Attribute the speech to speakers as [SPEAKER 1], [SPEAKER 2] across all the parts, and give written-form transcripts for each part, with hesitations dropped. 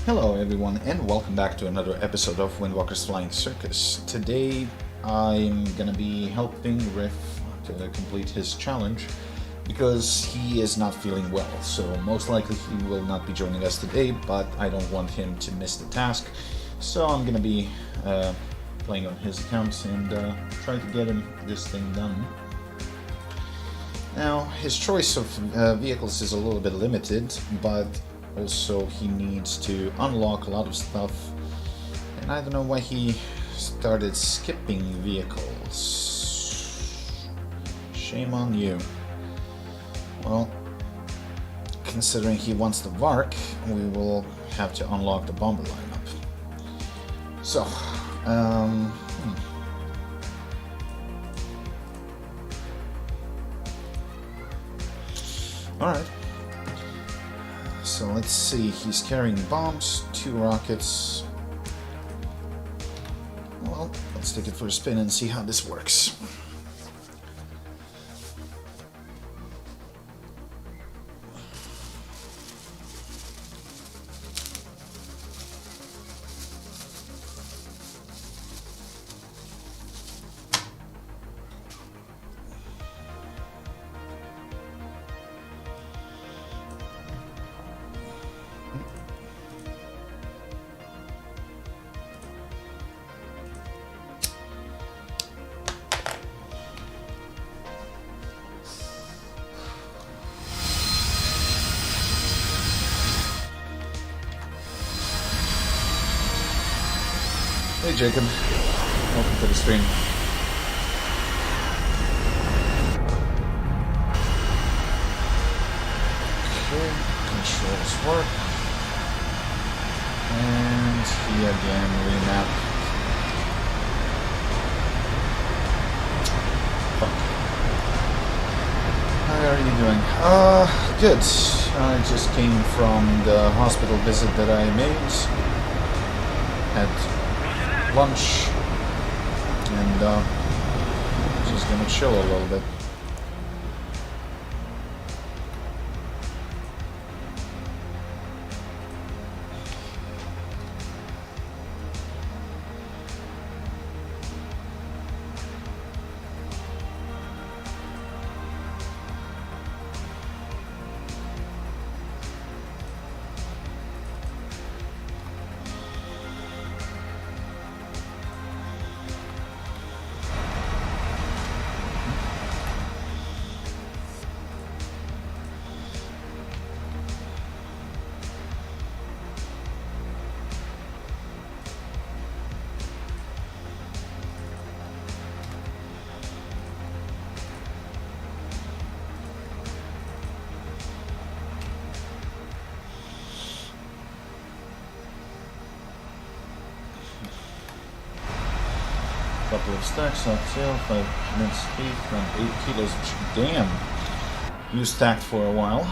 [SPEAKER 1] Hello everyone and welcome back to another episode of Windwalker's Flying Circus. Today I'm gonna be helping Riff to complete his challenge because he is not feeling well, so most likely he will not be joining us today, but I don't want him to miss the task, so I'm gonna be playing on his account and try to get him this thing done. Now, his choice of vehicles is a little bit limited, but also he needs to unlock a lot of stuff, and I don't know why he started skipping vehicles. Shame on you. Well, considering he wants the Vark, we will have to unlock the bomber lineup. So, Alright. So let's see, he's carrying bombs, 2 rockets. Well, let's take it for a spin and see how this works. Hey Jacob, welcome to the stream. Okay, controls work. And he again remap. Fuck. How are you doing? Good. I just came from the hospital visit that I made. Had lunch, and just gonna chill a little bit. Couple of stacks up tail, 5 minutes speed, around 8 kilos. Damn! You stacked for a while.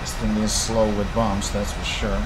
[SPEAKER 1] This thing is slow with bombs, that's for sure.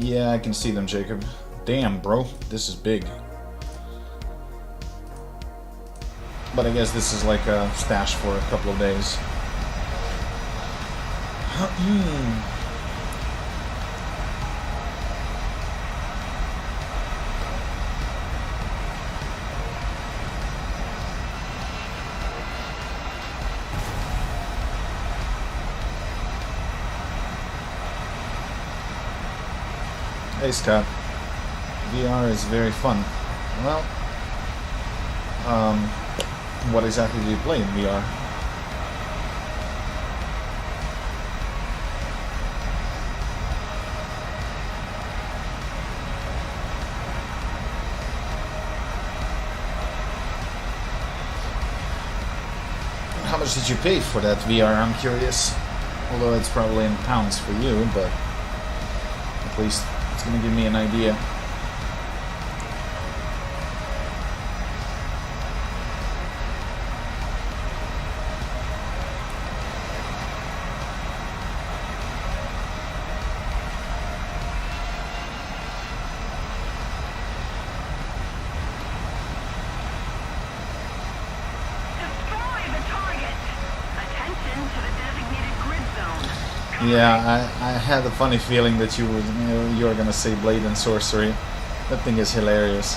[SPEAKER 1] Yeah, I can see them, Jacob. Damn, bro, this is big. But I guess this is like a stash for a couple of days. Hey Scott, VR is very fun. Well, what exactly do you play in VR? How much did you pay for that VR? I'm curious. Although it's probably in pounds for you, but at least it's gonna give me an idea. Yeah, I had a funny feeling that you were gonna say Blade and Sorcery. That thing is hilarious.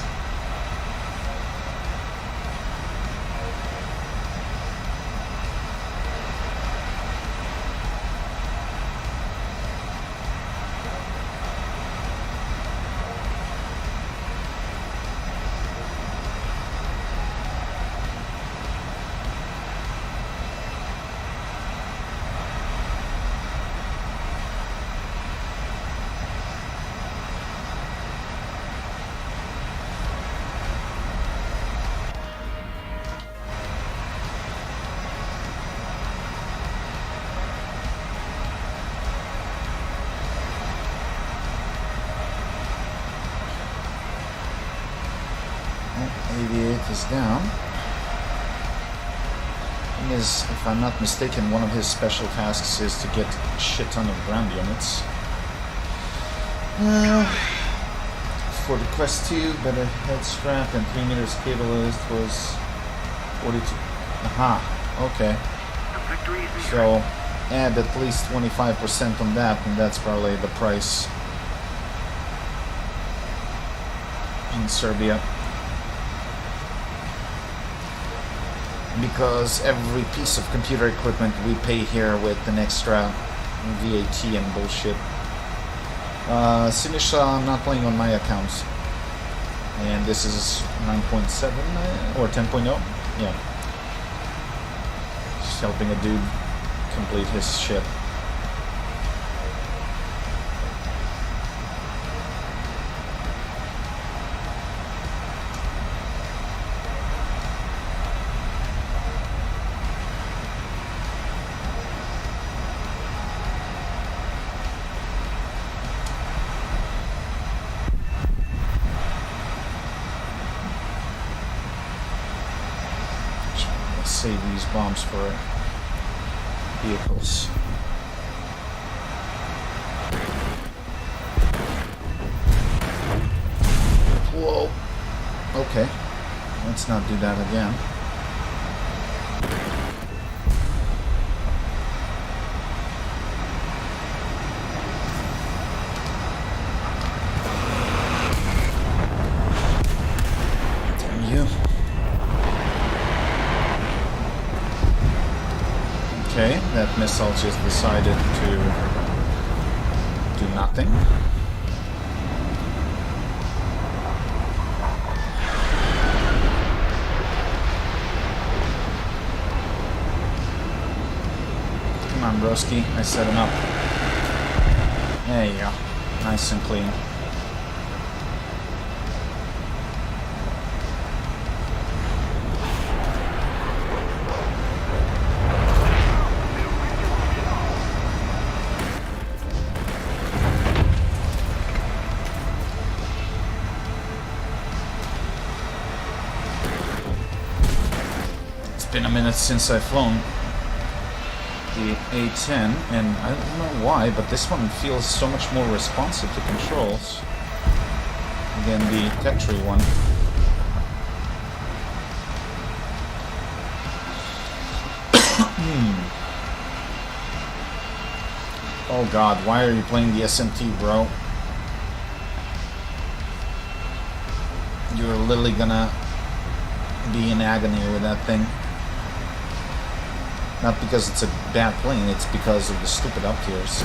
[SPEAKER 1] Is down. Thing is, if I'm not mistaken, one of his special tasks is to get a shit ton of ground units. For the Quest 2, better head strap and 3 meters cable list was 42. Aha, okay. So add at least 25% on that, and that's probably the price in Serbia. Because every piece of computer equipment we pay here with an extra VAT and bullshit. Sinisha, I'm not playing on my accounts. And this is 9.7 or 10.0? Yeah. Just helping a dude complete his shit. Save these bombs for vehicles. Whoa. Okay. Let's not do that again. Okay, that missile just decided to do nothing. Come on, broski, I set him up. There you go. Nice and clean. Been a minute since I've flown the A10, and I don't know why, but this one feels so much more responsive to controls than the Tetri one. Oh god, why are you playing the SMT, bro? You're literally gonna be in agony with that thing. Not because it's a bad plane, it's because of the stupid up tiers.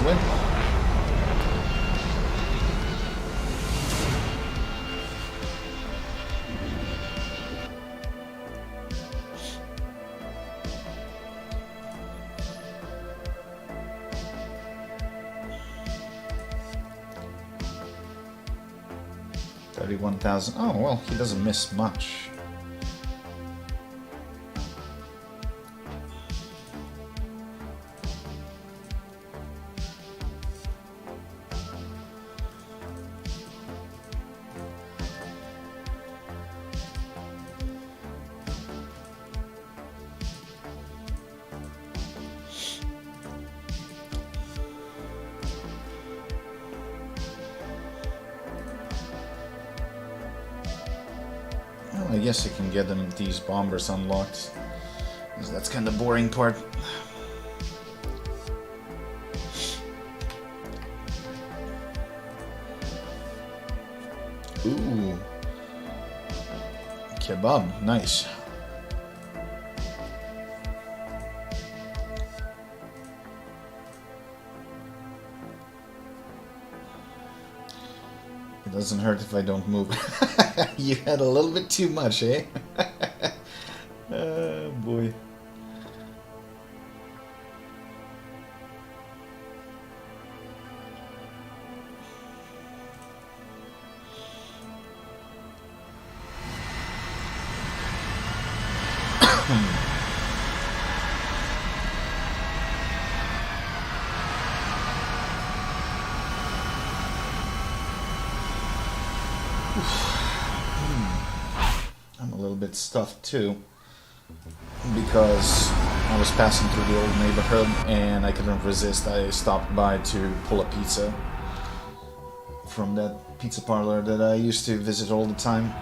[SPEAKER 1] win. $31,000. Oh, well, he doesn't miss much. Well, I guess I can get them these bombers unlocked, because that's kind of boring part. Ooh, kebab, nice. It doesn't hurt if I don't move. You had a little bit too much, eh? Oh boy. I'm a little bit stuffed too, because I was passing through the old neighborhood and I couldn't resist. I stopped by to pull a pizza from that pizza parlor that I used to visit all the time.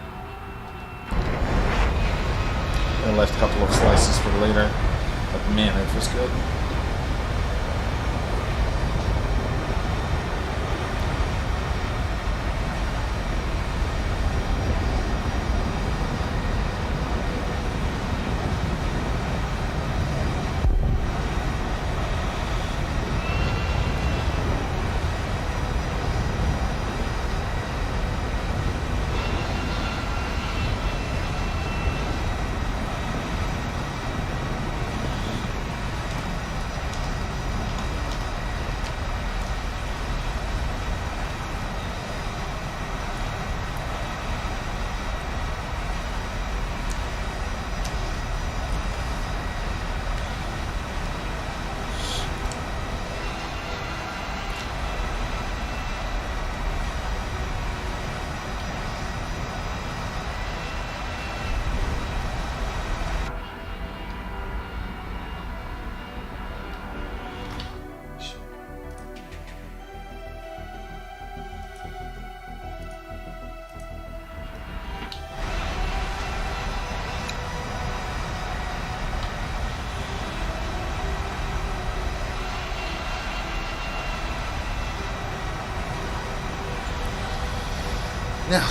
[SPEAKER 1] I left a couple of slices for later, but man, it was good. Now,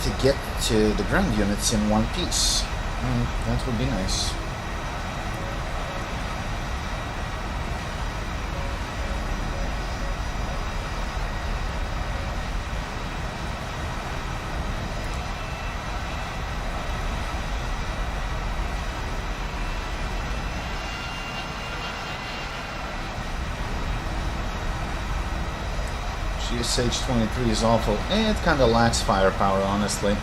[SPEAKER 1] to get to the ground units in one piece. That would be nice. GSH-23 is awful. It kind of lacks firepower, honestly.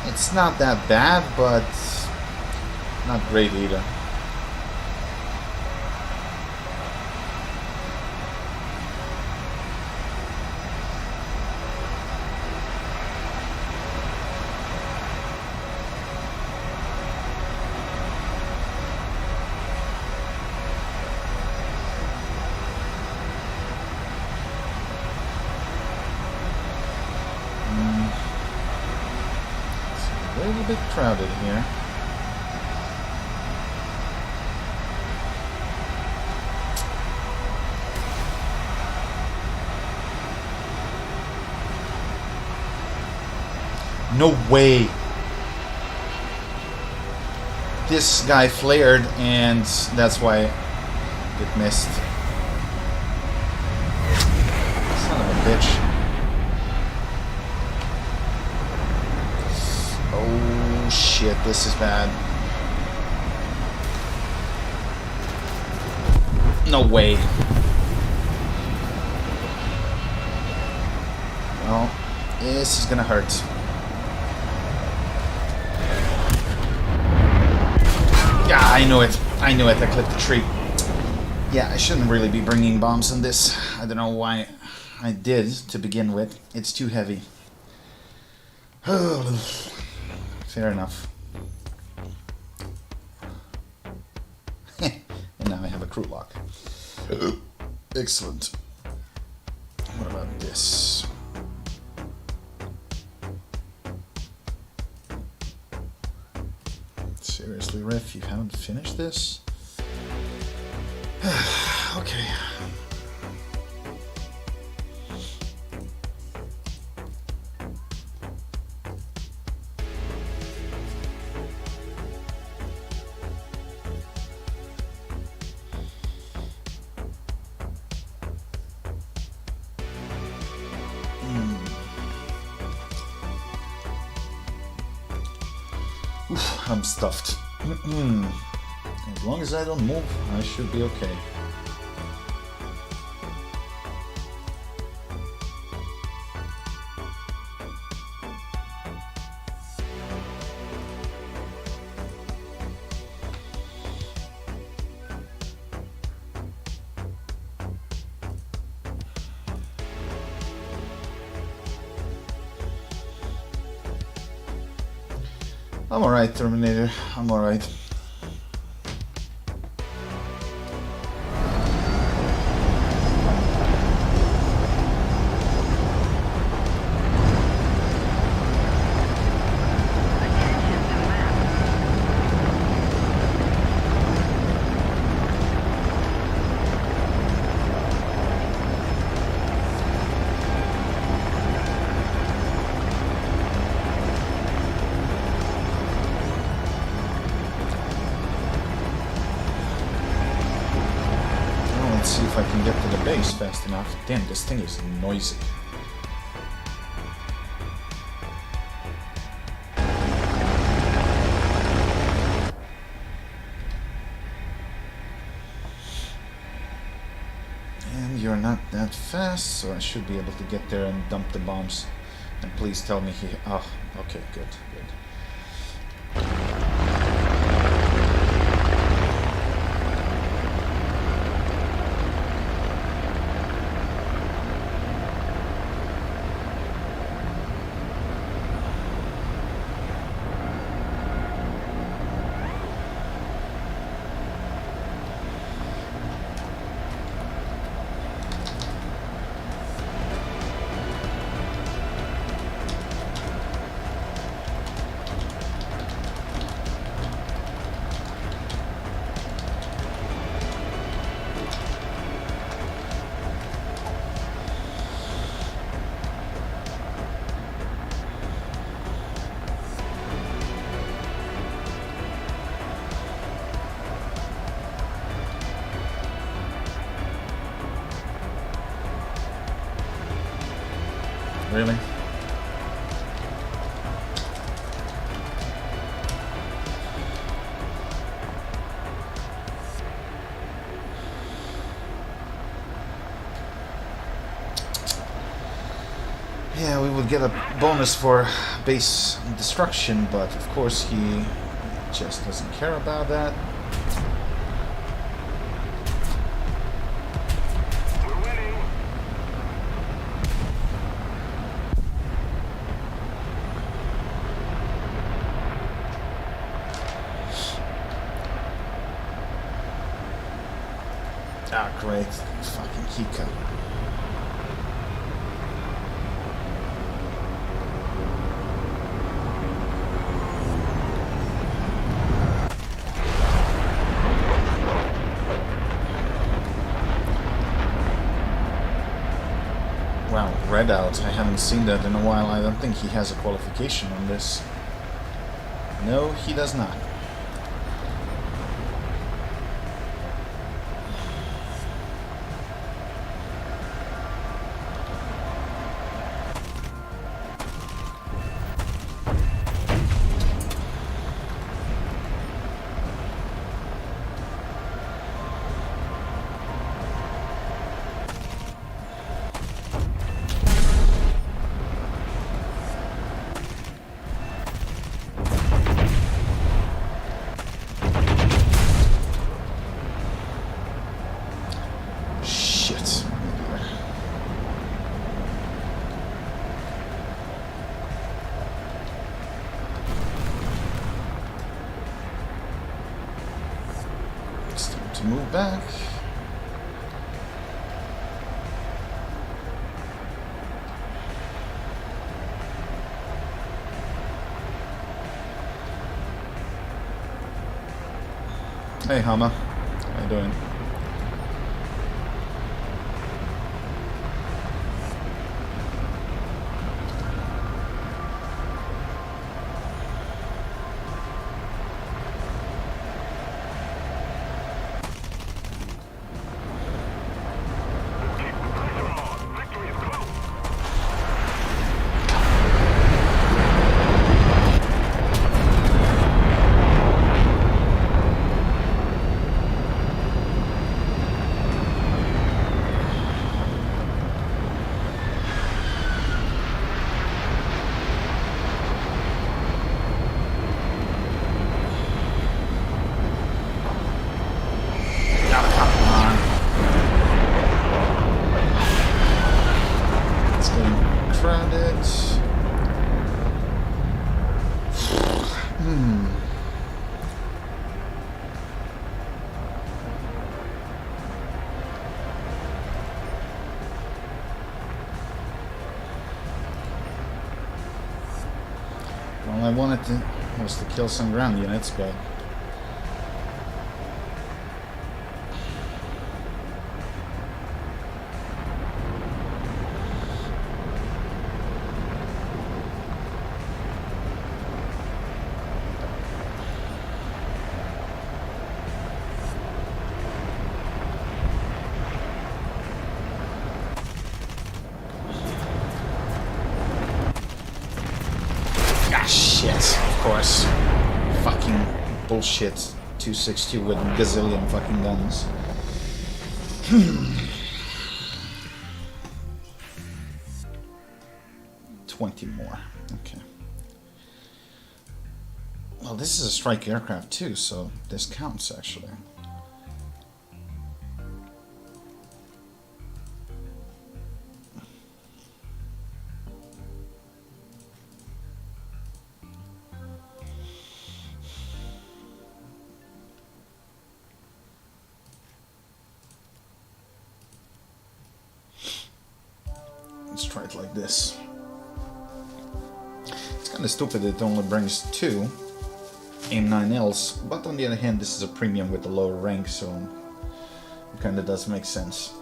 [SPEAKER 1] It's not that bad, but not great either. A little bit crowded here. No way! This guy flared and that's why it missed. bitch. Oh shit, this is bad. No way. Well, this is gonna hurt. Yeah, I knew it. I knew it. I clipped the tree. Yeah, I shouldn't really be bringing bombs on this. I don't know why I did to begin with. It's too heavy. Fair enough. And now I have a crew lock. Excellent. What about this? Seriously, Riff, you haven't finished this? Okay. Oof, I'm stuffed. As long as I don't move, I should be okay. I'm alright, Terminator. I'm alright. Let's see if I can get to the base fast enough. Damn, this thing is noisy. And you're not that fast, so I should be able to get there and dump the bombs. And please tell me he... Oh, okay, good, good. Really? Yeah, we would get a bonus for base destruction, but of course he just doesn't care about that. Ah, great. Fucking Kika. Wow, red out. I haven't seen that in a while. I don't think he has a qualification on this. No, he does not. to move back. Hey, Hama. How you doing? All I wanted was to kill some ground units, but shit, of course. Fucking bullshit. 260 with a gazillion fucking guns. 20 more. Okay. Well, this is a strike aircraft too, so this counts actually. Let's try it like this. It's kind of stupid it only brings 2 AIM-9Ls, but on the other hand this is a premium with the lower rank, so it kind of does make sense.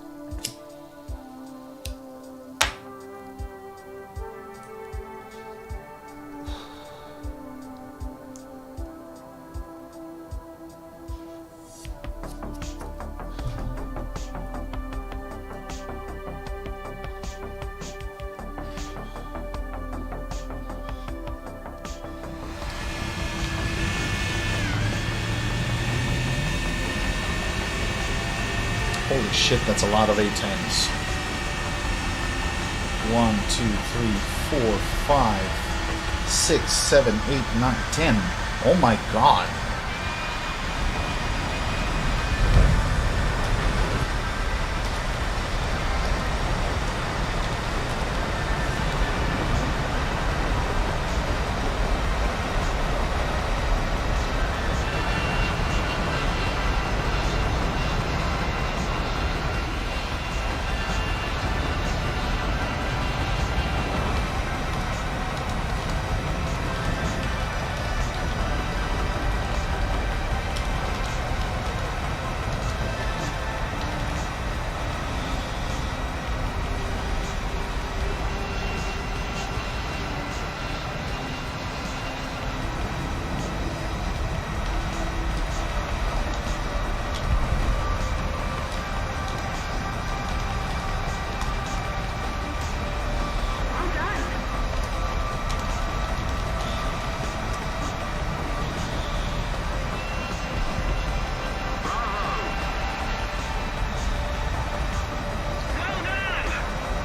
[SPEAKER 1] Holy shit, that's a lot of A-10s. 1, 2, 3, 4, 5, 6, 7, 8, 9, 10. Oh my god.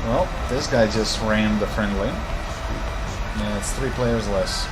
[SPEAKER 1] Well, this guy just rammed the friendly. Yeah, it's 3 players less.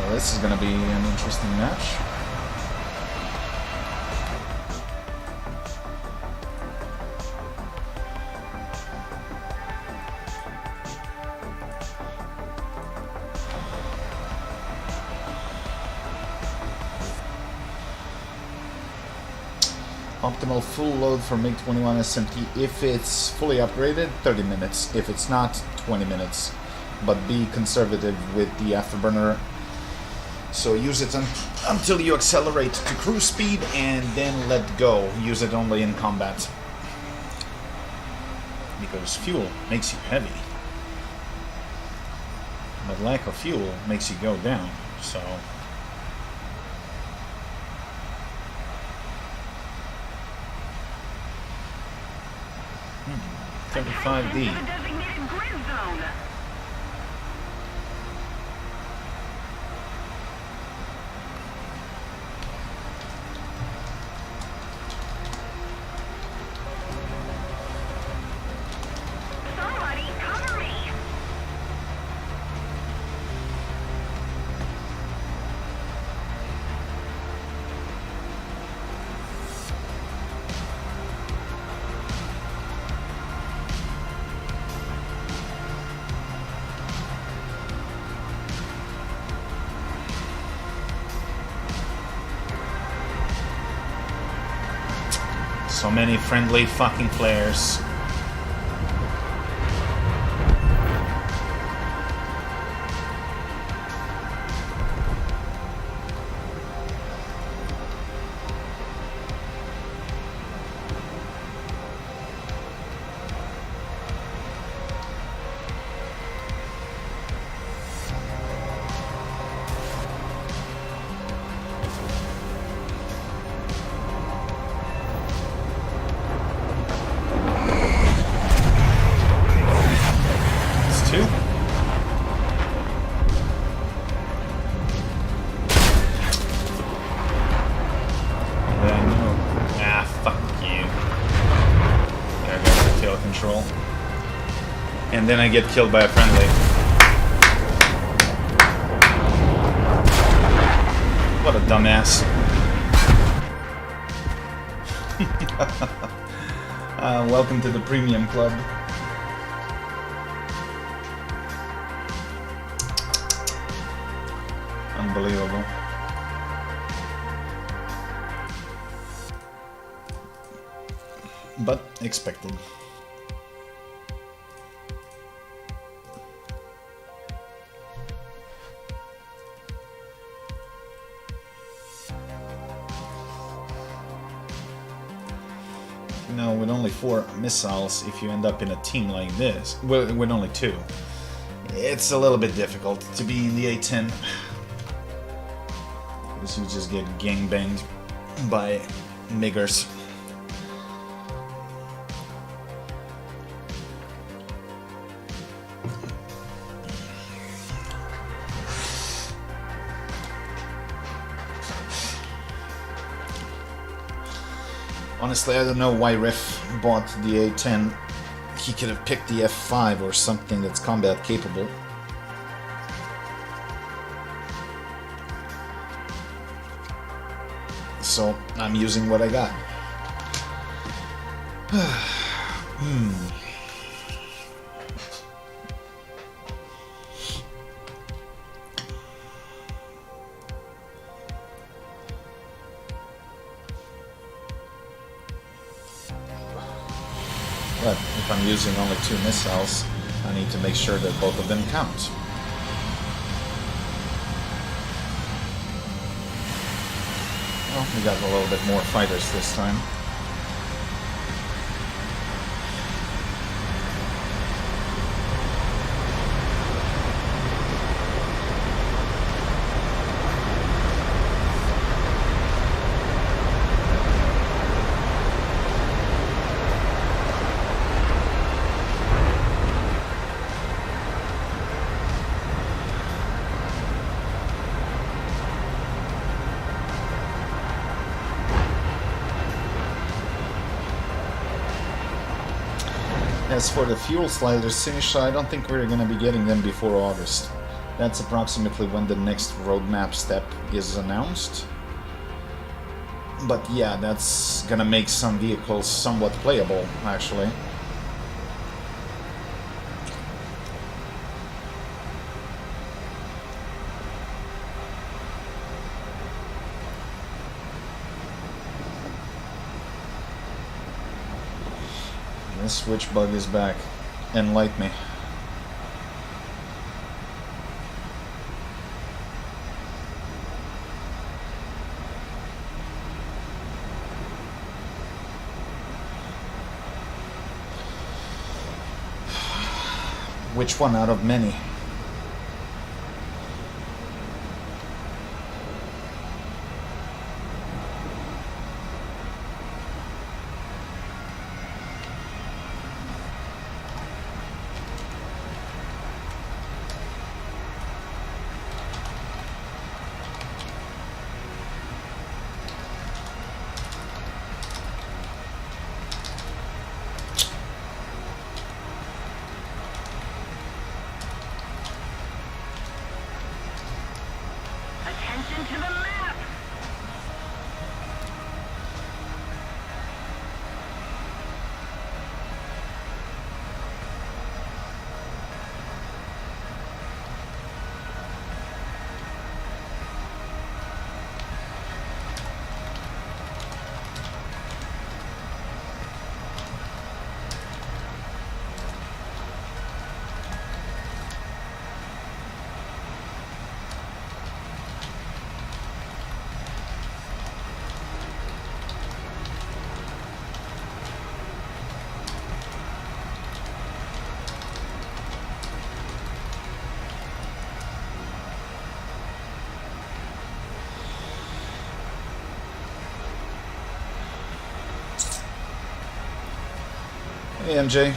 [SPEAKER 1] Well, this is going to be an interesting match. Optimal full load for MiG-21 SMT. If it's fully upgraded, 30 minutes. If it's not, 20 minutes. But be conservative with the afterburner. So use it until you accelerate to cruise speed and then let go. Use it only in combat. Because fuel makes you heavy. But lack of fuel makes you go down. So... 35D.
[SPEAKER 2] Somebody cover me.
[SPEAKER 1] So many friendly fucking flares. And then I get killed by a friendly. What a dumbass. Welcome to the premium club. Unbelievable. But expected. With only 4 missiles, if you end up in a team like this, with only 2, it's a little bit difficult to be in the A-10. Because you just get gangbanged by niggers. Honestly, I don't know why Riff bought the A-10. He could have picked the F-5 or something that's combat capable. So, I'm using what I got. But if I'm using only 2 missiles, I need to make sure that both of them count. Well, we got a little bit more fighters this time. As for the fuel sliders, Sinisha, I don't think we're going to be getting them before August. That's approximately when the next roadmap step is announced. But yeah, that's gonna make some vehicles somewhat playable, actually. The switch bug is back. Enlighten me. Which one out of many?
[SPEAKER 2] Attention to the map!
[SPEAKER 1] Hey, MJ.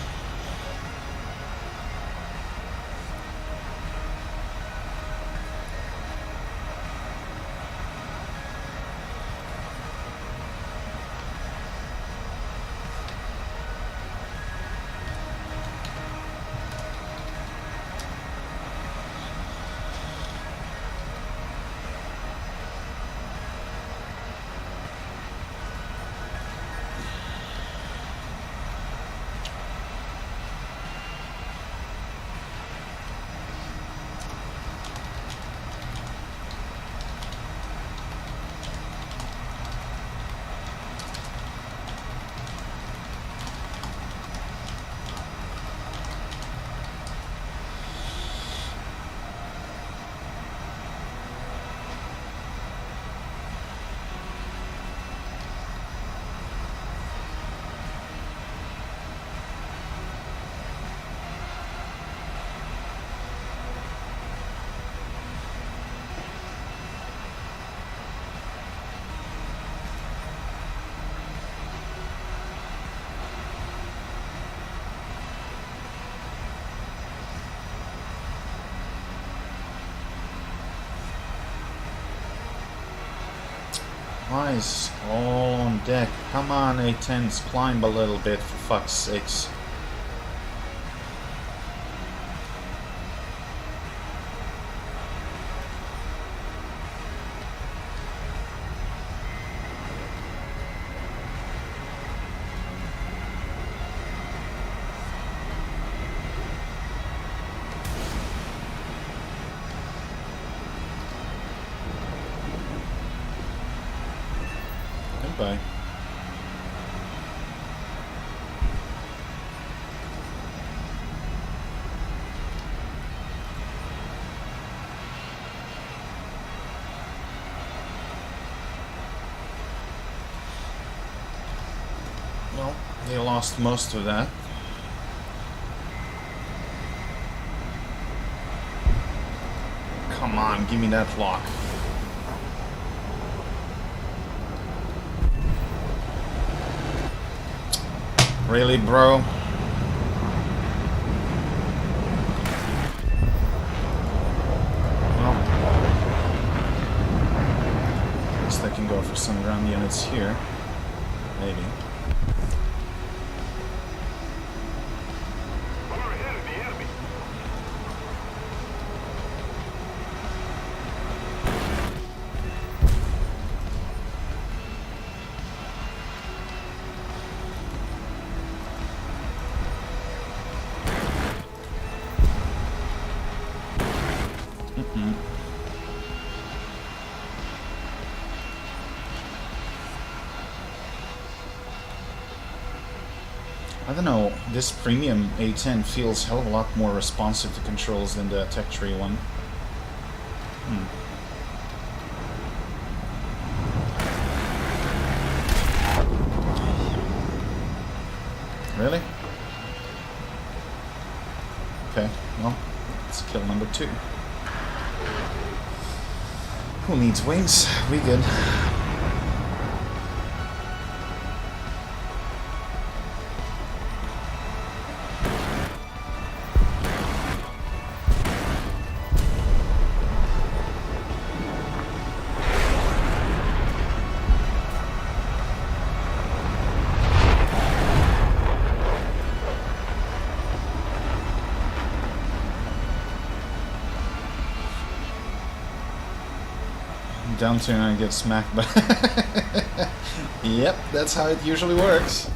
[SPEAKER 1] Nice, all on deck. Come on, A10s, climb a little bit, for fuck's sakes. Goodbye. Well, they lost most of that. Come on, give me that lock. Really, bro? Well, at least I can go for some ground units here. Maybe.
[SPEAKER 3] We're ahead of the enemy.
[SPEAKER 1] I don't know, this premium A10 feels a hell of a lot more responsive to controls than the Tech Tree one. Really? Okay, well, it's kill number 2. Who needs wings? We good. Down to and I get smacked by. Yep, that's how it usually works.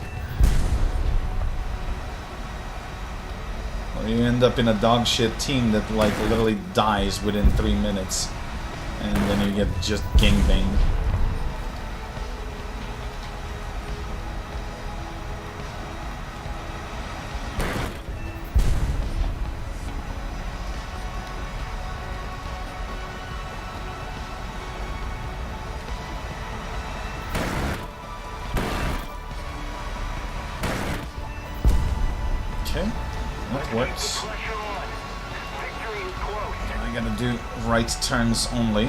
[SPEAKER 1] Or you end up in a dog shit team that like literally dies within 3 minutes, and then you get just gangbanged. Okay, that works. I gotta do right turns only.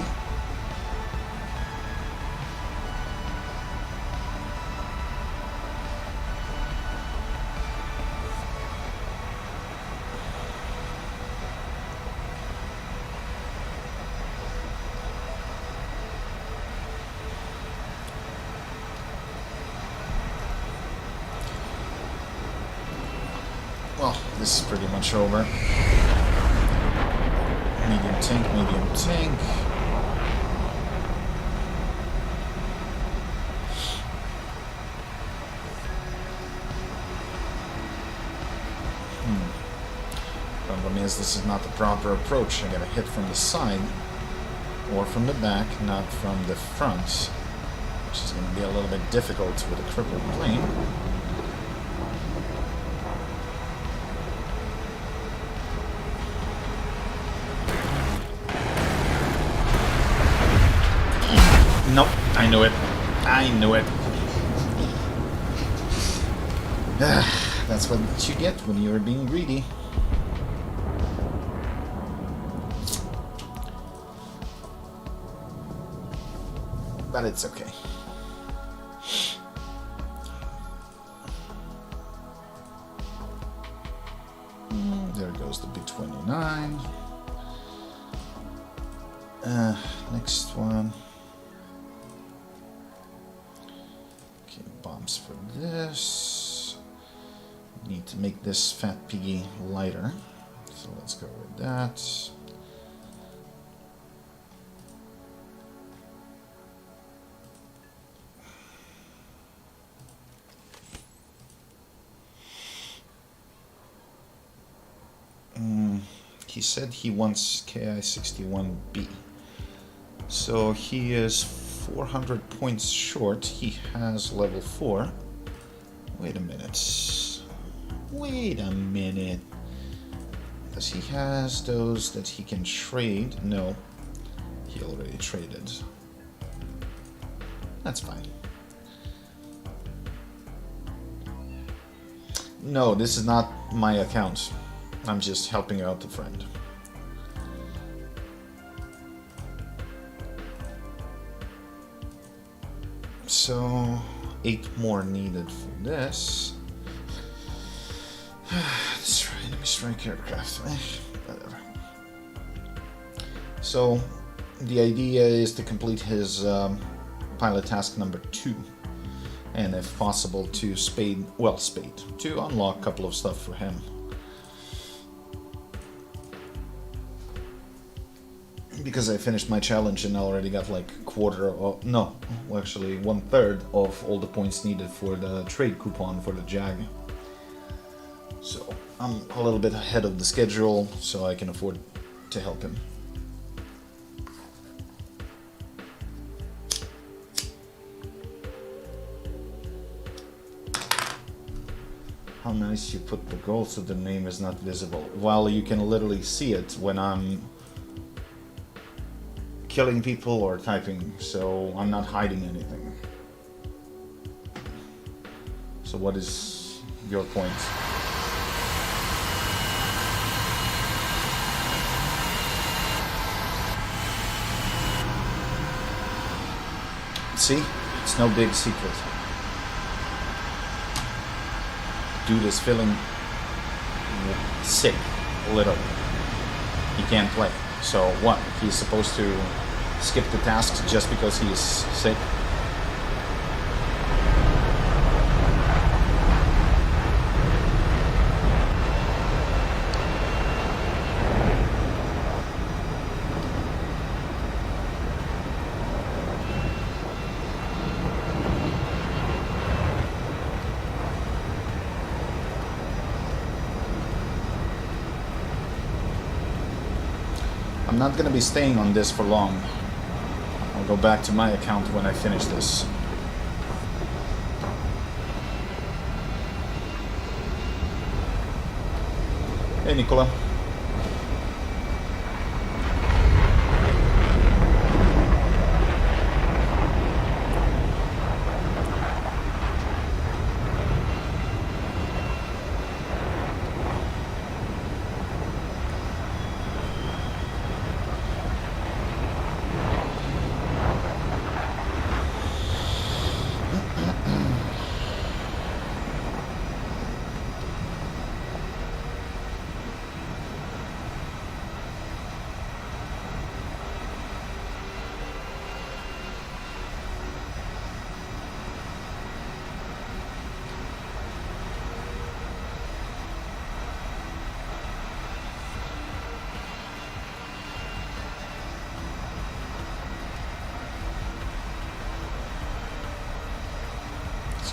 [SPEAKER 1] Well, this is pretty much over. Medium tank, medium tank. Problem is, this is not the proper approach. I gotta hit from the side or from the back, not from the front, which is gonna be a little bit difficult with a crippled plane. Nope, I knew it. I knew it. That's what you get when you're being greedy. But it's okay. There goes the B-29. Next one. Okay, bombs for this. Need to make this fat piggy lighter. So let's go with that. He said he wants KI-61B. So he is 400 points short. He has level 4. Wait a minute. Wait a minute. Does he has those that he can trade? No. He already traded. That's fine. No, this is not my account. I'm just helping out a friend. So, 8 more needed for this. Enemy strike aircraft. Whatever. So, the idea is to complete his pilot task number 2. And if possible to to unlock a couple of stuff for him. Because I finished my challenge and I already got like actually 1/3 of all the points needed for the trade coupon for the Jag. So I'm a little bit ahead of the schedule, so I can afford to help him. How nice you put the goal so the name is not visible. Well, you can literally see it when I'm killing people or typing, so I'm not hiding anything. So what is your point? See? It's no big secret. Dude is feeling sick, literally. He can't play. So what? He's supposed to skip the tasks just because he is sick? I'm not gonna be staying on this for long. I'll go back to my account when I finish this. Hey, Nicola.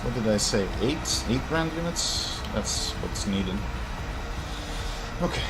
[SPEAKER 1] What did I say? 8 grand units? That's what's needed. Okay.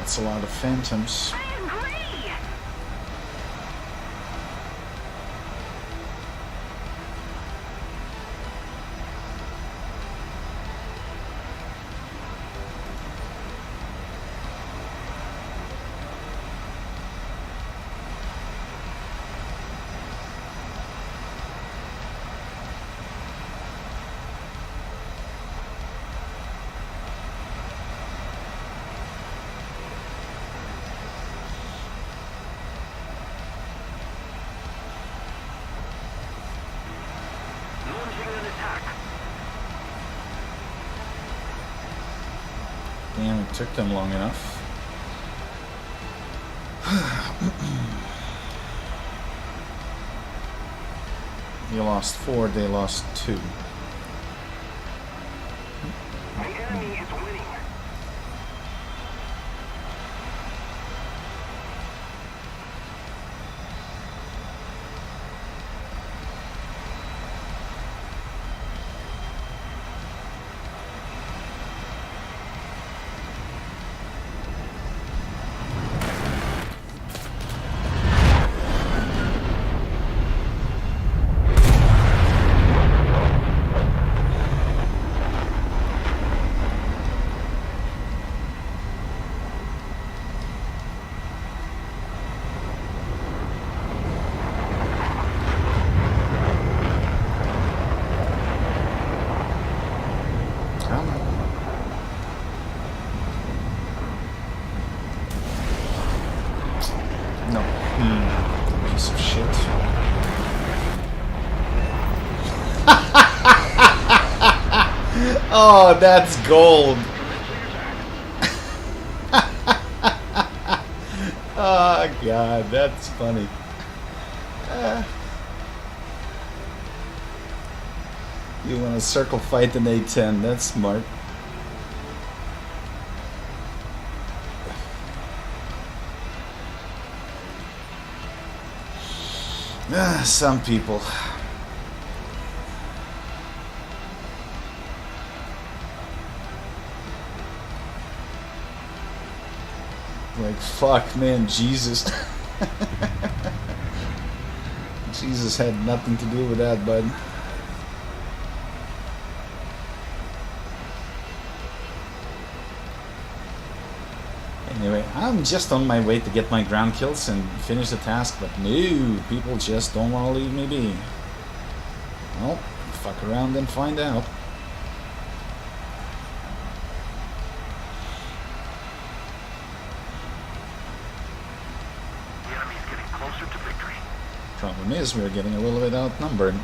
[SPEAKER 1] That's a lot of phantoms.
[SPEAKER 2] I agree.
[SPEAKER 1] Damn, it took them long enough. You lost 4, they lost 2.
[SPEAKER 2] The enemy is winning.
[SPEAKER 1] Oh, that's gold. Oh god, that's funny. You want to circle fight an A10, that's smart. Some people. Like, fuck, man, Jesus. Jesus had nothing to do with that, bud. Anyway, I'm just on my way to get my ground kills and finish the task, but no, people just don't want to leave me be. Well, fuck around and find out.
[SPEAKER 2] The enemy's getting closer to victory.
[SPEAKER 1] Problem is, we're getting a little bit outnumbered.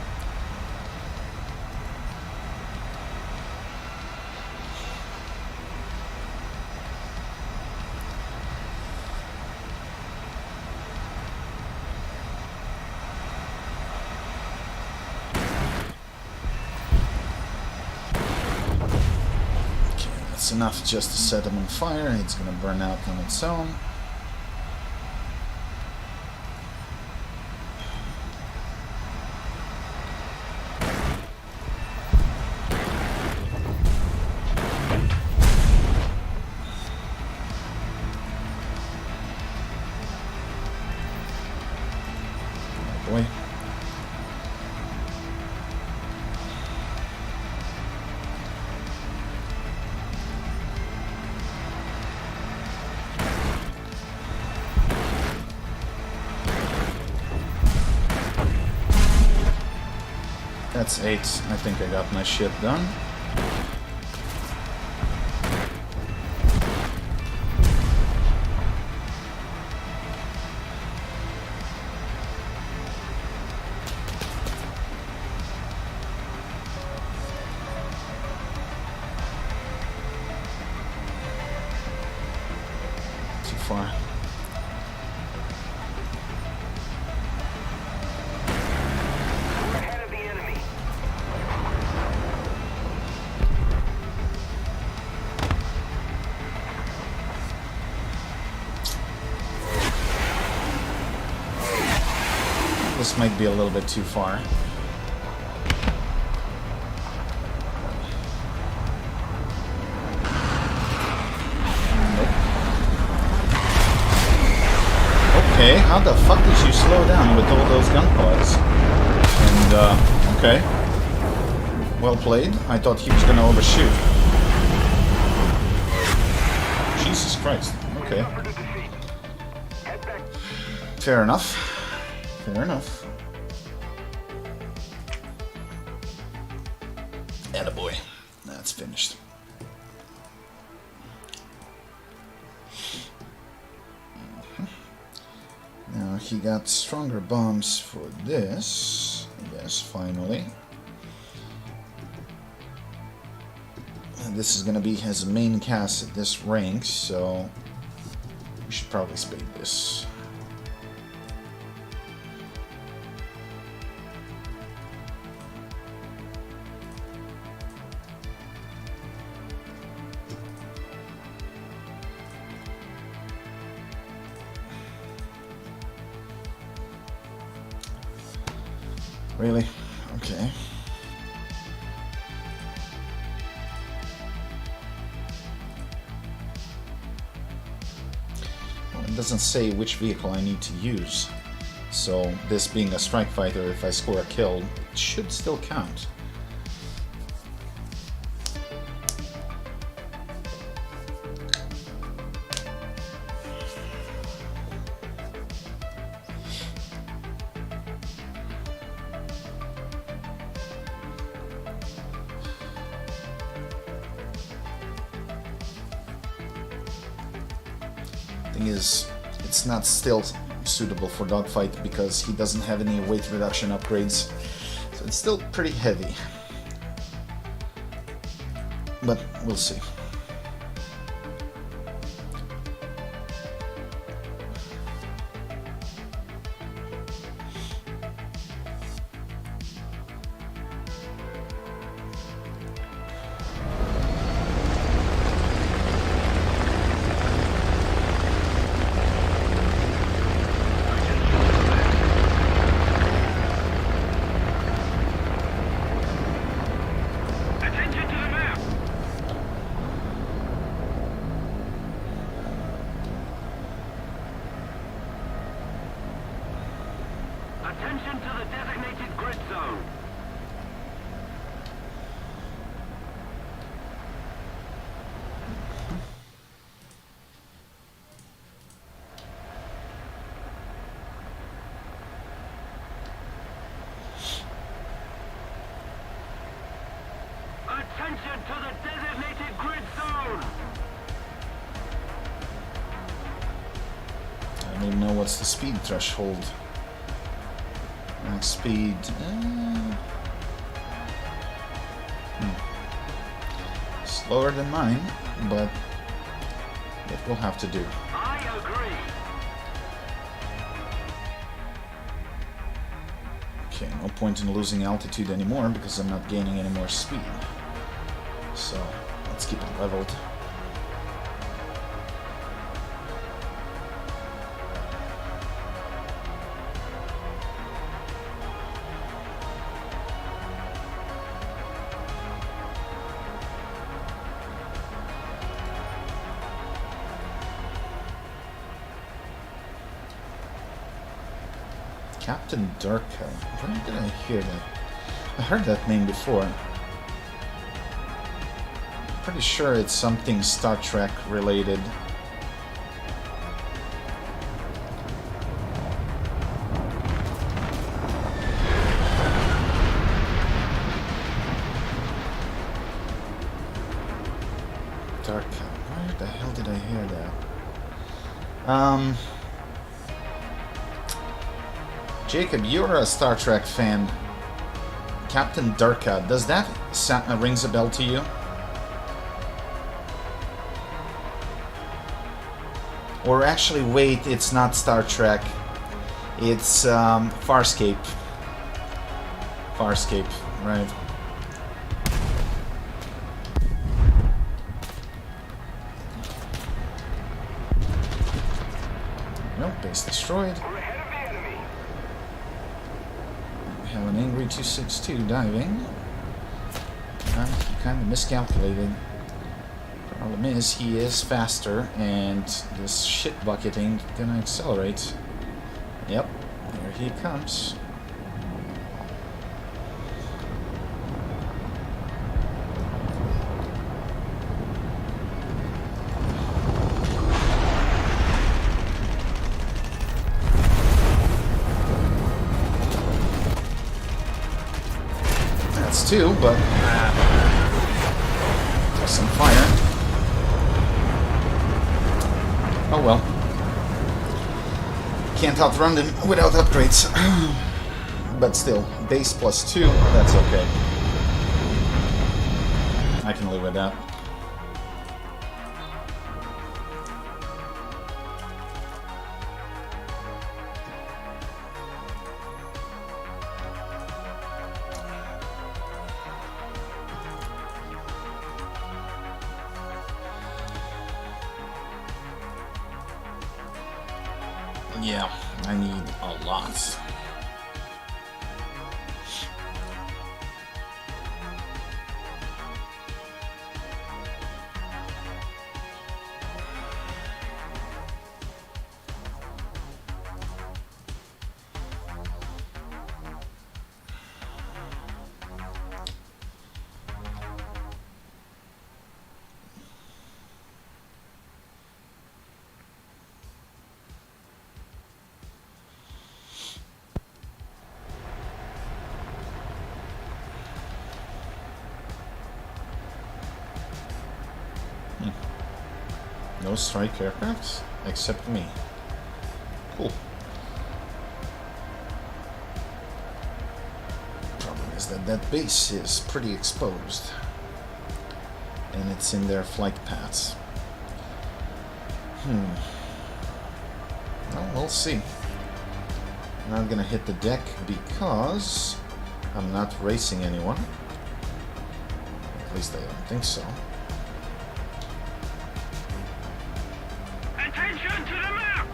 [SPEAKER 1] That's enough just to set him on fire. It's gonna burn out on its own. Oh boy. That's 8. I think I got my shit done. Too far.
[SPEAKER 2] Ahead of the enemy.
[SPEAKER 1] This might be a little bit too far. Okay, how the fuck did you slow down with all those gun pods? And, okay. Well played. I thought he was gonna overshoot. Jesus Christ. Okay.
[SPEAKER 2] Suffered a defeat. Head back.
[SPEAKER 1] Fair enough. Fair enough. Attaboy. That's finished. Now he got stronger bombs for this. Yes, finally. And this is gonna be his main cast at this rank, so we should probably speed this. Really? Okay. Well, it doesn't say which vehicle I need to use. So, this being a strike fighter, if I score a kill, it should still count. Thing is, it's not still suitable for dogfight because he doesn't have any weight reduction upgrades, so it's still pretty heavy. but we'll see.
[SPEAKER 2] Attention to the designated grid zone. Attention to the designated grid zone.
[SPEAKER 1] I don't even know what's the speed threshold. Max speed. Slower than mine, but it will have to do.
[SPEAKER 2] I agree.
[SPEAKER 1] Okay, no point in losing altitude anymore because I'm not gaining any more speed. So let's keep it leveled. Captain Darko. Where did I hear that? I heard that name before. Pretty sure it's something Star Trek related. Darko. Where the hell did I hear that? Jacob, you're a Star Trek fan. Captain Darka, does that rings a bell to you? Or actually, wait, it's not Star Trek. It's Farscape. Farscape, right. Nope, base destroyed. Have an angry 262 diving. He kind of miscalculated. Problem is, he is faster, and this shit bucket ain't gonna accelerate. Yep, here he comes. That's two, but there's some fire. Oh well. Can't outrun them without upgrades. But still, base plus 2, that's okay. I can live with that. Yeah, I need a lot. No strike aircrafts except me. Cool. Problem is that that base is pretty exposed. and it's in their flight paths. Well, we'll see. I'm not gonna hit the deck because I'm not racing anyone. At least I don't think so.
[SPEAKER 2] Attention to the map!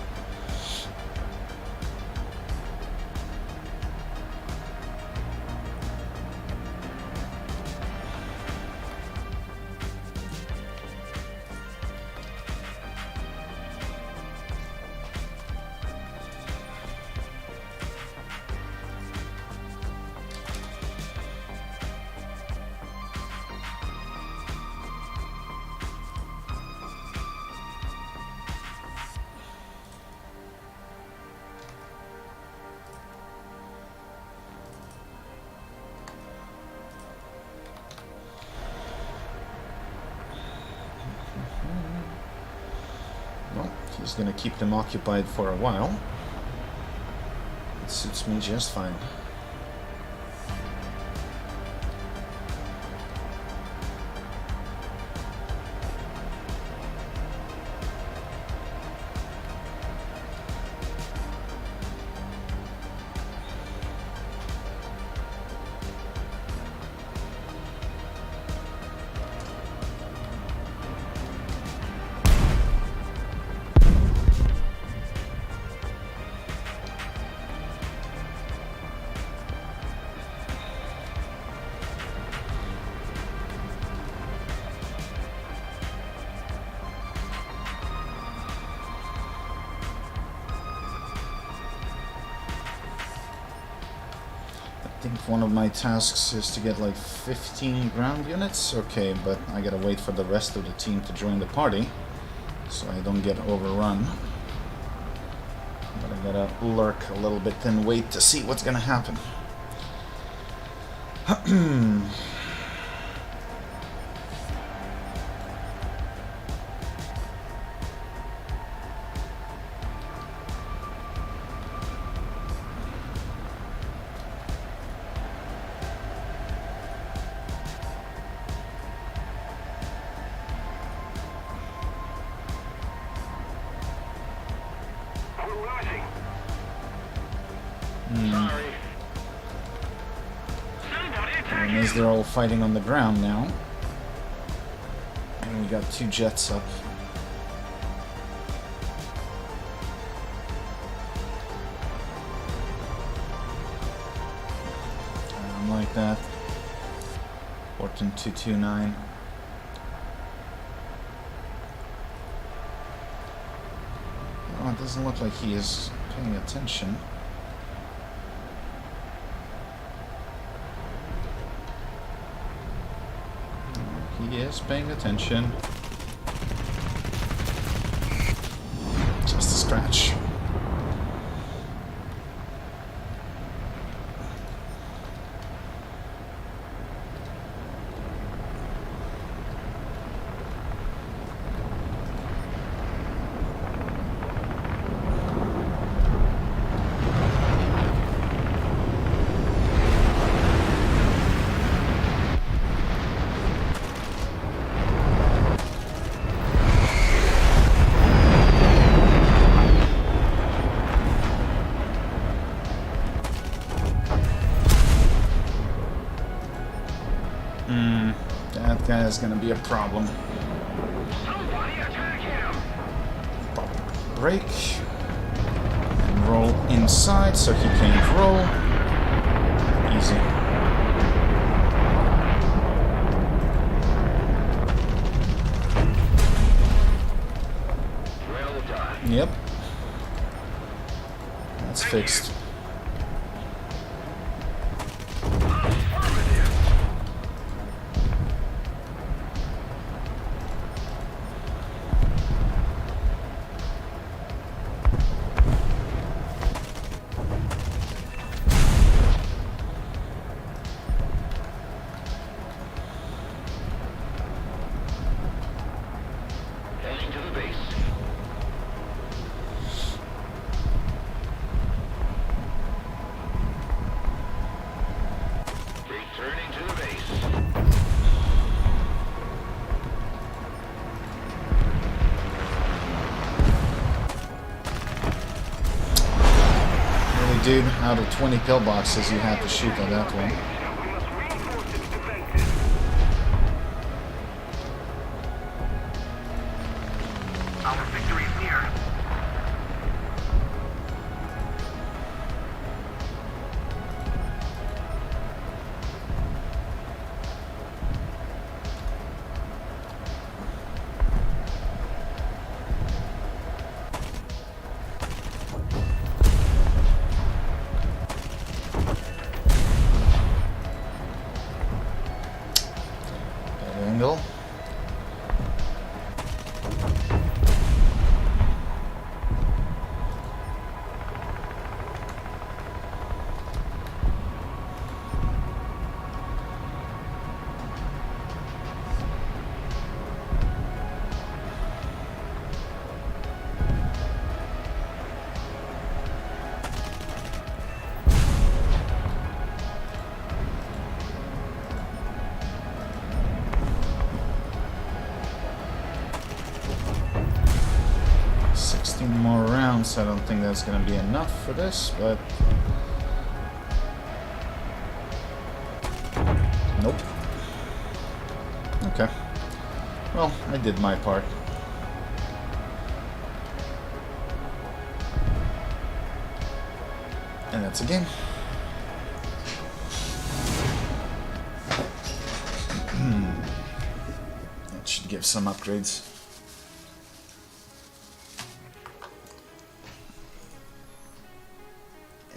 [SPEAKER 1] Well, he's gonna keep them occupied for a while. It suits me just fine. I think one of my tasks is to get like 15 ground units. Okay, but I gotta wait for the rest of the team to join the party so I don't get overrun. But I gotta lurk a little bit and wait to see what's gonna happen.
[SPEAKER 2] Sorry.
[SPEAKER 1] And as they're all fighting on the ground now, and we got 2 jets up. Like that. Fortune 229. Oh, it doesn't look like he is paying attention. He is paying attention. Just a scratch. That guy is gonna be a problem.
[SPEAKER 2] Somebody attack him!
[SPEAKER 1] Break. And roll inside so he can't roll. Easy.
[SPEAKER 2] Well done.
[SPEAKER 1] Yep. That's fixed.
[SPEAKER 2] Heading to the base.
[SPEAKER 1] dude. Out of 20 pillboxes, you have to shoot at that one.
[SPEAKER 2] We must reinforce its defenses. Our victory is near.
[SPEAKER 1] Bad angle. More rounds. I don't think that's going to be enough for this, but nope. Okay. Well, I did my part. And that's a game. That should give some upgrades.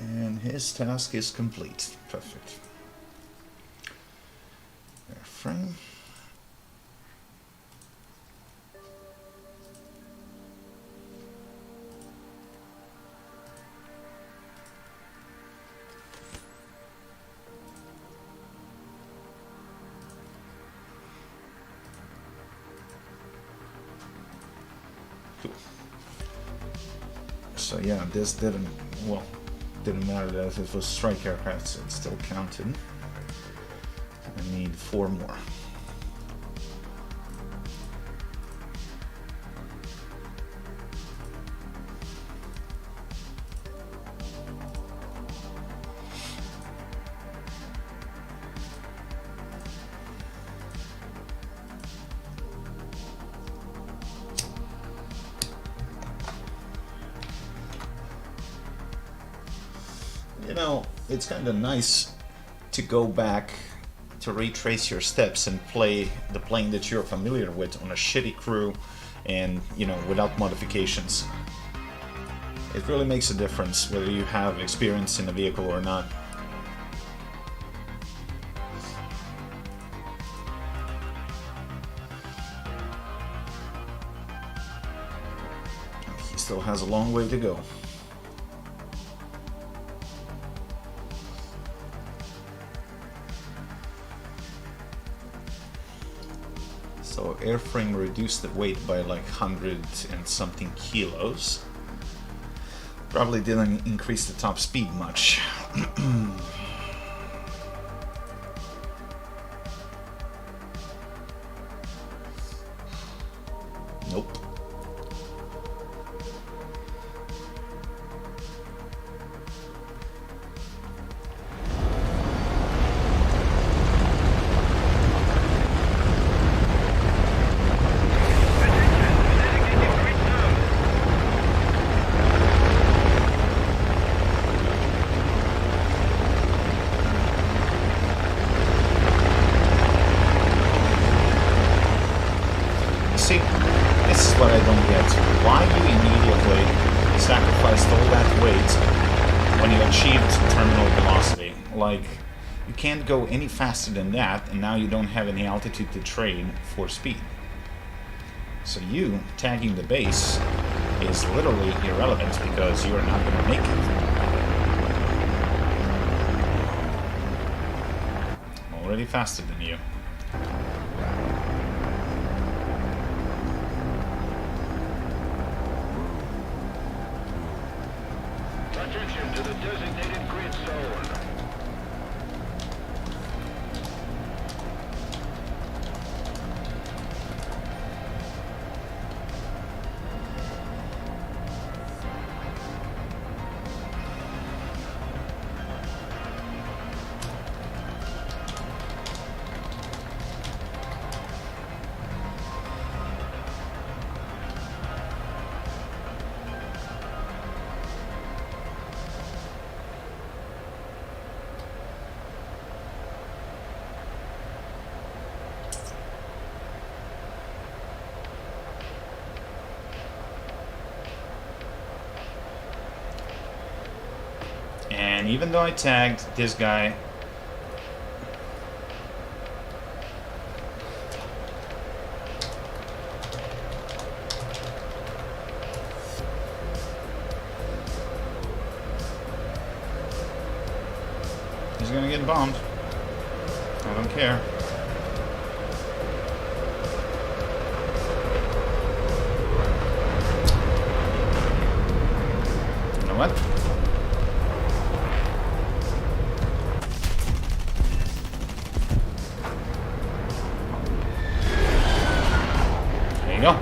[SPEAKER 1] And his task is complete. Perfect. Airframe. Cool. So yeah, this didn't matter that it was strike aircraft, it still counted. I need 4 more. You know, it's kind of nice to go back to retrace your steps and play the plane that you're familiar with on a shitty crew and, you know, without modifications. It really makes a difference whether you have experience in the vehicle or not. He still has a long way to go. So airframe reduced the weight by like 100 and something kilos. Probably didn't increase the top speed much. Nope. See, this is what I don't get. Why you immediately sacrificed all that weight when you achieved terminal velocity? Like, you can't go any faster than that, and now you don't have any altitude to train for speed. So you tagging the base is literally irrelevant because you are not going to make it. I'm already faster than you.
[SPEAKER 2] Attention to the designated grid zone.
[SPEAKER 1] And even though I tagged this guy, he's gonna get bombed. I don't care. You know what? There you go.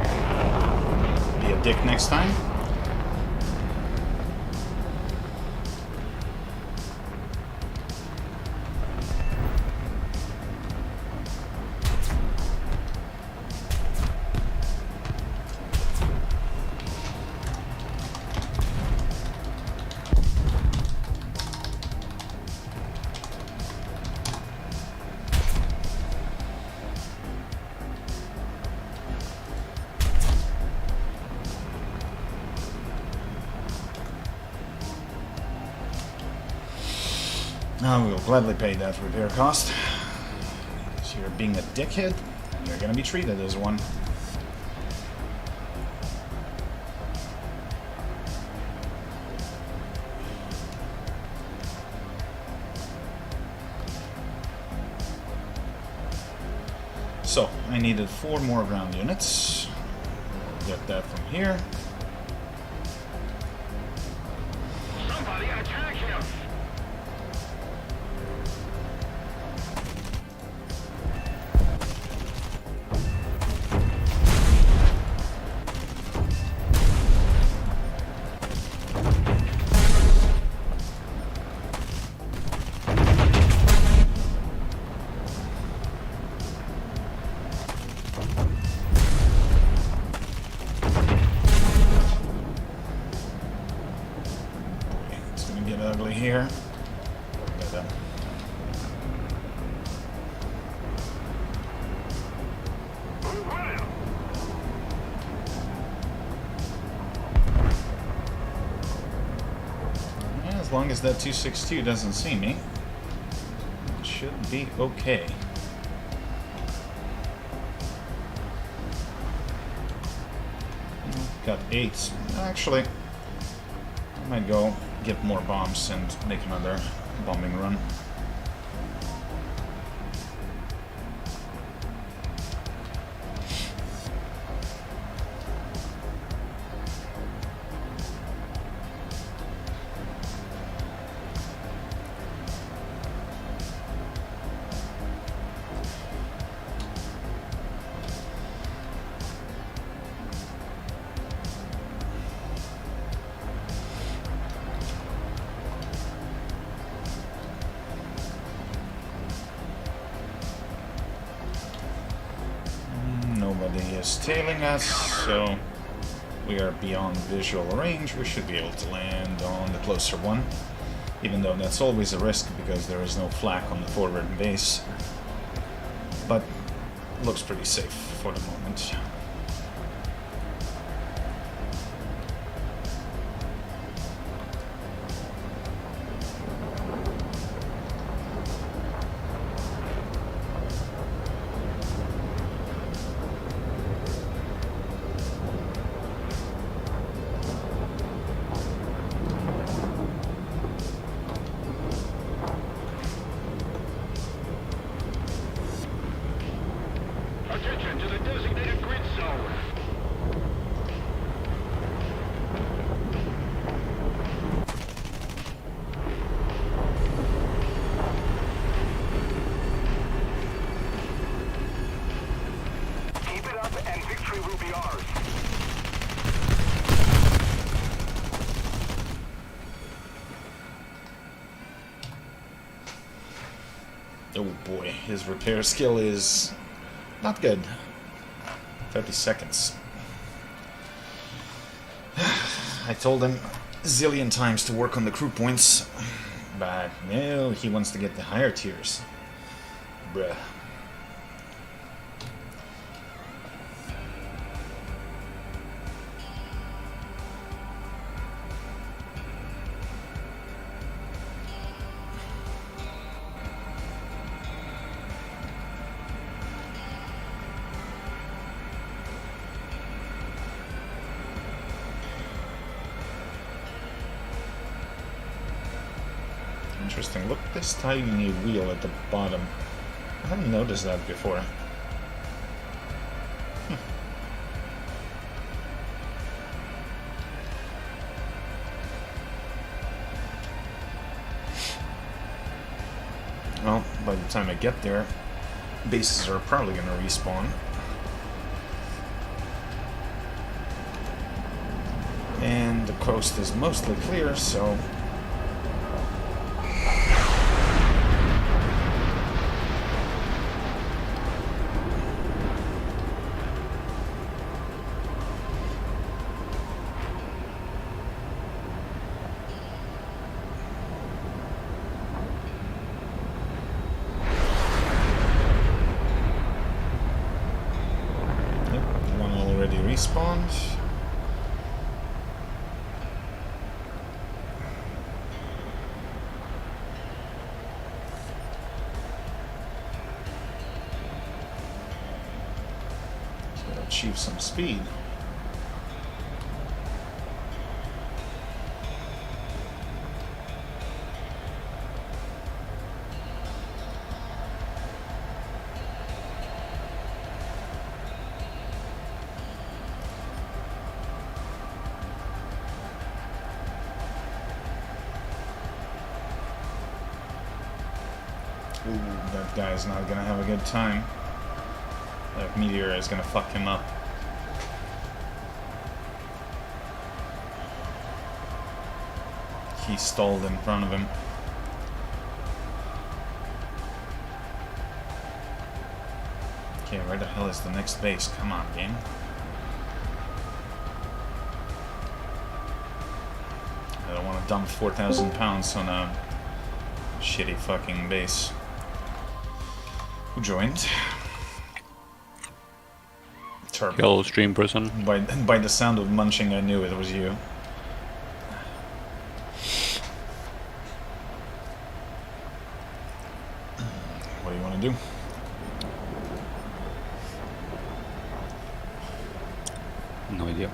[SPEAKER 1] Be a dick next time. I will gladly pay that repair cost. Because you're being a dickhead, and you're gonna be treated as one. So, I needed 4 more ground units. Get that from here.
[SPEAKER 2] Somebody attack him!
[SPEAKER 1] Ugly here. But, yeah, as long as that 262 doesn't see me, it should be okay. Got 8. Actually, I might go get more bombs and make another bombing run. Nobody is tailing us, so we are beyond visual range. We should be able to land on the closer one, even though that's always a risk because there is no flak on the forward base. But looks pretty safe for the moment.
[SPEAKER 2] Attention to the designated grid zone. Keep it up and victory will be ours.
[SPEAKER 1] Oh boy, his repair skill is not good. 30 seconds. I told him a zillion times to work on the crew points, but no, he wants to get the higher tiers. Bruh. interesting. Look at this tiny wheel at the bottom. I haven't noticed that before. Well, by the time I get there, bases are probably going to respawn. And the coast is mostly clear, so... Respawned. So achieve some speed. Ooh, that guy's not gonna have a good time. That meteor is gonna fuck him up. He stalled in front of him. Okay, where the hell is the next base? Come on, game. I don't want to dump 4,000 pounds on a shitty fucking base. Who joined? Turbo.
[SPEAKER 3] Yellow stream person.
[SPEAKER 1] By the sound of munching, I knew it was you. What do you want to do?
[SPEAKER 3] No idea.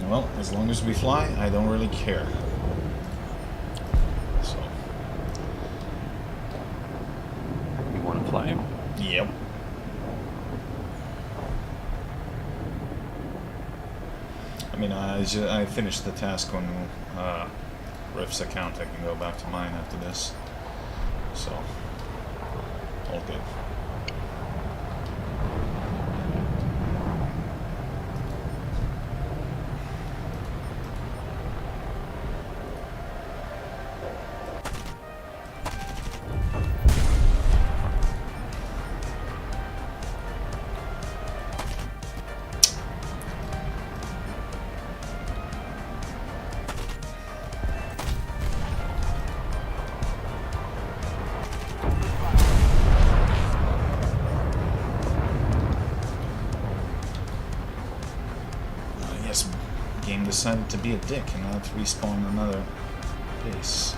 [SPEAKER 1] Well, as long as we fly, I don't really care. So.
[SPEAKER 3] You want to fly?
[SPEAKER 1] Yep. I mean, I finished the task on Riff's account. I can go back to mine after this. So, all good. Game decided to be a dick and not respawn another base.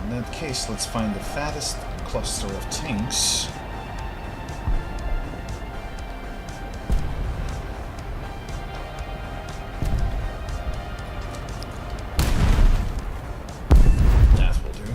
[SPEAKER 1] In that case, let's find the fattest cluster of tinks. That will do.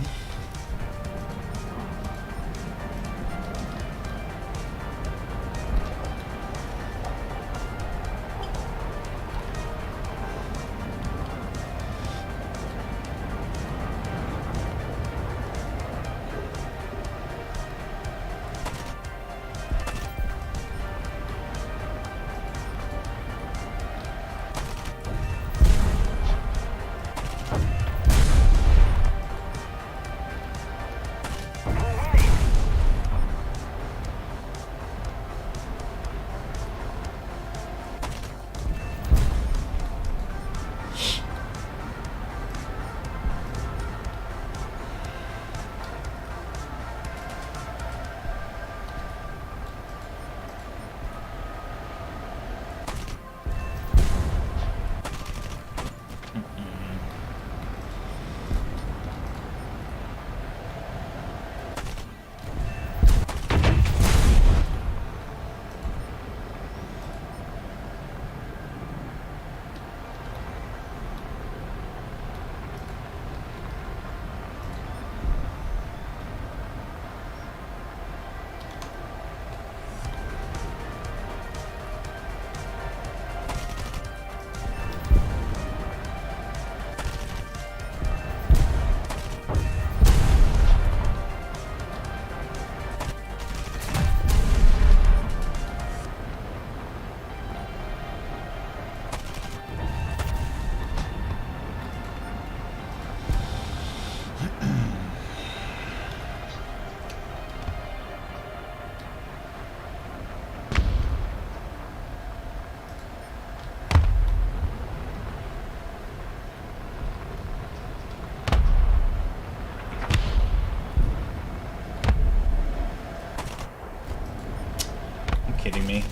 [SPEAKER 1] kidding me?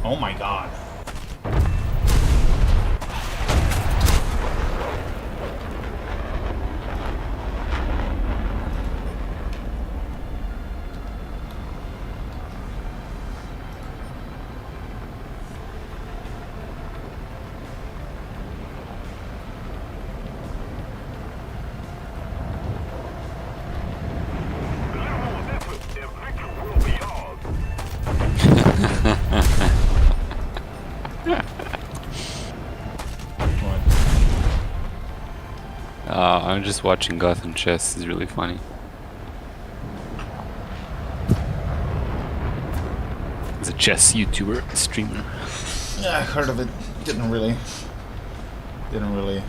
[SPEAKER 1] Oh my god.
[SPEAKER 3] I'm just watching Gotham Chess. It's really funny. He's a chess YouTuber, streamer.
[SPEAKER 1] Yeah, I heard of it. Didn't really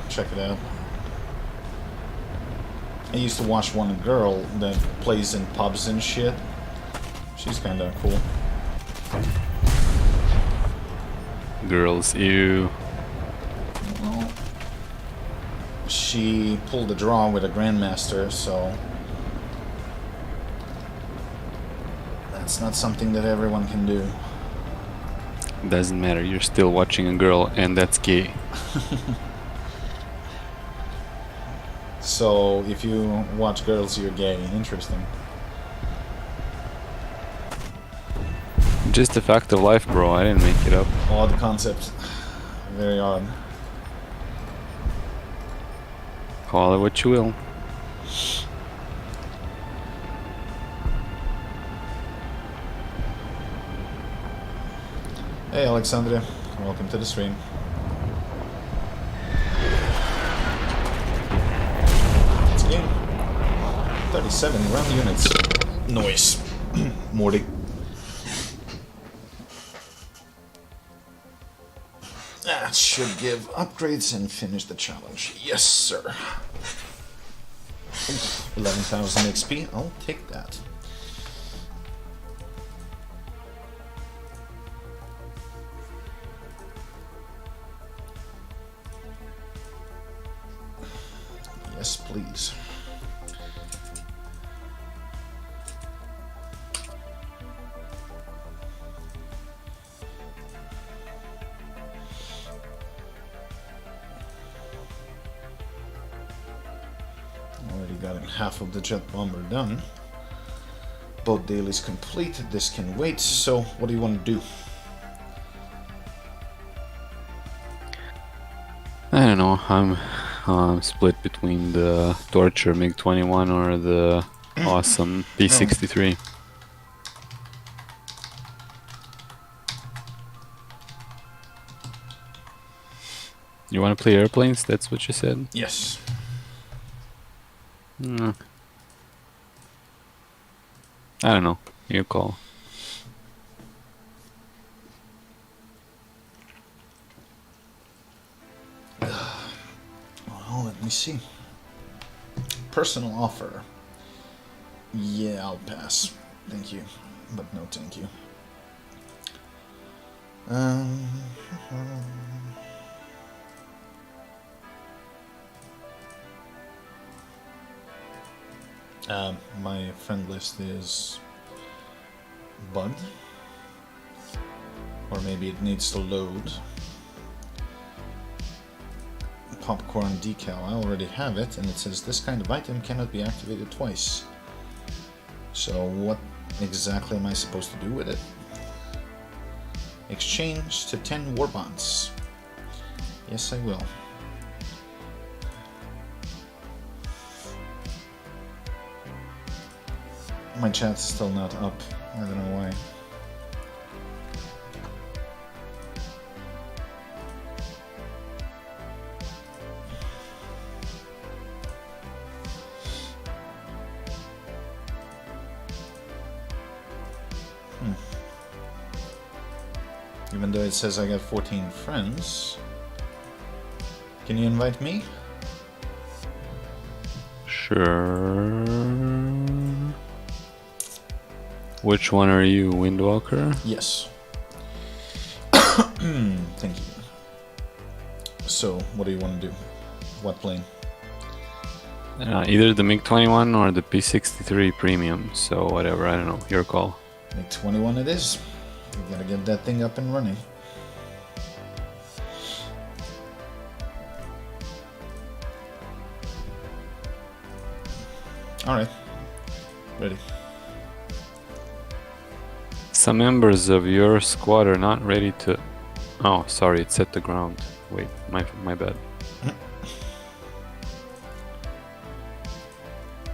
[SPEAKER 1] check it out. I used to watch one girl that plays in pubs and shit. She's kinda cool.
[SPEAKER 3] Girls, ew.
[SPEAKER 1] Well, she pulled a draw with a grandmaster, so that's not something that everyone can do.
[SPEAKER 3] Doesn't matter, you're still watching a girl, and that's gay.
[SPEAKER 1] So if you watch girls, you're gay. Interesting.
[SPEAKER 3] Just a fact of life, bro. I didn't make it up.
[SPEAKER 1] Odd concept. Very odd.
[SPEAKER 3] Call it what you will.
[SPEAKER 1] Hey Alexandria, welcome to the stream. It's game. 37 round units. Noise. Morty. That should give upgrades and finish the challenge. Yes, sir. 11,000 XP. I'll take that. Yes, please. Already got half of the jet bomber done. Both dailies complete. This can wait. So, what do you want to do?
[SPEAKER 3] I don't know. I'm split between the Torture MiG-21 or the awesome P-63. You want to play airplanes? That's what you said?
[SPEAKER 1] Yes.
[SPEAKER 3] I don't know. You call.
[SPEAKER 1] Well, let me see. Personal offer. Yeah, I'll pass. Thank you. But no thank you. My friend list is Bud. Or maybe it needs to load. Popcorn decal. I already have it, and it says this kind of item cannot be activated twice. So what exactly am I supposed to do with it? Exchange to 10 war bonds. Yes, I will. My chat's still not up. I don't know why. Even though it says I got 14 friends. Can you invite me?
[SPEAKER 3] Sure. Which one are you, Windwalker?
[SPEAKER 1] Yes. Thank you. So, what do you want to do? What plane?
[SPEAKER 3] Either the MiG-21 or the P-63 Premium, so whatever, I don't know, your call.
[SPEAKER 1] Make 21 it is. We gotta get that thing up and running. Alright. Ready.
[SPEAKER 3] Some members of your squad are not ready to... Oh, sorry, it's at the ground. Wait, my bad.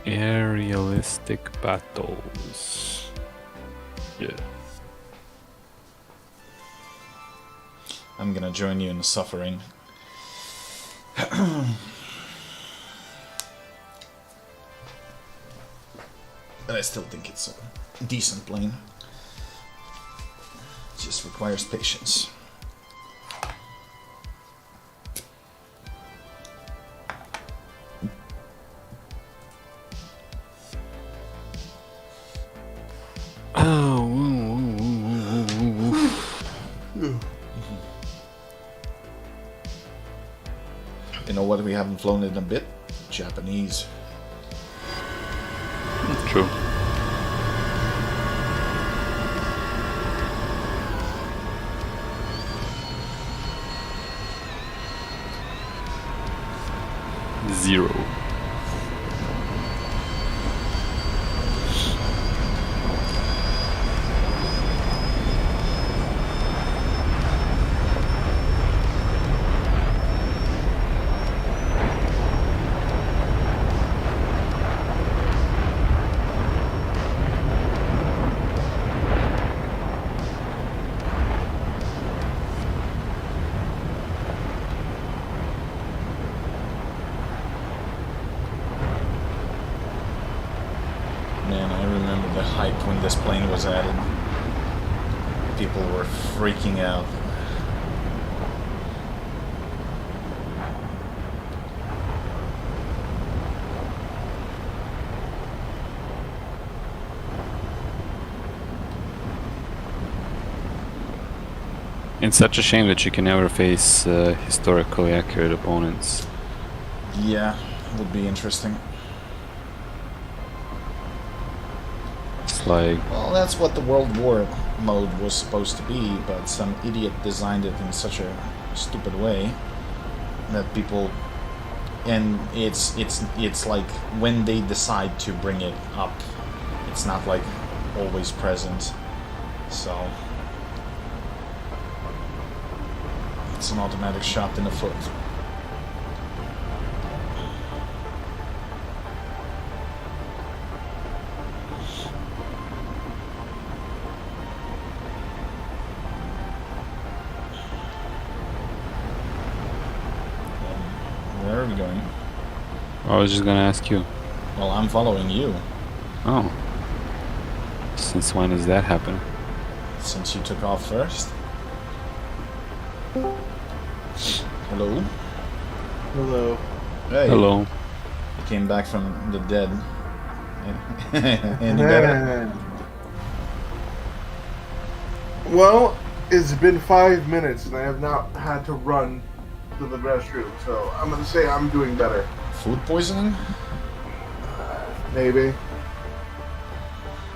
[SPEAKER 3] Aerialistic battles. Yeah.
[SPEAKER 1] I'm gonna join you in the suffering. But I still think it's a decent plane. It just requires patience.
[SPEAKER 3] Oh,
[SPEAKER 1] You know what we haven't flown in a bit? Japanese.
[SPEAKER 3] true. Zero.
[SPEAKER 1] Man, I remember the hype when this plane was added. People were freaking out.
[SPEAKER 3] It's such a shame that you can never face historically accurate opponents.
[SPEAKER 1] Yeah, would be interesting.
[SPEAKER 3] It's like,
[SPEAKER 1] Well, that's what the World War mode was supposed to be, but some idiot designed it in such a stupid way that people, and it's like when they decide to bring it up, it's not like always present. So it's an automatic shot in the foot. Where are we going?
[SPEAKER 3] I was just gonna ask you.
[SPEAKER 1] Well, I'm following you.
[SPEAKER 3] Oh. Since when does that happen?
[SPEAKER 1] Since you took off first. Hello?
[SPEAKER 4] Hello.
[SPEAKER 1] Hey.
[SPEAKER 3] Hello.
[SPEAKER 1] You came back from the dead. Any better?
[SPEAKER 4] Well, it's been 5 minutes and I have not had to run to the restroom, so I'm gonna say I'm doing better.
[SPEAKER 1] Food poisoning?
[SPEAKER 4] Maybe.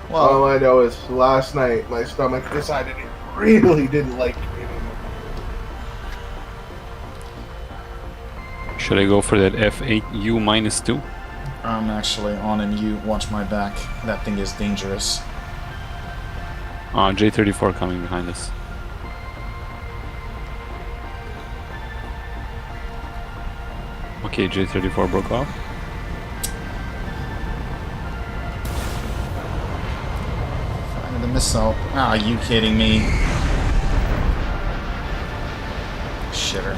[SPEAKER 1] Well,
[SPEAKER 4] All I know is last night my stomach decided it really didn't like me anymore.
[SPEAKER 3] Should I go for that F8U -2?
[SPEAKER 1] I'm actually on and you watch my back. That thing is dangerous.
[SPEAKER 3] J34 coming behind us. Okay, J34 broke off.
[SPEAKER 1] Fire the missile. Ah, are you kidding me? Shitter.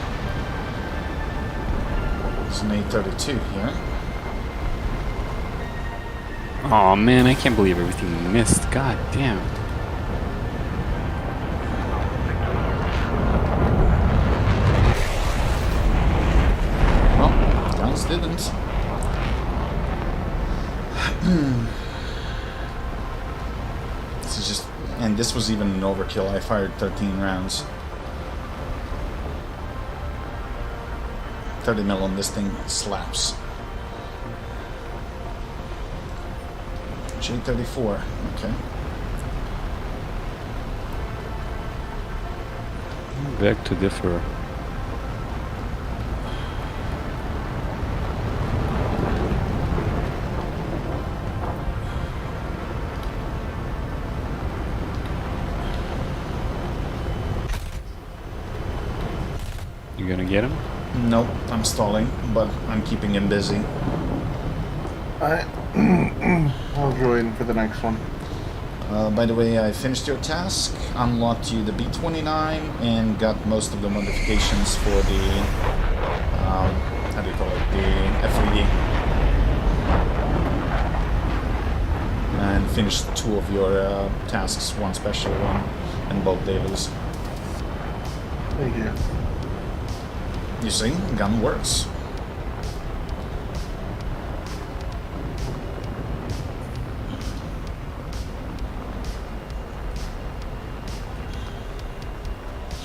[SPEAKER 1] It's an 832 here.
[SPEAKER 3] Oh man, I can't believe everything missed. God damn it.
[SPEAKER 1] Well, guns didn't. This is just, and this was even an overkill. I fired 13 rounds. 30 mil on this thing slaps. J34, okay.
[SPEAKER 3] Beg to differ. You gonna get him?
[SPEAKER 1] Nope, I'm stalling, but I'm keeping him busy.
[SPEAKER 4] I'll join for the next one.
[SPEAKER 1] By the way, I finished your task, unlocked you the B29, and got most of the modifications for the, how do you call it, the F3D. And finished 2 of your tasks, 1 special one, and both dailies.
[SPEAKER 4] Thank you.
[SPEAKER 1] You see, gun works.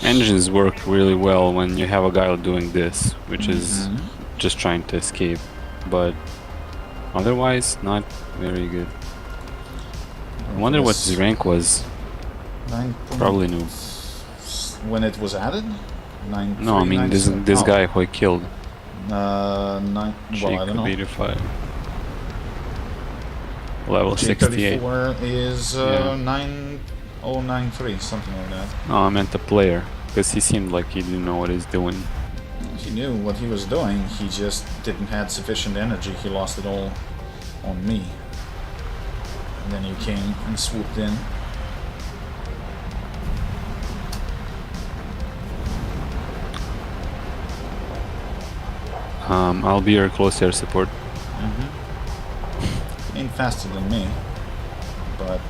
[SPEAKER 3] Engines work really well when you have a guy doing this, which is just trying to escape, but otherwise not very good. I wonder what his rank was.
[SPEAKER 1] 9.
[SPEAKER 3] Probably new.
[SPEAKER 1] When it was added? 9.
[SPEAKER 3] No, I mean this guy who I killed.
[SPEAKER 1] 9. Well, I don't know.
[SPEAKER 3] 85. Level 68.
[SPEAKER 1] J34 is
[SPEAKER 3] Yeah.
[SPEAKER 1] 9093, something like that.
[SPEAKER 3] No, I meant the player, because he seemed like he didn't know what he's doing.
[SPEAKER 1] He knew what he was doing, he just didn't have sufficient energy, he lost it all on me. And then you came and swooped in.
[SPEAKER 3] I'll be your close air support.
[SPEAKER 1] Ain't faster than me, but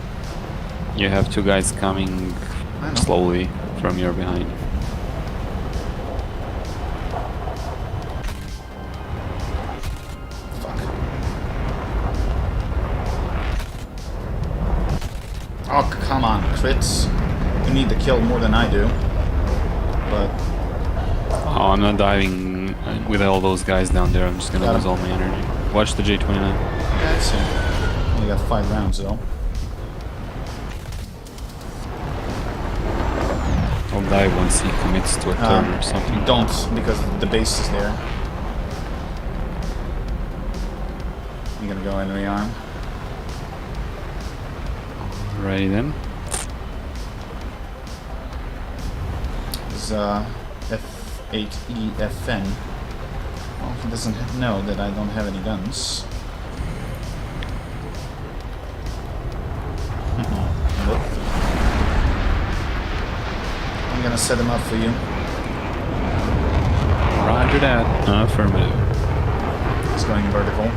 [SPEAKER 3] You have 2 guys coming
[SPEAKER 1] I know.
[SPEAKER 3] slowly from your behind.
[SPEAKER 1] Fuck. Oh, come on, crits. You need the kill more than I do. But
[SPEAKER 3] Oh, I'm not diving with all those guys down there. I'm just gonna
[SPEAKER 1] Got
[SPEAKER 3] lose
[SPEAKER 1] him.
[SPEAKER 3] all my energy. Watch the J29.
[SPEAKER 1] yeah, I see. Only got 5 rounds though.
[SPEAKER 3] I'll die once he commits to a turn or something.
[SPEAKER 1] Don't, because the base is there. I'm gonna go and rearm.
[SPEAKER 3] Alrighty then.
[SPEAKER 1] Is F8EFN. Well, he doesn't know that I don't have any guns. Nope. I'm gonna set him up for you.
[SPEAKER 3] Roger that. Affirmative.
[SPEAKER 1] He's going vertical.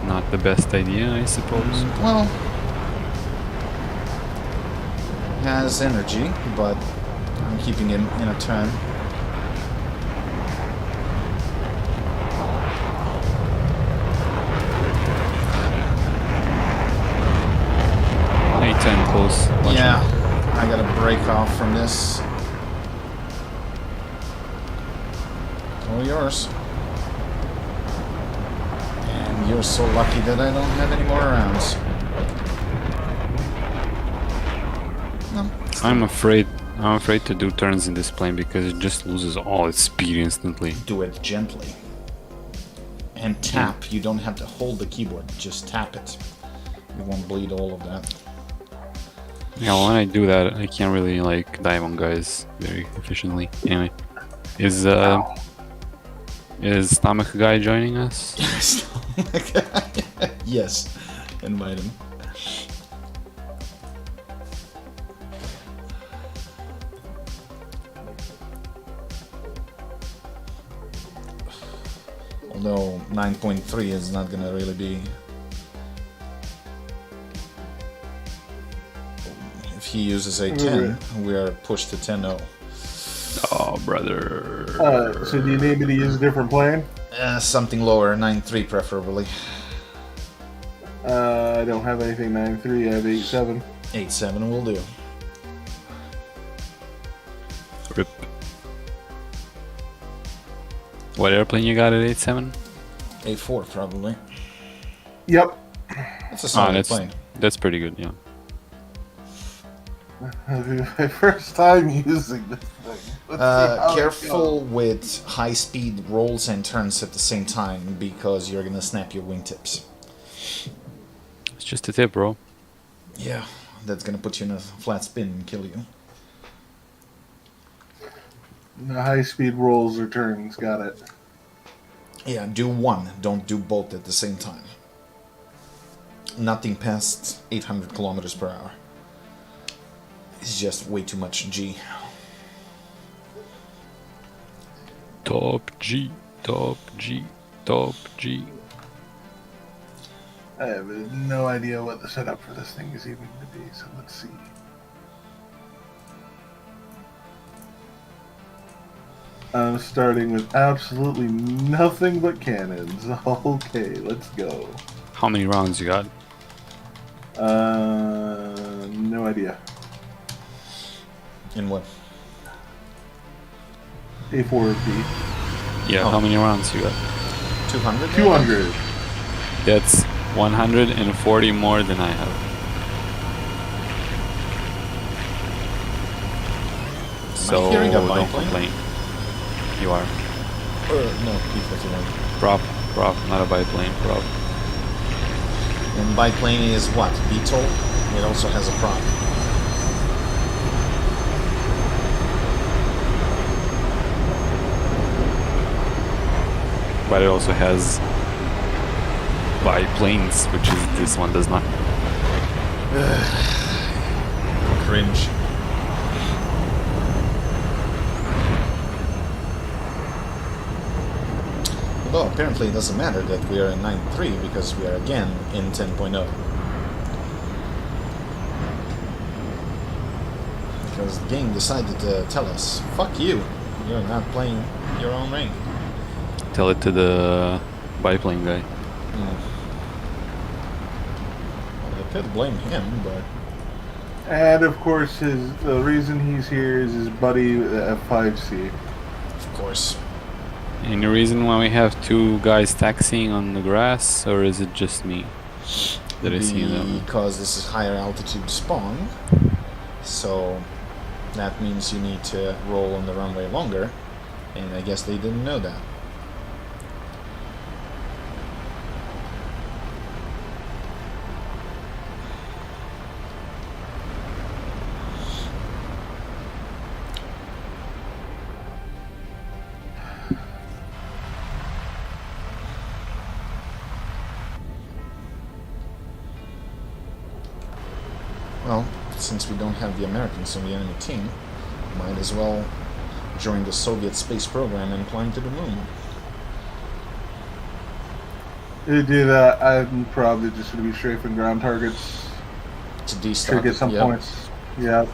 [SPEAKER 3] Not the best idea, I suppose.
[SPEAKER 1] Well, has energy, but I'm keeping him in a turn.
[SPEAKER 3] A10 close. Watch
[SPEAKER 1] Yeah,
[SPEAKER 3] out.
[SPEAKER 1] I gotta break off from this. All yours. And you're so lucky that I don't have any more rounds. No.
[SPEAKER 3] I'm afraid to do turns in this plane because it just loses all its speed instantly.
[SPEAKER 1] Do it gently. And tap. You don't have to hold the keyboard. Just tap it. You won't bleed all of that.
[SPEAKER 3] Yeah, when I do that, I can't really like dive on guys very efficiently. Anyway, is Stomach Guy joining us?
[SPEAKER 1] Yes. Invite him. Although 9.3 is not gonna really be. If he uses a 10, we are pushed to 10-0.
[SPEAKER 3] Oh, brother.
[SPEAKER 4] So do you need me to use a different plane?
[SPEAKER 1] Something lower, 9.3 preferably.
[SPEAKER 4] I don't have anything 9.3, I have 8.7.
[SPEAKER 1] 8.7 will do.
[SPEAKER 3] Rip. What airplane you got at 8.7?
[SPEAKER 1] 8.4 probably.
[SPEAKER 4] Yep.
[SPEAKER 1] That's a solid
[SPEAKER 3] that's
[SPEAKER 1] plane.
[SPEAKER 3] that's pretty good. Yeah.
[SPEAKER 4] My first time using this thing. Let's see how it
[SPEAKER 1] Careful
[SPEAKER 4] goes.
[SPEAKER 1] with high-speed rolls and turns at the same time because you're gonna snap your wingtips.
[SPEAKER 3] It's just a tip, bro.
[SPEAKER 1] Yeah, that's gonna put you in a flat spin and kill you.
[SPEAKER 4] The high-speed rolls or turns, got it.
[SPEAKER 1] Yeah, do one. Don't do both at the same time. Nothing past 800 kilometers per hour. It's just way too much G.
[SPEAKER 3] Top G, top G, top G.
[SPEAKER 4] I have no idea what the setup for this thing is even going to be, so let's see. I'm starting with absolutely nothing but cannons. Okay, let's go.
[SPEAKER 3] How many rounds you got?
[SPEAKER 4] No idea.
[SPEAKER 1] In what?
[SPEAKER 4] A4B.
[SPEAKER 3] Yeah, how many rounds you got?
[SPEAKER 1] 200?
[SPEAKER 4] 200.
[SPEAKER 3] That's 140 more than I have. So
[SPEAKER 1] hearing a
[SPEAKER 3] don't
[SPEAKER 1] biplane?
[SPEAKER 3] complain. You are.
[SPEAKER 1] No, B-51.
[SPEAKER 3] Prop, not a biplane, prop.
[SPEAKER 1] And biplane is what? VTOL? It also has a prop.
[SPEAKER 3] But it also has biplanes, which is this one does not.
[SPEAKER 1] Cringe. Although apparently it doesn't matter that we are in 9.3 because we are again in 10.0. Because the game decided to tell us, fuck you, you're not playing your own rank.
[SPEAKER 3] Tell it to the biplane guy.
[SPEAKER 1] Well, I could blame him, but...
[SPEAKER 4] And of course, the reason he's here is his buddy, the F5C.
[SPEAKER 1] Of course.
[SPEAKER 3] Any reason why we have two guys taxiing on the grass, or is it just me that I see them?
[SPEAKER 1] Because this is higher altitude spawn, so that means you need to roll on the runway longer, and I guess they didn't know that. Well, since we don't have the Americans on the enemy team, might as well join the Soviet space program and climb to the moon.
[SPEAKER 4] To do that, I'm probably just going to be strafing ground targets
[SPEAKER 1] To
[SPEAKER 4] to
[SPEAKER 1] destock
[SPEAKER 4] get some
[SPEAKER 1] yeah.
[SPEAKER 4] points. Yeah.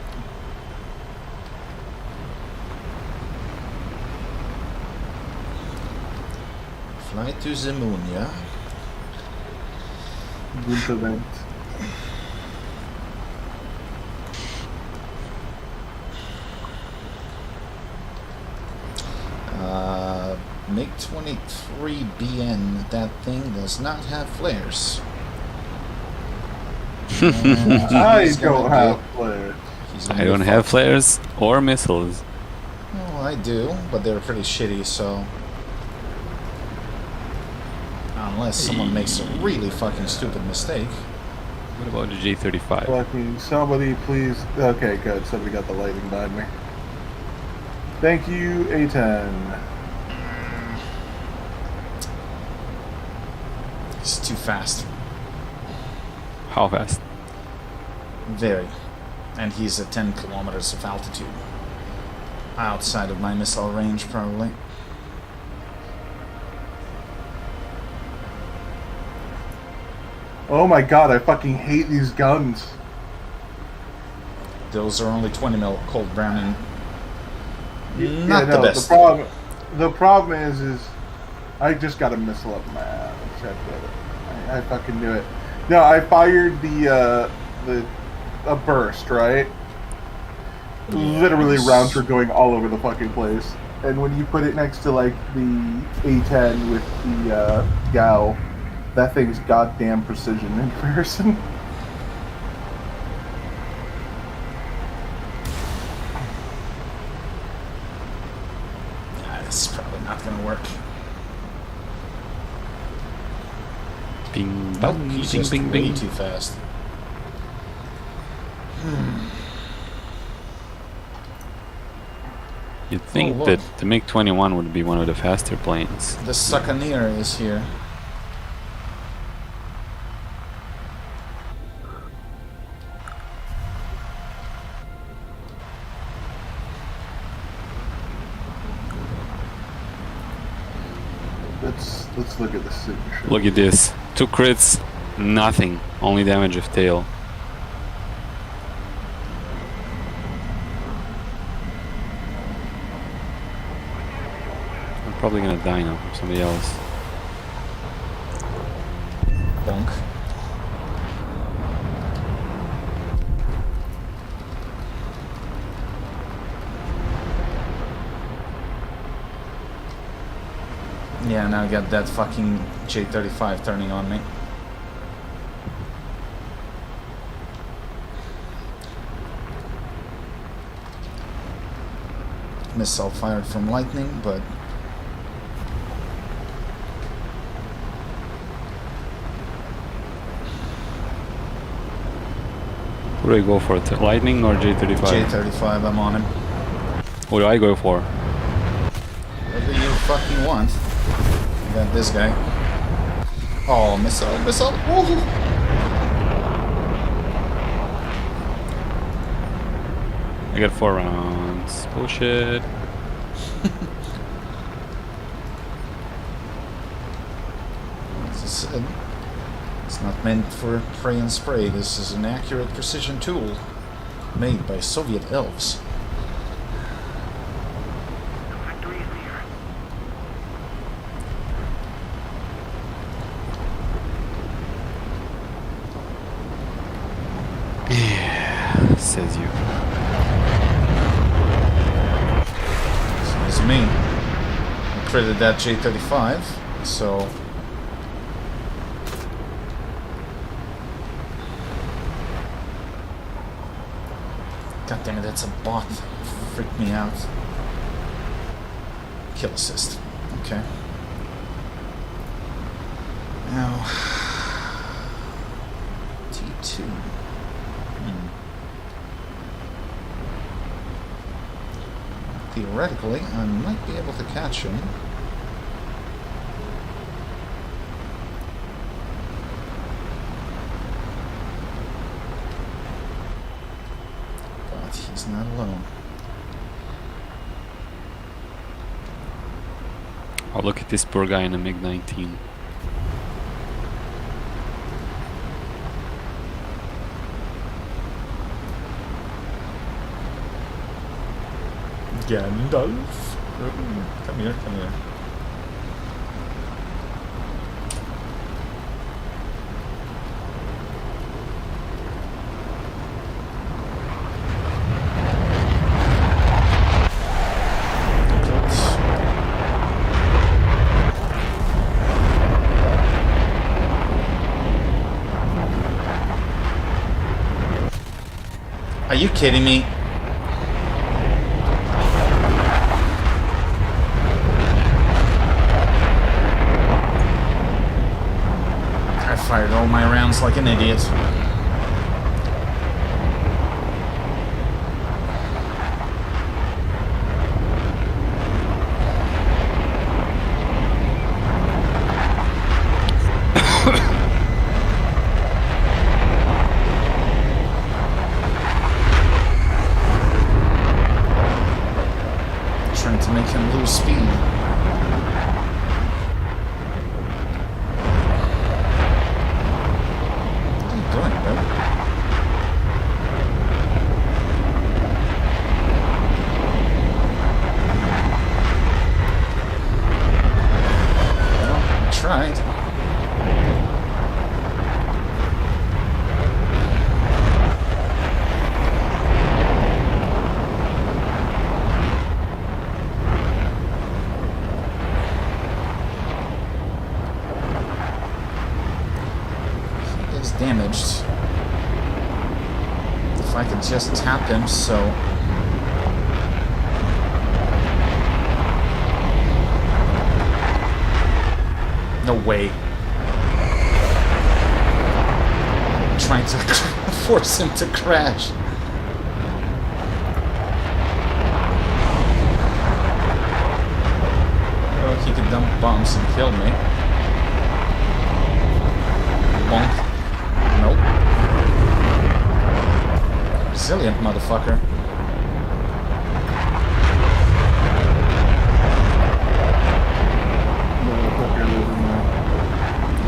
[SPEAKER 1] Fly to the moon, yeah?
[SPEAKER 4] Good event.
[SPEAKER 1] MiG-23BN, that thing does not have flares.
[SPEAKER 4] I don't have flares.
[SPEAKER 3] I don't have flares or missiles.
[SPEAKER 1] Well, I do, but they're pretty shitty, so... Unless someone makes a really fucking stupid mistake.
[SPEAKER 3] What about the J-35?
[SPEAKER 4] Fucking somebody please. Okay, good. Somebody got the lighting behind me. Thank you, A10.
[SPEAKER 1] It's too fast.
[SPEAKER 3] How fast?
[SPEAKER 1] Very. And he's at 10 kilometers of altitude. Outside of my missile range, probably.
[SPEAKER 4] Oh my god, I fucking hate these guns.
[SPEAKER 1] Those are only 20 mil Colt Browning.
[SPEAKER 4] Yeah,
[SPEAKER 1] Not
[SPEAKER 4] no,
[SPEAKER 1] the best.
[SPEAKER 4] The problem is I just got a missile up my ass. I fucking knew it. No, I fired a burst, right? Literally rounds were going all over the fucking place. And when you put it next to like the A10 with the GAU, that thing's goddamn precision in comparison.
[SPEAKER 3] Bing,
[SPEAKER 1] Nope,
[SPEAKER 3] bang,
[SPEAKER 1] he's
[SPEAKER 3] bing,
[SPEAKER 1] just
[SPEAKER 3] bing,
[SPEAKER 1] way
[SPEAKER 3] bing.
[SPEAKER 1] too fast.
[SPEAKER 3] You'd think
[SPEAKER 1] look.
[SPEAKER 3] that the MiG-21 would be one of the faster planes.
[SPEAKER 1] The Succaneer is here.
[SPEAKER 4] Let's look at the signature.
[SPEAKER 3] Look at this. 2 crits, nothing. Only damage of tail. I'm probably gonna die now from somebody else.
[SPEAKER 1] Bonk. Yeah, now I got that fucking J-35 turning on me. Missile fired from lightning, but
[SPEAKER 3] Who do I go for? Lightning or J-35?
[SPEAKER 1] J-35, I'm on him.
[SPEAKER 3] What do I go for?
[SPEAKER 1] Whatever you fucking want. I got this guy. Oh, missile, missile! Woo!
[SPEAKER 3] I got 4 rounds. Bullshit.
[SPEAKER 1] It's not meant for pray and spray. This is an accurate precision tool made by Soviet elves.
[SPEAKER 2] Victory is near.
[SPEAKER 3] Says you.
[SPEAKER 1] This is me. I critted that J-35, so... God damn it, that's a bot. Freaked me out. Kill assist. Okay. Now... T2. Theoretically, I might be able to catch him. But he's not alone.
[SPEAKER 3] Oh, look at this poor guy in a MiG-19.
[SPEAKER 1] Gandalf. Come here, come here. Are you kidding me? I fired all my rounds like an idiot. Trying to make him lose speed. What are you doing, bro? Well, I tried. Is damaged. If I could just tap him, so... No way. trying to force him to crash. Oh, he could dump bombs and kill me. Bonk. Nope. Resilient motherfucker.
[SPEAKER 4] Motherfucker losing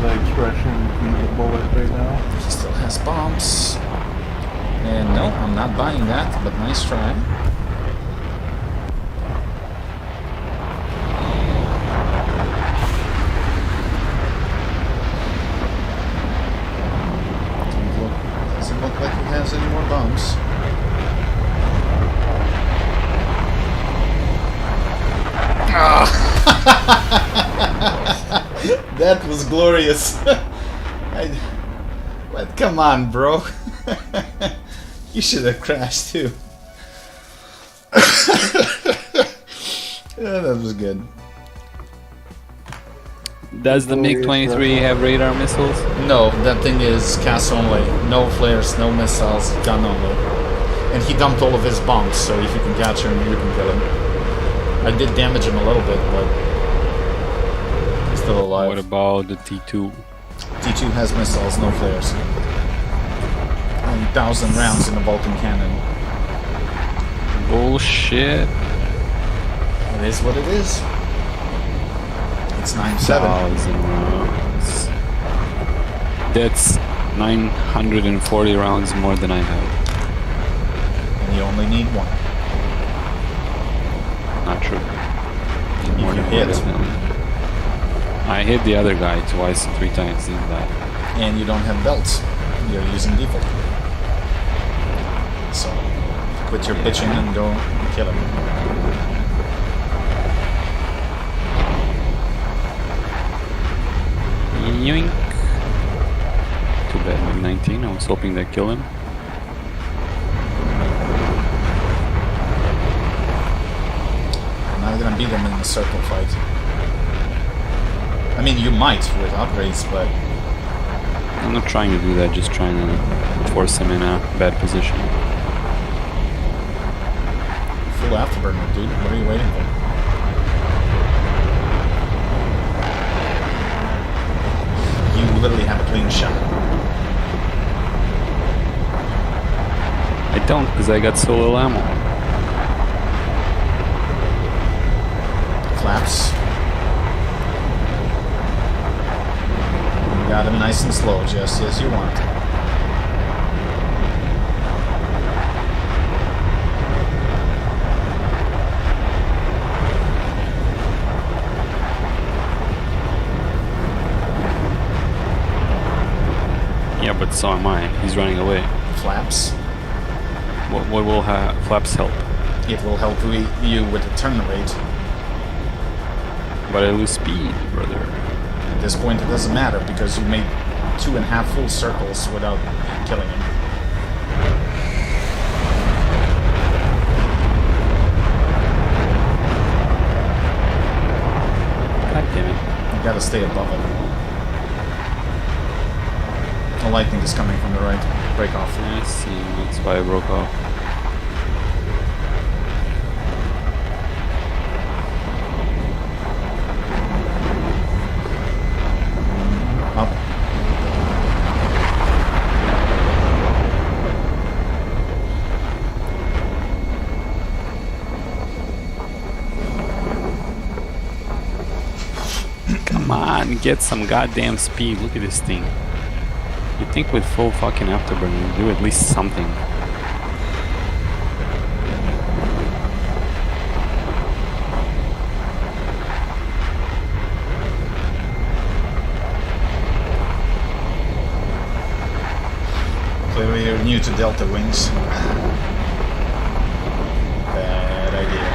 [SPEAKER 4] the expression between the bullet right now.
[SPEAKER 1] He still has bombs. And no, I'm not buying that, but nice try. Doesn't look like he has any more bombs. That was glorious. But come on, bro. You should have crashed too. Yeah, that was good.
[SPEAKER 3] Does the MiG-23 have radar missiles?
[SPEAKER 1] No, that thing is cast only. No flares, no missiles, gun only. And he dumped all of his bombs, so if you can catch him, you can kill him. I did damage him a little bit, but he's still alive.
[SPEAKER 3] What about the T2?
[SPEAKER 1] T2 has missiles, no flares. And 1,000 rounds in the Vulcan cannon.
[SPEAKER 3] Bullshit.
[SPEAKER 1] It is what it is. It's 9-7.
[SPEAKER 3] 1,000 rounds. That's 940 rounds more than I have.
[SPEAKER 1] And you only need one.
[SPEAKER 3] Not true.
[SPEAKER 1] You hit.
[SPEAKER 3] I hit the other guy twice, 3 times in that.
[SPEAKER 1] And you don't have belts. You're using default. So, quit your bitching and go kill him.
[SPEAKER 3] Yoink. Too bad, MiG-19. I was hoping they'd kill him.
[SPEAKER 1] I'm not gonna beat him in the circle fight. I mean, you might with upgrades, but
[SPEAKER 3] I'm not trying to do that, just trying to force him in a bad position.
[SPEAKER 1] full afterburner, dude. What are you waiting for? You literally have a clean shot.
[SPEAKER 3] I don't, because I got so little ammo.
[SPEAKER 1] Flaps. You got him nice and slow, just as you want.
[SPEAKER 3] Yeah, but so am I. He's running away.
[SPEAKER 1] Flaps.
[SPEAKER 3] What will flaps help?
[SPEAKER 1] It will help you with the turn rate.
[SPEAKER 3] But I lose speed, brother.
[SPEAKER 1] At this point, it doesn't matter because you made 2.5 full circles without killing him.
[SPEAKER 3] God damn it.
[SPEAKER 1] You gotta stay above it. The lightning is coming from the right. Break off.
[SPEAKER 3] I see. That's why I broke off.
[SPEAKER 1] Up.
[SPEAKER 3] Come on, get some goddamn speed. Look at this thing. You'd think with full fucking afterburn you'd do at least something.
[SPEAKER 1] Clearly you're new to Delta Wings. Bad idea.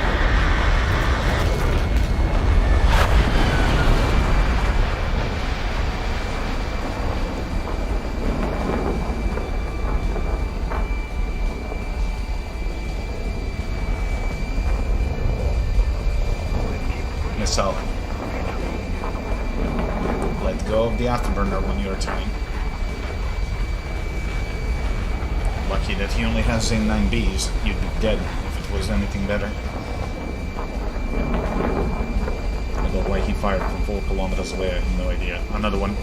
[SPEAKER 1] Missile. Let go of the afterburner when you're turning. Lucky that he only has A9Bs. You'd be dead if it was anything better. Although why he fired from 4 kilometers away, I have no idea. Another one.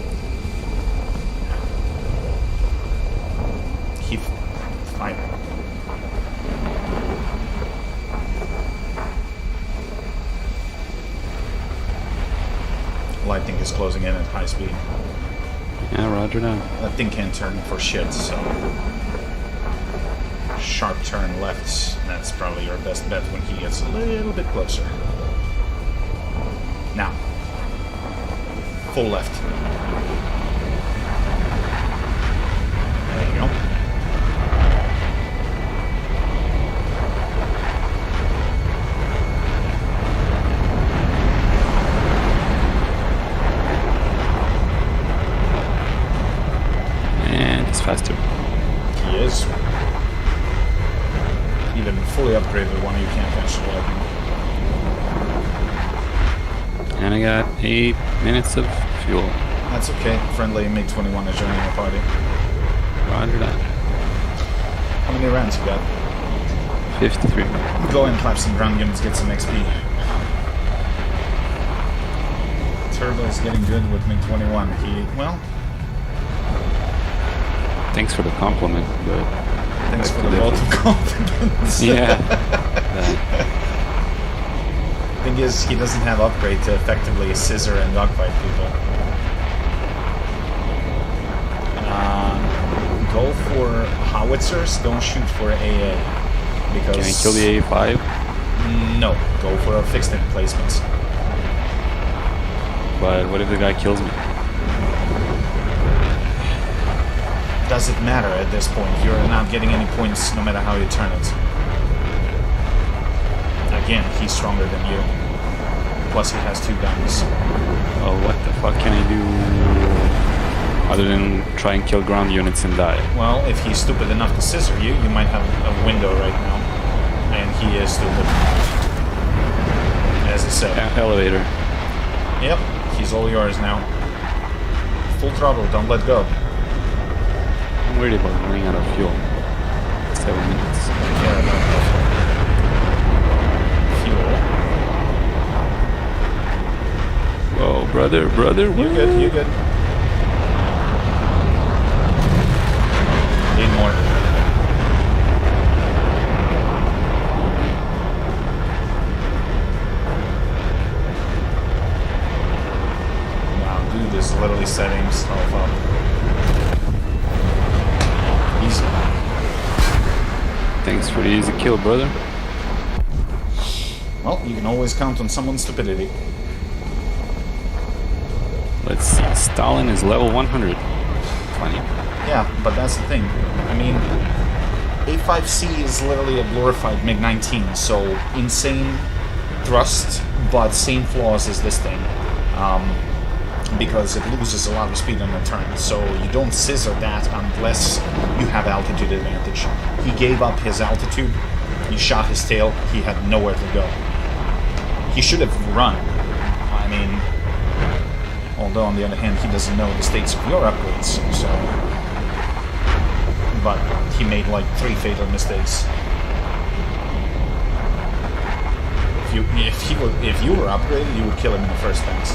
[SPEAKER 1] He fired. Lightning is closing in at high speed.
[SPEAKER 3] Yeah, roger that.
[SPEAKER 1] That thing can't turn for shit, so... Sharp turn left, that's probably your best bet when he gets a little bit closer. Now. Full left. There you go.
[SPEAKER 3] And it's faster.
[SPEAKER 1] He is. Even fully upgraded one, you can't catch the lightning.
[SPEAKER 3] And I got 8 minutes of fuel.
[SPEAKER 1] That's okay. Friendly MiG-21 is joining the party.
[SPEAKER 3] Roger that.
[SPEAKER 1] How many rounds you got?
[SPEAKER 3] 53.
[SPEAKER 1] Go and clap some ground units, get some XP. Turbo is getting good with MiG-21. Well...
[SPEAKER 3] Thanks for the compliment, but...
[SPEAKER 1] Thanks for the vote of confidence.
[SPEAKER 3] Yeah.
[SPEAKER 1] Thing is, he doesn't have upgrade to effectively scissor and dogfight people. Go for howitzers, don't shoot for AA. Because...
[SPEAKER 3] Can I kill the A5?
[SPEAKER 1] No, go for fixed emplacements.
[SPEAKER 3] But what if the guy kills me?
[SPEAKER 1] Does it matter at this point? You're not getting any points no matter how you turn it. Again, he's stronger than you. Plus he has 2 guns.
[SPEAKER 3] Well, what the fuck can I do other than try and kill ground units and die?
[SPEAKER 1] Well, if he's stupid enough to scissor you, you might have a window right now. And he is stupid. As I said.
[SPEAKER 3] Elevator.
[SPEAKER 1] Yep, he's all yours now. Full throttle, don't let go.
[SPEAKER 3] I'm worried about running out of fuel. 7 minutes.
[SPEAKER 1] Yeah, fuel.
[SPEAKER 3] Whoa, brother.
[SPEAKER 1] You're good, you're good. Need more. Wow, dude is literally setting himself up. Easy.
[SPEAKER 3] Thanks for the easy kill, brother.
[SPEAKER 1] Well, you can always count on someone's stupidity.
[SPEAKER 3] Let's see. Stalin is level 100. Funny.
[SPEAKER 1] Yeah, but that's the thing. I mean, A5C is literally a glorified MiG-19, so insane thrust, but same flaws as this thing. Because it loses a lot of speed on the turn, so you don't scissor that unless you have altitude advantage. He gave up his altitude, he shot his tail, he had nowhere to go. He should have run. I mean, although on the other hand, he doesn't know the states of your upgrades, so... But he made like 3 fatal mistakes. If you were upgraded, you would kill him in the first pass.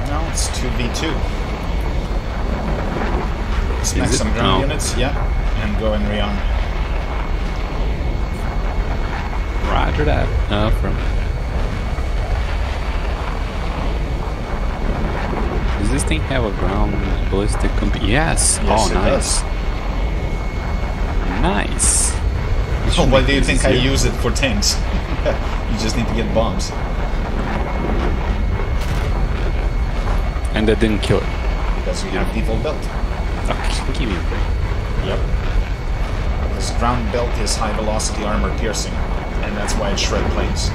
[SPEAKER 1] No, it's 2v2. Smack some ground units, yeah, and go and rearm.
[SPEAKER 3] Roger that. From. Does this thing have a ground ballistic Yes.
[SPEAKER 1] Yes,
[SPEAKER 3] Oh,
[SPEAKER 1] it
[SPEAKER 3] nice.
[SPEAKER 1] does.
[SPEAKER 3] Nice.
[SPEAKER 1] Oh, why do you think I use it for tanks? You just need to get bombs.
[SPEAKER 3] And that didn't kill it.
[SPEAKER 1] Because we have default belt.
[SPEAKER 3] Oh, give me a break.
[SPEAKER 1] Yep. This ground belt is high velocity armor piercing, and that's why it shred planes.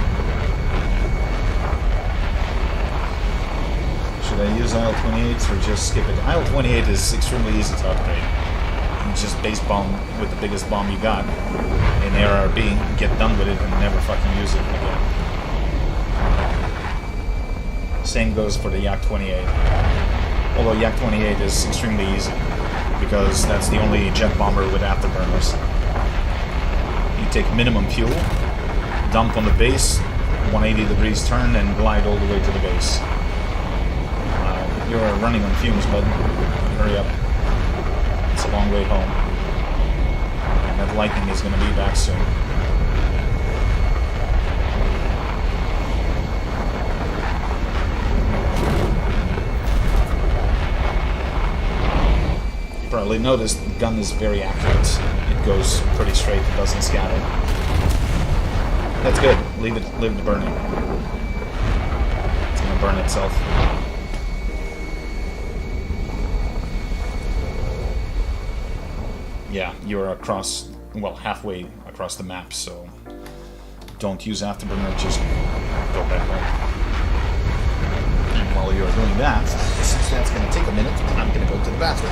[SPEAKER 1] Should I use IL-28 or just skip it? IL-28 is extremely easy to upgrade. You just base bomb with the biggest bomb you got, and ARB, get done with it, and never fucking use it again. Same goes for the Yak 28. Although Yak 28 is extremely easy, because that's the only jet bomber with afterburners. You take minimum fuel, dump on the base, 180 degrees turn, and glide all the way to the base. You're running on fumes, bud. Hurry up. It's a long way home. And that lightning is going to be back soon. You probably noticed the gun is very accurate. It goes pretty straight, it doesn't scatter. That's good. Leave it burning. It's going to burn itself. Yeah, you're across, well, halfway across the map, so don't use afterburner, just go back home. And while you're doing that, since that's going to take a minute, I'm going to go to the bathroom.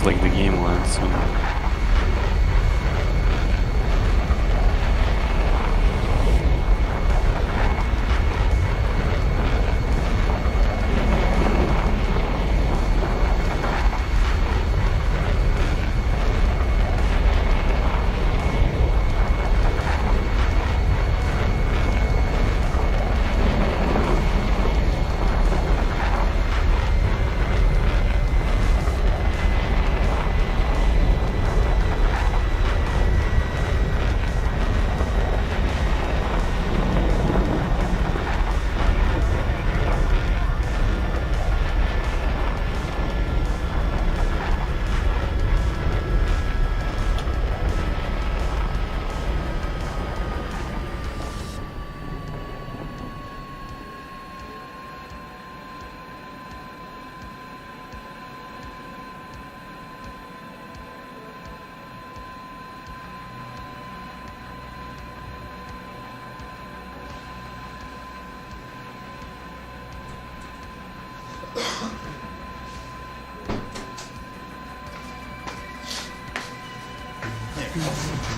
[SPEAKER 3] Like the game wants. So.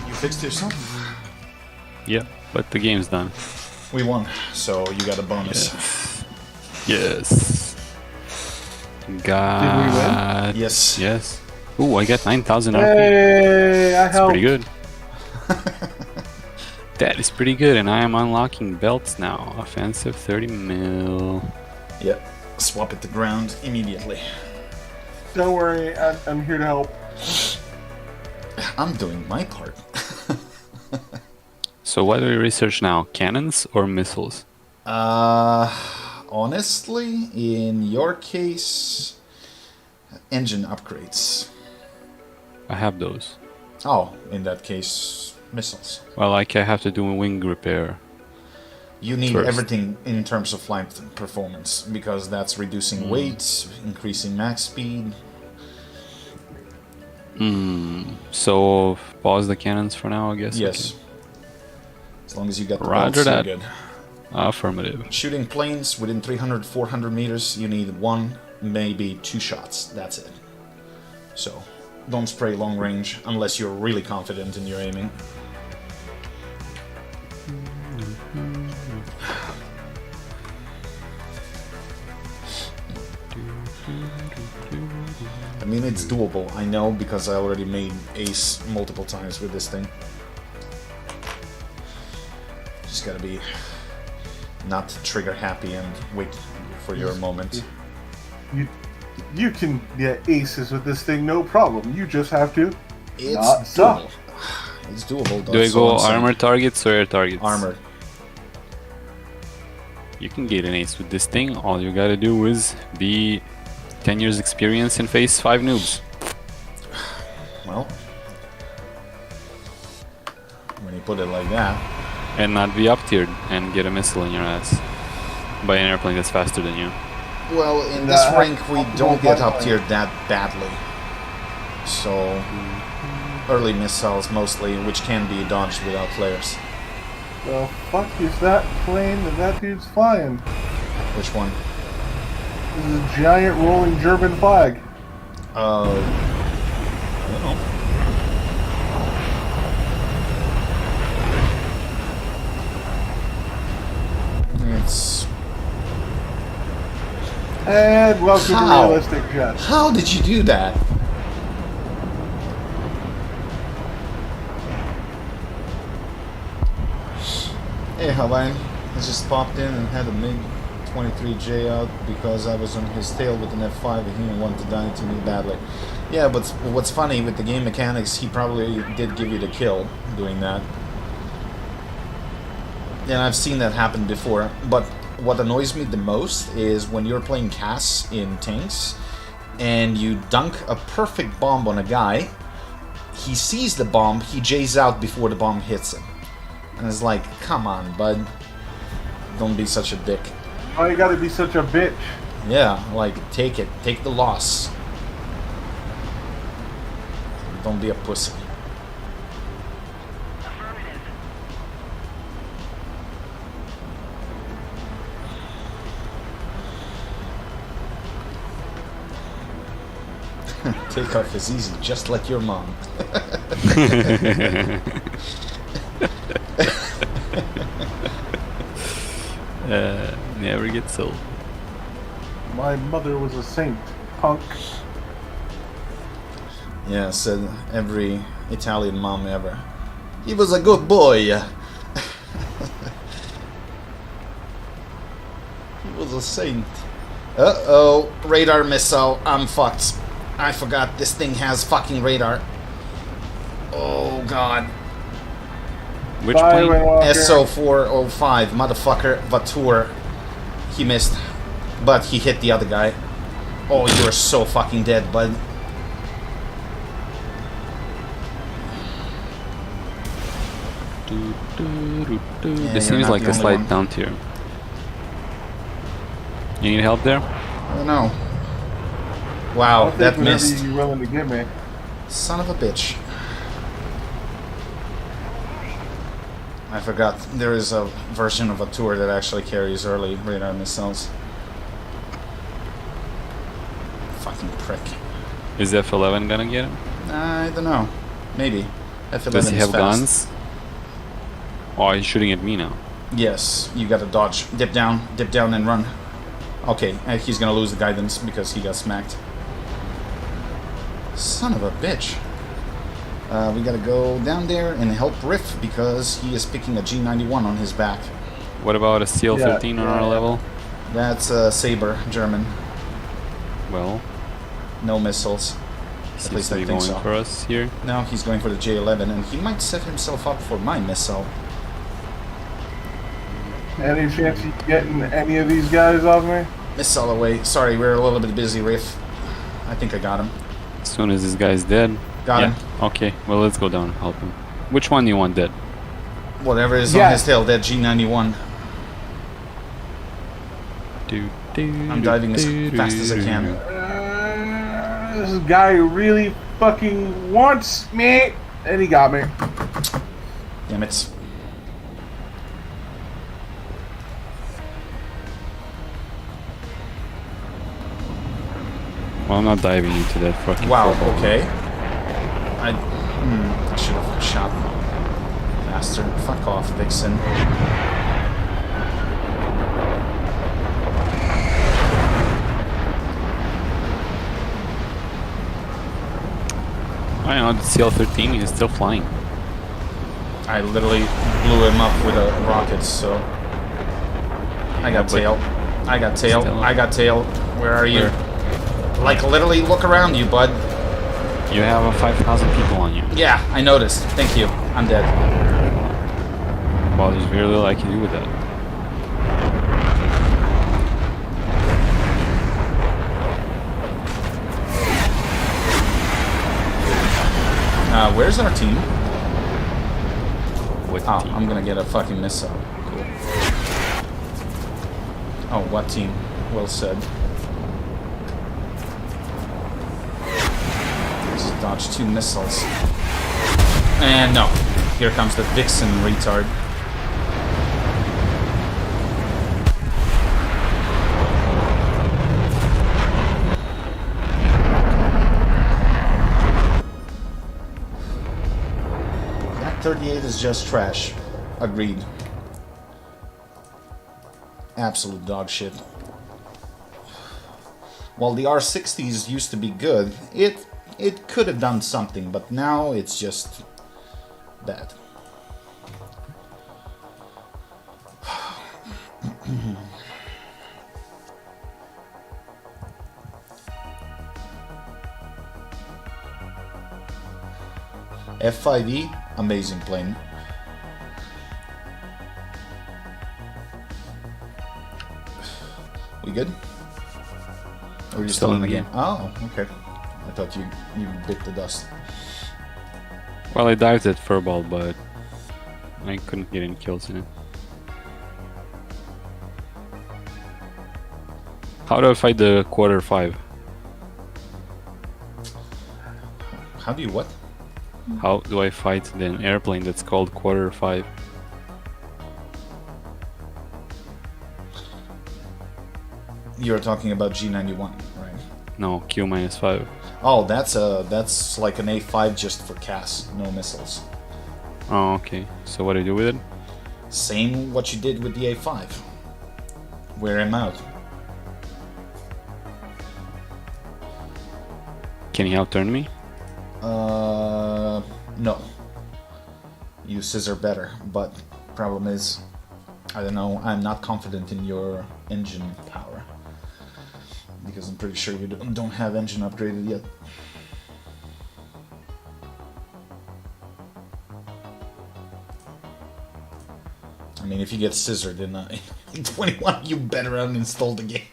[SPEAKER 1] You fixed yourself?
[SPEAKER 3] Yeah, but the game's done.
[SPEAKER 1] We won, so you got a bonus.
[SPEAKER 3] Yes. Got...
[SPEAKER 4] Did we win?
[SPEAKER 1] Yes.
[SPEAKER 3] Yes. Ooh, I got 9,000 RP.
[SPEAKER 4] Hey, I
[SPEAKER 3] That's
[SPEAKER 4] helped.
[SPEAKER 3] pretty good. That is pretty good, and I am unlocking belts now. Offensive 30 mil.
[SPEAKER 1] Yep. Swap it to ground immediately.
[SPEAKER 4] Don't worry, I'm here to help.
[SPEAKER 1] I'm doing my part.
[SPEAKER 3] So what do we research now? Cannons or missiles?
[SPEAKER 1] Honestly, in your case, engine upgrades.
[SPEAKER 3] I have those.
[SPEAKER 1] Oh, in that case, missiles.
[SPEAKER 3] Well, like I have to do a wing repair.
[SPEAKER 1] You need
[SPEAKER 3] First.
[SPEAKER 1] everything in terms of flight performance, because that's reducing weight, increasing max speed.
[SPEAKER 3] So pause the cannons for now, I guess.
[SPEAKER 1] Yes. As long as you got the
[SPEAKER 3] Roger
[SPEAKER 1] belts, you're
[SPEAKER 3] that.
[SPEAKER 1] good.
[SPEAKER 3] Affirmative.
[SPEAKER 1] Shooting planes within 300, 400 meters, you need 1, maybe 2 shots. That's it. So, don't spray long range unless you're really confident in your aiming. I mean, it's doable, I know, because I already made ace multiple times with this thing. Just gotta be not trigger happy and wait for your moment.
[SPEAKER 4] You can get aces with this thing, no problem. You just have to
[SPEAKER 1] It's
[SPEAKER 4] not
[SPEAKER 1] doable.
[SPEAKER 4] suck.
[SPEAKER 1] It's doable.
[SPEAKER 3] Do I
[SPEAKER 1] that's
[SPEAKER 3] go
[SPEAKER 1] all I'm saying.
[SPEAKER 3] armor targets or air targets?
[SPEAKER 1] Armor.
[SPEAKER 3] You can get an ace with this thing. All you gotta do is be 10 years experience and face 5 noobs.
[SPEAKER 1] Well, when you put it like that.
[SPEAKER 3] And not be up tiered and get a missile in your ass by an airplane that's faster than you.
[SPEAKER 1] Well, in this rank we don't get up tiered that badly. So, early missiles mostly, which can be dodged without flares.
[SPEAKER 4] The fuck is that plane that dude's flying?
[SPEAKER 1] Which one?
[SPEAKER 4] This is a giant rolling German flag.
[SPEAKER 1] I don't know. It's...
[SPEAKER 4] And welcome to
[SPEAKER 1] How?
[SPEAKER 4] Realistic Jets.
[SPEAKER 1] How did you do that? Hey, Hawaiian. I just popped in and had a MiG-23J out because I was on his tail with an F5 and he wanted to die to me badly. Yeah, but what's funny with the game mechanics, he probably did give you the kill doing that. And I've seen that happen before, but what annoys me the most is when you're playing CAS in tanks and you dunk a perfect bomb on a guy, he sees the bomb, he J's out before the bomb hits him. And it's like, come on, bud. Don't be such a dick.
[SPEAKER 4] Why you gotta be such a bitch?
[SPEAKER 1] Yeah, like, take it. Take the loss. Don't be a pussy. Takeoff is easy, just like your mom.
[SPEAKER 3] Never gets old.
[SPEAKER 4] My mother was a saint, punk.
[SPEAKER 1] Yeah, said every Italian mom ever. He was a good boy. He was a saint. Uh-oh, radar missile. I'm fucked. I forgot this thing has fucking radar. Oh god.
[SPEAKER 3] Which
[SPEAKER 4] Bye,
[SPEAKER 3] plane?
[SPEAKER 4] Windwalker.
[SPEAKER 1] SO405, motherfucker, Vatour. He missed, but he hit the other guy. Oh, you're so fucking dead, bud. Yeah,
[SPEAKER 3] This
[SPEAKER 1] you're
[SPEAKER 3] seems
[SPEAKER 1] not
[SPEAKER 3] like
[SPEAKER 1] the
[SPEAKER 3] a
[SPEAKER 1] only
[SPEAKER 3] slight
[SPEAKER 1] one.
[SPEAKER 3] down tier. You need help there?
[SPEAKER 1] I don't know. Wow,
[SPEAKER 4] I'll take
[SPEAKER 1] that
[SPEAKER 4] whatever
[SPEAKER 1] missed.
[SPEAKER 4] you're willing to give me.
[SPEAKER 1] Son of a bitch. I forgot. There is a version of a tour that actually carries early radar missiles. Fucking prick.
[SPEAKER 3] Is F11 gonna get him?
[SPEAKER 1] I don't know. Maybe. F11
[SPEAKER 3] Does he
[SPEAKER 1] is
[SPEAKER 3] have
[SPEAKER 1] fast.
[SPEAKER 3] guns? Oh, he's shooting at me now.
[SPEAKER 1] Yes, you gotta dodge. Dip down and run. Okay, he's gonna lose the guidance because he got smacked. Son of a bitch. We gotta go down there and help Riff because he is picking a G91 on his back.
[SPEAKER 3] What about a CL-13 on our
[SPEAKER 4] yeah.
[SPEAKER 3] level?
[SPEAKER 1] That's Saber, German.
[SPEAKER 3] Well,
[SPEAKER 1] No missiles. At
[SPEAKER 3] seems
[SPEAKER 1] least
[SPEAKER 3] to
[SPEAKER 1] I
[SPEAKER 3] be
[SPEAKER 1] think
[SPEAKER 3] going
[SPEAKER 1] so.
[SPEAKER 3] for us here.
[SPEAKER 1] Now he's going for the J11 and he might set himself up for my missile.
[SPEAKER 4] Any chance you getting any of these guys off me?
[SPEAKER 1] Missile away. Sorry, we're a little bit busy, Riff. I think I got him.
[SPEAKER 3] As soon as this guy's dead.
[SPEAKER 1] Got
[SPEAKER 3] yeah.
[SPEAKER 1] him.
[SPEAKER 3] Okay, well, let's go down, help him. Which one do you want dead?
[SPEAKER 1] Whatever is
[SPEAKER 4] Yeah.
[SPEAKER 1] on his tail, that G91. I'm diving as fast as I can.
[SPEAKER 4] This guy really fucking wants me, and he got me.
[SPEAKER 1] Damn it.
[SPEAKER 3] Well, I'm not diving into that fucking
[SPEAKER 1] Wow,
[SPEAKER 3] football.
[SPEAKER 1] okay. I should have shot faster. Fuck off, Vixen.
[SPEAKER 3] I know the CL-13 is still flying.
[SPEAKER 1] I literally blew him up with a rocket, so... I got tail. I got tail. I got tail. Where are you? Like, literally, look around you, bud.
[SPEAKER 3] You have 5,000 people on you.
[SPEAKER 1] Yeah, I noticed. Thank you. I'm dead.
[SPEAKER 3] Well, there's very little I can do with that.
[SPEAKER 1] Where's our team?
[SPEAKER 3] What
[SPEAKER 1] Oh,
[SPEAKER 3] team?
[SPEAKER 1] I'm gonna get a fucking missile. Cool. Oh, what team? Well said. Just dodge 2 missiles. And no. Here comes the Vixen retard. That 38 is just trash. Agreed. Absolute dog shit. While the R60s used to be good, it could have done something, but now it's just bad. F5E, amazing plane. We good? Or are you still in the game? Oh, okay. I thought you bit the dust.
[SPEAKER 3] Well, I dived at furball, but I couldn't get any kills in it. How do I fight the quarter 5?
[SPEAKER 1] How do you what?
[SPEAKER 3] How do I fight an airplane that's called quarter 5?
[SPEAKER 1] You're talking about G91, right?
[SPEAKER 3] No, Q-5.
[SPEAKER 1] Oh, that's like an A5 just for CAS, no missiles.
[SPEAKER 3] Oh, okay. So what do I do with it?
[SPEAKER 1] Same what you did with the A5. Wear him out.
[SPEAKER 3] Can he outturn me?
[SPEAKER 1] No. You scissor better, but problem is, I don't know, I'm not confident in your engine power. Because I'm pretty sure you don't have engine upgraded yet. I mean, if you get scissored in 21, you better uninstall the game.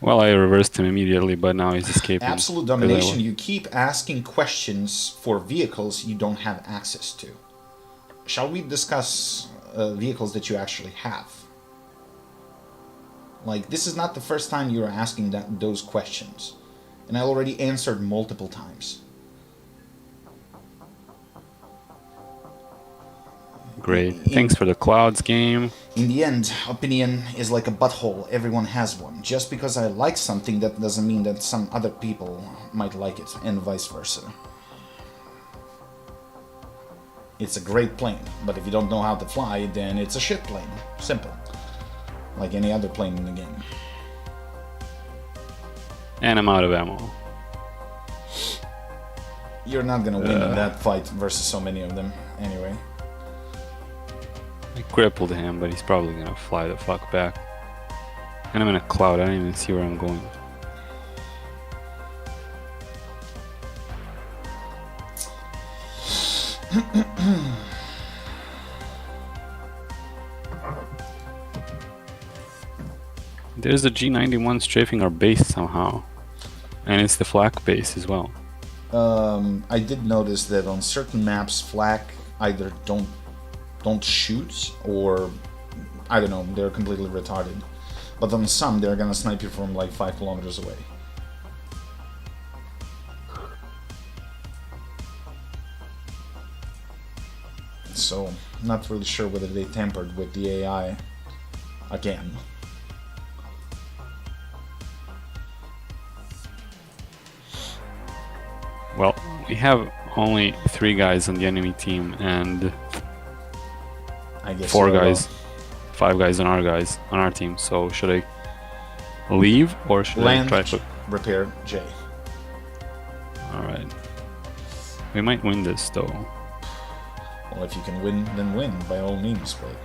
[SPEAKER 3] Well, I reversed him immediately, but now he's escaping.
[SPEAKER 1] Absolute domination. You keep asking questions for vehicles you don't have access to. Shall we discuss vehicles that you actually have? Like, this is not the first time you're asking those questions. And I already answered multiple times.
[SPEAKER 3] Great. Thanks for the clouds game.
[SPEAKER 1] In the end, opinion is like a butthole. Everyone has one. Just because I like something, that doesn't mean that some other people might like it, and vice versa. It's a great plane, but if you don't know how to fly, then it's a shit plane. Simple. Like any other plane in the game.
[SPEAKER 3] And I'm out of ammo.
[SPEAKER 1] You're not gonna win in that fight versus so many of them, anyway.
[SPEAKER 3] I crippled him, but he's probably gonna fly the fuck back. And I'm in a cloud, I don't even see where I'm going. There's a G91 strafing our base somehow. And it's the flak base as well.
[SPEAKER 1] I did notice that on certain maps, flak either don't shoot, or I don't know, they're completely retarded. But on some, they're gonna snipe you from like 5 kilometers away. So, not really sure whether they tampered with the AI again.
[SPEAKER 3] Well, we have only 3 guys on the enemy team and
[SPEAKER 1] I guess
[SPEAKER 3] 4
[SPEAKER 1] you're
[SPEAKER 3] guys,
[SPEAKER 1] alone.
[SPEAKER 3] 5 guys on our team. So should I leave or should I
[SPEAKER 1] Land,
[SPEAKER 3] try to?
[SPEAKER 1] repair, J.
[SPEAKER 3] All right. We might win this though.
[SPEAKER 1] Well, if you can win, then win, by all means, but...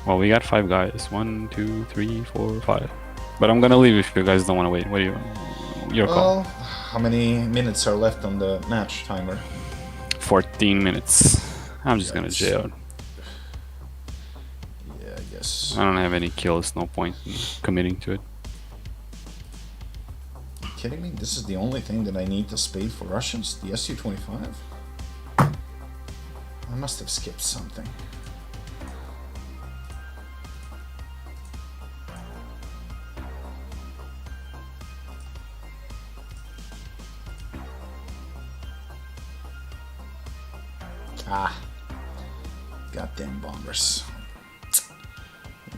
[SPEAKER 3] Well, we got 5 guys. 1, 2, 3, 4, 5. But I'm gonna leave if you guys don't want to wait. What do you? Your call.
[SPEAKER 1] Well, how many minutes are left on the match timer?
[SPEAKER 3] 14 minutes. I'm just gonna J out.
[SPEAKER 1] Yeah, I guess.
[SPEAKER 3] I don't have any kills. No point in committing to it.
[SPEAKER 1] Are you kidding me? This is the only thing that I need to spade for Russians? The Su-25? I must have skipped something. Ah. Goddamn bombers.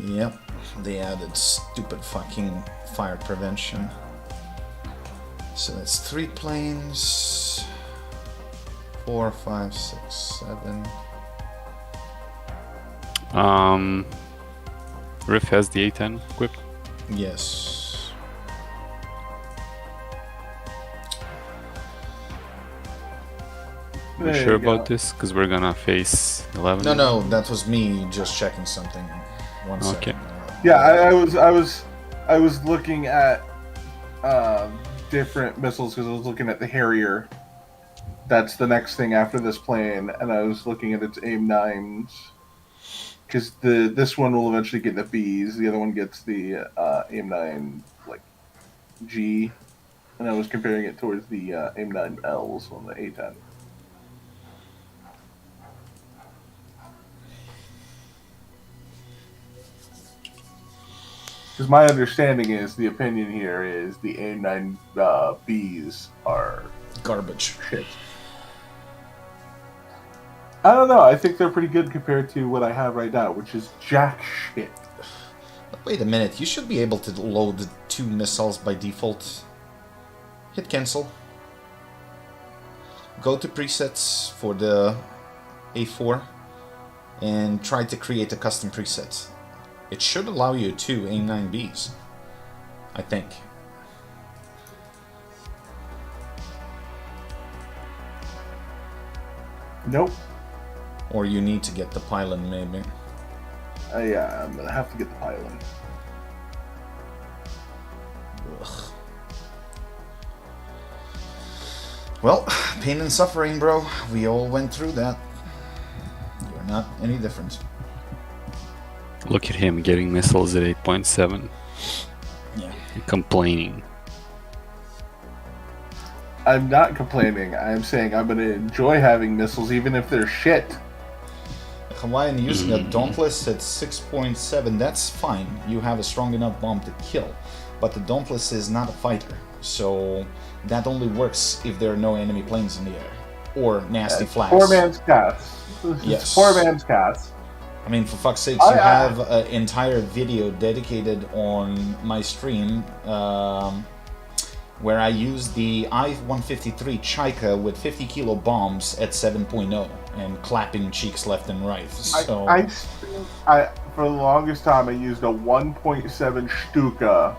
[SPEAKER 1] Yep, they added stupid fucking fire prevention. So that's 3 planes. 4, 5, 6, 7.
[SPEAKER 3] Riff has the A10 equipped.
[SPEAKER 1] Yes.
[SPEAKER 3] You
[SPEAKER 4] There
[SPEAKER 3] sure
[SPEAKER 4] you go.
[SPEAKER 3] about this? Because we're gonna face 11.
[SPEAKER 1] No, that was me just checking something. One
[SPEAKER 3] Okay.
[SPEAKER 1] second.
[SPEAKER 4] Yeah, I was looking at different missiles because I was looking at the Harrier. That's the next thing after this plane, and I was looking at its AIM-9s because this one will eventually get the Bs. The other one gets the AIM-9 like G, and I was comparing it towards the AIM-9Ls on the A10. Because my understanding is the opinion here is the AIM-9 Bs are
[SPEAKER 1] Garbage.
[SPEAKER 4] shit. I don't know. I think they're pretty good compared to what I have right now, which is jack shit.
[SPEAKER 1] Wait a minute, you should be able to load 2 missiles by default. Hit cancel. Go to presets for the A4 and try to create a custom preset. It should allow you 2 A9Bs, I think.
[SPEAKER 4] Nope.
[SPEAKER 1] Or you need to get the pylon, maybe.
[SPEAKER 4] Yeah, I'm gonna have to get the pylon.
[SPEAKER 1] Ugh. Well, pain and suffering, bro. We all went through that. You're not any different.
[SPEAKER 3] Look at him getting missiles at 8.7.
[SPEAKER 1] Yeah.
[SPEAKER 3] Complaining.
[SPEAKER 4] I'm not complaining. I'm saying I'm gonna enjoy having missiles, even if they're shit.
[SPEAKER 1] Hawaiian using a Dauntless at 6.7, that's fine. You have a strong enough bomb to kill. But the Dauntless is not a fighter, so that only works if there are no enemy planes in the air. Or nasty flags.
[SPEAKER 4] Poor man's cast.
[SPEAKER 1] Yes.
[SPEAKER 4] Poor man's cast.
[SPEAKER 1] I mean, for fuck's sake, you have an entire video dedicated on my stream where I used the I-153 Chaika with 50 kilo bombs at 7.0 and clapping cheeks left and right. So
[SPEAKER 4] I for the longest time I used a 1.7 Stuka.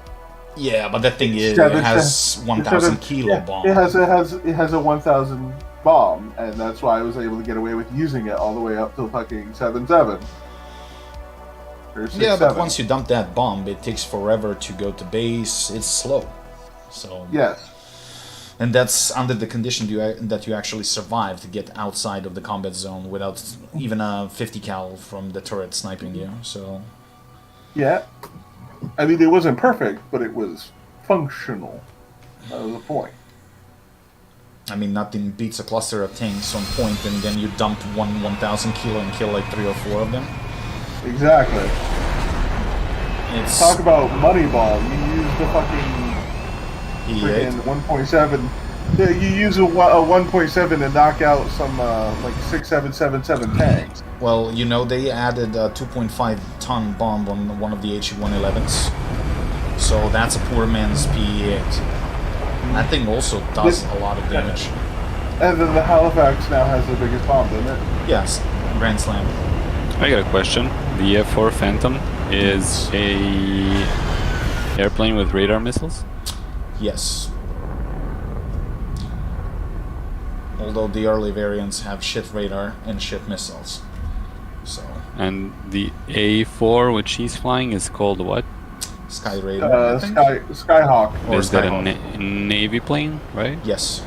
[SPEAKER 1] yeah, but that thing it
[SPEAKER 4] Seven-
[SPEAKER 1] has 1,000 kilo
[SPEAKER 4] yeah,
[SPEAKER 1] bomb.
[SPEAKER 4] It has a 1,000 bomb, and that's why I was able to get away with using it all the way up to fucking 7.7. Or 6,
[SPEAKER 1] Yeah, but
[SPEAKER 4] 7.
[SPEAKER 1] once you dump that bomb, it takes forever to go to base. It's slow. So
[SPEAKER 4] Yes.
[SPEAKER 1] and that's under the condition that you actually survive to get outside of the combat zone without even a 50 cal from the turret sniping you. So
[SPEAKER 4] Yeah. I mean, it wasn't perfect, but it was functional. That was the point.
[SPEAKER 1] I mean, nothing beats a cluster of tanks on point, and then you dump 1,000 kilo and kill like 3 or 4 of them.
[SPEAKER 4] Exactly.
[SPEAKER 1] It's
[SPEAKER 4] Talk about Moneyball. You use the fucking
[SPEAKER 1] EA.
[SPEAKER 4] freaking 1.7. Yeah, you use a 1.7 to knock out some like 6777 tanks.
[SPEAKER 1] Well, you know, they added a 2.5 ton bomb on one of the HE-111s. So that's a poor man's PE-8. That thing also does a lot of damage.
[SPEAKER 4] And then the Halifax now has the biggest bomb, doesn't it?
[SPEAKER 1] Yes, Grand Slam.
[SPEAKER 3] I got a question. The F4 Phantom is a airplane with radar missiles?
[SPEAKER 1] Yes. Although the early variants have shit radar and shit missiles. So,
[SPEAKER 3] And the A4, which she's flying, is called what?
[SPEAKER 1] Sky Radar, I think?
[SPEAKER 4] Skyhawk.
[SPEAKER 1] Or
[SPEAKER 3] Is that a
[SPEAKER 1] Skyhawk.
[SPEAKER 3] Navy plane, right?
[SPEAKER 1] Yes.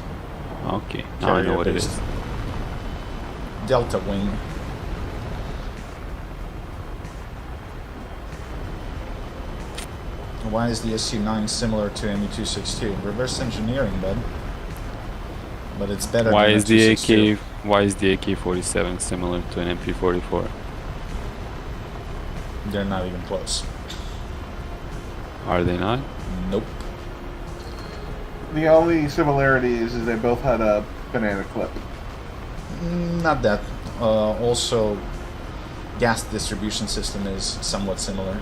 [SPEAKER 3] Okay, now I know what it is.
[SPEAKER 1] Carrier-based. Delta Wing. Why is the SU-9 similar to ME-262? Reverse engineering, bud. But it's better
[SPEAKER 3] Why
[SPEAKER 1] than
[SPEAKER 3] is the
[SPEAKER 1] M262.
[SPEAKER 3] Why is the AK-47 similar to an MP-44?
[SPEAKER 1] They're not even close.
[SPEAKER 3] Are they not?
[SPEAKER 1] Nope.
[SPEAKER 4] The only similarity is they both had a banana clip.
[SPEAKER 1] Not that. Also, gas distribution system is somewhat similar.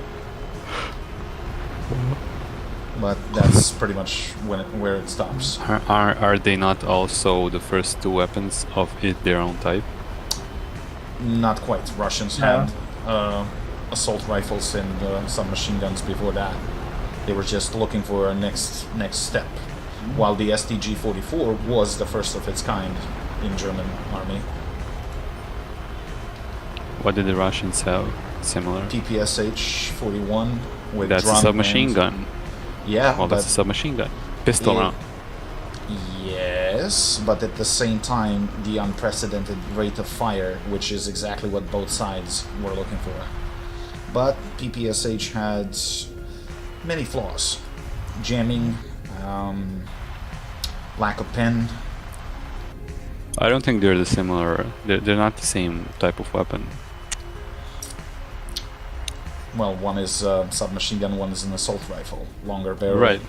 [SPEAKER 1] But that's pretty much where it stops.
[SPEAKER 3] Are they not also the first two weapons of their own type?
[SPEAKER 1] Not quite. Russians
[SPEAKER 4] No.
[SPEAKER 1] had assault rifles and submachine guns before that. They were just looking for a next step. While the STG-44 was the first of its kind in German army.
[SPEAKER 3] What did the Russians have similar?
[SPEAKER 1] PPSH-41 with
[SPEAKER 3] That's a
[SPEAKER 1] drum
[SPEAKER 3] submachine
[SPEAKER 1] and-
[SPEAKER 3] gun.
[SPEAKER 1] Yeah,
[SPEAKER 3] Well,
[SPEAKER 1] but
[SPEAKER 3] that's a submachine gun. Pistol
[SPEAKER 1] Yeah.
[SPEAKER 3] round.
[SPEAKER 1] yes, but at the same time, the unprecedented rate of fire, which is exactly what both sides were looking for. But PPSH had many flaws. Jamming, lack of pen.
[SPEAKER 3] I don't think they're the similar. They're not the same type of weapon.
[SPEAKER 1] Well, one is a submachine gun, one is an assault rifle. Longer barrel.
[SPEAKER 3] Right.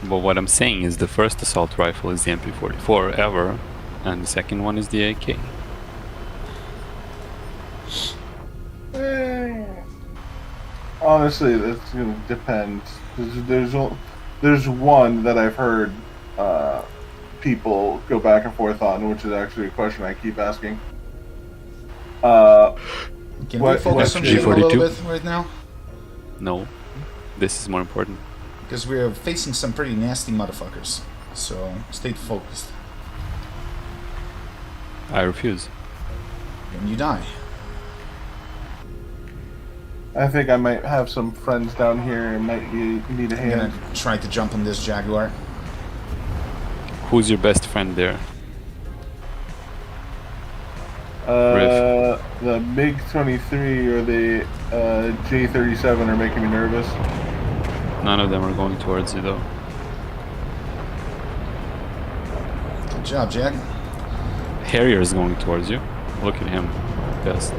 [SPEAKER 3] But what I'm saying is the first assault rifle is the MP-44 ever, and the second one is the AK.
[SPEAKER 4] Honestly, that's gonna depend. There's one that I've heard people go back and forth on, which is actually a question I keep asking.
[SPEAKER 1] Can
[SPEAKER 4] What-
[SPEAKER 1] we focus on
[SPEAKER 3] what-
[SPEAKER 1] shooting a little
[SPEAKER 3] 42?
[SPEAKER 1] bit right now?
[SPEAKER 3] No, this is more important.
[SPEAKER 1] Because we're facing some pretty nasty motherfuckers. So stay focused.
[SPEAKER 3] I refuse.
[SPEAKER 1] And you die.
[SPEAKER 4] I think I might have some friends down here and might need a
[SPEAKER 1] I'm gonna
[SPEAKER 4] hand.
[SPEAKER 1] try to jump on this Jaguar.
[SPEAKER 3] Who's your best friend there?
[SPEAKER 4] The MiG-23 or the J-37 are making me nervous.
[SPEAKER 3] None of them are going towards you though.
[SPEAKER 1] Good job, Jack.
[SPEAKER 3] Harrier is going towards you. Look at him. Best.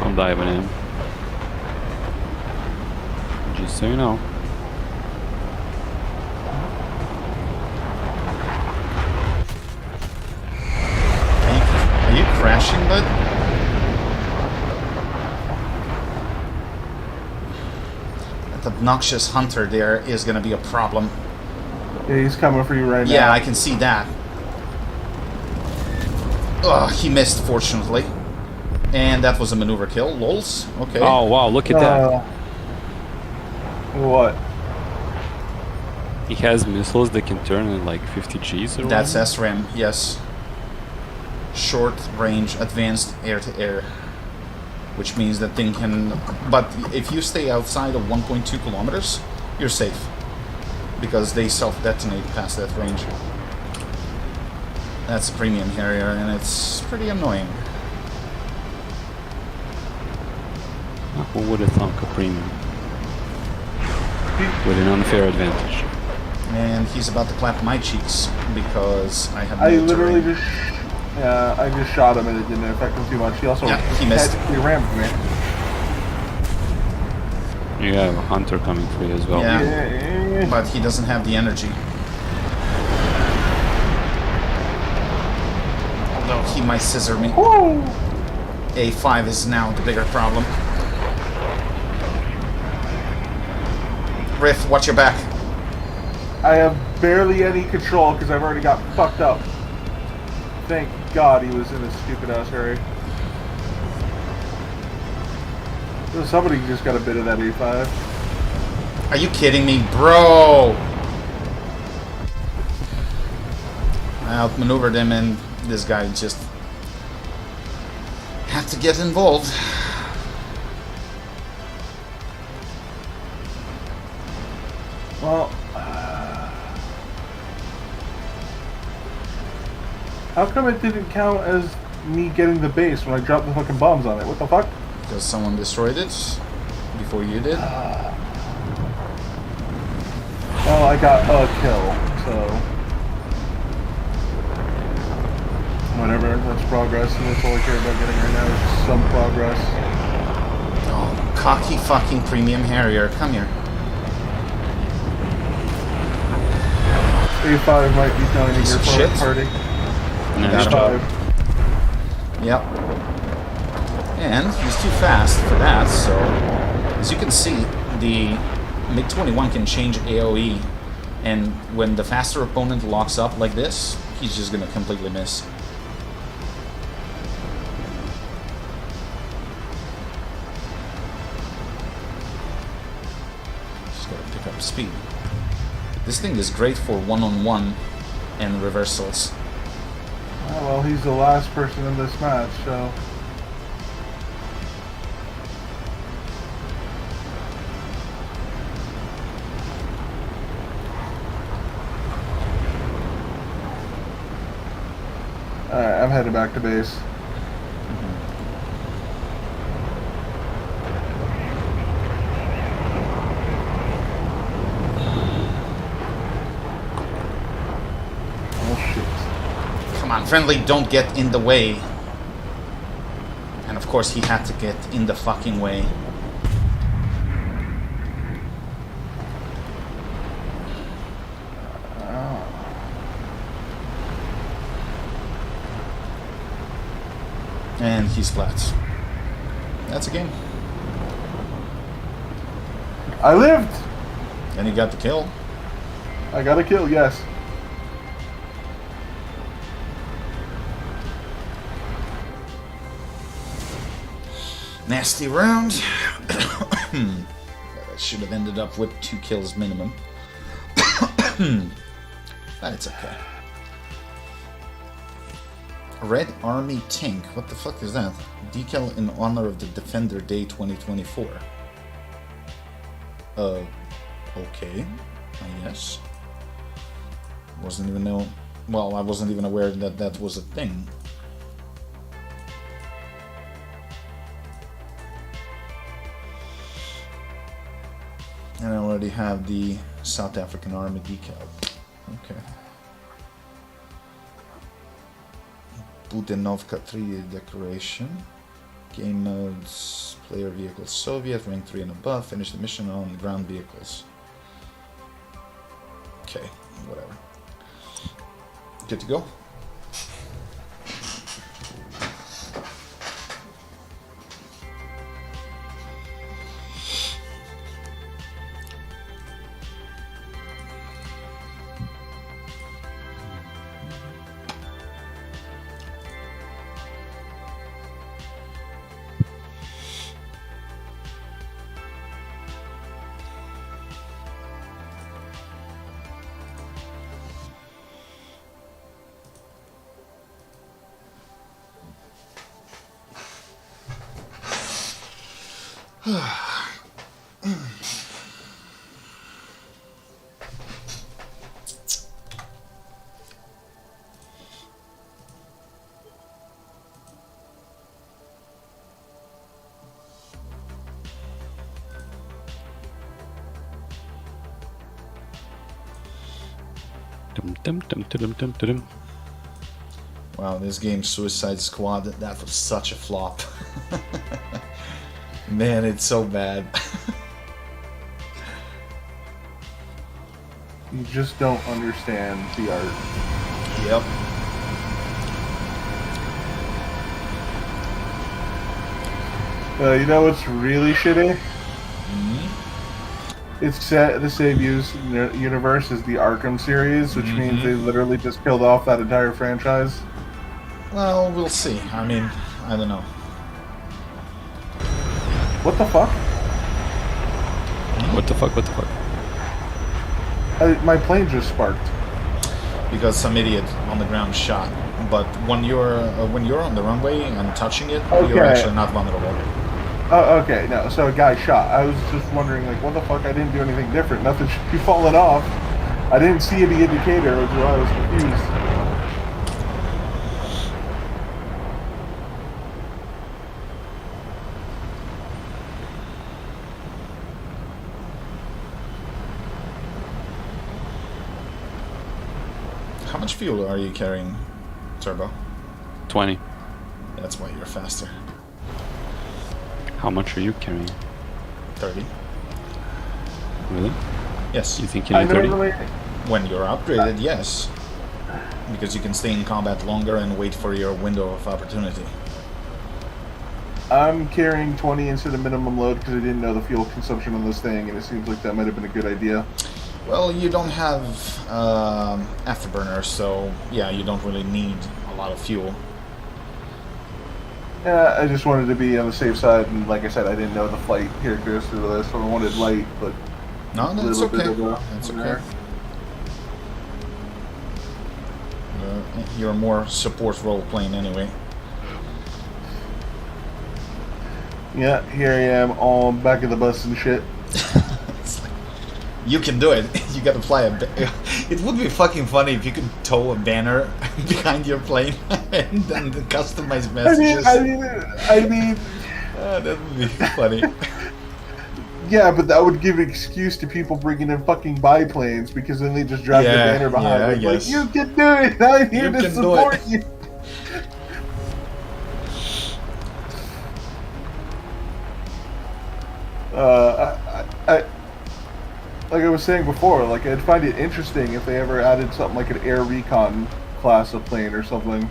[SPEAKER 3] I'm diving in. Just so you know.
[SPEAKER 1] Are you crashing, bud? That obnoxious hunter there is gonna be a problem.
[SPEAKER 4] Yeah, he's coming for you right now.
[SPEAKER 1] Yeah, I can see that. Ugh, he missed, fortunately. And that was a maneuver kill. Lols. Okay.
[SPEAKER 3] Oh wow, look at that.
[SPEAKER 4] What?
[SPEAKER 3] He has missiles that can turn in like 50 Gs or
[SPEAKER 1] That's
[SPEAKER 3] whatever.
[SPEAKER 1] SRAM, yes. Short range, advanced air-to-air. Which means that thing can... But if you stay outside of 1.2 kilometers, you're safe. Because they self-detonate past that range. That's a premium Harrier, and it's pretty annoying.
[SPEAKER 3] Who would have thunk a premium? With an unfair advantage.
[SPEAKER 1] And he's about to clap my cheeks because I have no
[SPEAKER 4] I literally
[SPEAKER 1] terrain.
[SPEAKER 4] just... Yeah, I just shot him and it didn't affect him too much. He also
[SPEAKER 1] Yeah, he missed.
[SPEAKER 4] He rammed me.
[SPEAKER 3] You have a hunter coming for you as well.
[SPEAKER 1] Yeah.
[SPEAKER 4] Yeah.
[SPEAKER 1] But he doesn't have the energy. Although he might scissor me.
[SPEAKER 4] Woo!
[SPEAKER 1] A5 is now the bigger problem. Riff, watch your back.
[SPEAKER 4] I have barely any control because I've already got fucked up. Thank God he was in a stupid ass hurry. Somebody just got a bit of that A5.
[SPEAKER 1] Are you kidding me, bro? I outmaneuvered him and this guy just had to get involved.
[SPEAKER 4] Well, how come it didn't count as me getting the base when I dropped the fucking bombs on it? What the fuck?
[SPEAKER 1] Because someone destroyed it before you did.
[SPEAKER 4] Well, I got a kill, so whatever. That's progress, and that's all I care about getting right now is some progress.
[SPEAKER 1] Oh, cocky fucking premium Harrier, come here.
[SPEAKER 4] A5 might be joining
[SPEAKER 1] Piece
[SPEAKER 4] your
[SPEAKER 1] of shit.
[SPEAKER 4] party.
[SPEAKER 3] Nice
[SPEAKER 1] Got
[SPEAKER 3] job.
[SPEAKER 1] him. Yep. And he's too fast for that, so as you can see, the MiG-21 can change AoE, and when the faster opponent locks up like this, he's just gonna completely miss. Just gotta pick up speed. This thing is great for one-on-one and reversals.
[SPEAKER 4] Oh, well, he's the last person in this match, so... Alright, I'm headed back to base. Oh shit.
[SPEAKER 1] Come on, friendly, don't get in the way. And of course he had to get in the fucking way. And he's flat. That's a game.
[SPEAKER 4] I lived!
[SPEAKER 1] And he got the kill.
[SPEAKER 4] I got a kill, yes.
[SPEAKER 1] Nasty round. That should have ended up with 2 kills minimum. But it's okay. Red Army Tank. What the fuck is that? Decal in honor of the Defender Day 2024. Okay. I guess. Wasn't even know. Well, I wasn't even aware that that was a thing. And I already have the South African Army decal. Okay. Budenovka 3 decoration. Game modes, player vehicles Soviet, rank 3 and above. Finish the mission on ground vehicles. Okay, whatever. Good to go. Wow, this game Suicide Squad, that was such a flop. Man, it's so bad.
[SPEAKER 4] You just don't understand the art.
[SPEAKER 1] Yep.
[SPEAKER 4] You know what's really shitty? It's set in the same universe as the Arkham series, which means they literally just killed off that entire franchise.
[SPEAKER 1] Well, we'll see. I mean, I don't know.
[SPEAKER 4] What the fuck?
[SPEAKER 3] What the fuck? What the fuck?
[SPEAKER 4] My plane just sparked.
[SPEAKER 1] Because some idiot on the ground shot. But when you're on the runway and touching it,
[SPEAKER 4] Okay.
[SPEAKER 1] you're actually not vulnerable.
[SPEAKER 4] Oh, okay, no, so a guy shot. I was just wondering, like, what the fuck? I didn't do anything different. Nothing should be falling off. I didn't see any indicator, which is why I was confused.
[SPEAKER 1] How much fuel are you carrying, Turbo?
[SPEAKER 3] 20.
[SPEAKER 1] That's why you're faster.
[SPEAKER 3] How much are you carrying?
[SPEAKER 1] 30.
[SPEAKER 3] Really?
[SPEAKER 1] Yes.
[SPEAKER 3] You think you need 30?
[SPEAKER 1] When you're upgraded, yes. Because you can stay in combat longer and wait for your window of opportunity.
[SPEAKER 4] I'm carrying 20 instead of minimum load because I didn't know the fuel consumption on this thing, and it seems like that might have been a good idea.
[SPEAKER 1] Well, you don't have afterburners, so yeah, you don't really need a lot of fuel.
[SPEAKER 4] Yeah, I just wanted to be on the safe side, and like I said, I didn't know the flight characteristics of this, so I wanted light, but
[SPEAKER 1] No, that's
[SPEAKER 4] little bit
[SPEAKER 1] okay.
[SPEAKER 4] of a-
[SPEAKER 1] That's okay. You're a more support role plane anyway.
[SPEAKER 4] Yeah, here I am, all back of the bus and shit.
[SPEAKER 1] You can do it. You gotta fly a. It would be fucking funny if you could tow a banner behind your plane and then the customized messages.
[SPEAKER 4] I mean,
[SPEAKER 1] That would be funny.
[SPEAKER 4] yeah, but that would give an excuse to people bringing in fucking biplanes because then they just drive the
[SPEAKER 1] Yeah,
[SPEAKER 4] banner behind
[SPEAKER 1] yeah, I
[SPEAKER 4] them.
[SPEAKER 1] guess.
[SPEAKER 4] Like, you can do it. I'm here
[SPEAKER 1] You
[SPEAKER 4] to
[SPEAKER 1] can do
[SPEAKER 4] support
[SPEAKER 1] it.
[SPEAKER 4] you. Like I was saying before, like I'd find it interesting if they ever added something like an air recon class of plane or something.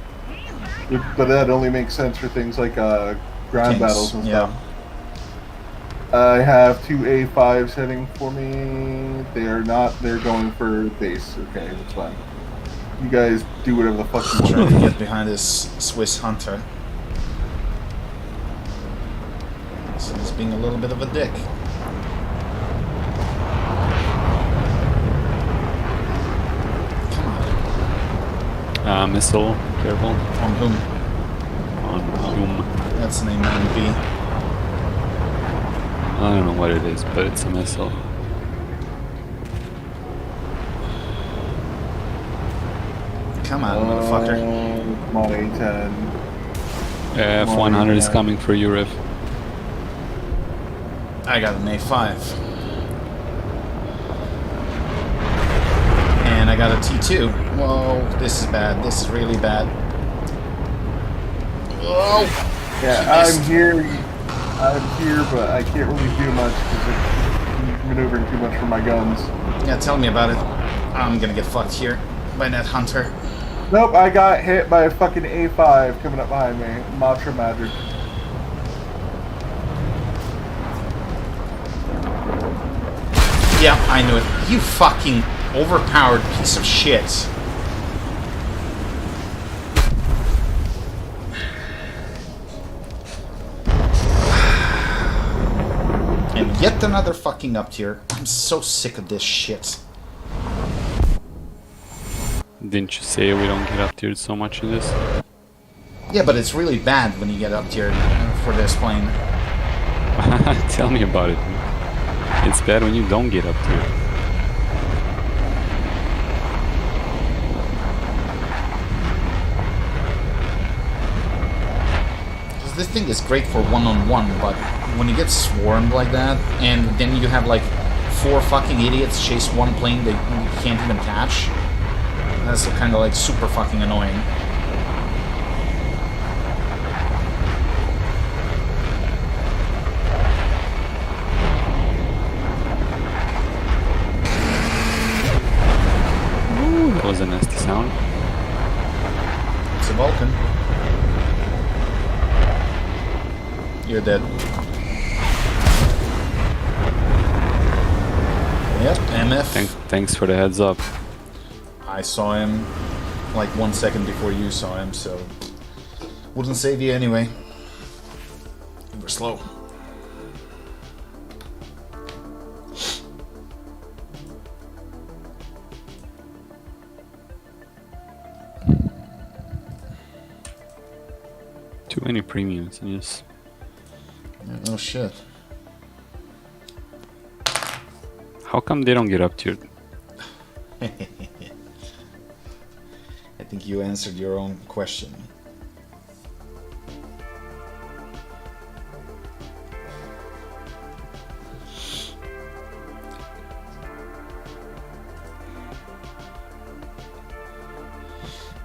[SPEAKER 4] But that only makes sense for things like ground
[SPEAKER 1] Kings,
[SPEAKER 4] battles and
[SPEAKER 1] yeah.
[SPEAKER 4] stuff. I have two A5s heading for me. They are not. They're going for base. Okay, that's fine. You guys do whatever the fuck you
[SPEAKER 1] Trying
[SPEAKER 4] want.
[SPEAKER 1] to get behind this Swiss hunter. So he's being a little bit of a dick. Come on.
[SPEAKER 3] Missile, careful.
[SPEAKER 1] On whom?
[SPEAKER 3] On whom?
[SPEAKER 1] That's an A9B.
[SPEAKER 3] I don't know what it is, but it's a missile.
[SPEAKER 1] Come on, motherfucker.
[SPEAKER 4] Come on, A10.
[SPEAKER 3] F100 is coming for you, Riff.
[SPEAKER 1] I got an A5. And I got a T2. Whoa, this is bad. This is really bad. Whoa!
[SPEAKER 4] Yeah, I'm here, but I can't really do much because it's maneuvering too much for my guns.
[SPEAKER 1] Yeah, tell me about it. I'm gonna get fucked here by that hunter.
[SPEAKER 4] Nope, I got hit by a fucking A5 coming up behind me. Matra Magic.
[SPEAKER 1] Yeah, I knew it. You fucking overpowered piece of shit. And yet another fucking up tier. I'm so sick of this shit.
[SPEAKER 3] Didn't you say we don't get up tiered so much in this?
[SPEAKER 1] Yeah, but it's really bad when you get up tier for this plane.
[SPEAKER 3] Tell me about it. It's bad when you don't get up tiered.
[SPEAKER 1] Because this thing is great for one-on-one, but when you get swarmed like that, and then you have like 4 fucking idiots chase one plane that you can't even catch, that's kind of like super fucking annoying.
[SPEAKER 3] Ooh, that was a nasty sound.
[SPEAKER 1] It's a Vulcan. You're dead. Yep, MF.
[SPEAKER 3] Thanks for the heads up.
[SPEAKER 1] I saw him like 1 second before you saw him, so wouldn't save you anyway. We're slow.
[SPEAKER 3] Too many premiums, yes.
[SPEAKER 1] Yeah, no shit.
[SPEAKER 3] How come they don't get up tiered?
[SPEAKER 1] I think you answered your own question.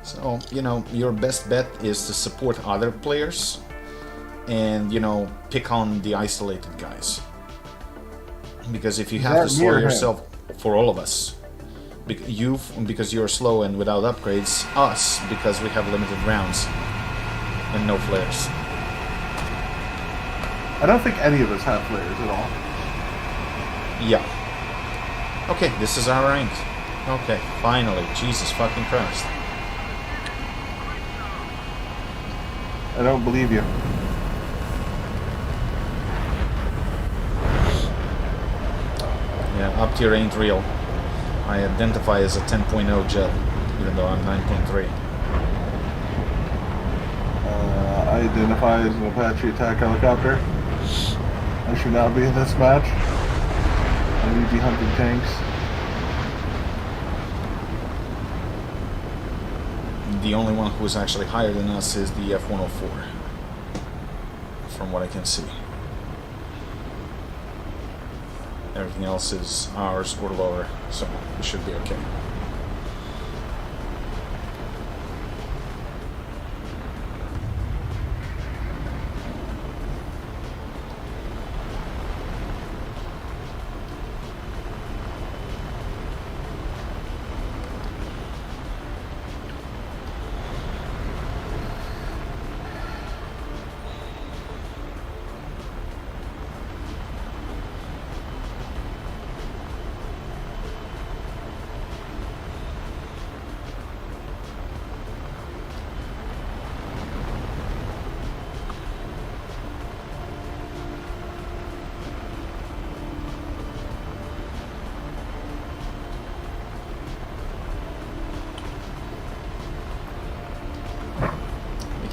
[SPEAKER 1] So, you know, your best bet is to support other players and, you know, pick on the isolated guys. Because if you have to slow yourself for all of us, because you're slow and without upgrades, us because we have limited rounds and no flares.
[SPEAKER 4] I don't think any of us have flares at all.
[SPEAKER 1] Yeah. Okay, this is our rank. Okay, finally. Jesus fucking Christ.
[SPEAKER 4] I don't believe you.
[SPEAKER 1] Yeah, up tier ain't real. I identify as a 10.0 jet, even though I'm 9.3.
[SPEAKER 4] I identify as an Apache attack helicopter. I should not be in this match. I need to be hunting tanks.
[SPEAKER 1] The only one who's actually higher than us is the F-104, from what I can see. Everything else is ours or lower, so it should be okay.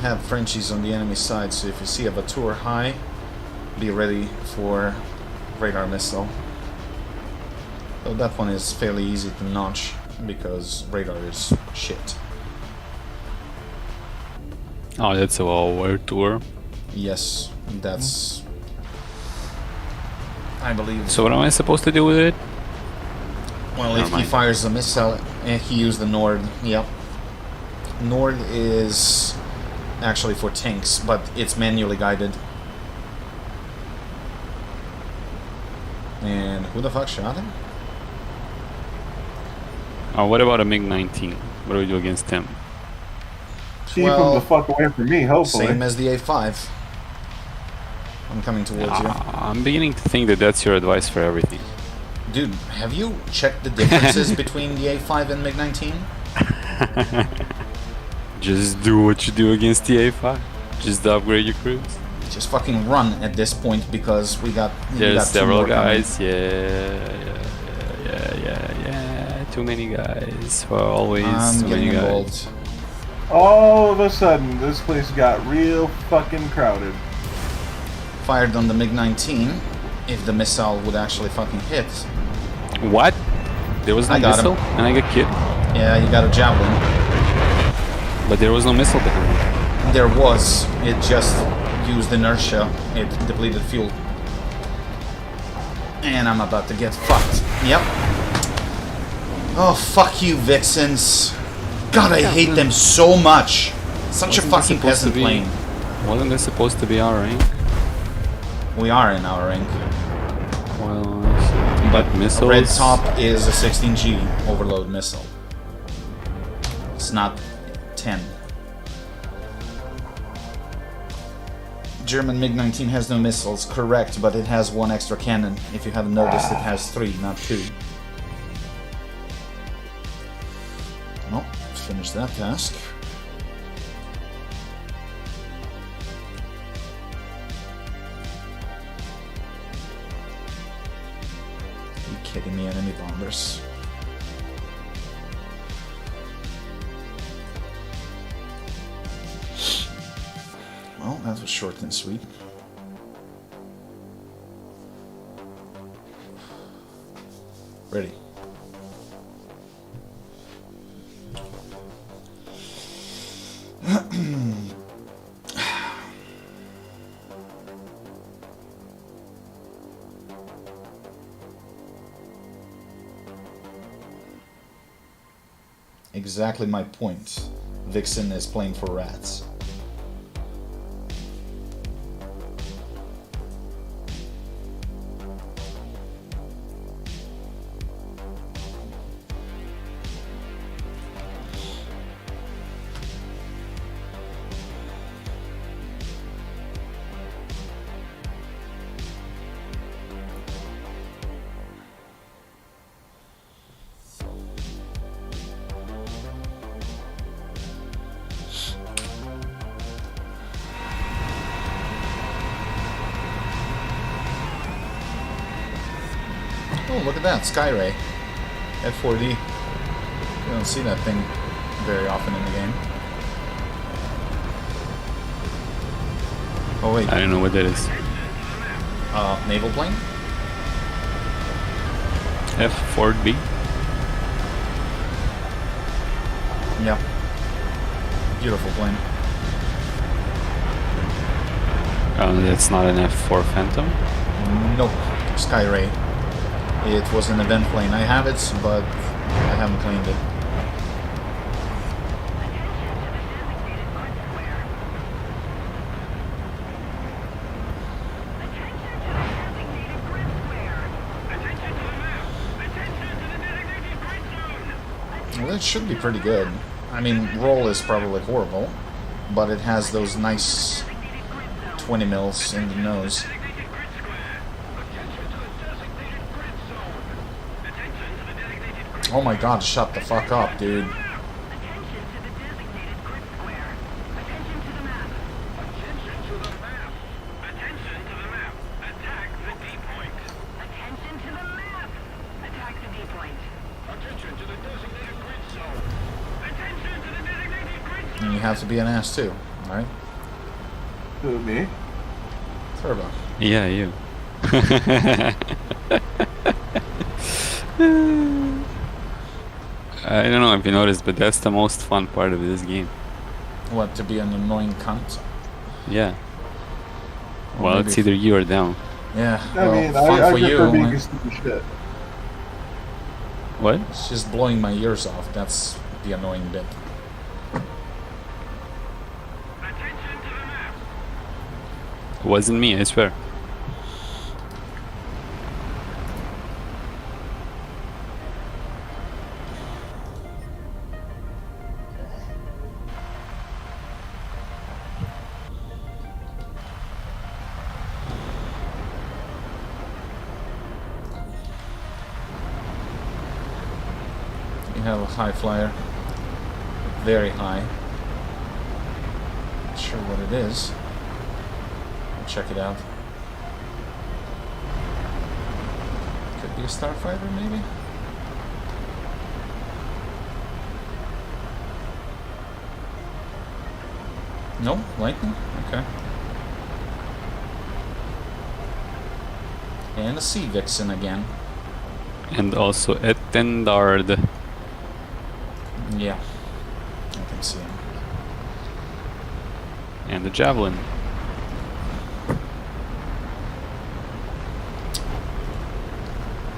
[SPEAKER 1] Have Frenchies on the enemy side, so if you see a Vatour high, be ready for radar missile. So that one is fairly easy to notch because radar is shit.
[SPEAKER 3] Oh, that's a well-aware tour.
[SPEAKER 1] Yes, that's... I believe...
[SPEAKER 3] So what am I supposed to do with it?
[SPEAKER 1] Well, if he fires a missile, he used the Nord, yep. Nord is actually for tanks, but it's manually guided. And who the fuck shot him?
[SPEAKER 3] Oh, what about a MiG-19? What do we do against him?
[SPEAKER 4] Keep him the fuck away from me, hopefully.
[SPEAKER 1] Same as the A5. I'm coming towards you.
[SPEAKER 3] I'm beginning to think that that's your advice for everything.
[SPEAKER 1] Dude, have you checked the differences between the A5 and MiG-19?
[SPEAKER 3] Just do what you do against the A5. Just upgrade your crews.
[SPEAKER 1] Just fucking run at this point because we got
[SPEAKER 3] several guys. Yeah. Too many guys. For always too many guys.
[SPEAKER 4] All of a sudden, this place got real fucking crowded.
[SPEAKER 1] Fired on the MiG-19. If the missile would actually fucking hit.
[SPEAKER 3] What? There was no missile, and I got killed.
[SPEAKER 1] Yeah, you got a javelin.
[SPEAKER 3] But there was no missile behind.
[SPEAKER 1] There was. It just used inertia. It depleted fuel. And I'm about to get fucked. Yep. Oh, fuck you, Vixens. God, I hate them so much. Such a fucking peasant plane.
[SPEAKER 3] Wasn't this supposed to be our rank?
[SPEAKER 1] We are in our rank.
[SPEAKER 3] Well, but missiles...
[SPEAKER 1] Red top is a 16G overload missile. It's not 10. German MiG-19 has no missiles, correct, but it has one extra cannon. If you haven't noticed, it has 3, not 2. Well, let's finish that task. Are you kidding me, enemy bombers? Well, that was short and sweet. Ready. Exactly my point. Vixen is playing for rats. Oh, look at that, Skyray. F4D. You don't see that thing very often in the game. Oh wait.
[SPEAKER 3] I don't know what that is.
[SPEAKER 1] Naval plane?
[SPEAKER 3] F4B?
[SPEAKER 1] Yeah. Beautiful plane.
[SPEAKER 3] Oh, that's not an F4 Phantom?
[SPEAKER 1] Nope. Skyray. It was an event plane. I have it, but I haven't claimed it. Well, it should be pretty good. I mean, roll is probably horrible, but it has those nice 20 mils in the nose. Oh my god, shut the fuck up, dude. And you have to be an ass too, alright?
[SPEAKER 4] Who, me?
[SPEAKER 1] Turbo.
[SPEAKER 3] Yeah, you. I don't know if you noticed, but that's the most fun part of this game.
[SPEAKER 1] What, to be an annoying cunt?
[SPEAKER 3] Yeah.
[SPEAKER 1] Or
[SPEAKER 3] Well,
[SPEAKER 1] maybe
[SPEAKER 3] it's either you or them.
[SPEAKER 1] Yeah,
[SPEAKER 4] I
[SPEAKER 1] well,
[SPEAKER 4] mean,
[SPEAKER 1] fun
[SPEAKER 4] I
[SPEAKER 1] for you.
[SPEAKER 4] prefer being
[SPEAKER 1] like,
[SPEAKER 4] a stupid shit.
[SPEAKER 3] What?
[SPEAKER 1] It's just blowing my ears off. That's the annoying bit.
[SPEAKER 3] It wasn't me, I swear.
[SPEAKER 1] You have a high flyer. Very high. Not sure what it is. I'll check it out. Could be a starfighter, maybe? No? Lightning? Okay. And a Sea Vixen again.
[SPEAKER 3] And also Etendard.
[SPEAKER 1] Yeah. I can see him.
[SPEAKER 3] And the Javelin.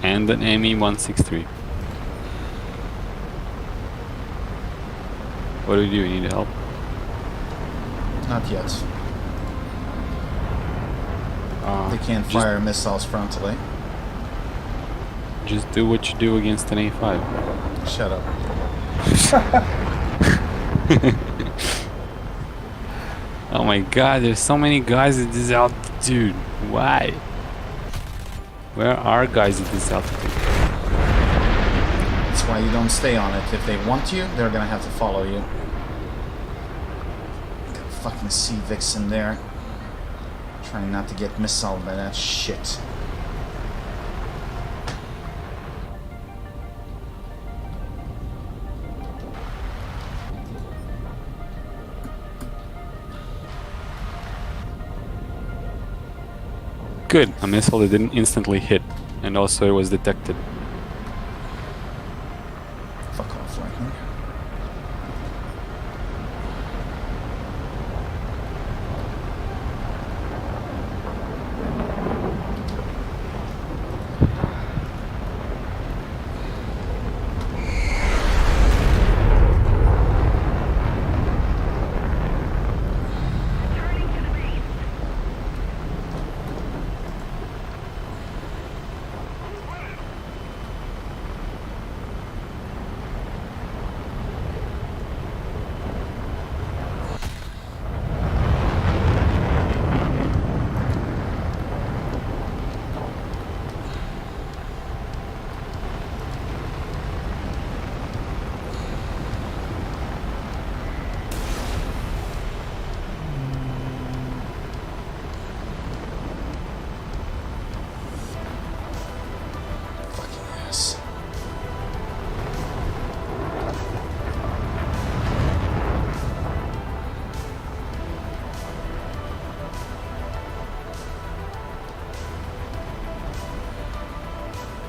[SPEAKER 3] And an ME-163. What do you do? You need help?
[SPEAKER 1] Not yet. They can't fire missiles frontally.
[SPEAKER 3] Just do what you do against an A5.
[SPEAKER 1] Shut up.
[SPEAKER 3] Oh my god, there's so many guys at this altitude. Why? Where are guys at this altitude?
[SPEAKER 1] It's why you don't stay on it. If they want you, they're gonna have to follow you. Got fucking Sea Vixen there. Trying not to get missiled by that shit.
[SPEAKER 3] Good, a missile that didn't instantly hit, and also it was detected.
[SPEAKER 1] Fuck off, Lightning.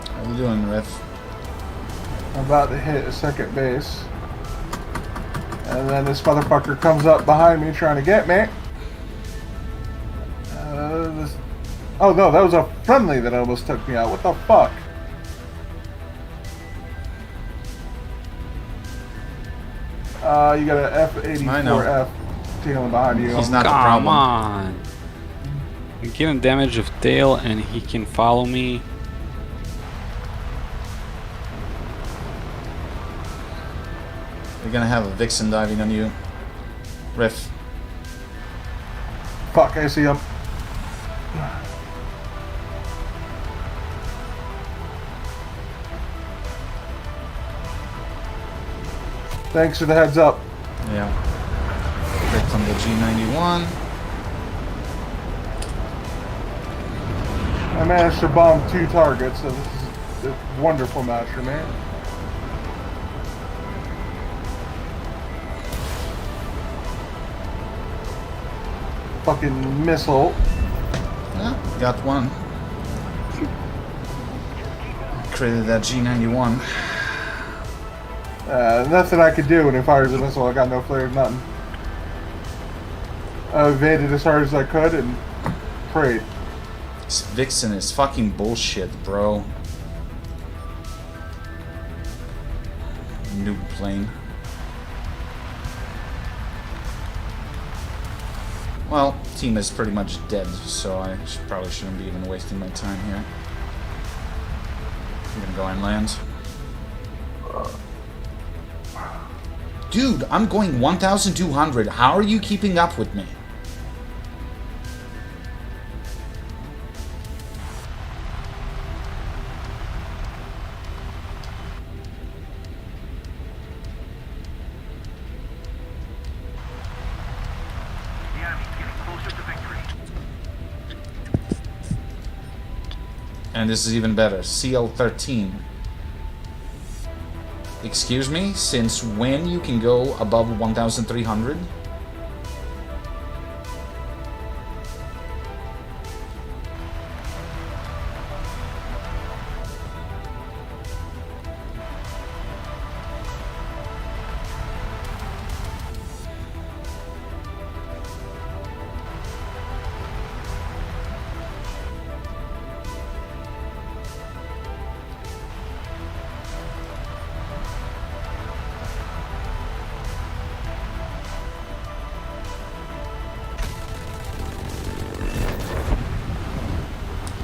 [SPEAKER 1] How you doing, Riff?
[SPEAKER 4] I'm about to hit a second base. And then this motherfucker comes up behind me trying to get me. Oh no, that was a friendly that almost took me out. What the fuck? You got an F-84F tailing behind you.
[SPEAKER 1] He's not the
[SPEAKER 3] Come
[SPEAKER 1] problem.
[SPEAKER 3] on! I'm getting damage of tail and he can follow me.
[SPEAKER 1] You're gonna have a Vixen diving on you. Riff.
[SPEAKER 4] Fuck, I see him. Thanks for the heads up.
[SPEAKER 1] Yeah. Crit on the G91.
[SPEAKER 4] I managed to bomb 2 targets, so this is a wonderful matcher, man. Fucking missile.
[SPEAKER 1] Yeah, got one. Critted that G91.
[SPEAKER 4] Nothing I could do when it fires a missile. I got no flare, nothing. I evaded as hard as I could and prayed.
[SPEAKER 1] This Vixen is fucking bullshit, bro. Noob plane. Well, team is pretty much dead, so I probably shouldn't be even wasting my time here. I'm gonna go and land. Dude, I'm going 1,200. How are you keeping up with me?
[SPEAKER 2] The enemy's getting closer to victory.
[SPEAKER 1] And this is even better. CL13. Excuse me? Since when you can go above 1,300?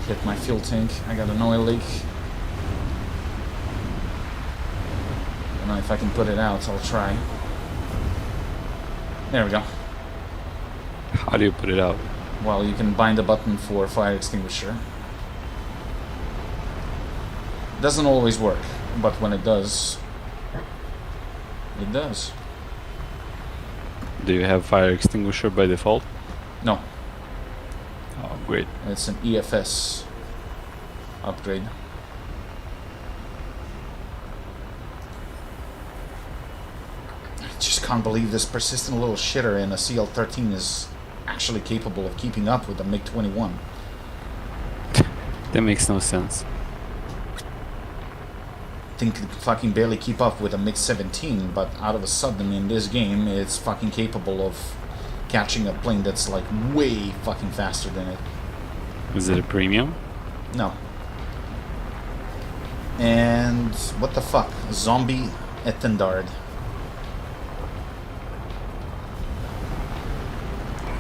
[SPEAKER 1] Hit my fuel tank. I got an oil leak. Don't know if I can put it out. I'll try. There we go.
[SPEAKER 3] How do you put it out?
[SPEAKER 1] Well, you can bind a button for fire extinguisher. Doesn't always work, but when it does, It does.
[SPEAKER 3] Do you have fire extinguisher by default?
[SPEAKER 1] No,
[SPEAKER 3] Oh, great.
[SPEAKER 1] it's an EFS upgrade. I just can't believe this persistent little shitter in a CL-13 is actually capable of keeping up with the MiG-21.
[SPEAKER 3] That makes no sense.
[SPEAKER 1] Think it could fucking barely keep up with a MiG-17, but out of a sudden in this game, it's fucking capable of catching a plane that's like way fucking faster than it.
[SPEAKER 3] Is it a premium?
[SPEAKER 1] No. And what the fuck? Zombie Etendard.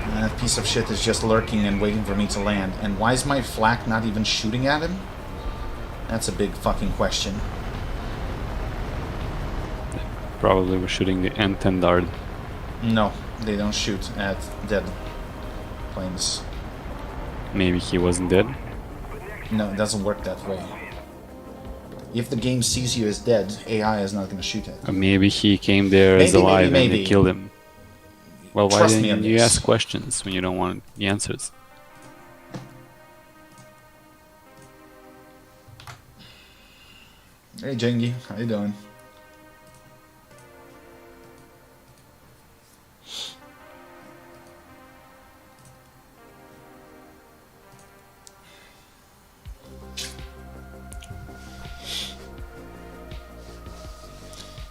[SPEAKER 1] And that piece of shit is just lurking and waiting for me to land. And why is my flak not even shooting at him? That's a big fucking question.
[SPEAKER 3] Probably we're shooting the N10 dart.
[SPEAKER 1] No, they don't shoot at dead planes.
[SPEAKER 3] Maybe he wasn't dead.
[SPEAKER 1] No, it doesn't work that way. If the game sees you as dead, AI is not going to shoot at you.
[SPEAKER 3] Or maybe he came there as
[SPEAKER 1] Maybe,
[SPEAKER 3] alive and
[SPEAKER 1] maybe.
[SPEAKER 3] they killed him. Well, why
[SPEAKER 1] Trust me on
[SPEAKER 3] didn't you
[SPEAKER 1] this.
[SPEAKER 3] ask questions when you don't want the answers?
[SPEAKER 1] Hey, Jengi, how you doing?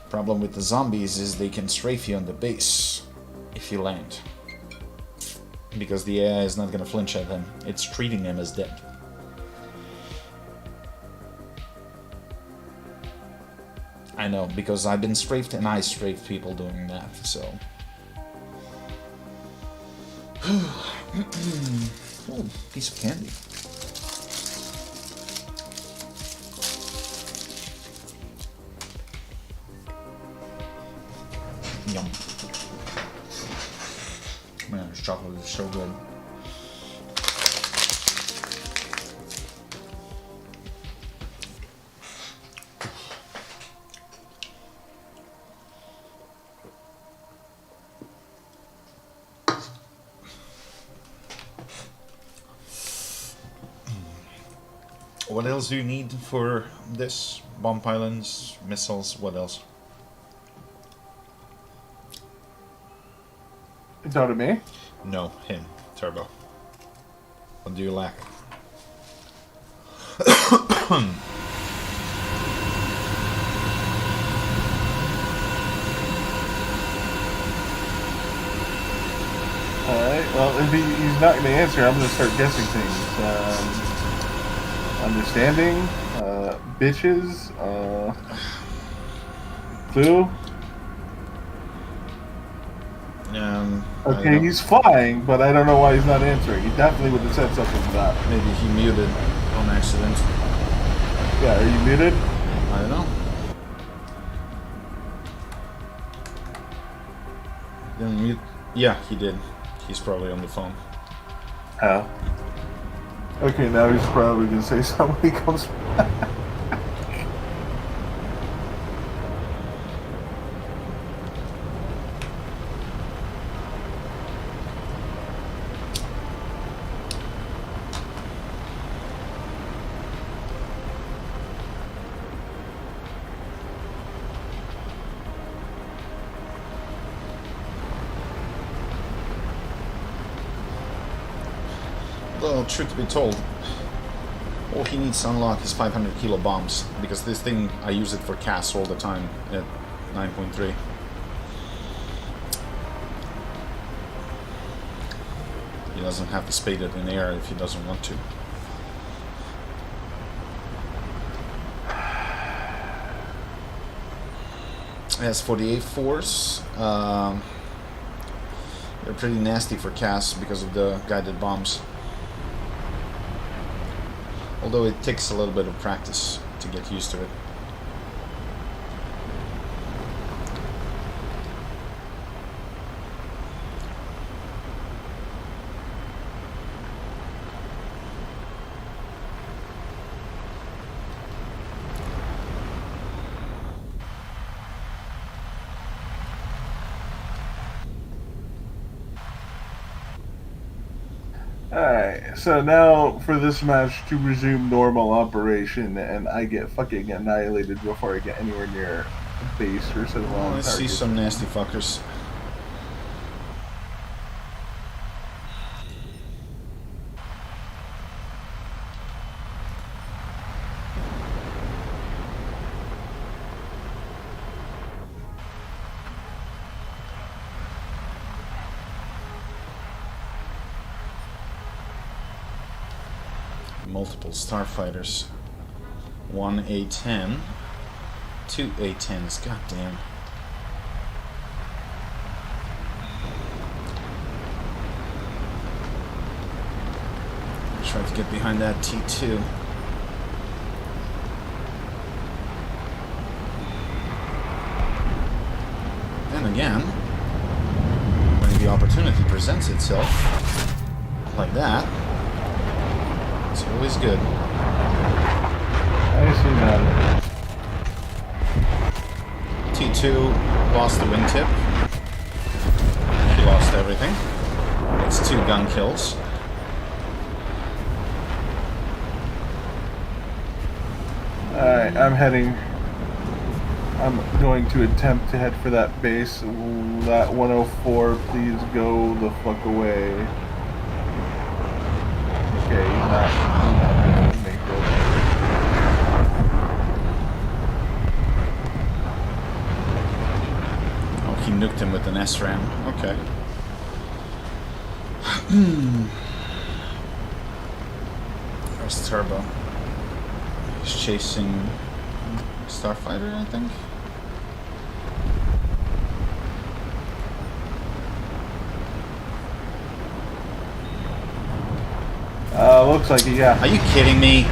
[SPEAKER 1] Problem with the zombies is they can strafe you on the base if you land. Because the AI is not going to flinch at them. It's treating them as dead. I know, because I've been strafed and I strafed people doing that, so... Ooh, piece of candy. Yum. Man, this chocolate is so good. What else do you need for this? Bomb pylons, missiles, what else?
[SPEAKER 4] It's out of me.
[SPEAKER 1] No, him. Turbo. What do you lack?
[SPEAKER 4] Alright, well, if he's not going to answer, I'm going to start guessing things. Understanding, bitches, clue.
[SPEAKER 1] I
[SPEAKER 4] Okay,
[SPEAKER 1] don't-
[SPEAKER 4] he's flying, but I don't know why he's not answering. He definitely would have said something to that.
[SPEAKER 1] Maybe he muted on accident.
[SPEAKER 4] Yeah, are you muted?
[SPEAKER 1] I don't know. Didn't mute. Yeah, he did. He's probably on the phone.
[SPEAKER 4] Oh. Okay, now he's probably going to say something when he comes back.
[SPEAKER 1] Well, truth to be told, all he needs to unlock is 500 kilo bombs, because this thing, I use it for casts all the time at 9.3. He doesn't have to spade it in air if he doesn't want to. It has 48 force. They're pretty nasty for casts because of the guided bombs. Although it takes a little bit of practice to get used to it.
[SPEAKER 4] Alright, so now for this match to resume normal operation, and I get fucking annihilated before I get anywhere near a base or settle
[SPEAKER 1] Oh,
[SPEAKER 4] on
[SPEAKER 1] I see
[SPEAKER 4] target.
[SPEAKER 1] some nasty fuckers. Multiple starfighters. One A-10. Two A-10s, goddamn. Try to get behind that T2. And again, when the opportunity presents itself, like that, it's always good.
[SPEAKER 4] I see that.
[SPEAKER 1] T2 lost the wingtip. He lost everything. It's 2 gun kills.
[SPEAKER 4] Alright, I'm going to attempt to head for that base. That 104, please go the fuck away. Okay, he's not gonna make it.
[SPEAKER 1] Oh, he nuked him with an SRAM. Okay. Where's Turbo? He's chasing Starfighter, I think.
[SPEAKER 4] Looks like it, yeah.
[SPEAKER 1] Are you kidding me?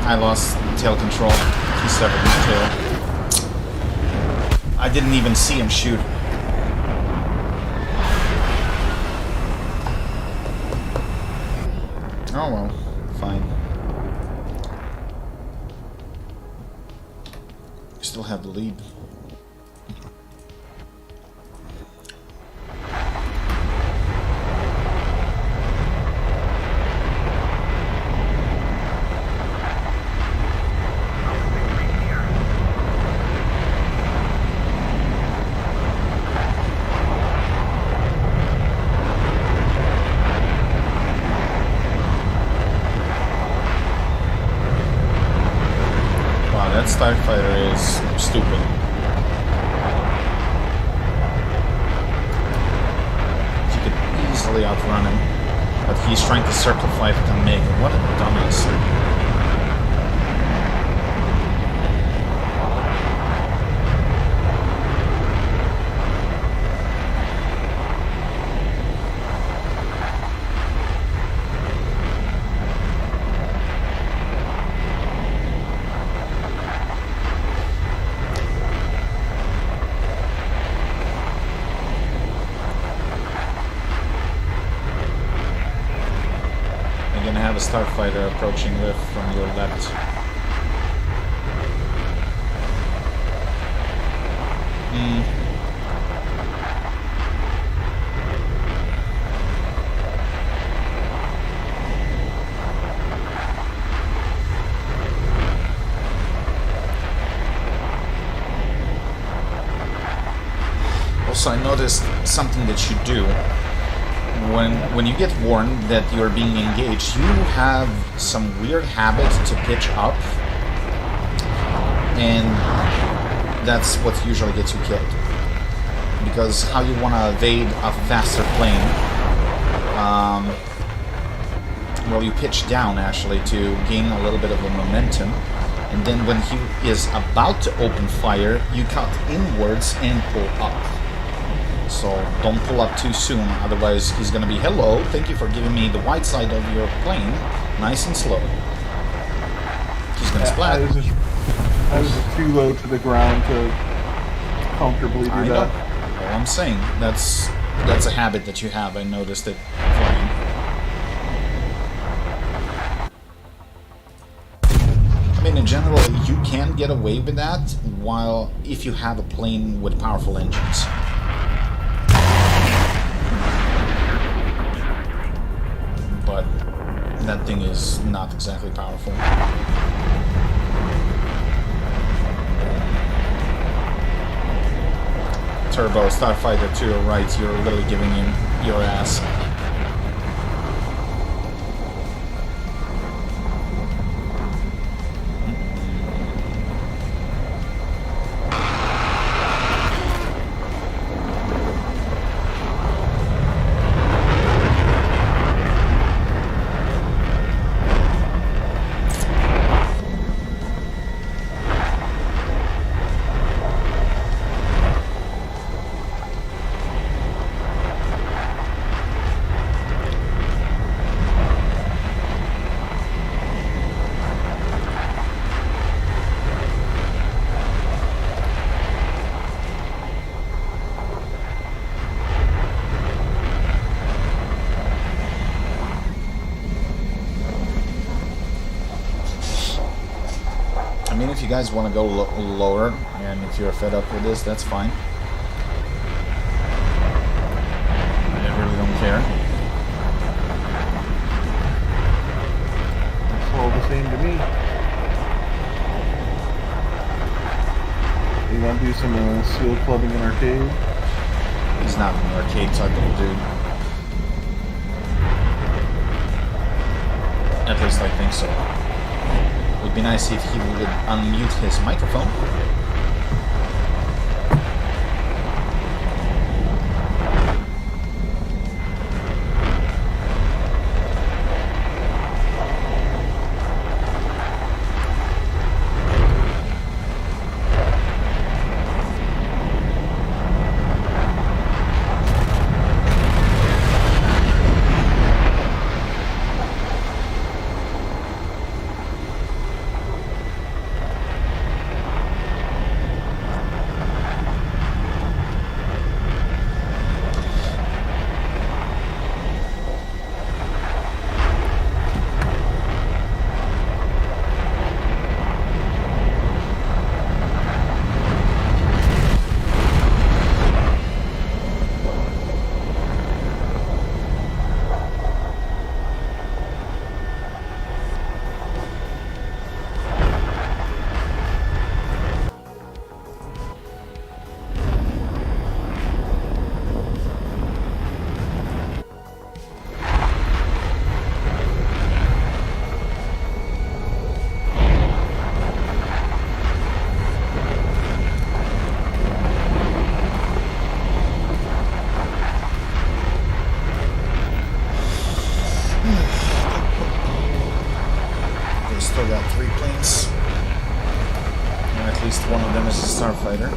[SPEAKER 1] I lost tail control. He severed my tail. I didn't even see him shoot. Oh well, fine. Still have the lead. That Starfighter is stupid. He could easily outrun him, but he's trying to circle fight with a MiG. What a dumbass. Have a starfighter approaching Rift from your left. Also, I noticed something that you do. When you get warned that you're being engaged, you have some weird habit to pitch up, and that's what usually gets you killed. Because how you want to evade a faster plane, well, you pitch down actually to gain a little bit of a momentum, and then when he is about to open fire, you cut inwards and pull up. So don't pull up too soon, otherwise he's going to be, hello, thank you for giving me the wide side of your plane, nice and slow. He's going to splat.
[SPEAKER 4] I was too low to the ground to comfortably do
[SPEAKER 1] I
[SPEAKER 4] that.
[SPEAKER 1] know. All I'm saying, that's a habit that you have. I noticed it flying. I mean, in general, you can get away with that while if you have a plane with powerful engines. That thing is not exactly powerful. Turbo Starfighter to your right, you're literally giving him your ass. I mean, if you guys want to go lower, and if you're fed up with this, that's fine. I really don't care.
[SPEAKER 4] It's all the same to me. You want to do some seal clubbing in arcade?
[SPEAKER 1] He's not an arcade type of dude. At least I think so. It would be nice if he would unmute his microphone. Still got 3 planes, and at least one of them is a starfighter.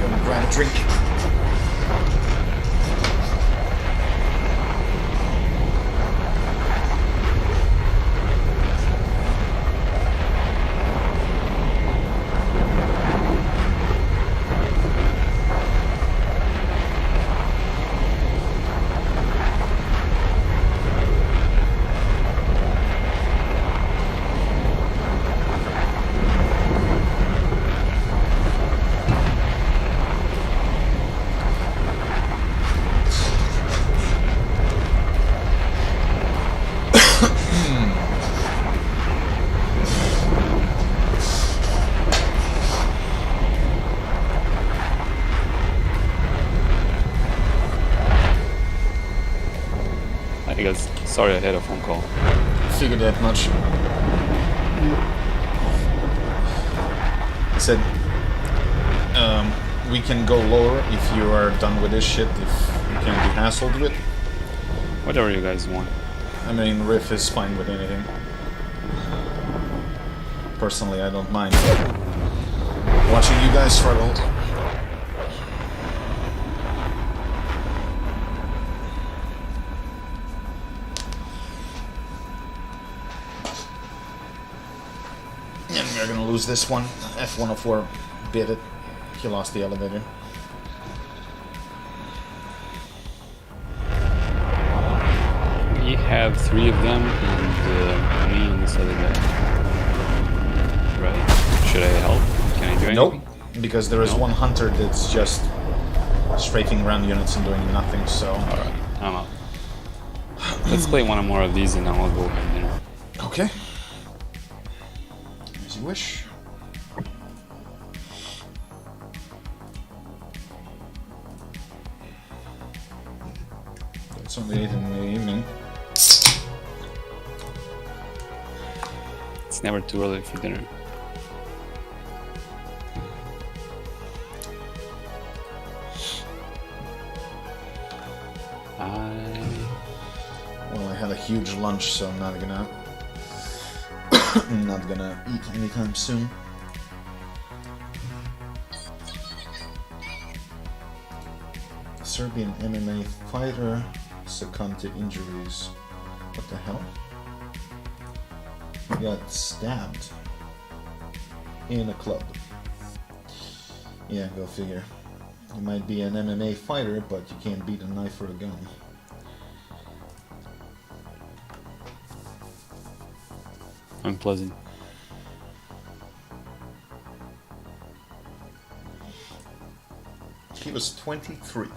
[SPEAKER 1] Gonna grab a drink.
[SPEAKER 3] I guess, sorry I had a phone call.
[SPEAKER 1] Figured that much. I said, we can go lower if you are done with this shit, if you can't be hassled with.
[SPEAKER 3] Whatever you guys want.
[SPEAKER 1] I mean, Riff is fine with anything. Personally, I don't mind. Watching you guys struggle. And we're gonna lose this one. F-104 bit it. He lost the elevator.
[SPEAKER 3] We have 3 of them, and me and this other guy. Should I help? Can I do anything?
[SPEAKER 1] Nope, because there is
[SPEAKER 3] No?
[SPEAKER 1] one hunter that's just strafing around units and doing nothing, so...
[SPEAKER 3] Alright, I'm out. Let's play one or more of these and then I'll go have dinner.
[SPEAKER 1] Okay. As you wish. It's only 8 in the evening.
[SPEAKER 3] It's never too early for dinner.
[SPEAKER 1] Well, I had a huge lunch, so I'm not gonna... I'm not gonna eat anytime soon. Serbian MMA fighter succumbed to injuries. What the hell? He got stabbed in a club. Yeah, go figure. You might be an MMA fighter, but you can't beat a knife or a gun.
[SPEAKER 3] Unpleasant.
[SPEAKER 1] He was 23.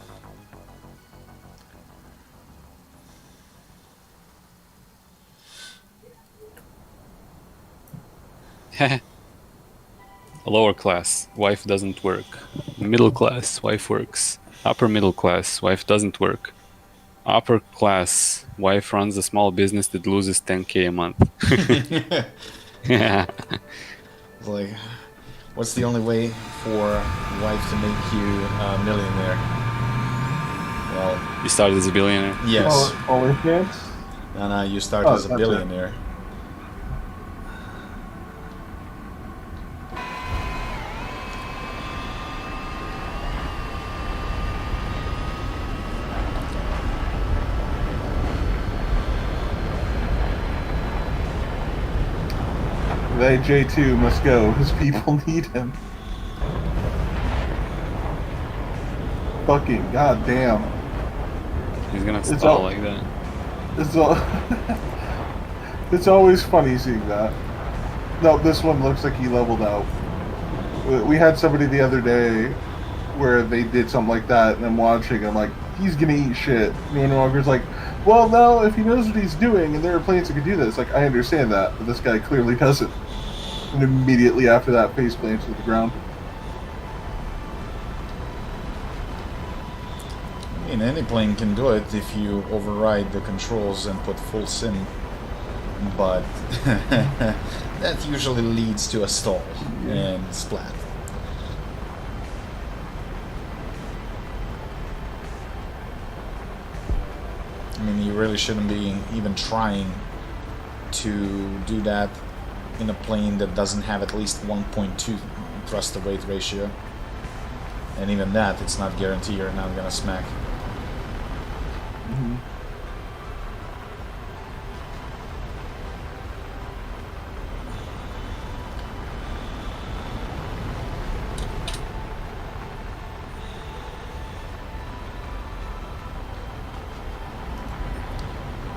[SPEAKER 3] A lower class, wife doesn't work. Middle class, wife works. Upper middle class, wife doesn't work. Upper class, wife runs a small business that loses 10k a month. Yeah.
[SPEAKER 1] It's like, what's the only way for a wife to make you a millionaire? Well,
[SPEAKER 3] You started as a billionaire.
[SPEAKER 1] yes.
[SPEAKER 4] OnlyFans?
[SPEAKER 1] No, you start
[SPEAKER 4] Oh,
[SPEAKER 1] as a
[SPEAKER 4] that's
[SPEAKER 1] billionaire.
[SPEAKER 4] That J2 must go. His people need him. Fucking goddamn.
[SPEAKER 3] He's gonna
[SPEAKER 4] It's
[SPEAKER 3] stall
[SPEAKER 4] all-
[SPEAKER 3] like that.
[SPEAKER 4] It's all. It's always funny seeing that. No, this one looks like he leveled out. We had somebody the other day where they did something like that, and I'm watching. I'm like, he's gonna eat shit. And Windwalker's like, well, no, if he knows what he's doing, and there are planes that can do this. Like, I understand that, but this guy clearly doesn't. And immediately after that, face plants to the ground.
[SPEAKER 1] I mean, any plane can do it if you override the controls and put full sim. But that usually leads to a stall and splat. I mean, you really shouldn't be even trying to do that in a plane that doesn't have at least 1.2 thrust to weight ratio. And even that, it's not guaranteed you're not gonna smack.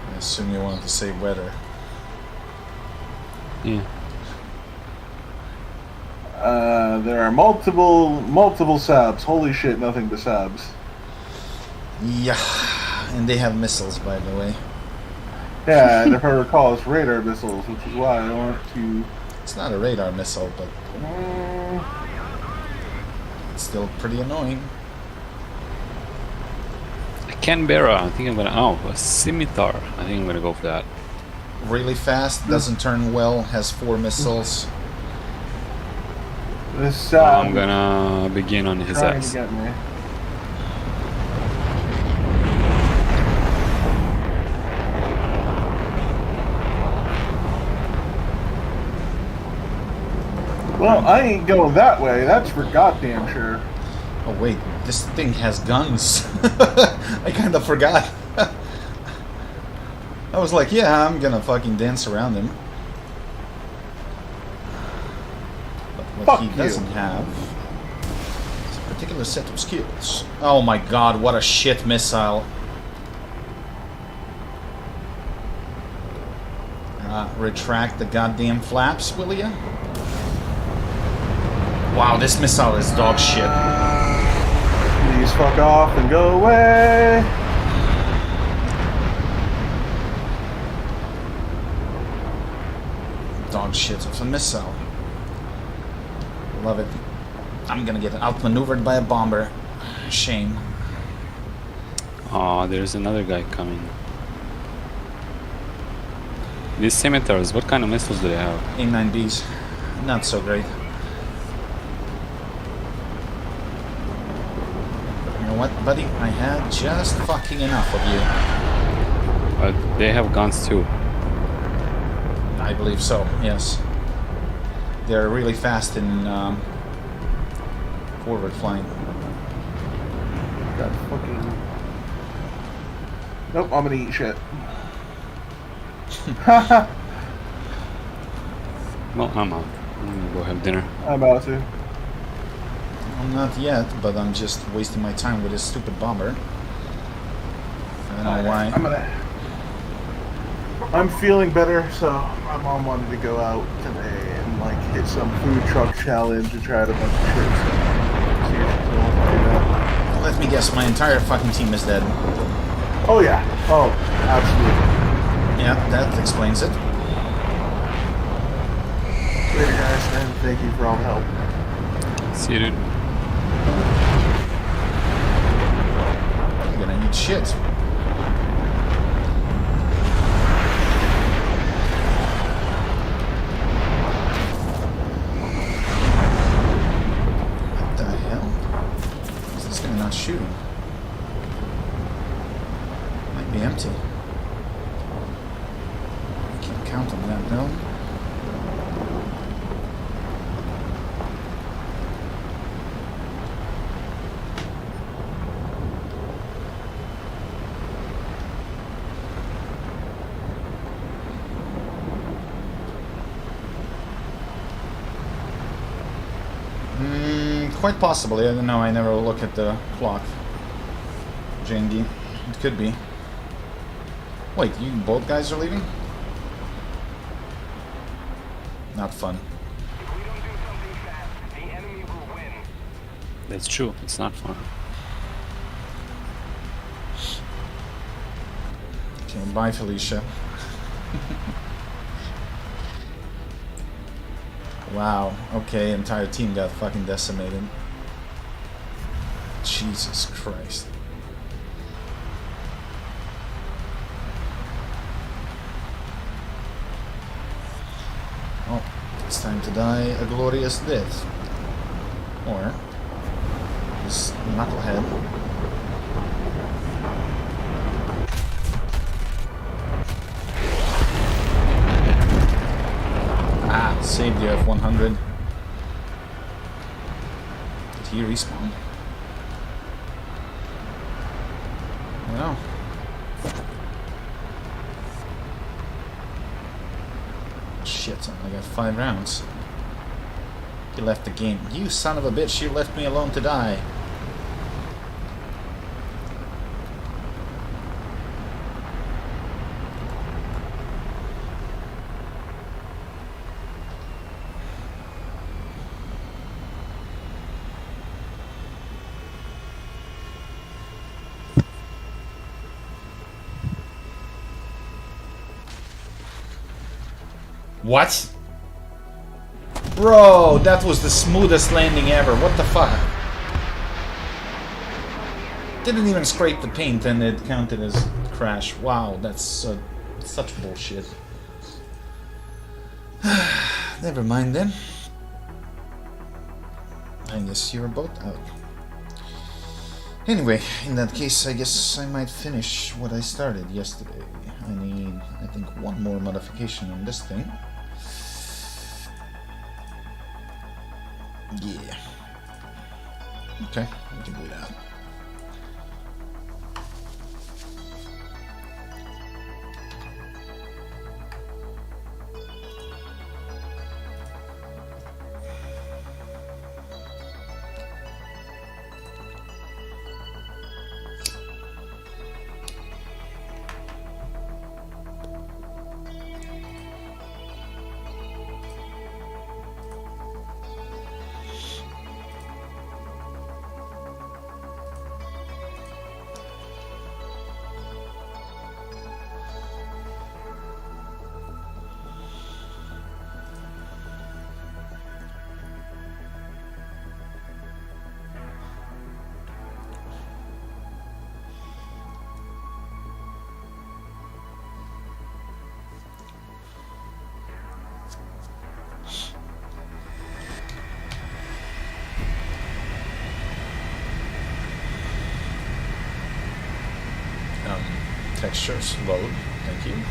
[SPEAKER 1] I assume you wanted to say weather.
[SPEAKER 3] Yeah.
[SPEAKER 4] There are multiple sabs. Holy shit, nothing but sabs.
[SPEAKER 1] Yeah, and they have missiles, by the way.
[SPEAKER 4] Yeah, and if I recall, it's radar missiles, which is why I want to.
[SPEAKER 1] It's not a radar missile, but it's still pretty annoying.
[SPEAKER 3] A Canberra. I think I'm gonna. Oh, a scimitar. I think I'm gonna go for that.
[SPEAKER 1] Really fast, doesn't turn well, has 4 missiles.
[SPEAKER 4] This sab
[SPEAKER 3] I'm gonna begin on his
[SPEAKER 4] trying
[SPEAKER 3] ass.
[SPEAKER 4] to get me. Well, I ain't going that way. That's for goddamn sure.
[SPEAKER 1] Oh wait, this thing has guns. I kind of forgot. I was like, yeah, I'm gonna fucking dance around him. But what
[SPEAKER 4] Fuck
[SPEAKER 1] he
[SPEAKER 4] you.
[SPEAKER 1] doesn't have is a particular set of skills. Oh my god, what a shit missile. Retract the goddamn flaps, will ya? Wow, this missile is dog shit.
[SPEAKER 4] Please fuck off and go away.
[SPEAKER 1] Dog shit of a missile. Love it. I'm gonna get outmaneuvered by a bomber. Shame.
[SPEAKER 3] Oh, there's another guy coming. These scimitars, what kind of missiles do they have?
[SPEAKER 1] A9Bs. Not so great. You know what, buddy? I had just fucking enough of you.
[SPEAKER 3] But they have guns too.
[SPEAKER 1] I believe so, yes. They're really fast in forward flying.
[SPEAKER 4] God fucking. Nope, I'm gonna eat shit.
[SPEAKER 3] Well, I'm out. I'm gonna go have dinner.
[SPEAKER 4] I'm about to.
[SPEAKER 1] I'm not yet, but I'm just wasting my time with this stupid bomber. I don't know why.
[SPEAKER 4] I'm feeling better, so my mom wanted to go out today and like hit some food truck challenge and try out a bunch of shit. So see if she's willing to do that.
[SPEAKER 1] Let me guess, my entire fucking team is dead.
[SPEAKER 4] Oh yeah. Oh, absolutely.
[SPEAKER 1] Yeah, that explains it.
[SPEAKER 4] Later, guys, and thank you for all the help.
[SPEAKER 3] See you, dude.
[SPEAKER 1] I'm gonna eat shit. What the hell? Is this guy not shooting? Might be empty. I can't count on that, no. Quite possibly. I don't know. I never look at the clock. JND. It could be. Wait, you both guys are leaving? Not fun.
[SPEAKER 2] If we don't do something fast, the enemy will win.
[SPEAKER 3] That's true. It's not fun.
[SPEAKER 1] Okay, bye, Felicia. Wow. Okay, entire team got fucking decimated. Jesus Christ. Oh, it's time to die a glorious death. Or this knucklehead. Ah, saved the F-100. Did he respawn? No. Shit, I got 5 rounds. He left the game. You son of a bitch, you left me alone to die. What? Bro, that was the smoothest landing ever. What the fuck? Didn't even scrape the paint and it counted as crash. Wow, that's such bullshit. Never mind then. I guess you're both out. Anyway, in that case, I guess I might finish what I started yesterday. I need, I think, one more modification on this thing. Yeah. Okay, we can do that. textures load. Thank you.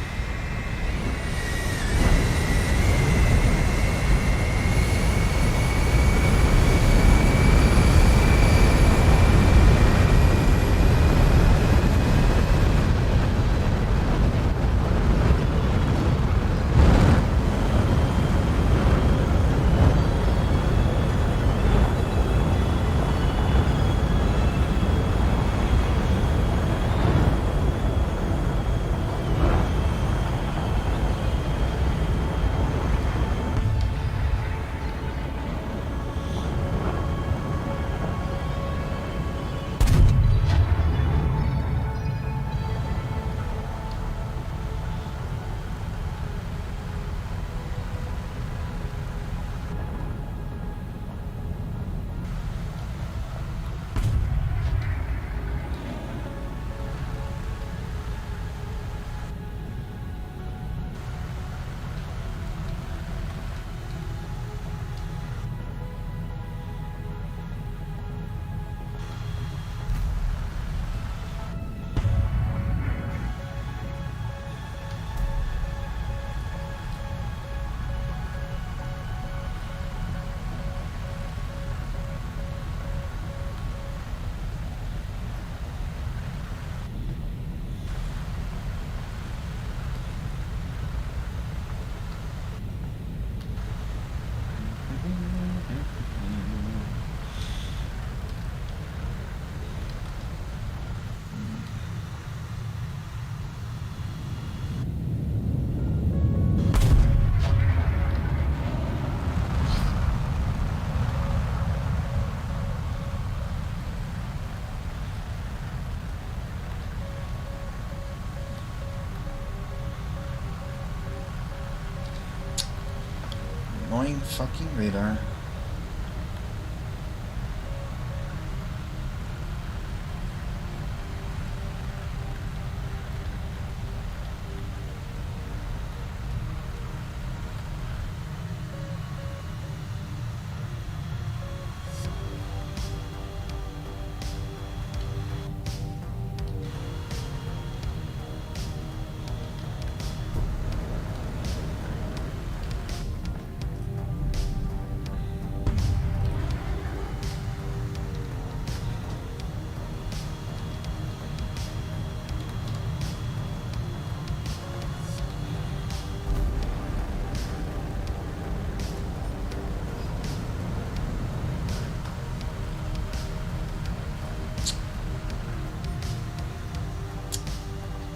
[SPEAKER 1] Annoying fucking radar.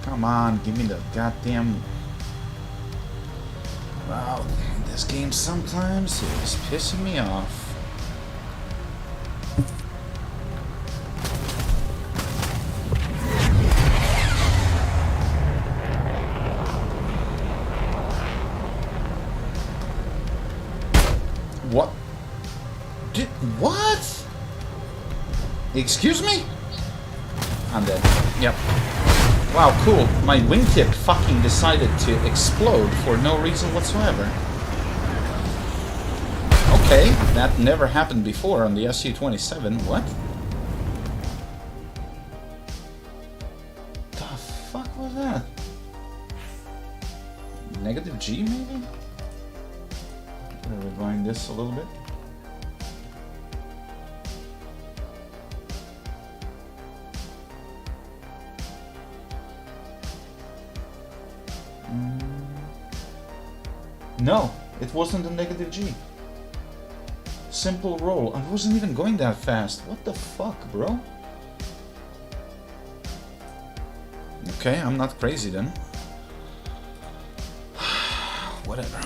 [SPEAKER 1] Come on, give me the goddamn... Wow, this game sometimes is pissing me off. What? What? Excuse me? I'm dead. Yep. Wow, cool. My wingtip fucking decided to explode for no reason whatsoever. Okay, that never happened before on the SU-27. What? The fuck was that? Negative G, maybe? Rewind this a little bit. No, it wasn't a negative G. Simple roll. I wasn't even going that fast. What the fuck, bro? Okay, I'm not crazy then. Whatever.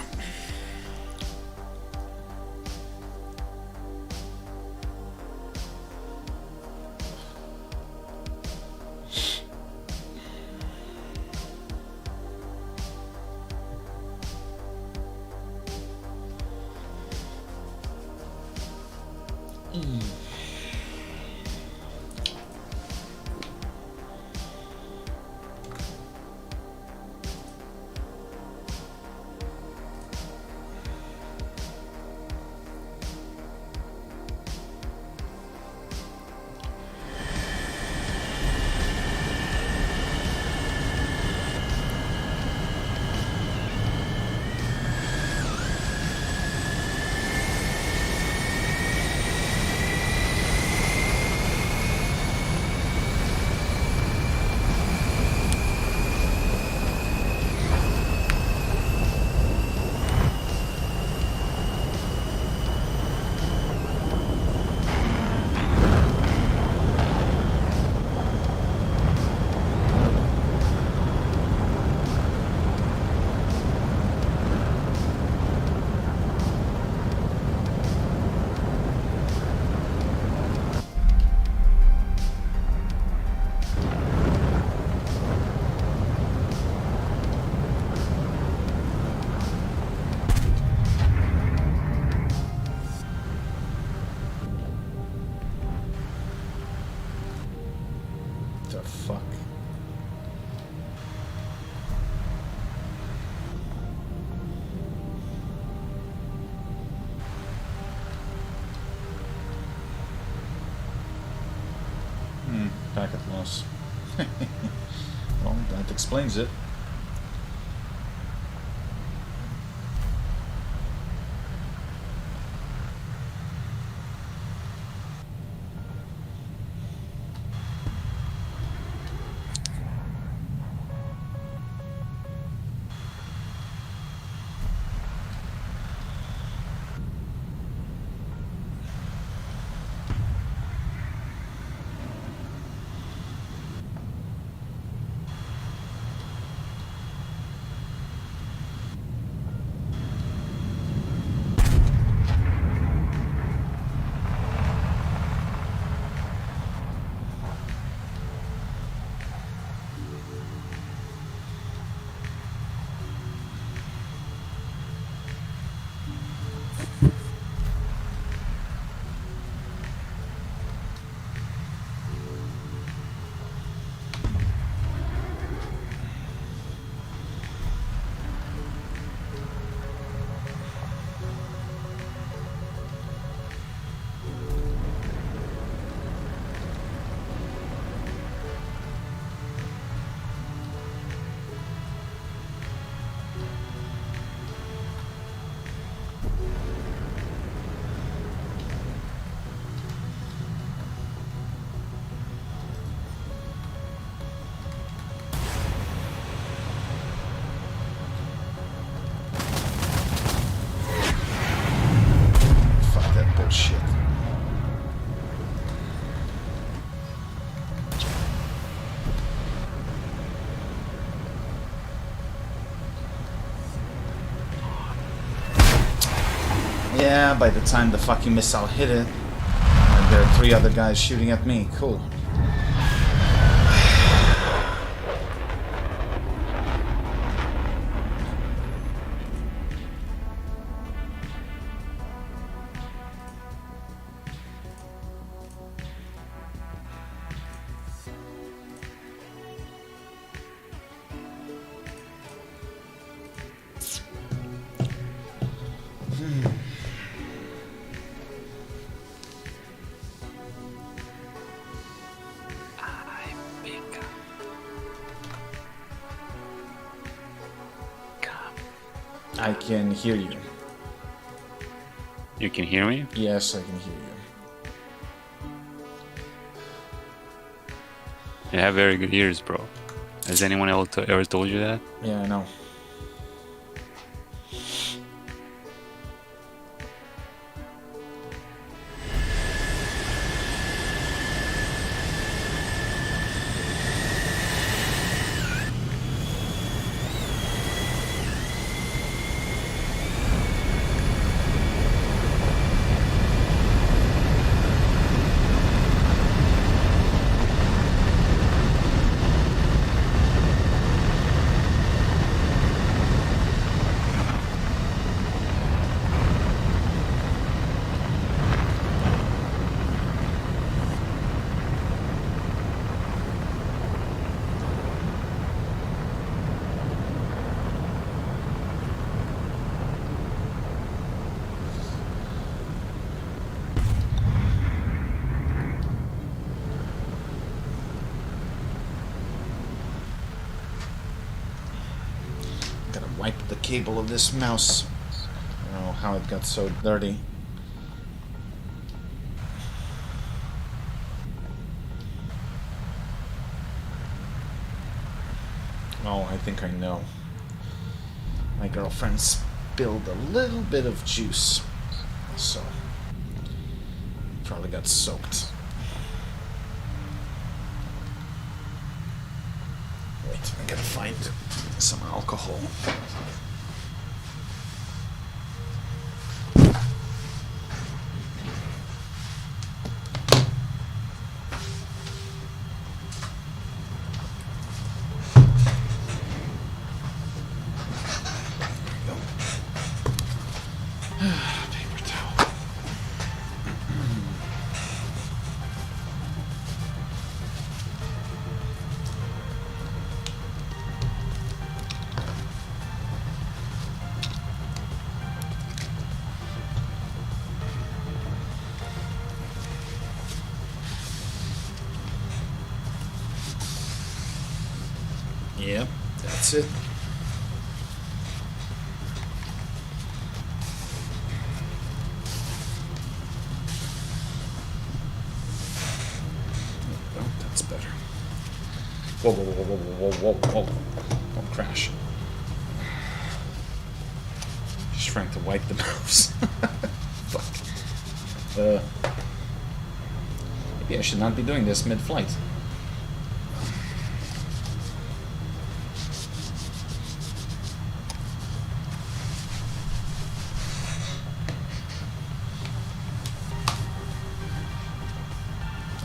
[SPEAKER 1] fuck? Packet loss. Well, that explains it. Shit. Yeah, by the time the fucking missile hit it, there are 3 other guys shooting at me. Cool. I can hear you.
[SPEAKER 3] You can hear me?
[SPEAKER 1] Yes, I can hear you.
[SPEAKER 3] You have very good ears, bro. Has anyone else ever told you that?
[SPEAKER 1] Yeah, I know. Wipe the cable of this mouse. I don't know how it got so dirty. Oh, I think I know. My girlfriend spilled a little bit of juice, so probably got soaked. Wait, I gotta find some alcohol. Paper towel. Yep, that's it. Oh, that's better. Whoa, whoa, whoa, whoa, whoa, whoa, whoa. Don't crash. Just trying to wipe the mouse. Fuck. Maybe I should not be doing this mid-flight.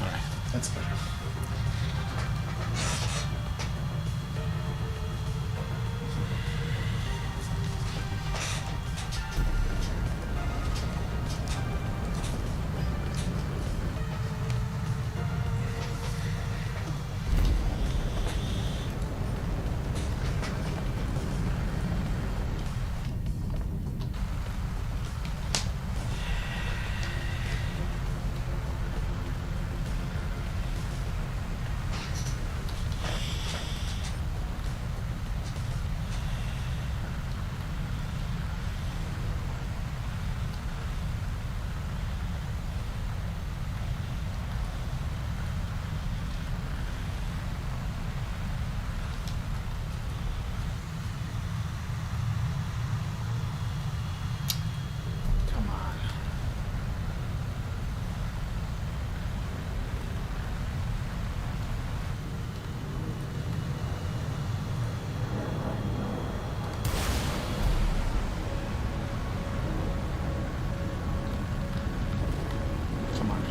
[SPEAKER 1] Alright, that's better.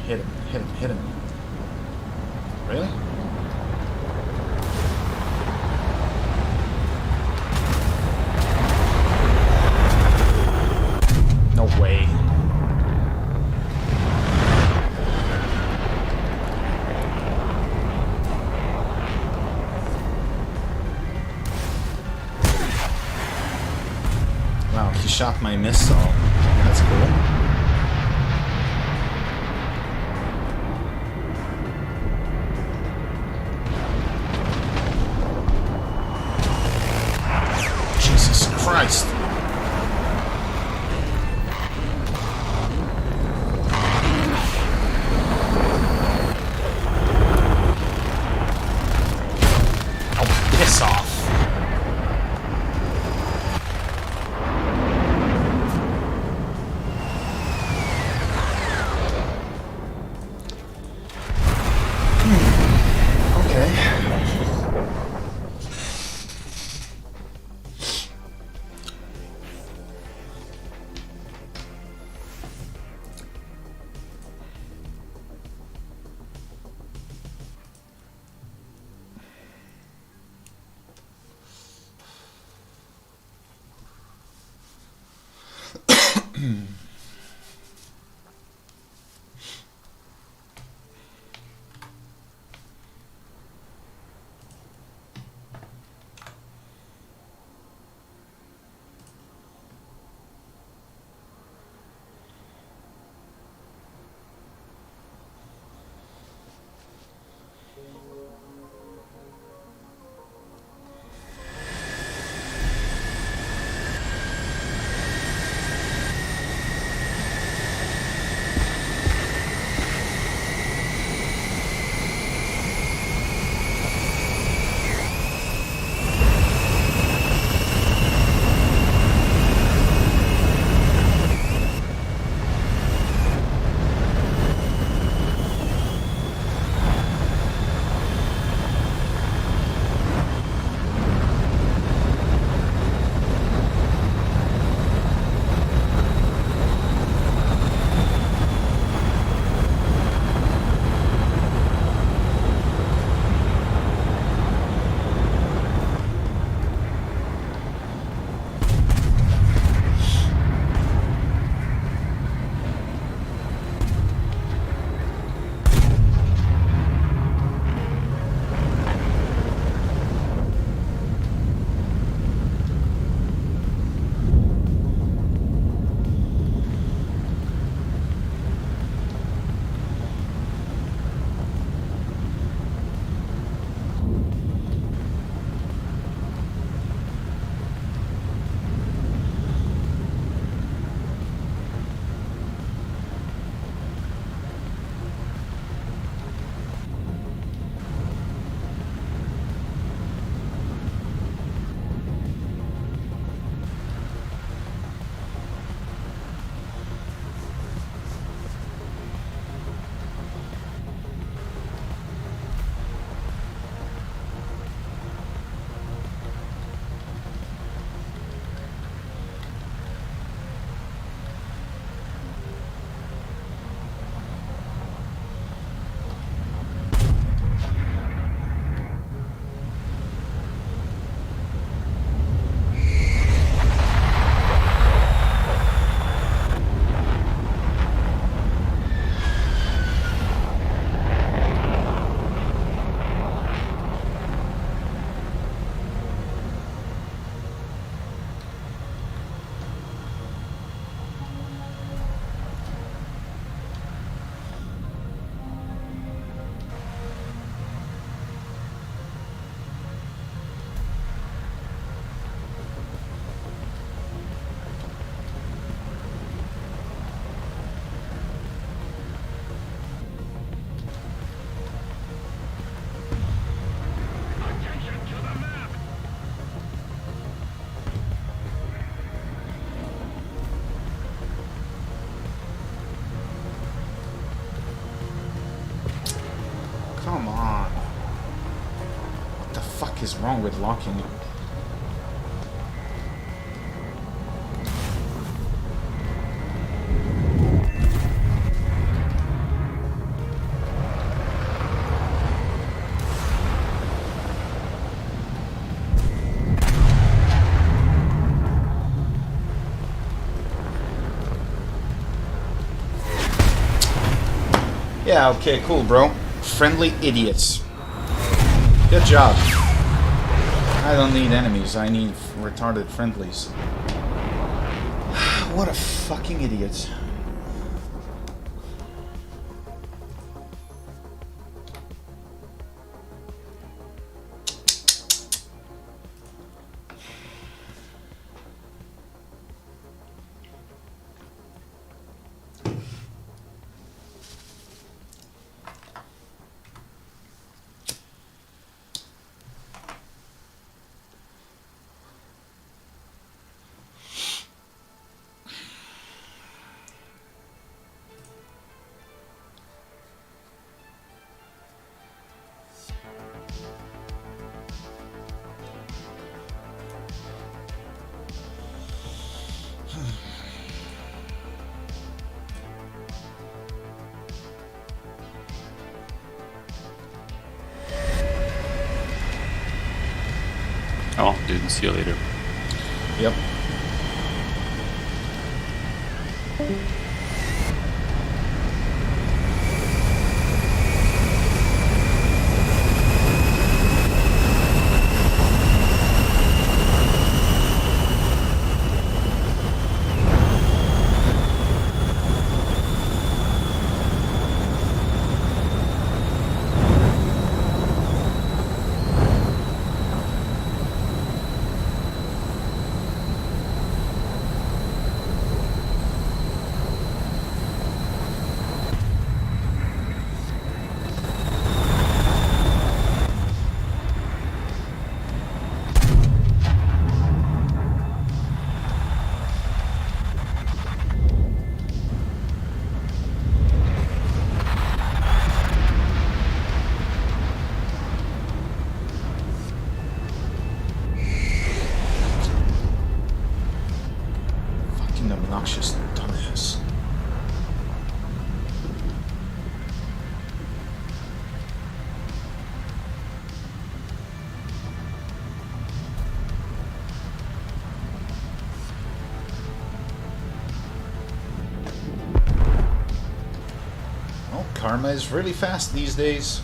[SPEAKER 1] Hit him, hit him, hit him. Really? No way. Wow, he shot my missile. That's cool. Christ. Oh, piss off. Okay. fuck is wrong with locking? Yeah, okay, cool, bro. Friendly idiots. Good job. I don't need enemies, I need retarded friendlies. What a fucking idiot.
[SPEAKER 3] Oh, didn't see you later.
[SPEAKER 1] Yep. Obnoxious dumbass. Well, karma is really fast these days.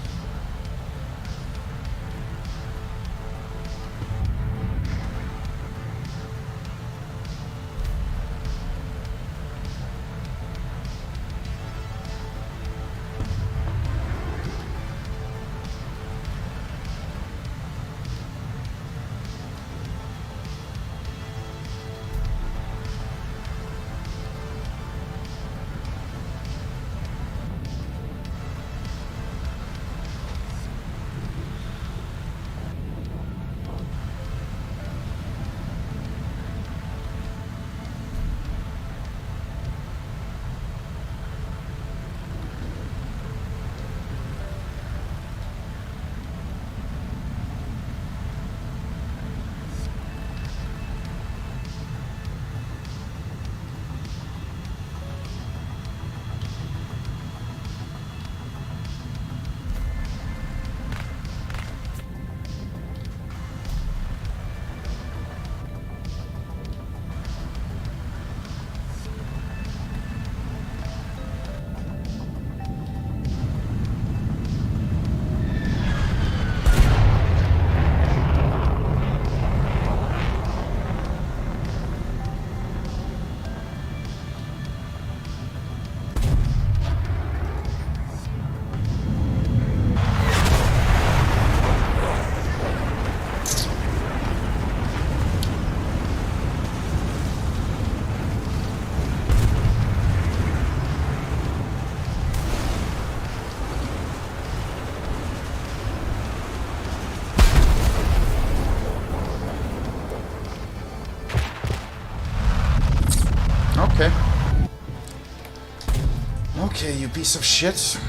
[SPEAKER 1] Okay. Okay, you piece of shit.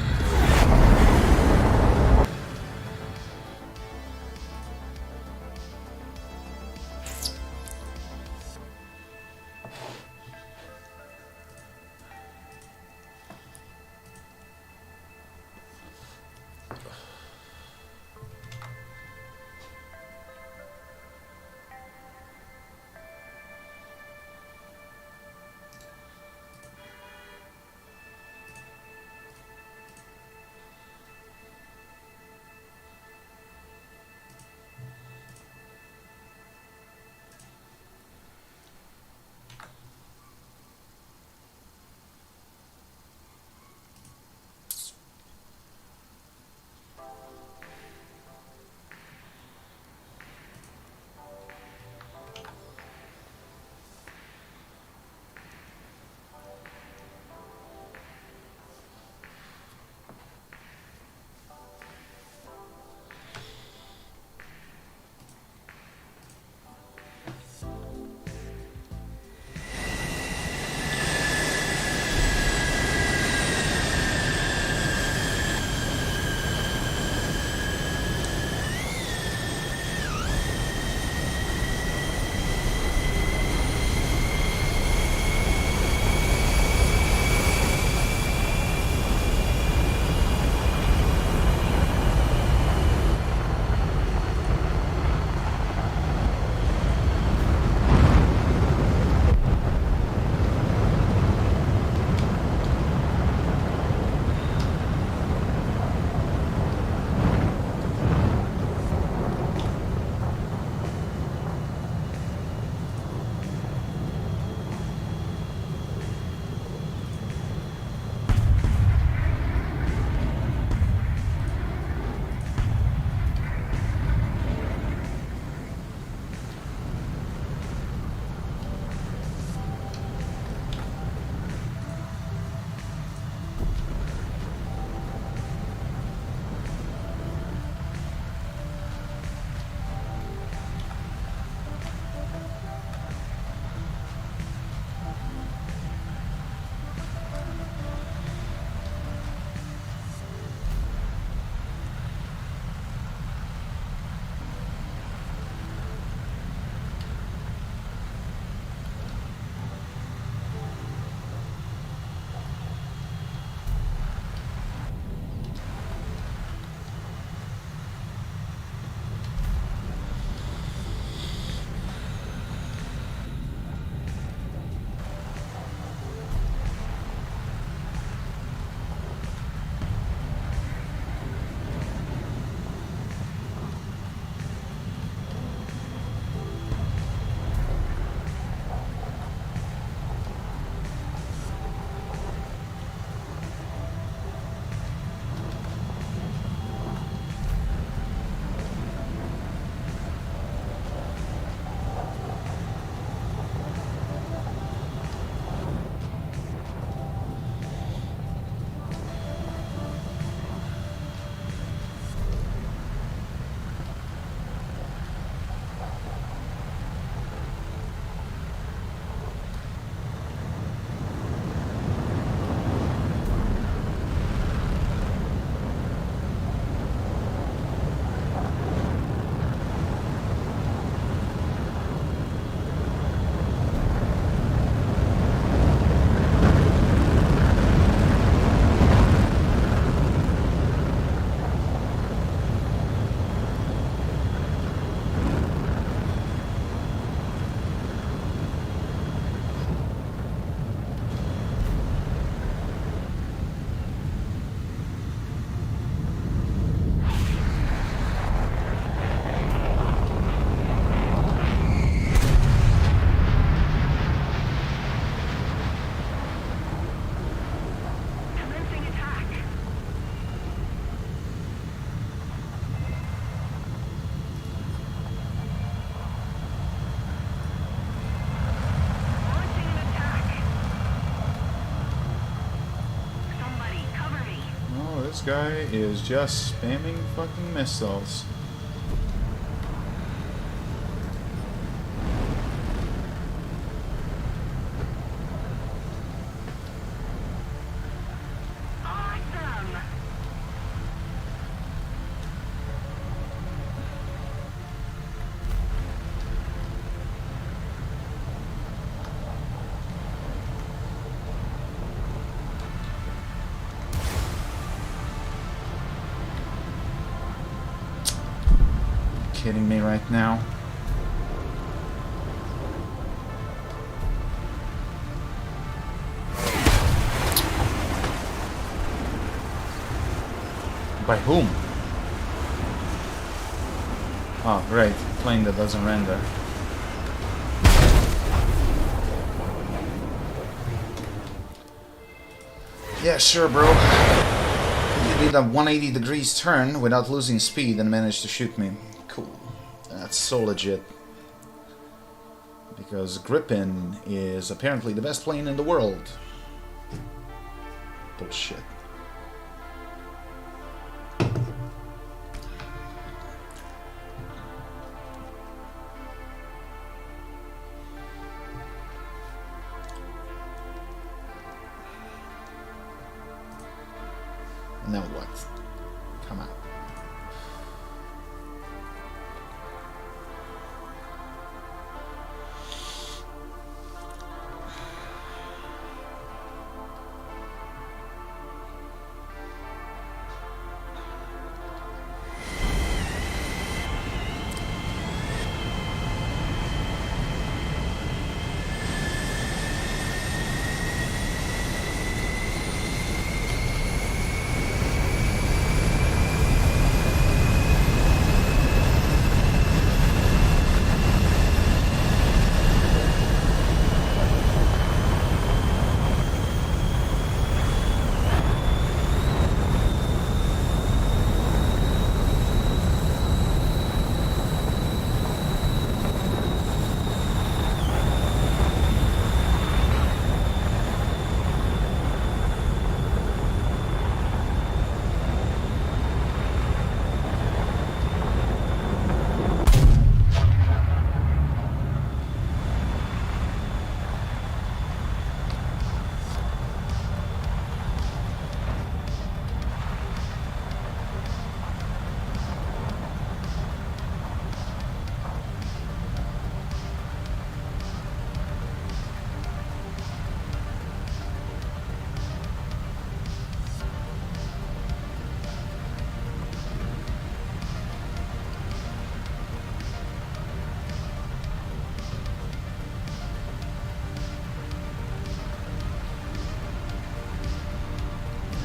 [SPEAKER 1] This guy is just spamming fucking missiles. Kidding me right now? By whom? Oh, right. Plane that doesn't render. Yeah, sure, bro. You did a 180 degrees turn without losing speed and managed to shoot me. Cool. That's so legit. Because Gripen is apparently the best plane in the world. Bullshit. Now what? Come on.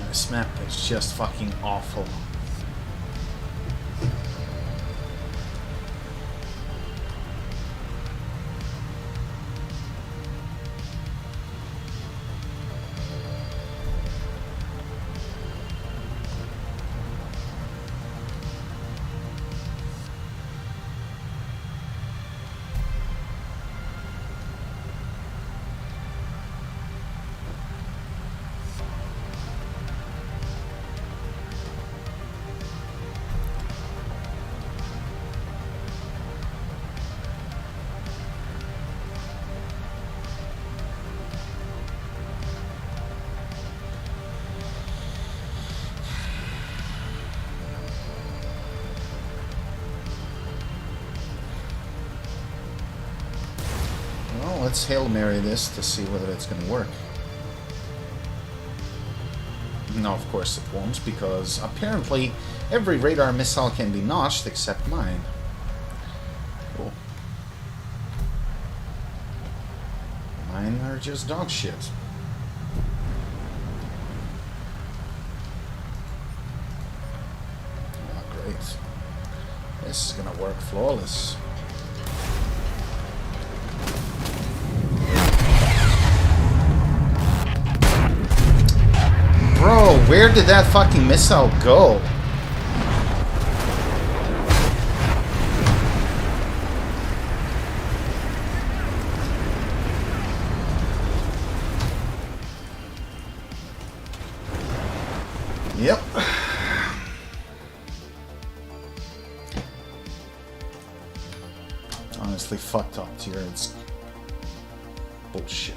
[SPEAKER 1] This map is just fucking awful. Let's Hail Mary this to see whether it's going to work. No, of course it won't, because apparently every radar missile can be notched except mine. Cool. Mine are just dog shit. Oh, great. This is going to work flawless. Bro, where did that fucking missile go? Yep. honestly fucked up here. It's bullshit.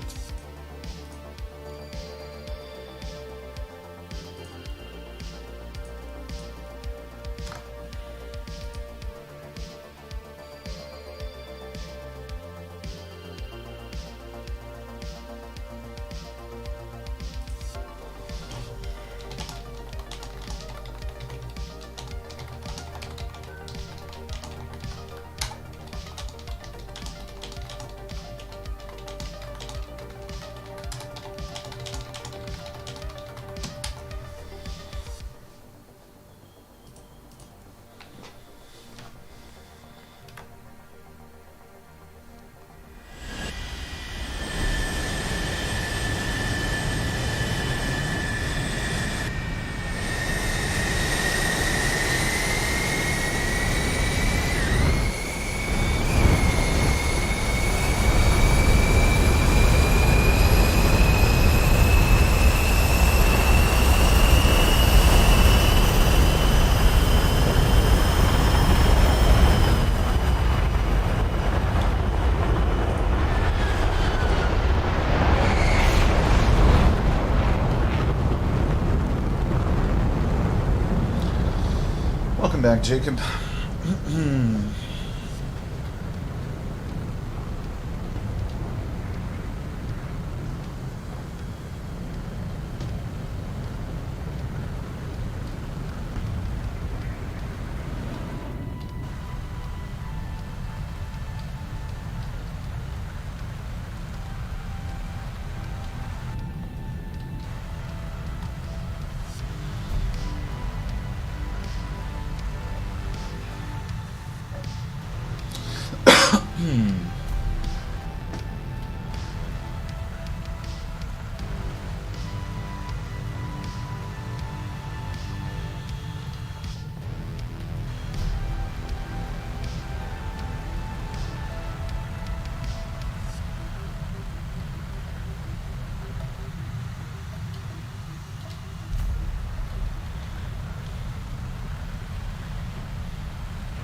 [SPEAKER 1] Welcome back, Jacob.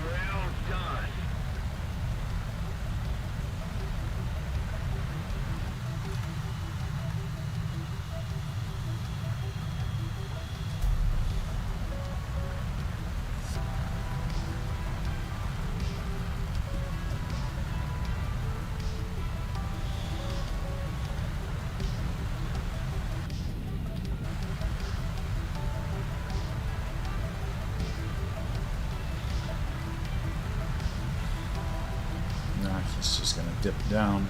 [SPEAKER 2] Well done.
[SPEAKER 1] Nah, he's just gonna dip down.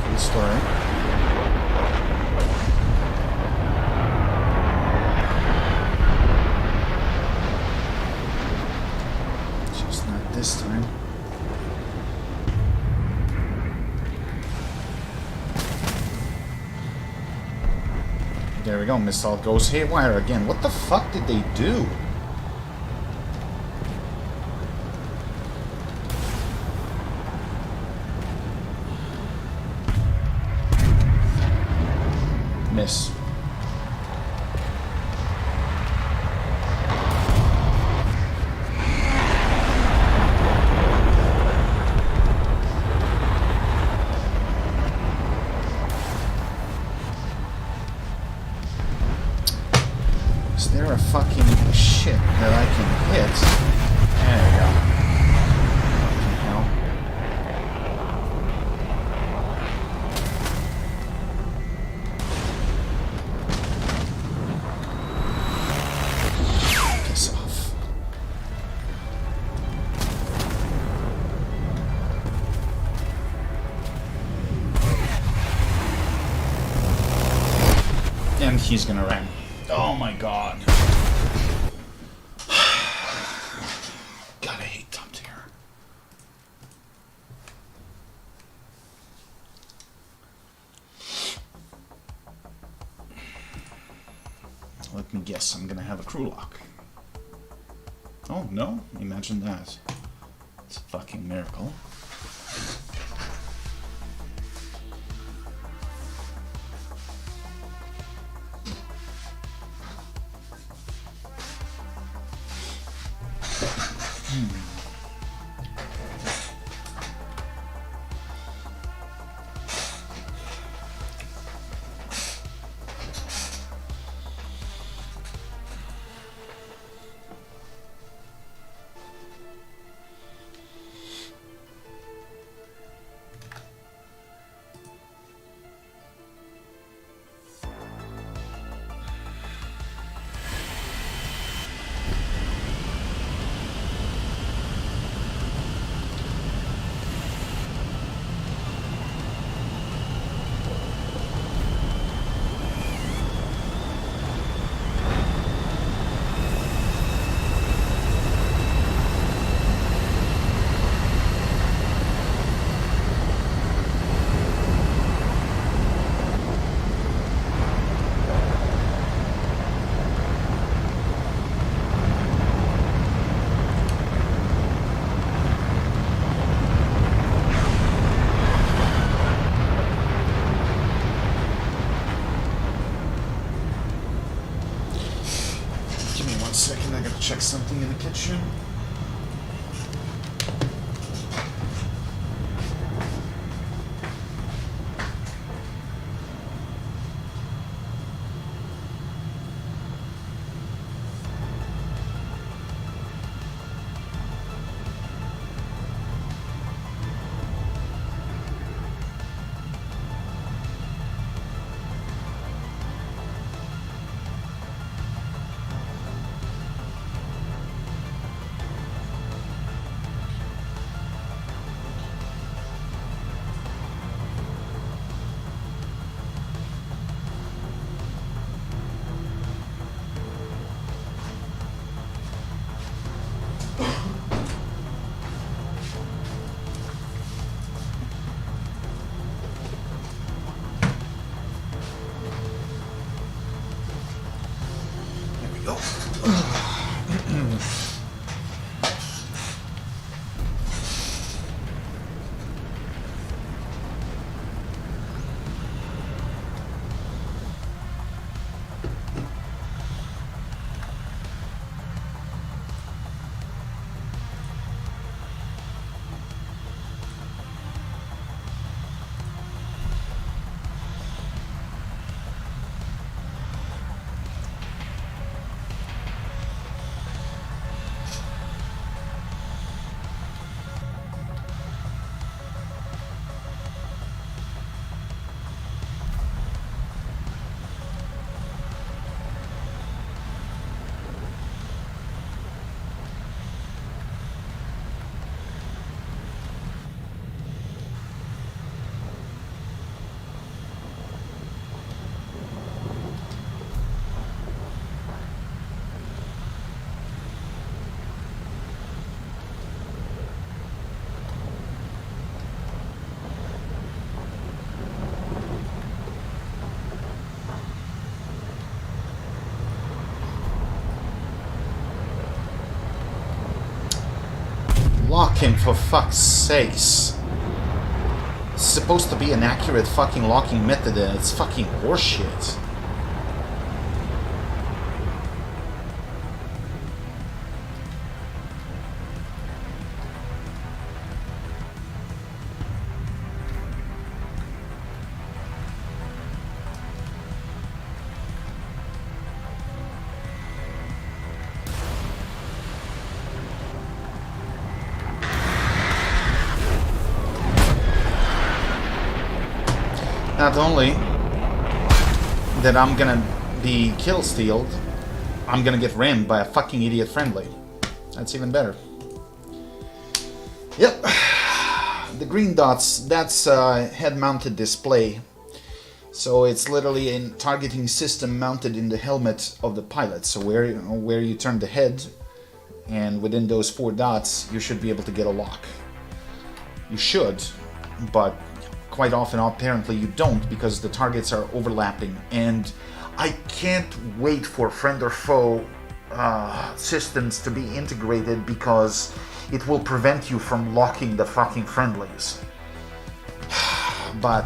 [SPEAKER 1] Cool story. Just not this time. There we go. Missile goes haywire again. What the fuck did they do? Miss. Is there a fucking shit that I can hit? There we go. Fucking hell. Piss off. He's gonna ram. Oh my god. God, I hate top tier. Let me guess, I'm gonna have a crew lock. Oh, no? Imagine that. It's a fucking miracle. Second, I gotta check something in the kitchen. Go. Lock him, for fuck's sakes. It's supposed to be an accurate fucking locking method and it's fucking horseshit. Not only that I'm gonna be kill stealed, I'm gonna get rammed by a fucking idiot friendly. That's even better. Yep. The green dots, that's a head-mounted display. So it's literally a targeting system mounted in the helmet of the pilot. So where you turn the head, and within those 4 dots, you should be able to get a lock. You should, but quite often, apparently, you don't, because the targets are overlapping. And I can't wait for friend or foe systems to be integrated, because it will prevent you from locking the fucking friendlies. But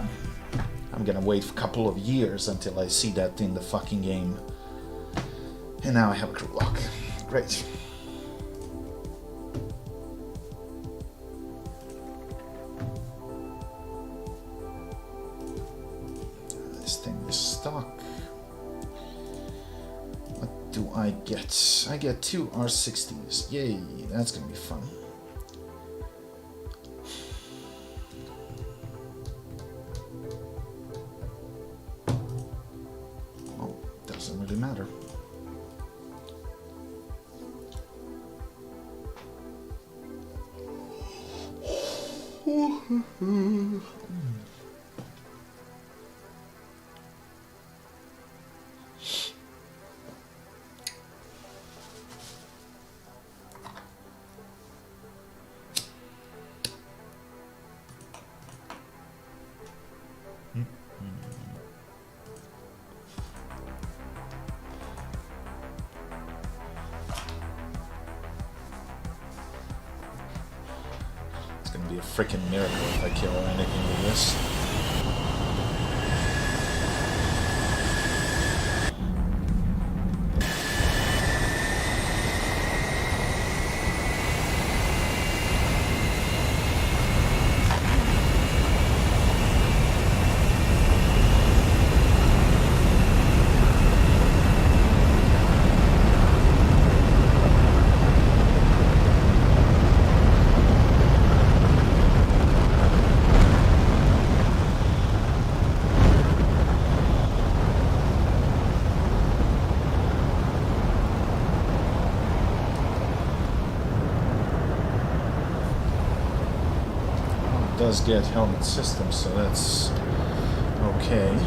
[SPEAKER 1] I'm gonna wait a couple of years until I see that in the fucking game. And now I have a crew lock. Great. This thing is stuck. What do I get? I get 2 R60s. Yay, that's gonna be fun. Doesn't really matter. It's gonna be a freaking miracle if I kill anything with this. Does get helmet system, so that's okay.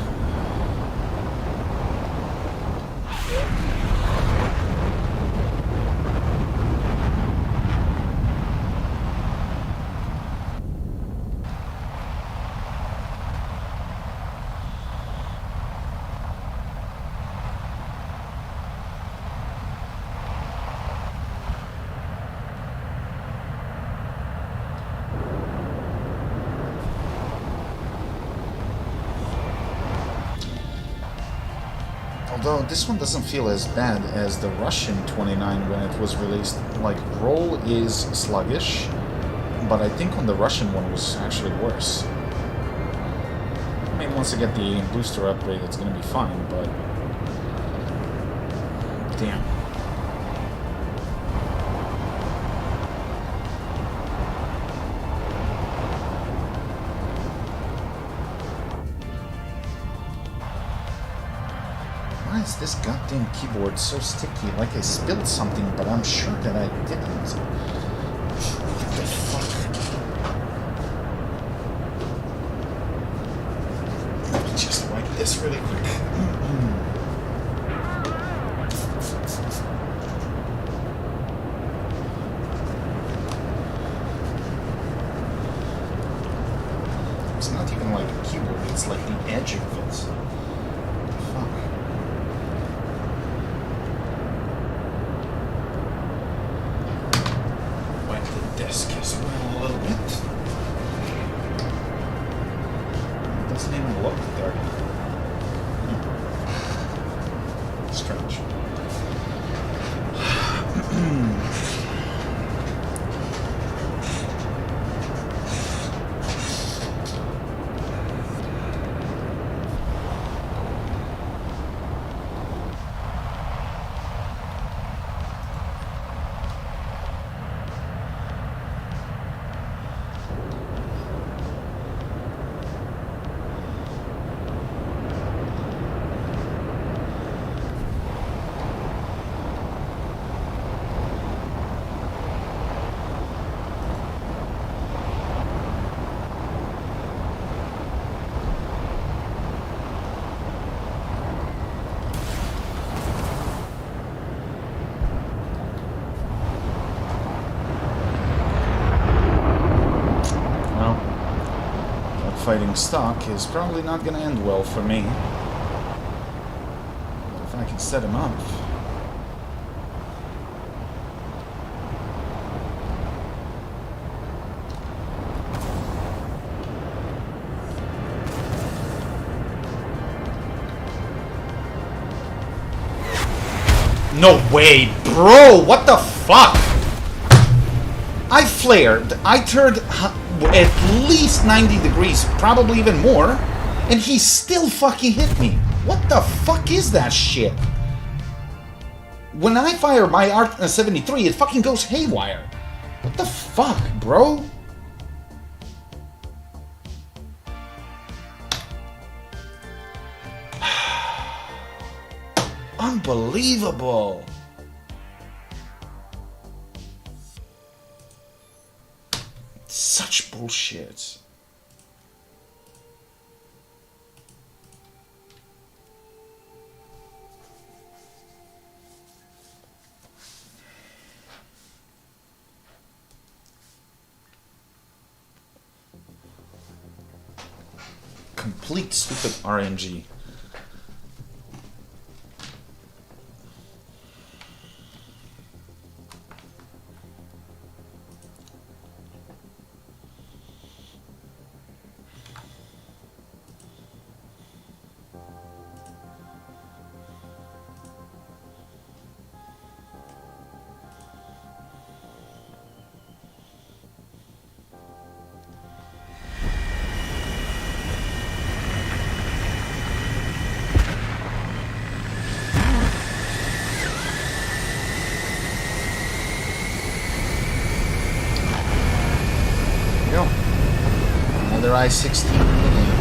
[SPEAKER 1] Although this one doesn't feel as bad as the Russian 29 when it was released. Like, roll is sluggish, but I think on the Russian one it was actually worse. I mean, once I get the booster upgrade, it's gonna be fine, but... damn. Why is this goddamn keyboard so sticky? Like I spilled something, but I'm sure that I didn't. What the fuck? Let me just wipe this really quick. It's not even like a keyboard, it's like the edge of it. Fuck. Desk as well a little bit. It doesn't even look dirty. Strange. dogfighting stock is probably not going to end well for me. But if I can set him up... No way, bro! What the fuck? I flared. I turned at least 90 degrees, probably even more, and he still fucking hit me. What the fuck is that shit? When I fire my R73, it fucking goes haywire. What the fuck, bro? Unbelievable. Such bullshit. Complete stupid RNG. Another I-16 in the game.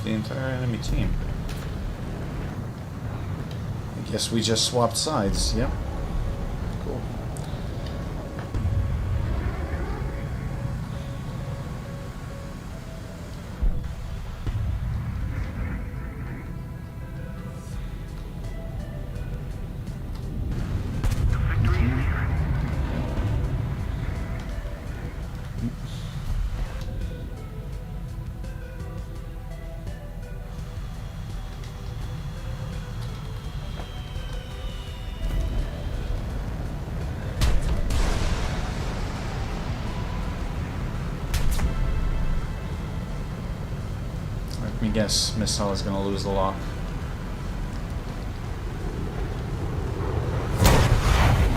[SPEAKER 1] the entire enemy team. I guess we just swapped sides, yep. Cool. Let me guess, Missile is gonna lose the lock.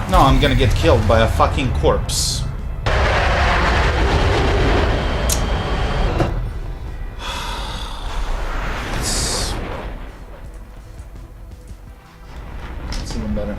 [SPEAKER 1] No, I'm gonna get killed by a fucking corpse. It's even better.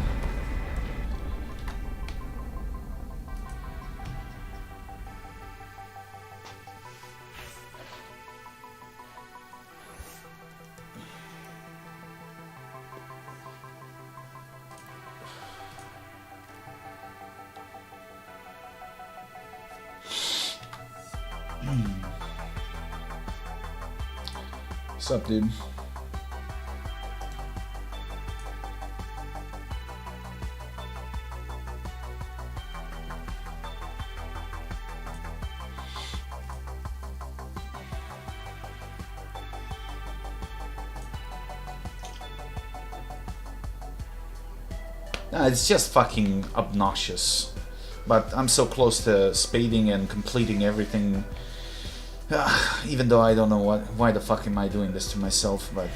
[SPEAKER 1] What's up, dude? It's just fucking obnoxious. But I'm so close to spading and completing everything. Even though I don't know why the fuck am I doing this to myself, but...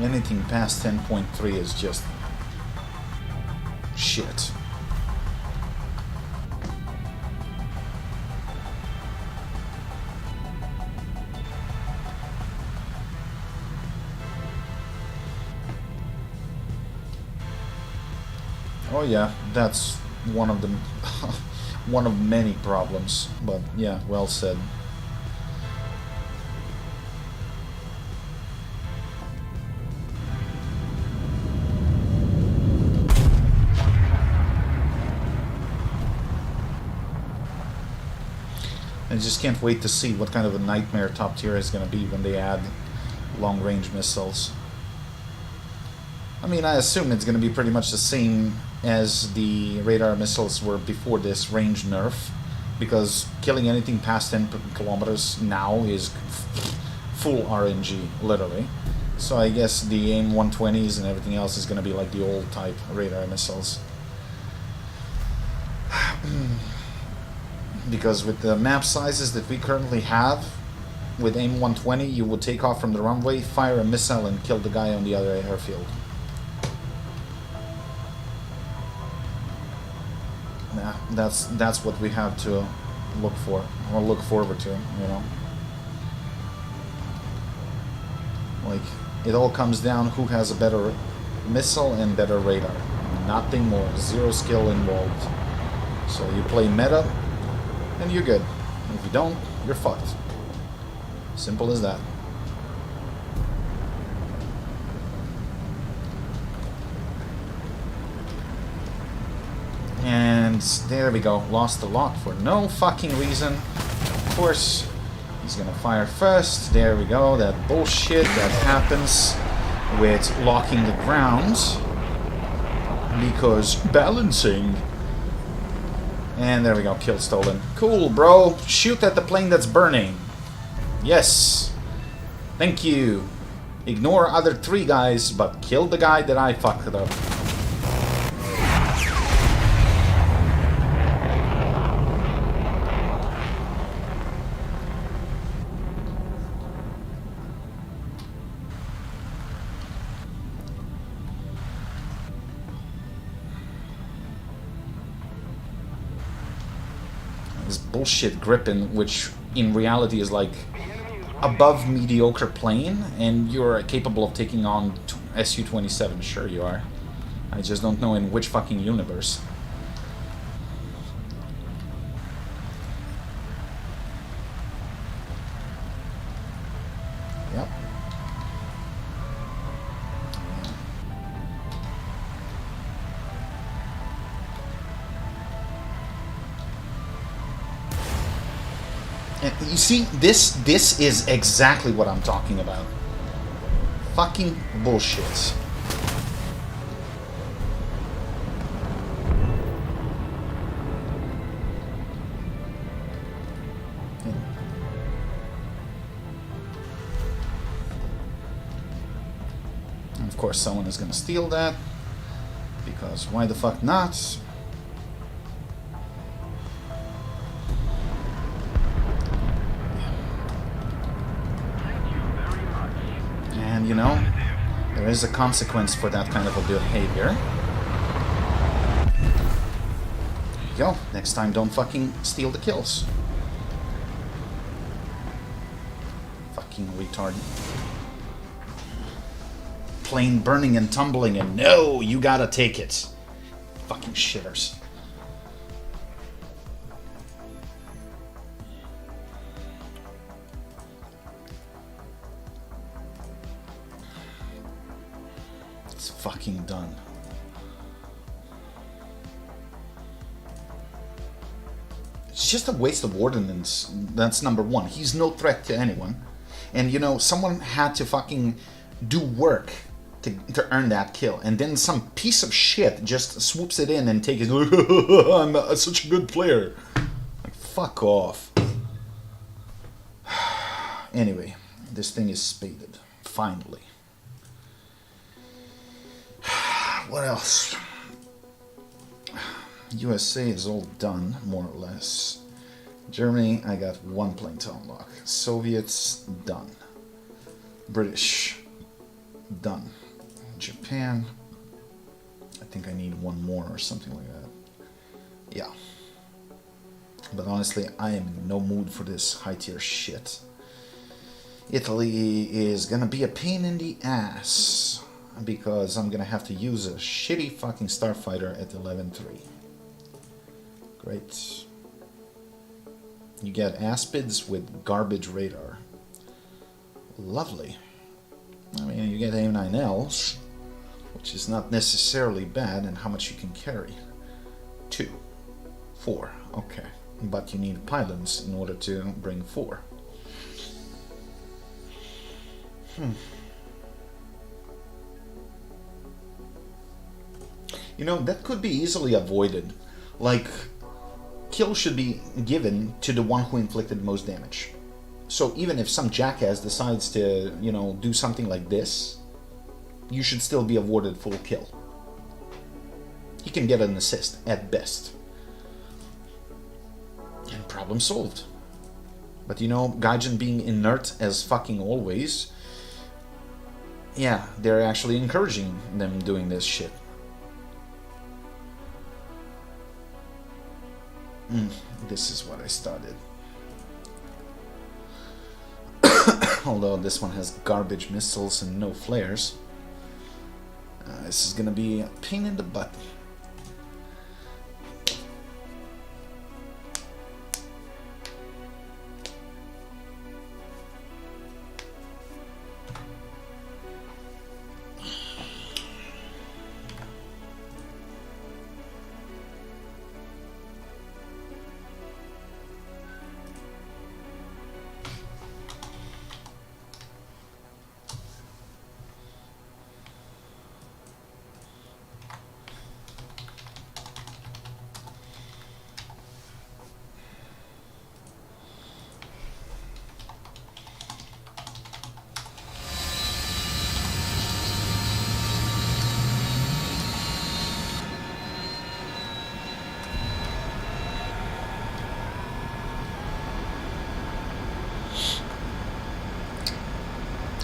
[SPEAKER 1] anything past 10.3 is just shit. Oh yeah, that's one of the one of many problems, but yeah, well said. I just can't wait to see what kind of a nightmare top tier is going to be when they add long-range missiles. I mean, I assume it's going to be pretty much the same as the radar missiles were before this range nerf, because killing anything past 10 kilometers now is full RNG, literally. So I guess the AIM-120s and everything else is going to be like the old type radar missiles. Because with the map sizes that we currently have, with AIM-120, you would take off from the runway, fire a missile, and kill the guy on the other airfield. Nah, that's what we have to look for, or look forward to, you know. Like, it all comes down who has a better missile and better radar. Nothing more. Zero skill involved. So you play meta, and you're good. And if you don't, you're fucked. Simple as that. And he's... There we go. Lost a lot for no fucking reason. Of course, he's gonna fire first. There we go. That bullshit that happens with locking the ground. Because balancing. And there we go. Kill stolen. Cool, bro. Shoot at the plane that's burning. Yes. Thank you. Ignore other 3 guys, but kill the guy that I fucked up. This bullshit gripping, which in reality is like above mediocre plane, and you're capable of taking on Su-27. Sure you are. I just don't know in which fucking universe. Yep. And you see, this is exactly what I'm talking about. Fucking bullshit. And of course, someone is gonna steal that, because why the fuck not? And you know, there is a consequence for that kind of a behavior. There you go. Next time, don't fucking steal the kills. Fucking retard. Plane burning and tumbling, and no, you gotta take it. Fucking shitters. Fucking done. It's just a waste of ordnance. That's number one. He's no threat to anyone. And you know, someone had to fucking do work to earn that kill. And then some piece of shit just swoops it in and takes it. I'm such a good player. Like, fuck off. Anyway, this thing is spaded. Finally. What else? USA is all done, more or less. Germany, I got 1 plane to unlock. Soviets, done. British, done. Japan, I think I need 1 more or something like that. Yeah. But honestly, I am in no mood for this high-tier shit. Italy is gonna be a pain in the ass, because I'm gonna have to use a shitty fucking starfighter at 11-3. Great. You get Aspids with garbage radar. Lovely. I mean, you get A9Ls, which is not necessarily bad, and how much you can carry. 2. 4. Okay. But you need pylons in order to bring 4. You know, that could be easily avoided. Like, kill should be given to the one who inflicted most damage. So even if some jackass decides to, you know, do something like this, you should still be awarded full kill. He can get an assist, at best. And problem solved. But you know, Gaijin being inert as fucking always, yeah, they're actually encouraging them doing this shit. This is what I started. Although this one has garbage missiles and no flares. This is gonna be a pain in the butt.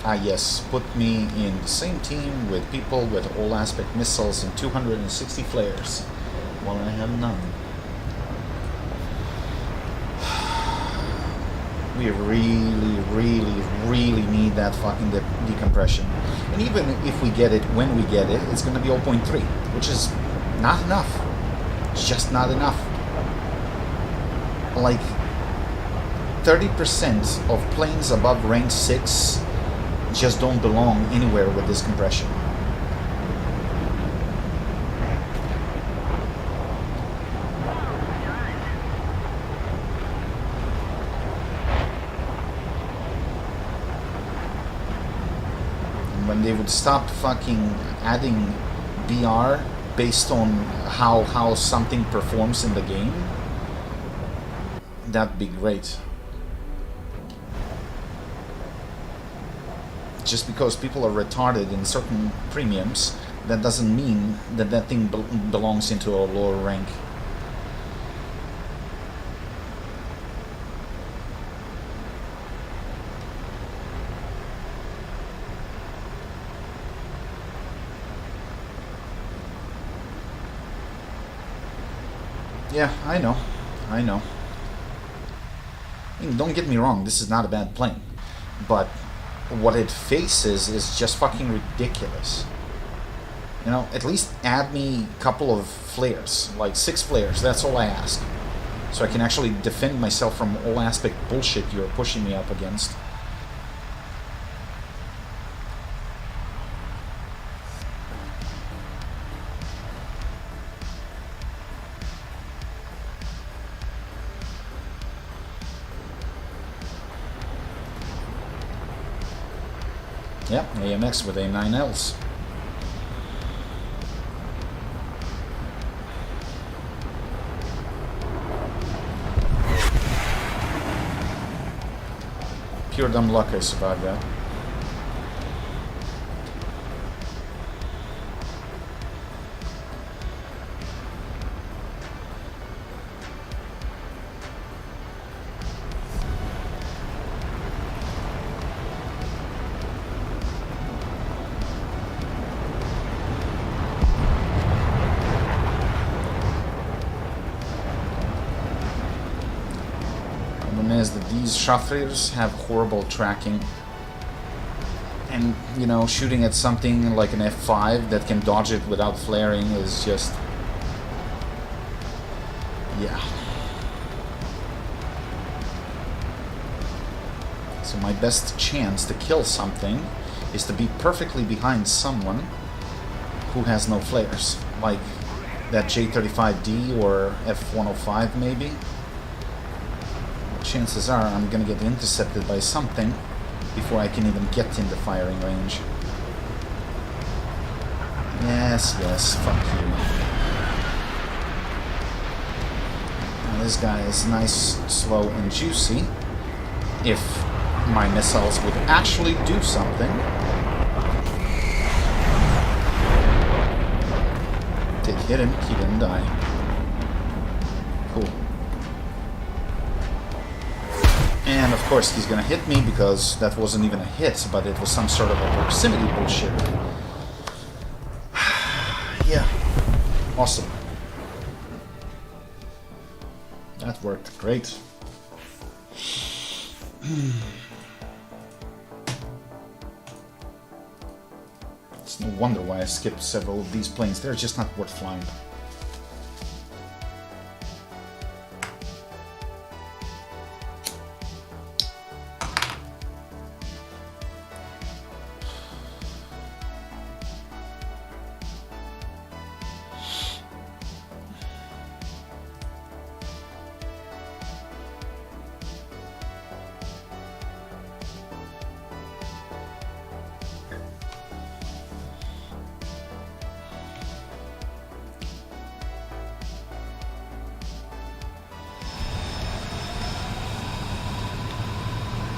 [SPEAKER 1] Ah yes, put me in the same team with people with all-aspect missiles and 260 flares. Well, I have none. We really need that fucking decompression. And even if we get it when we get it, it's gonna be 0.3, which is not enough. It's just not enough. Like, 30% of planes above rank 6 just don't belong anywhere with this compression. And when they would stop fucking adding BR based on how something performs in the game, that'd be great. Just because people are retarded in certain premiums, that doesn't mean that that thing belongs into a lower rank. Yeah, I know. I know. I mean, don't get me wrong, this is not a bad plane. But what it faces is just fucking ridiculous. You know, at least add me a couple of flares, like 6 flares, that's all I ask. So I can actually defend myself from all aspect bullshit you're pushing me up against. Yep, AMX with A9Ls. Pure dumb luck I survived that. Is that these Schaffers have horrible tracking, and you know, shooting at something like an F5 that can dodge it without flaring is just, yeah. So my best chance to kill something is to be perfectly behind someone who has no flares, like that J35D or F105 maybe. Chances are I'm gonna get intercepted by something before I can even get in the firing range. Yes, yes, fuck you. Now this guy is nice, slow, and juicy. If my missiles would actually do something. Did hit him, he didn't die. Cool. And of course he's gonna hit me because that wasn't even a hit, but it was some sort of a proximity bullshit. Yeah. Awesome. That worked great. It's no wonder why I skipped several of these planes. They're just not worth flying.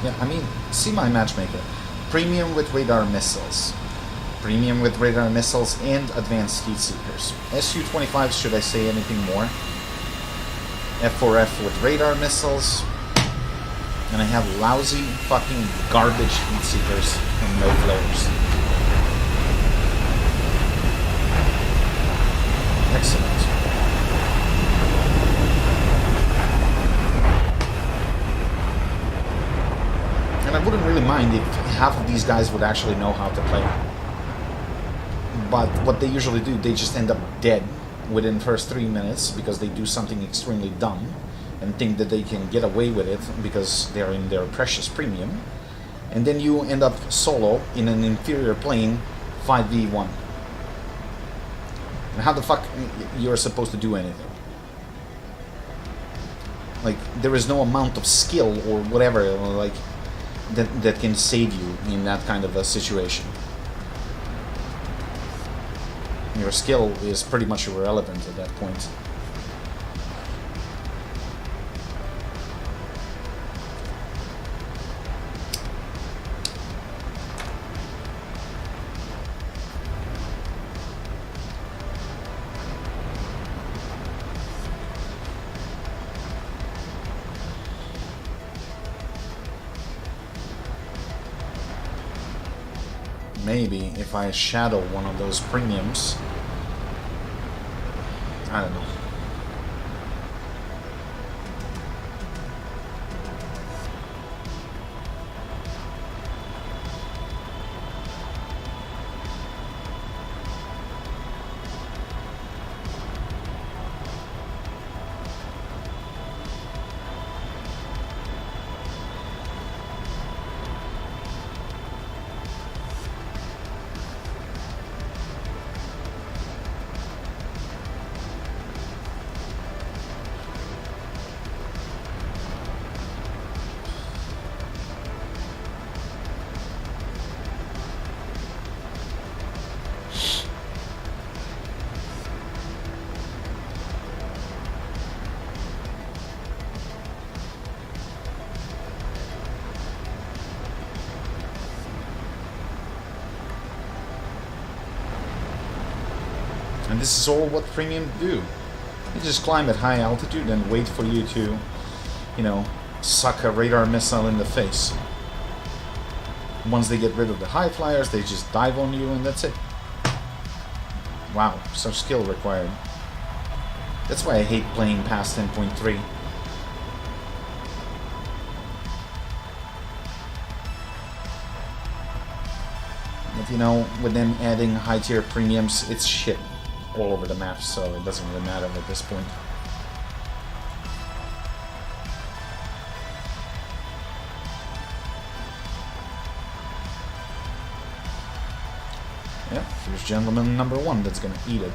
[SPEAKER 1] Yeah, I mean, see my matchmaker. Premium with radar missiles. Premium with radar missiles and advanced heat seekers. Su-25s, should I say anything more? F4F with radar missiles. And I have lousy fucking garbage heat seekers. and no flares. Excellent. And I wouldn't really mind if half of these guys would actually know how to play. But what they usually do, they just end up dead within the first 3 minutes because they do something extremely dumb and think that they can get away with it because they're in their precious premium. And then you end up solo in an inferior plane 5v1. And how the fuck you're supposed to do anything? Like, there is no amount of skill or whatever, like, that can save you in that kind of a situation. Your skill is pretty much irrelevant at that point. Maybe if I shadow one of those premiums, I don't know. And this is all what premium do. They just climb at high altitude and wait for you to, you know, suck a radar missile in the face. Once they get rid of the high flyers, they just dive on you and that's it. Wow, such skill required. That's why I hate playing past 10.3. But you know, with them adding high tier premiums, it's shit all over the map, so it doesn't really matter at this point. Yeah, here's gentleman number 1 that's gonna eat it.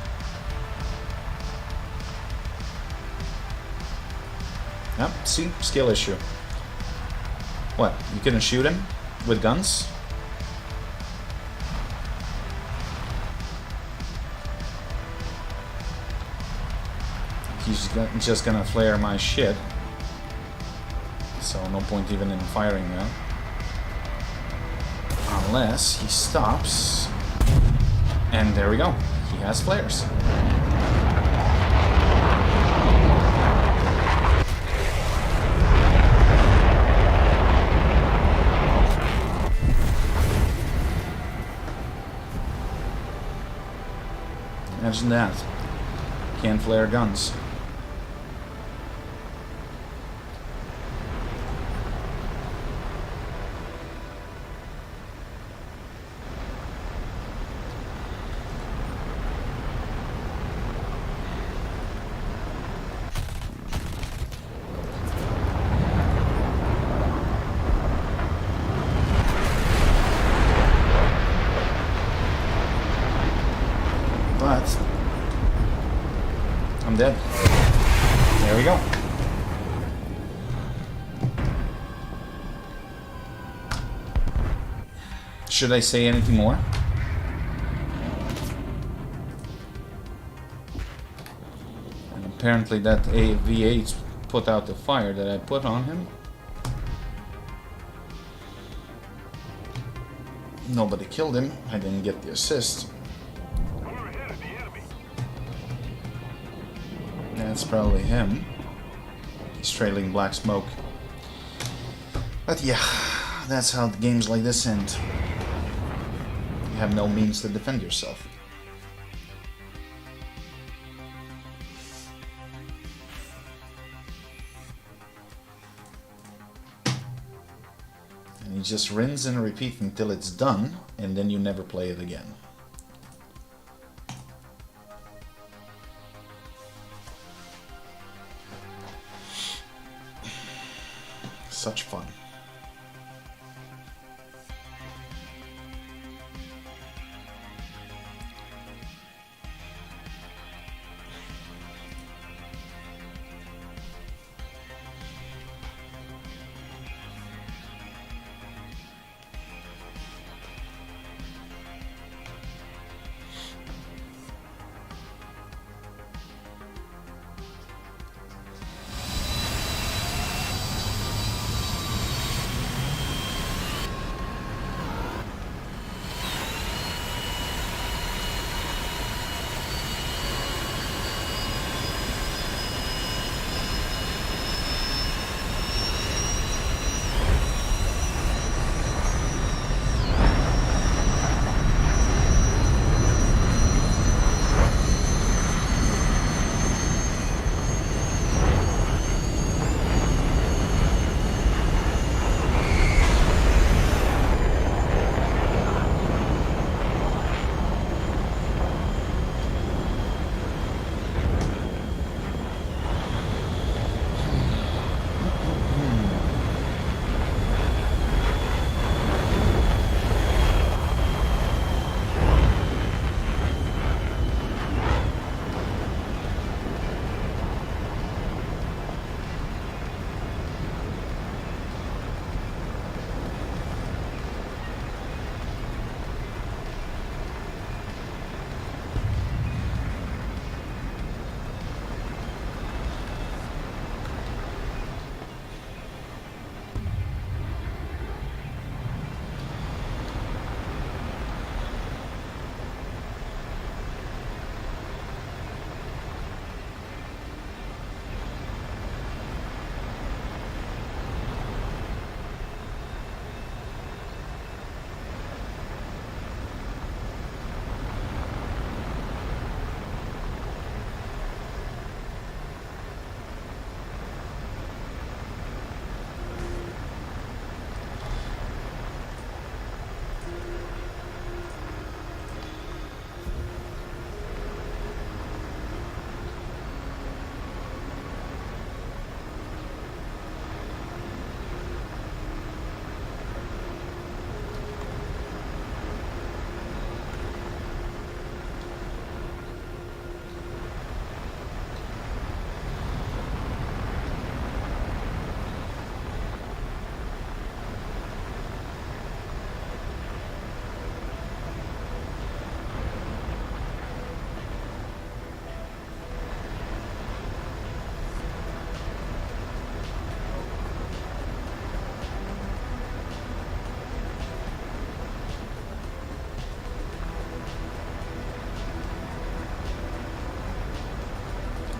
[SPEAKER 1] Yep, see? Skill issue. What? You couldn't shoot him with guns? He's just gonna flare my shit. So no point even in firing now. Unless he stops. And there we go. He has flares. Imagine that. Can't flare guns. But I'm dead. There we go. Should I say anything more? And apparently that V8 put out the fire that I put on him. Nobody killed him. I didn't get the assist. That's probably him. He's trailing black smoke. But yeah, that's how the games like this end. You have no means to defend yourself. And you just rinse and repeat until it's done, and then you never play it again. Such fun.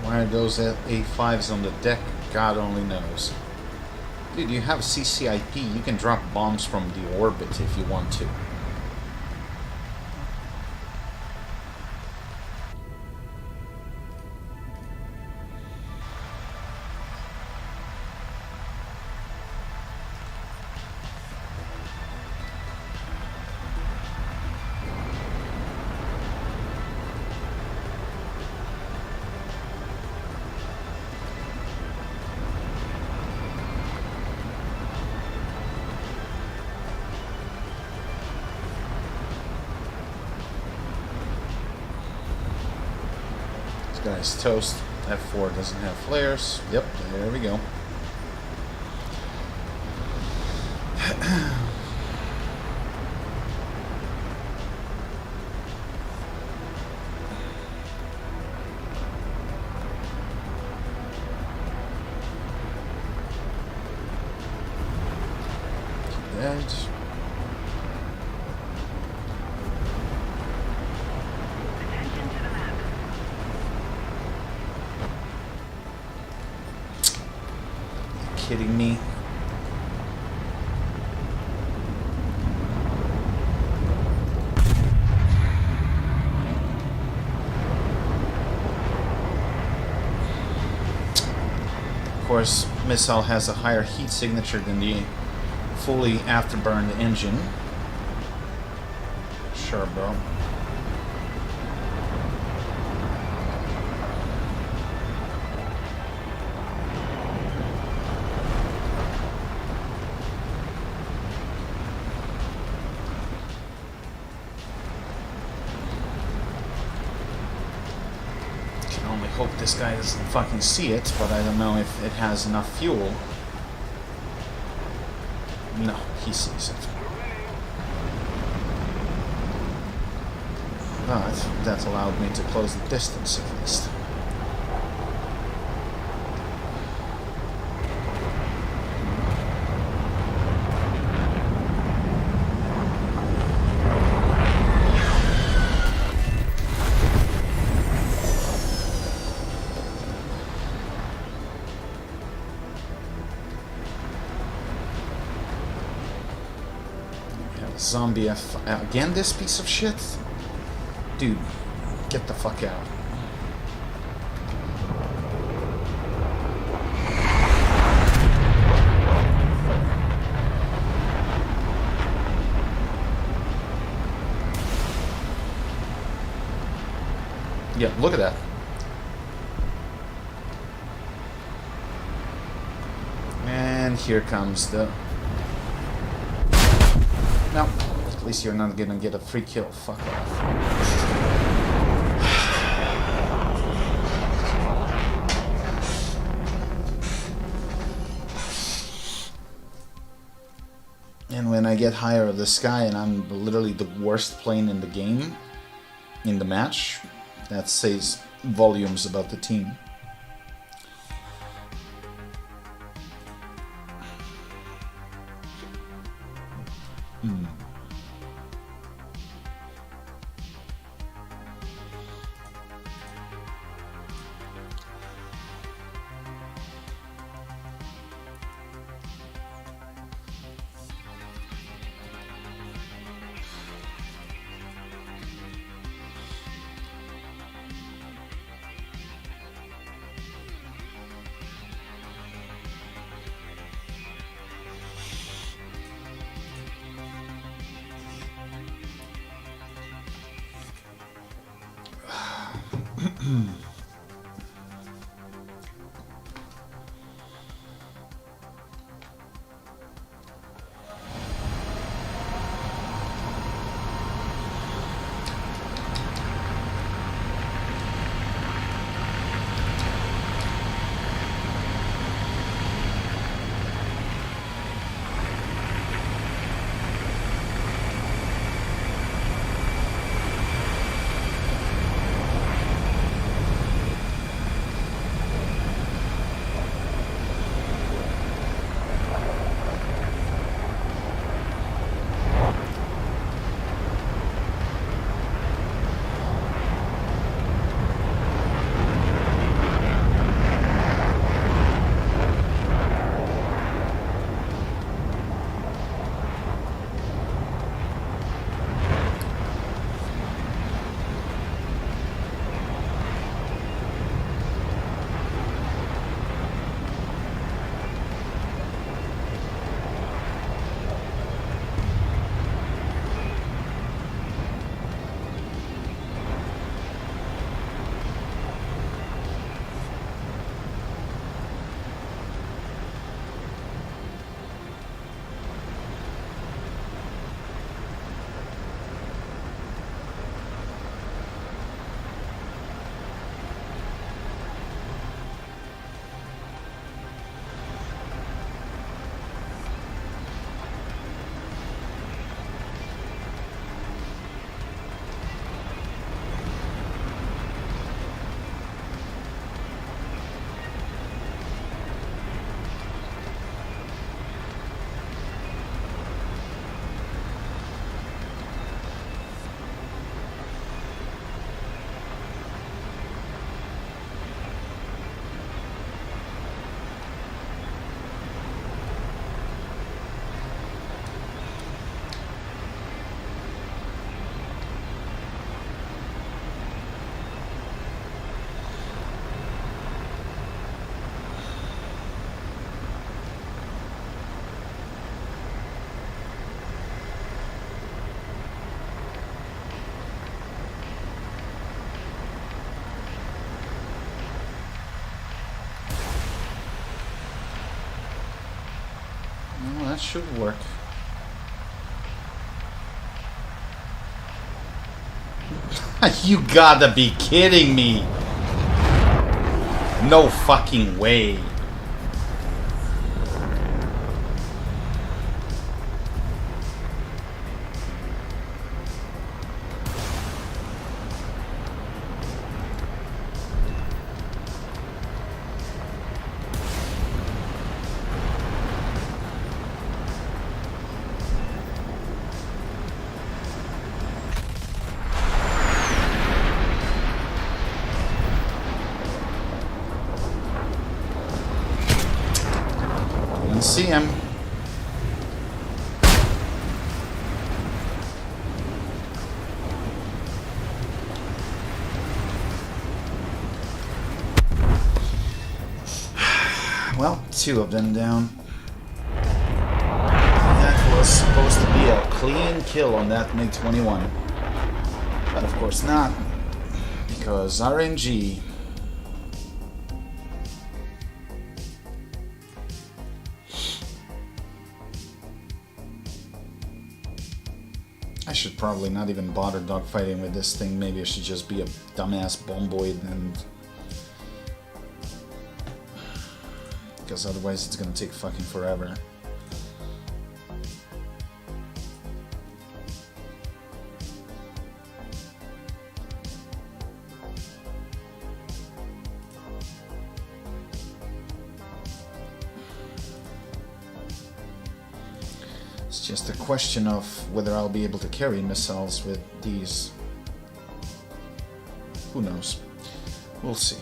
[SPEAKER 1] Why are those A5s on the deck? God only knows. Dude, you have CCIP. You can drop bombs from the orbit if you want to. Guy's toast. F4 doesn't have flares. Yep, there we go. Dead. Kidding me? course, missile has a higher heat signature than the fully afterburned engine. Sure, bro. Can only hope this guy doesn't fucking see it, but I don't know if it has enough fuel. No, he sees it. But that allowed me to close the distance at least. Zombie F again, this piece of shit? Dude, get the fuck out. Yeah, look at that. And here comes the... No, at least you're not gonna get a free kill. Fuck off. And when I get higher of the sky and I'm literally the worst plane in the game, in the match, that says volumes about the team. that should work. You gotta be kidding me! No fucking way! See him. Well, 2 of them down. That was supposed to be a clean kill on that MiG-21. But of course not. Because RNG. I should probably not even bother dogfighting with this thing. Maybe I should just be a dumbass bomboid and... because otherwise it's gonna take fucking forever. It's just a question of whether I'll be able to carry missiles with these. Who knows? We'll see.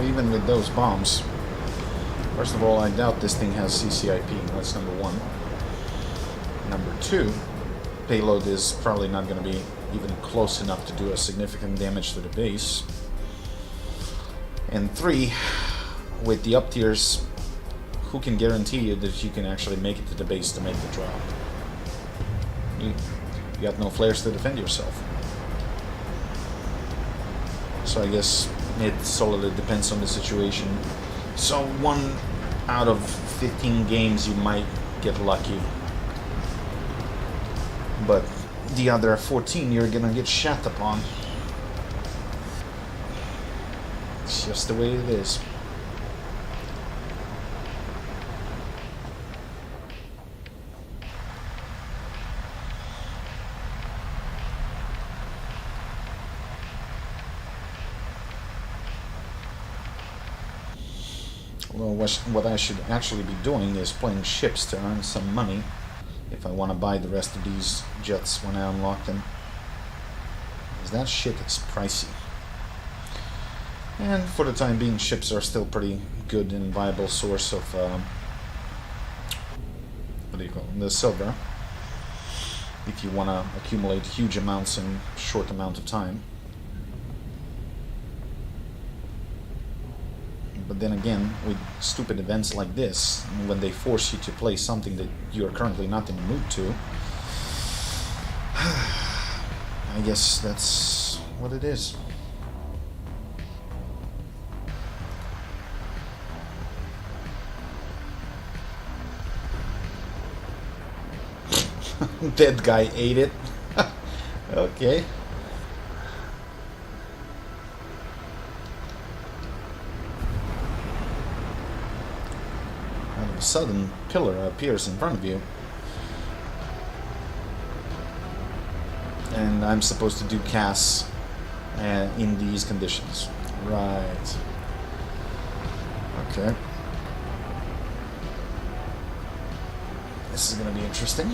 [SPEAKER 1] Even with those bombs, first of all, I doubt this thing has CCIP. That's number one. Number two, payload is probably not going to be even close enough to do a significant damage to the base. And three, with the up tiers, who can guarantee you that you can actually make it to the base to make the drop? You got no flares to defend yourself. So I guess it solely depends on the situation. So 1 out of 15 games you might get lucky, but the other 14 you're gonna get shat upon. It's just the way it is. Well, what I should actually be doing is playing ships to earn some money if I want to buy the rest of these jets when I unlock them. Because that shit is pricey. And for the time being, ships are still pretty good and viable source of, what do you call them? The silver. If you want to accumulate huge amounts in a short amount of time. But then again, with stupid events like this, when they force you to play something that you're currently not in the mood to, I guess that's what it is. Dead guy ate it. Okay. All of a sudden, pillar appears in front of you. And I'm supposed to do casts in these conditions. Right. Okay. This is going to be interesting.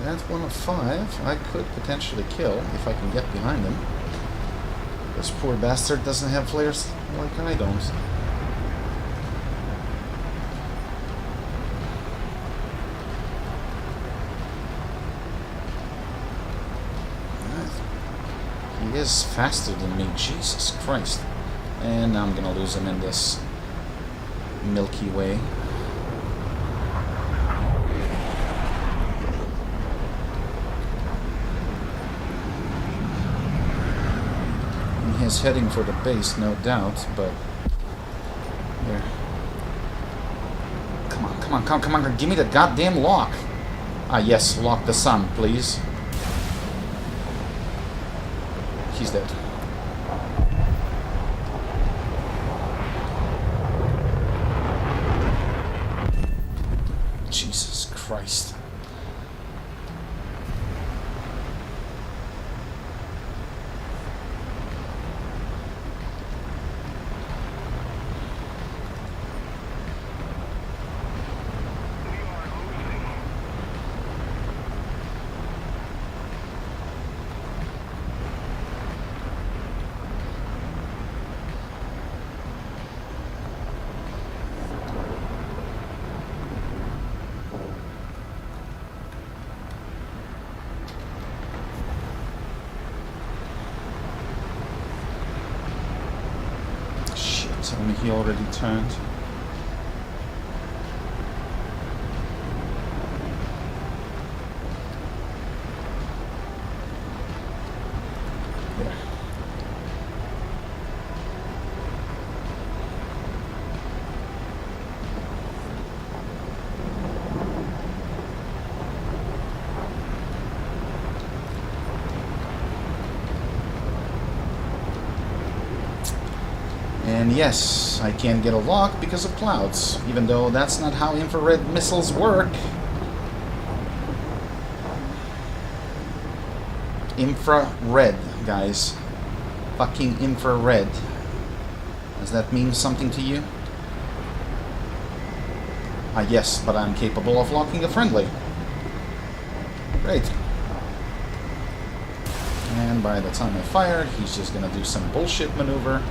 [SPEAKER 1] That's 1 of 5. I could potentially kill if I can get behind him. This poor bastard doesn't have flares like I don't. He is faster than me, Jesus Christ. And now I'm gonna lose him in this Milky Way. He's heading for the base, no doubt, but there. Come on, give me the goddamn lock. Ah, yes, lock the sun, please. He's dead. Jesus Christ. Tell me he already turned. There. And yes, I can't get a lock because of clouds, even though that's not how infrared missiles work. Infrared, guys. Fucking infrared. Does that mean something to you? Ah, yes, but I'm capable of locking a friendly. Great. And by the time I fire, he's just gonna do some bullshit maneuver.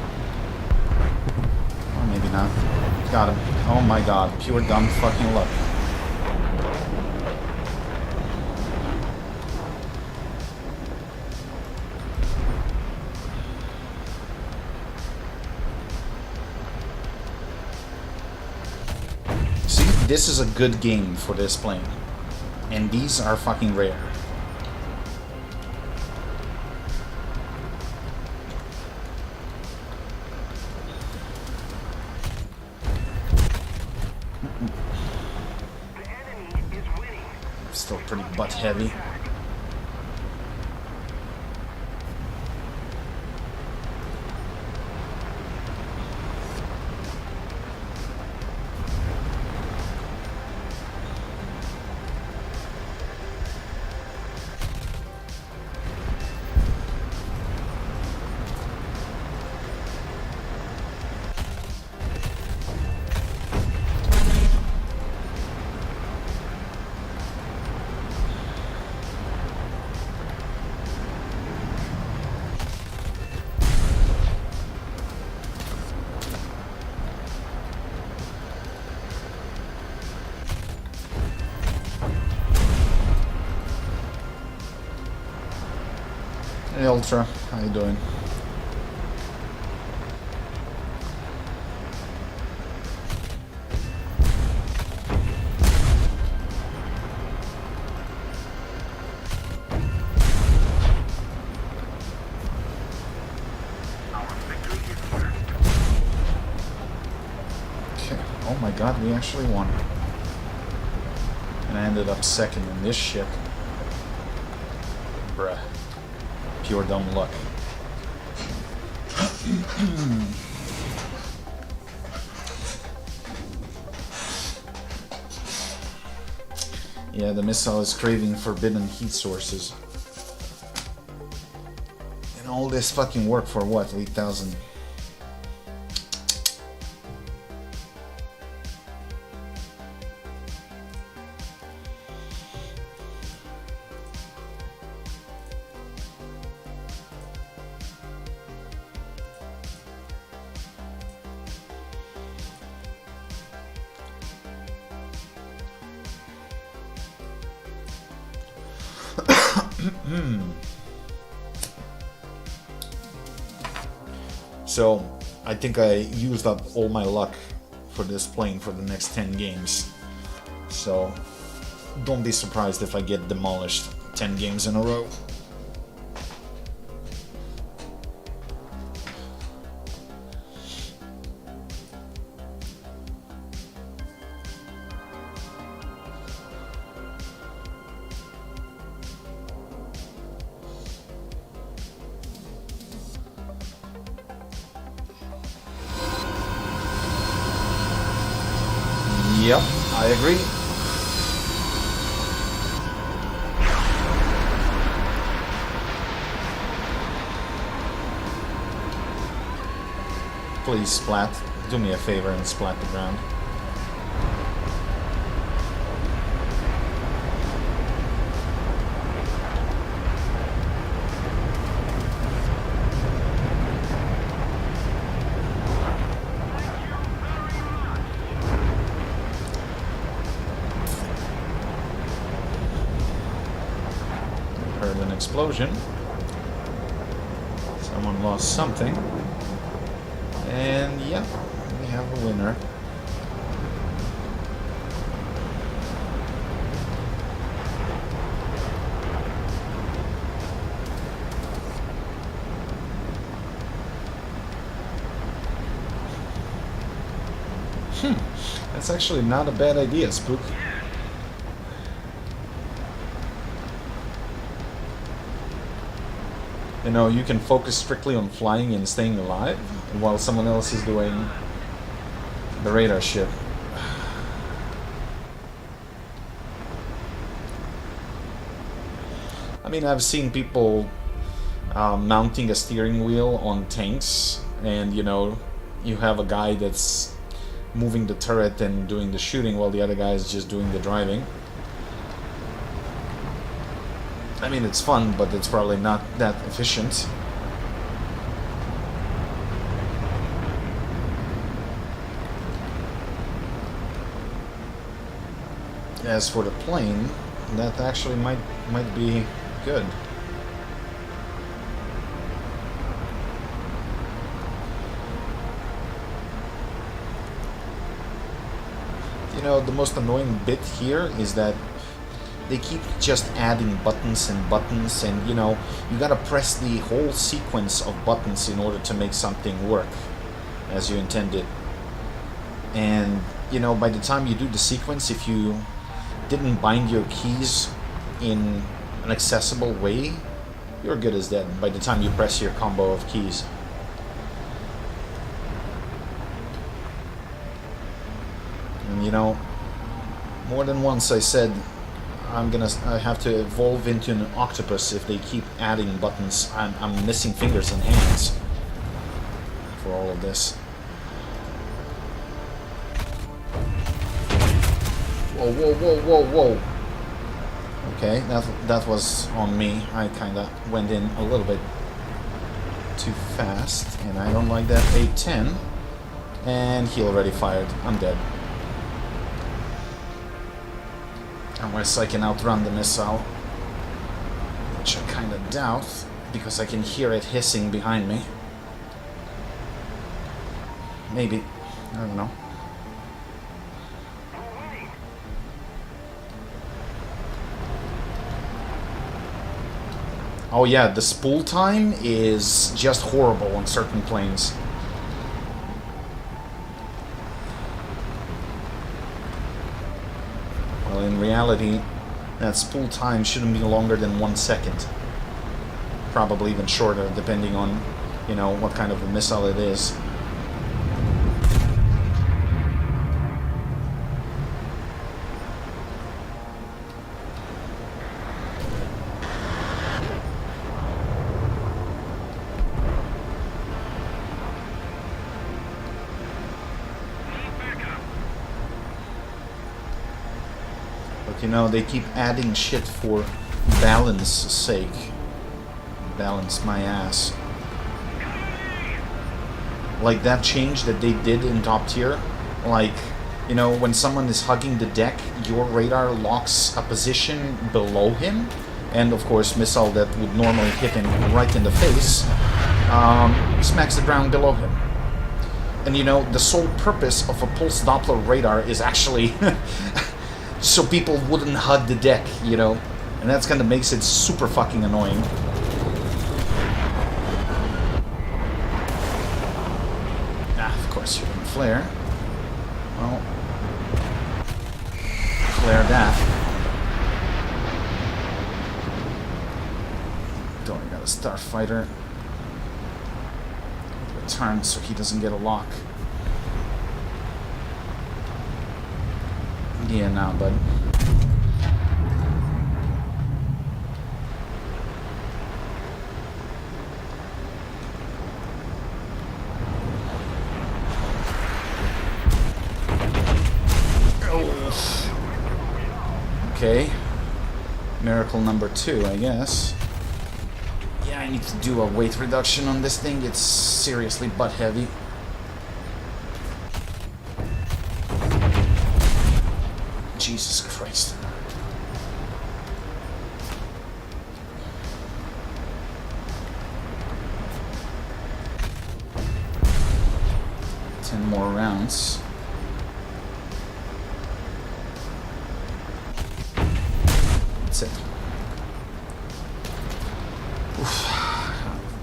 [SPEAKER 1] Or maybe not. Got him. Oh my god, pure dumb fucking luck. See, this is a good game for this plane. And these are fucking rare. Still pretty butt heavy. Ultra. How you doing? Oh my god, we actually won. And I ended up second in this shit. Bruh. Pure dumb luck. Yeah, the missile is craving forbidden heat sources. And all this fucking work for what? 8,000. So, I think I used up all my luck for this plane for the next 10 games. So, don't be surprised if I get demolished 10 games in a row. Yep, I agree. Please splat. Do me a favor and splat the ground. Heard an explosion. Someone lost something. And yeah, we have a winner. That's actually not a bad idea, Spook. You know, you can focus strictly on flying and staying alive, while someone else is doing the radar shit. I mean, I've seen people mounting a steering wheel on tanks, and you know, you have a guy that's moving the turret and doing the shooting while the other guy is just doing the driving. I mean, it's fun, but it's probably not that efficient. As for the plane, that actually might be good. You know, the most annoying bit here is that they keep just adding buttons and buttons, and you know, you gotta press the whole sequence of buttons in order to make something work as you intended. And you know, by the time you do the sequence, if you didn't bind your keys in an accessible way, you're good as dead by the time you press your combo of keys. And you know, more than once I said I have to evolve into an octopus if they keep adding buttons. I'm missing fingers and hands for all of this. Whoa, whoa, whoa, whoa, whoa. Okay, that was on me. I kinda went in a little bit too fast, and I don't like that. 810, and he already fired. I'm dead. Unless I can outrun the missile, which I kinda doubt. because I can hear it hissing behind me. Maybe. I don't know. Oh yeah, the spool time is just horrible on certain planes. Well, in reality, that spool time shouldn't be longer than 1 second. Probably even shorter, depending on, you know, what kind of a missile it is. You know, they keep adding shit for balance sake. Balance my ass. Like that change that they did in top tier. Like, you know, when someone is hugging the deck, your radar locks a position below him. And of course, missile that would normally hit him right in the face, smacks the ground below him. And you know, the sole purpose of a pulse Doppler radar is actually so people wouldn't hug the deck, you know? And that's kind of makes it super fucking annoying. Ah, of course you're gonna flare. Well, flare that. Don't got a starfighter. Return so he doesn't get a lock. Yeah, nah, bud. Okay. Miracle number 2, I guess. Yeah, I need to do a weight reduction on this thing. It's seriously butt heavy. Jesus Christ. Ten more rounds. That's it. Oof.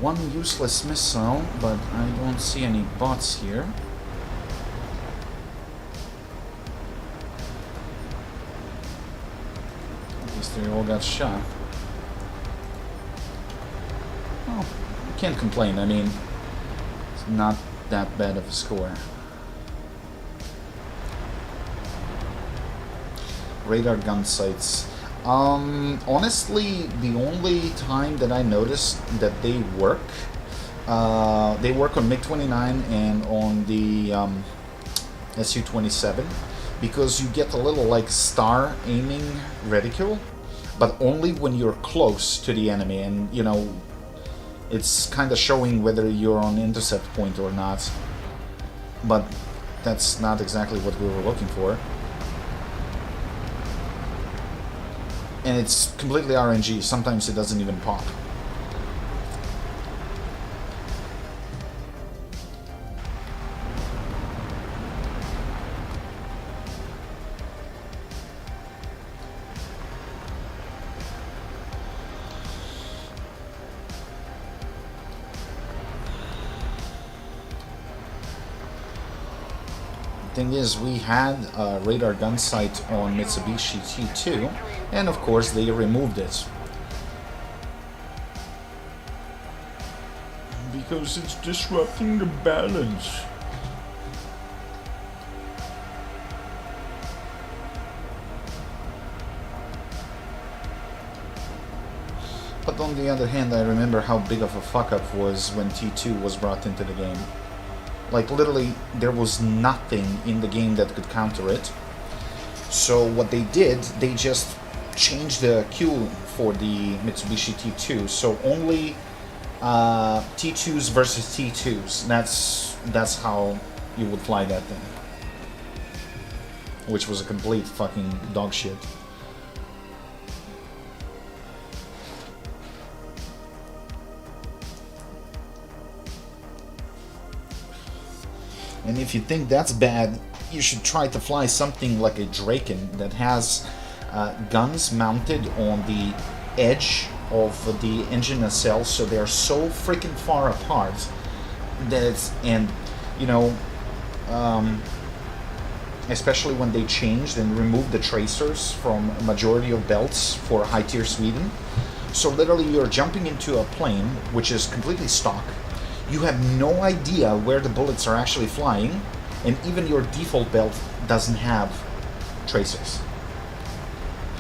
[SPEAKER 1] One useless missile, but I don't see any bots here. They all got shot. Well, I can't complain. I mean, it's not that bad of a score. Radar gun sights. Honestly, the only time that I noticed that they work on MiG-29 and on the Su-27, because you get a little like star aiming reticule, but only when you're close to the enemy, and you know, it's kind of showing whether you're on intercept point or not. But that's not exactly what we were looking for. And it's completely RNG, sometimes it doesn't even pop. Thing is, we had a radar gun sight on Mitsubishi T2, and of course they removed it. Because it's disrupting the balance. But on the other hand, I remember how big of a fuck-up was when T2 was brought into the game. Like, literally, there was nothing in the game that could counter it. So what they did, they just changed the queue for the Mitsubishi T2. So only T2s versus T2s. That's how you would fly that thing. Which was a complete fucking dog shit. And if you think that's bad, you should try to fly something like a Draken that has guns mounted on the edge of the engine nacelle, so they're so freaking far apart that it's, and you know, especially when they changed and removed the tracers from a majority of belts for high tier Sweden. So literally you're jumping into a plane which is completely stock. You have no idea where the bullets are actually flying, and even your default belt doesn't have tracers.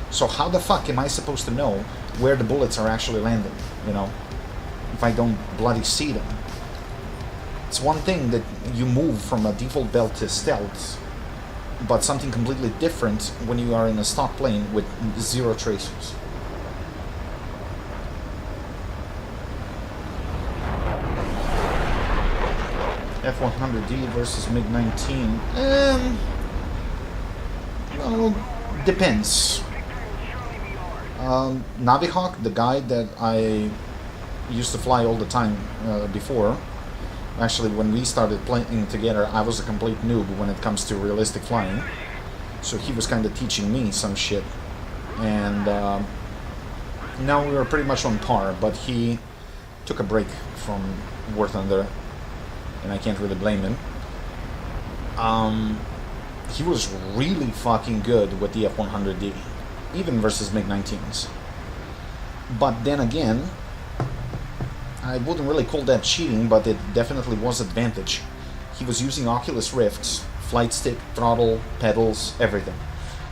[SPEAKER 1] So how the fuck am I supposed to know where the bullets are actually landing, you know, if I don't bloody see them? It's one thing that you move from a default belt to stealth, but something completely different when you are in a stock plane with 0 tracers. F-100D versus MiG-19. Well, depends. Navihawk, the guy that I used to fly all the time before, actually when we started playing together, I was a complete noob when it comes to realistic flying. So he was kind of teaching me some shit. And now we were pretty much on par, but he took a break from War Thunder, and I can't really blame him. He was really fucking good with the F-100D, even versus MiG-19s. But then again, I wouldn't really call that cheating, but it definitely was advantage. He was using Oculus Rifts, flight stick, throttle, pedals, everything.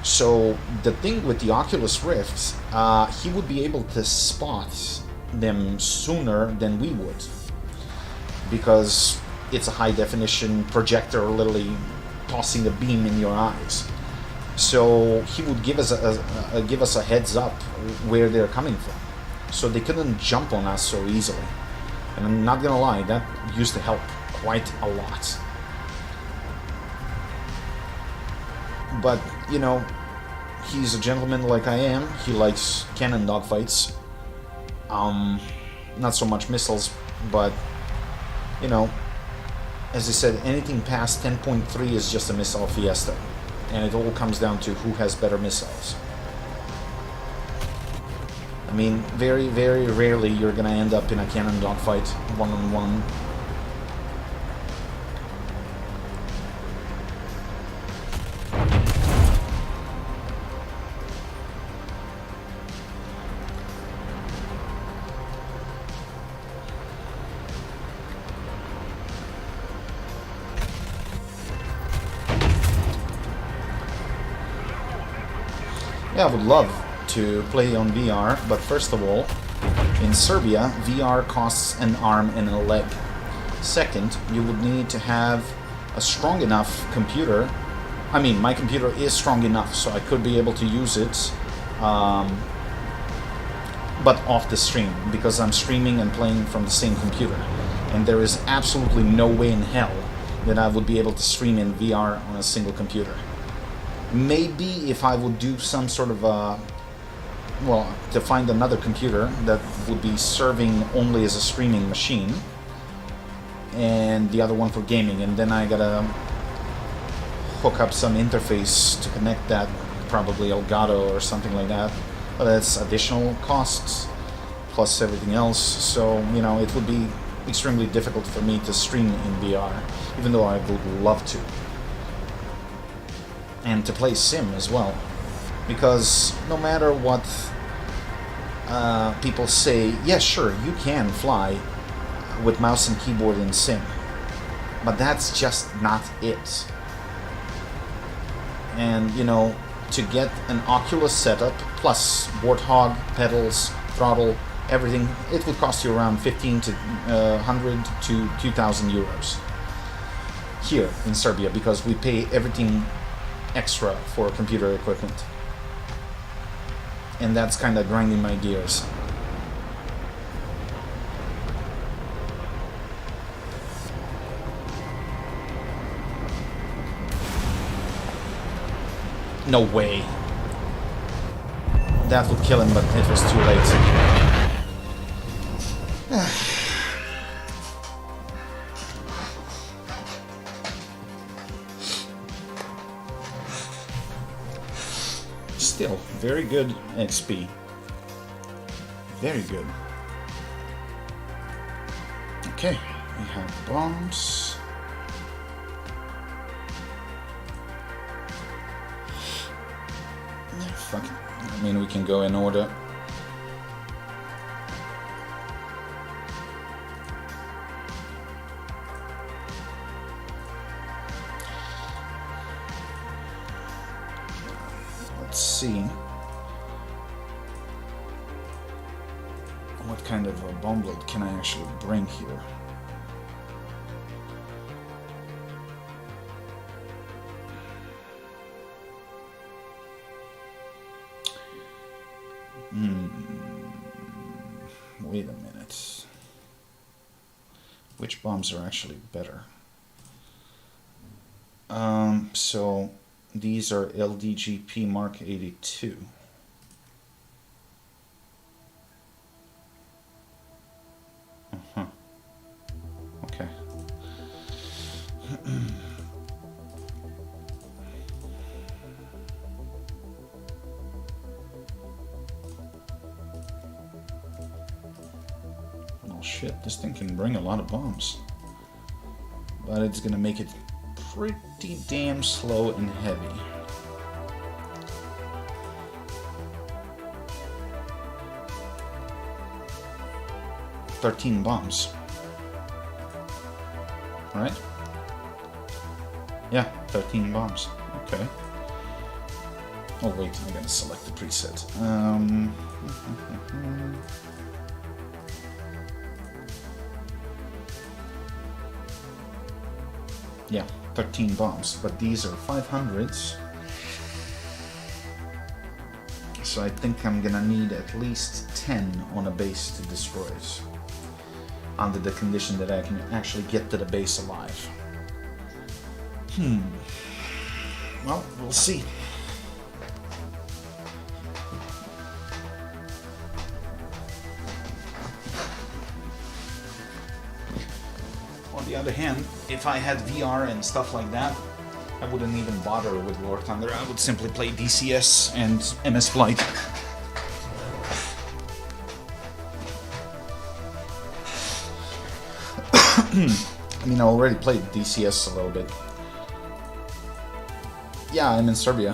[SPEAKER 1] So the thing with the Oculus Rifts, he would be able to spot them sooner than we would, because it's a high definition projector literally tossing a beam in your eyes. So he would give us a heads up where they're coming from, so they couldn't jump on us so easily. And I'm not gonna lie, that used to help quite a lot. But you know, he's a gentleman like I am. He likes cannon dogfights. Not so much missiles, but you know, as I said, anything past 10.3 is just a missile fiesta, and it all comes down to who has better missiles. I mean, very, very rarely you're gonna end up in a cannon dogfight one-on-one. Yeah, I would love to play on VR, but first of all, in Serbia, VR costs an arm and a leg. Second, you would need to have a strong enough computer. I mean, my computer is strong enough, so I could be able to use it, but off the stream, because I'm streaming and playing from the same computer. And there is absolutely no way in hell that I would be able to stream in VR on a single computer. Maybe if I would do some sort of well, to find another computer that would be serving only as a streaming machine, and the other one for gaming, and then I gotta hook up some interface to connect that, probably Elgato or something like that. But that's additional costs plus everything else, so you know, it would be extremely difficult for me to stream in VR, even though I would love to. And to play sim as well, because no matter what people say, yeah, sure, you can fly with mouse and keyboard in sim, but that's just not it. And you know, to get an Oculus setup plus Warthog, pedals, throttle, everything, it would cost you around 100 to 2,000 euros here in Serbia, because we pay everything extra for computer equipment, and that's kind of grinding my gears. No way. That would kill him, but it was too late. Still, very good XP. Very good. Okay, we have bombs. Yeah, fuck it. I mean, we can go in order. Let's see. What kind of a bomb blade can I actually bring here? Wait a minute. Which bombs are actually better? So these are LDGP Mark 82. Okay. Oh shit, this thing can bring a lot of bombs. But it's gonna make it pretty damn slow and heavy. $13 bombs. Right? Yeah, 13 bombs. Okay. Oh wait, I gotta select the preset. Yeah, 13 bombs, but these are 500s. So I think I'm gonna need at least 10 on a base to destroy it. Under the condition that I can actually get to the base alive. Well, we'll see. On the other hand, if I had VR and stuff like that, I wouldn't even bother with Lord Thunder. I would simply play DCS and MS Flight. I mean, I already played DCS a little bit. Yeah, I'm in Serbia.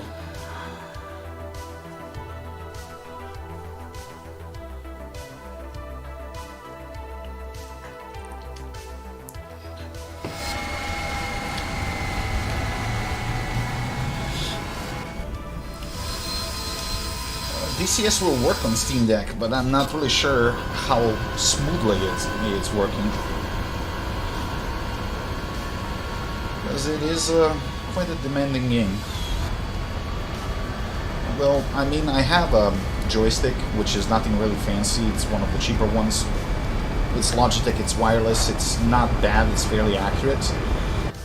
[SPEAKER 1] DCS will work on Steam Deck, but I'm not really sure how smoothly it's working. Because it is quite a demanding game. Well, I mean, I have a joystick, which is nothing really fancy. It's one of the cheaper ones. It's Logitech, it's wireless, it's not bad, it's fairly accurate.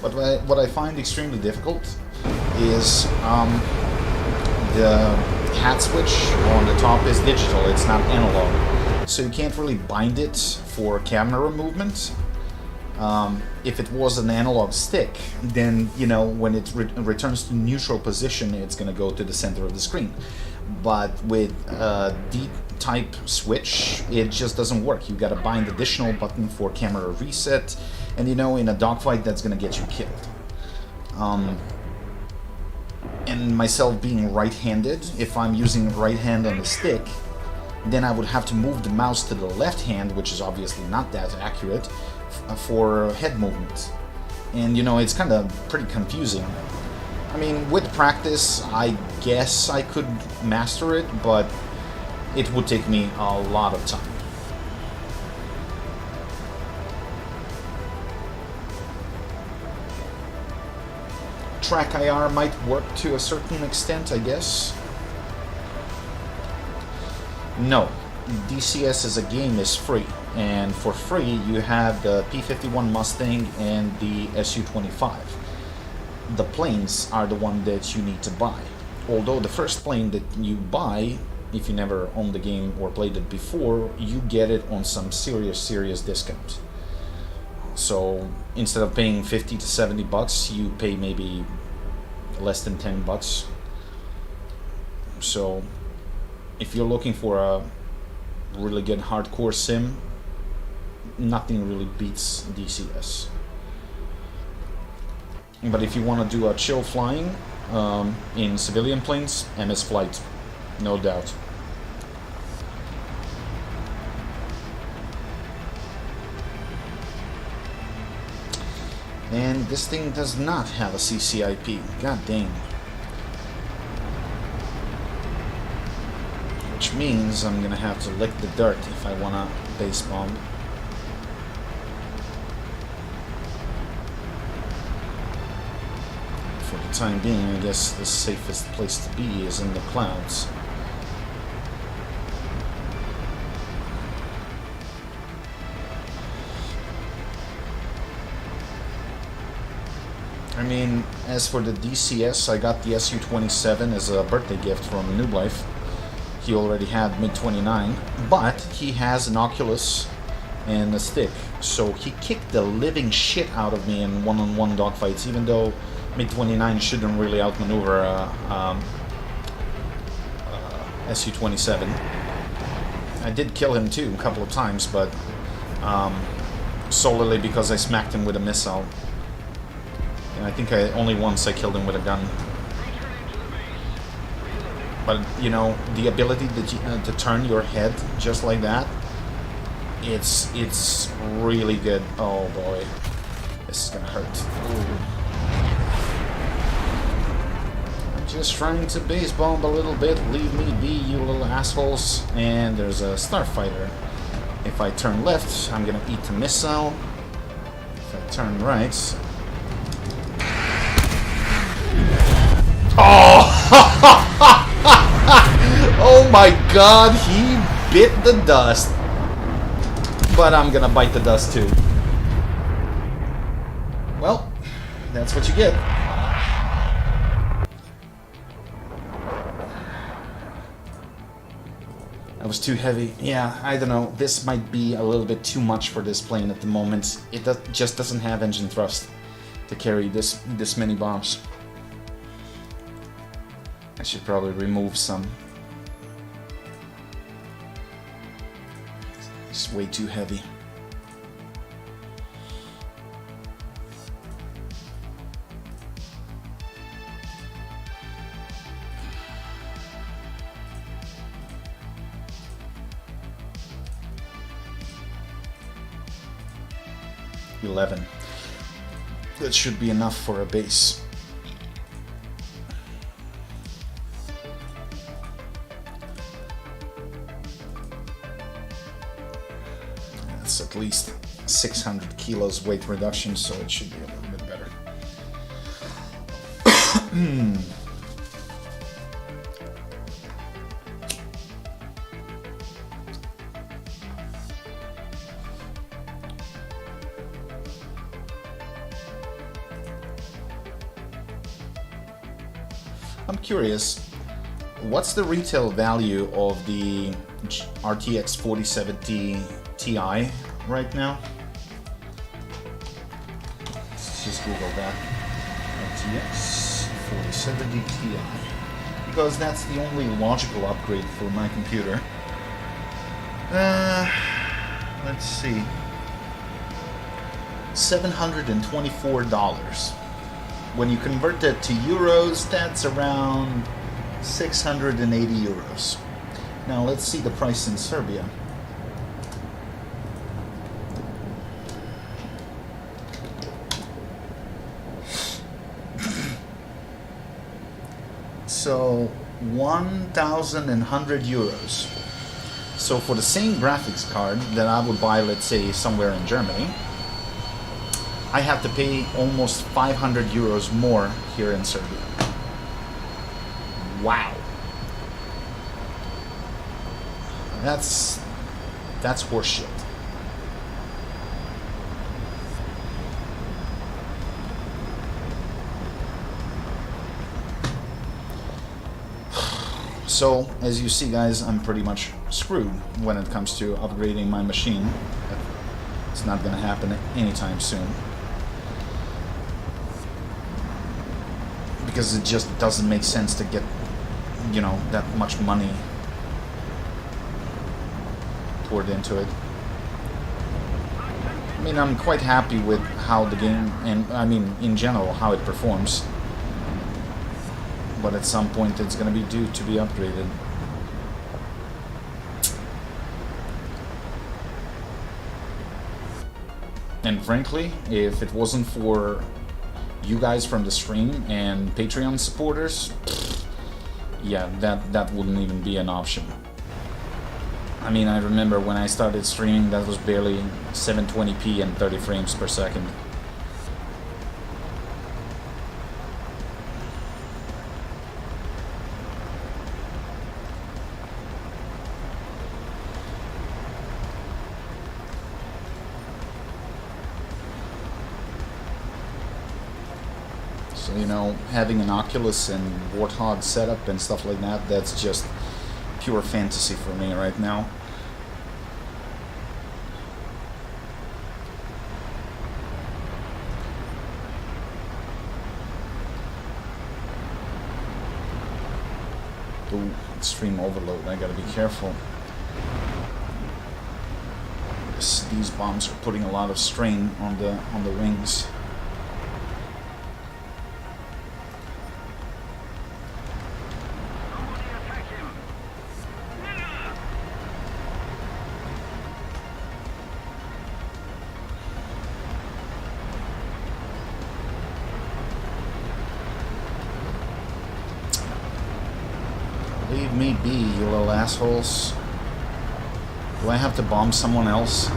[SPEAKER 1] But what I find extremely difficult is the hat switch on the top is digital, it's not analog. So you can't really bind it for camera movement. If it was an analog stick, then, you know, when it returns to neutral position, it's going to go to the center of the screen. But with a D-type switch, it just doesn't work. You got to bind additional button for camera reset, and, you know, in a dogfight, that's going to get you killed. And myself being right-handed, if I'm using right hand on the stick, then I would have to move the mouse to the left hand, which is obviously not that accurate, for head movement. And, you know, it's kind of pretty confusing. I mean, with practice, I guess I could master it, but it would take me a lot of time. Track IR might work to a certain extent, I guess. No, DCS as a game is free, and for free you have the P-51 Mustang and the Su-25. The planes are the one that you need to buy. Although the first plane that you buy, if you never owned the game or played it before, you get it on some serious discount. So instead of paying 50 to 70 bucks, you pay maybe less than 10 bucks. So if you're looking for a really good hardcore sim, nothing really beats DCS. But if you want to do a chill flying in civilian planes, MS Flight, no doubt. And this thing does not have a CCIP. God dang. Which means I'm gonna have to lick the dirt if I wanna base bomb. For the time being, I guess the safest place to be is in the clouds. I mean, as for the DCS, I got the SU-27 as a birthday gift from Noob Life. He already had MiG-29, but he has an Oculus and a stick, so he kicked the living shit out of me in one-on-one dogfights, even though MiG-29 shouldn't really outmaneuver SU-27. I did kill him too a couple of times, but solely because I smacked him with a missile. And I think only once I killed him with a gun. But, you know, the ability to turn your head just like that, it's really good. Oh boy, this is gonna hurt. Ooh. I'm just trying to base bomb a little bit. Leave me be, you little assholes. And there's a starfighter. If I turn left, I'm gonna eat the missile. If I turn right... Oh! Oh my god, he bit the dust. But I'm gonna bite the dust too. Well, that's what you get. That was too heavy. Yeah, I don't know. This might be a little bit too much for this plane at the moment. It just doesn't have engine thrust to carry this many bombs. I should probably remove some. It's way too heavy. $11. That should be enough for a base. That's at least 600 kilos weight reduction, so it should be a little bit better. I'm curious, what's the retail value of the RTX 4070 Ti right now? Let's just Google that. RTX 4070 Ti. Because that's the only logical upgrade for my computer. Let's see. $724. When you convert that to euros, that's around 680 euros. Now let's see the price in Serbia. So 1,100 euros. So for the same graphics card that I would buy, let's say, somewhere in Germany, I have to pay almost 500 euros more here in Serbia. Wow. That's horseshit. So, as you see, guys, I'm pretty much screwed when it comes to upgrading my machine. It's not going to happen anytime soon. Because it just doesn't make sense to get you know, that much money poured into it. I mean, I'm quite happy with how the game, and I mean, in general, how it performs. But at some point, it's going to be due to be upgraded. And frankly, if it wasn't for you guys from the stream and Patreon supporters, yeah, that wouldn't even be an option. I mean, I remember when I started streaming, that was barely 720p and 30 frames per second. So, you know, having an Oculus and Warthog setup and stuff like that, that's just pure fantasy for me right now. Ooh, extreme overload, I gotta be careful. These bombs are putting a lot of strain on the wings. Leave me be, you little assholes. Do I have to bomb someone else?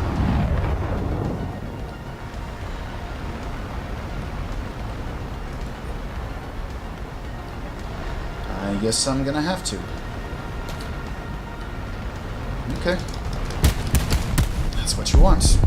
[SPEAKER 1] I guess I'm gonna have to. Okay. That's what you want.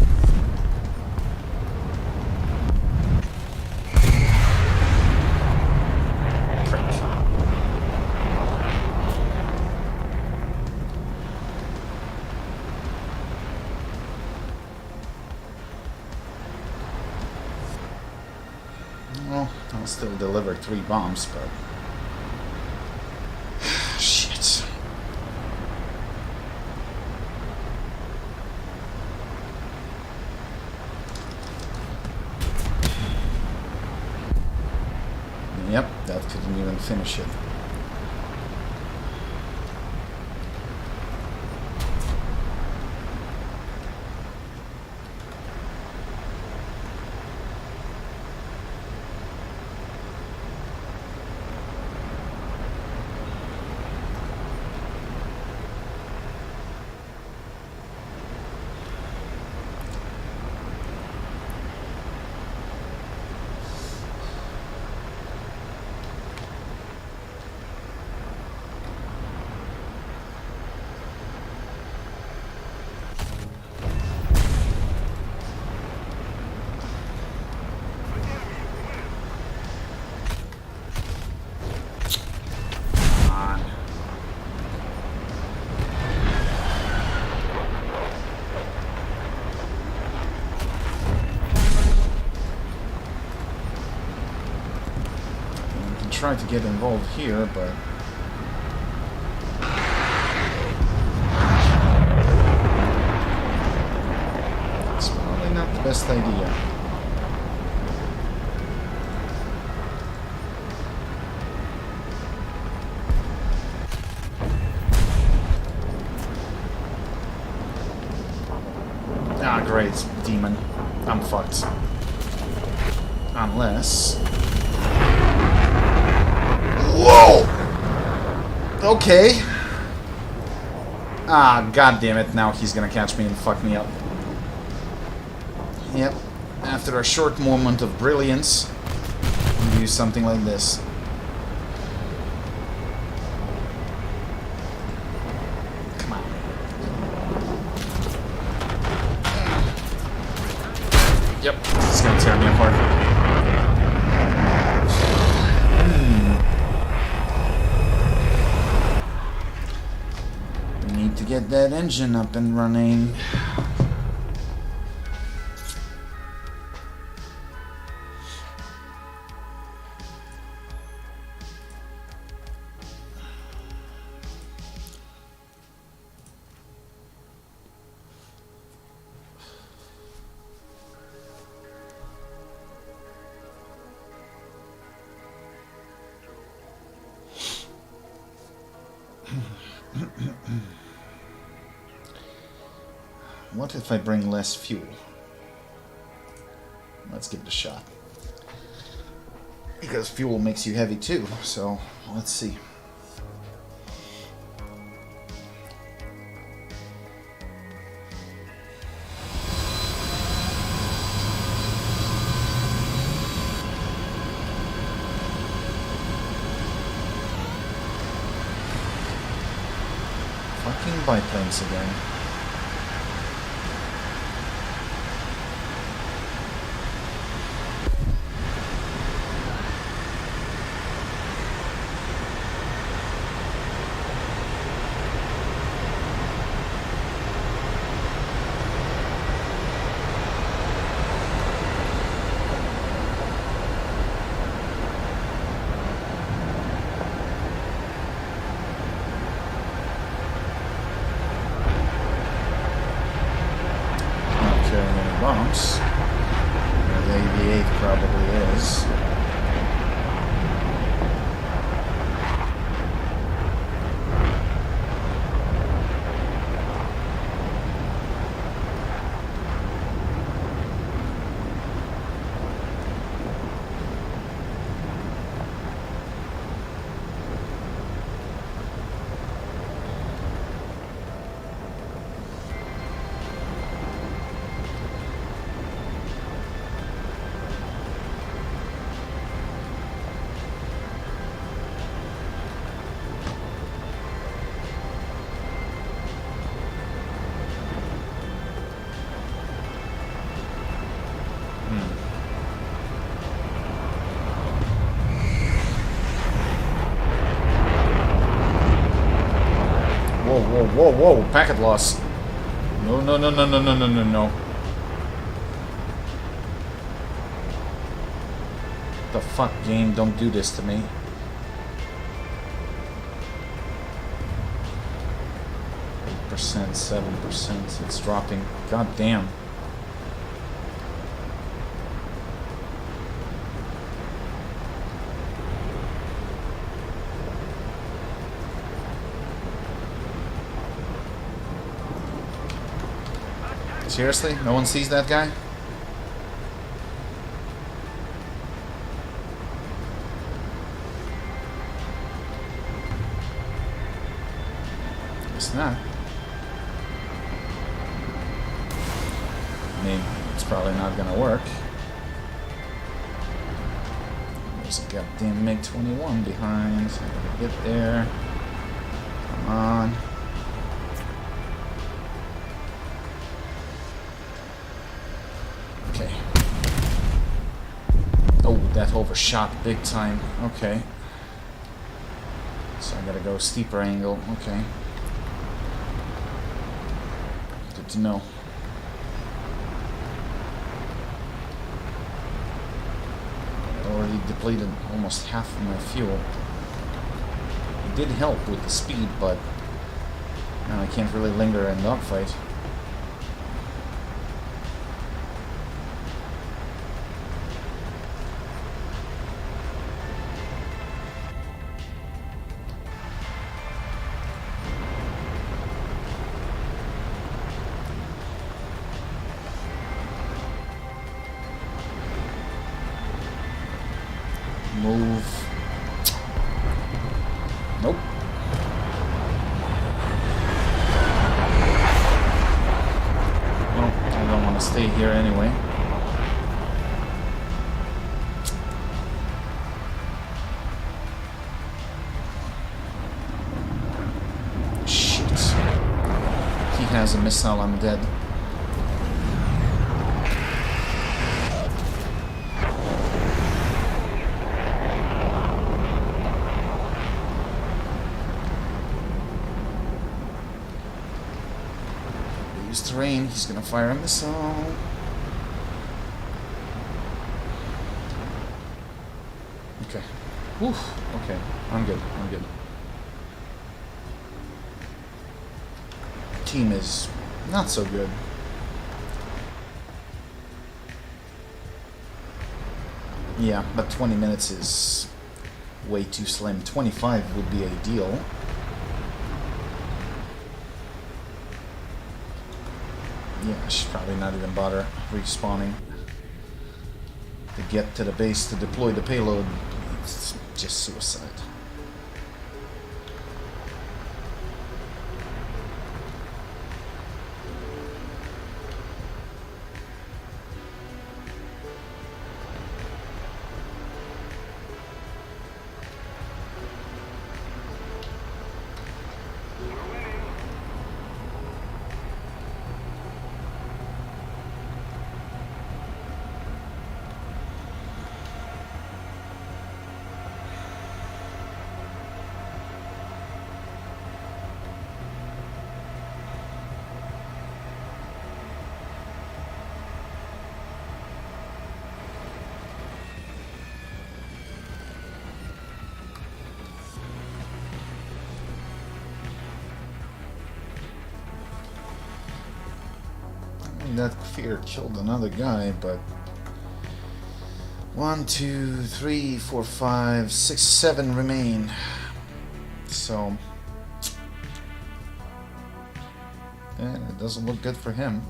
[SPEAKER 1] Well, I'll still deliver 3 bombs, but... shit. Yep, that couldn't even finish it. Try to get involved here, but it's probably not the best idea. Ah, great, demon. I'm fucked. Unless... whoa! Okay. Ah, god damn it. Now he's gonna catch me and fuck me up. Yep. After a short moment of brilliance, you do something like this. Come on. Yep. It's gonna tear me apart. To get that engine up and running. What if I bring less fuel? Let's give it a shot. Because fuel makes you heavy too, so let's see. Fucking biplanes again. Bumps, where the AV8 probably is. Whoa, whoa, whoa, packet loss. No, no, no, no, no, no, no, no, no. The fuck, game, don't do this to me. %, 7%, it's dropping. God damn. Seriously? No one sees that guy? It's not. I mean, it's probably not gonna work. There's a goddamn MiG-21 behind. So I gotta get there. Come on. Okay. Oh, that overshot big time. Okay. So I gotta go steeper angle. Okay. Good to know. I already depleted almost half of my fuel. It did help with the speed, but now I can't really linger in dogfight. Move. Nope. Well, I don't want to stay here anyway. Shit. He has a missile, I'm dead. Terrain, he's gonna fire a missile. Okay. Whew. Okay. I'm good. I'm good. Team is not so good. Yeah, but 20 minutes is way too slim. 25 would be ideal. Yeah, I should probably not even bother respawning. To get to the base to deploy the payload, it's just suicide. That fear killed another guy, but 1, 2, 3, 4, 5, 6, 7 remain. So, and it doesn't look good for him.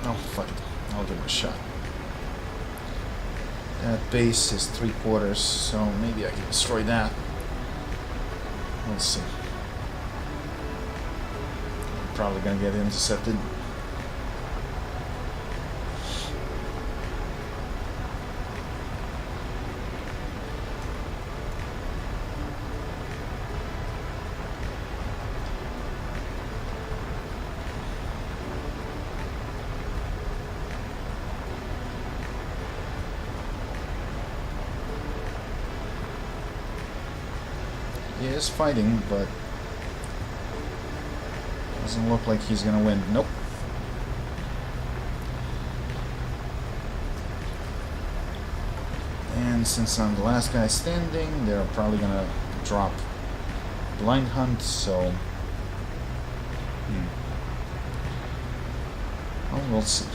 [SPEAKER 1] Oh, fuck it. I'll give it a shot. That base is 3/4, so maybe I can destroy that. We'll see. I'm probably gonna get intercepted. He is fighting, but doesn't look like he's gonna win. Nope. And since I'm the last guy standing, they're probably gonna drop blind hunt, so oh, we'll see.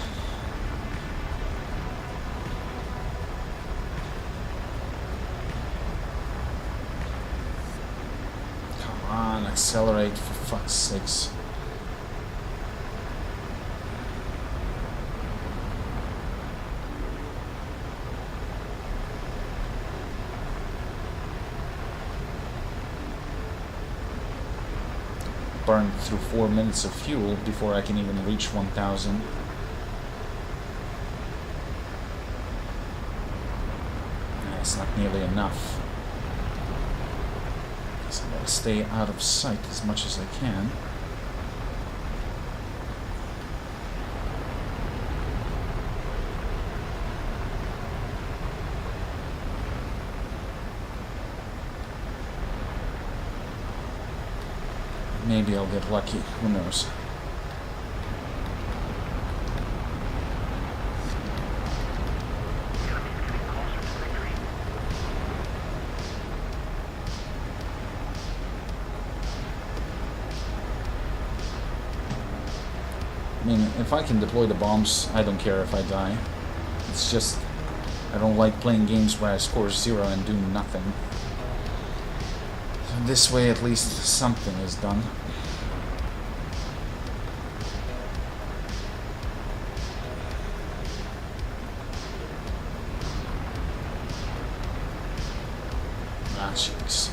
[SPEAKER 1] Accelerate, for fuck's sakes. Burned through 4 minutes of fuel before I can even reach 1,000. That's not nearly enough. So I gotta stay out of sight as much as I can. Maybe I'll get lucky, who knows. I mean, if I can deploy the bombs, I don't care if I die. It's just, I don't like playing games where I score 0 and do nothing. So this way at least something is done. Ah, jeez.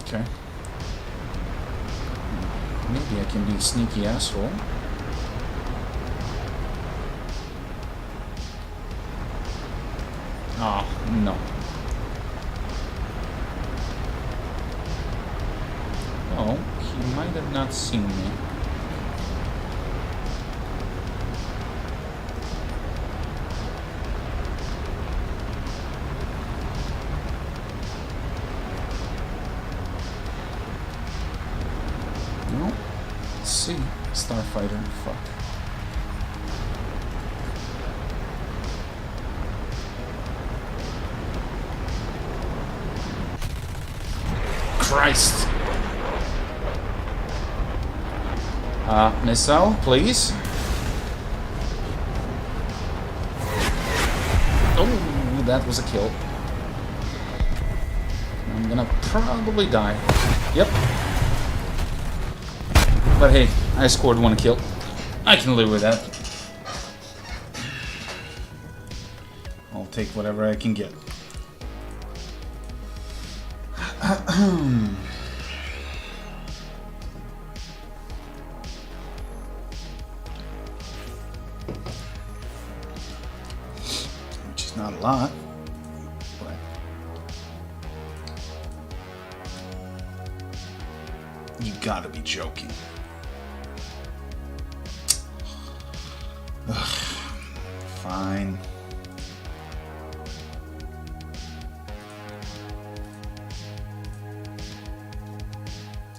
[SPEAKER 1] Okay. Maybe I can be a sneaky asshole. Oh, no. Oh, he might have not seen me. No. Let's see. Starfighter. Fuck. Christ. Missile, please. Oh, that was a kill. I'm gonna probably die. Yep. But hey, I scored 1 kill. I can live with that. I'll take whatever I can get. Which is not a lot. But you gotta be joking. Ugh. Fine.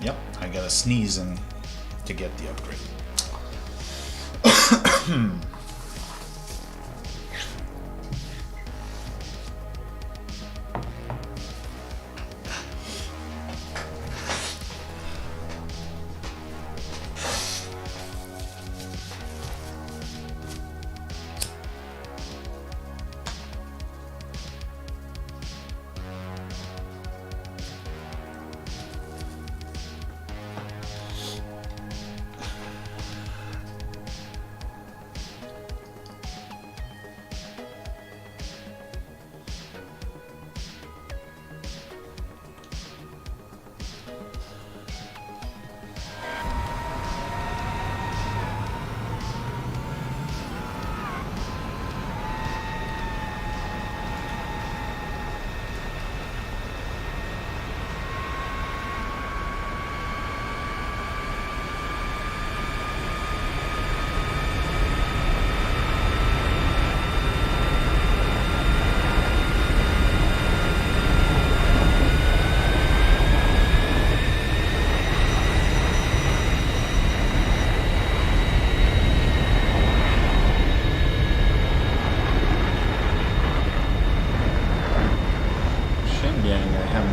[SPEAKER 1] Yep, I gotta sneeze and to get the upgrade.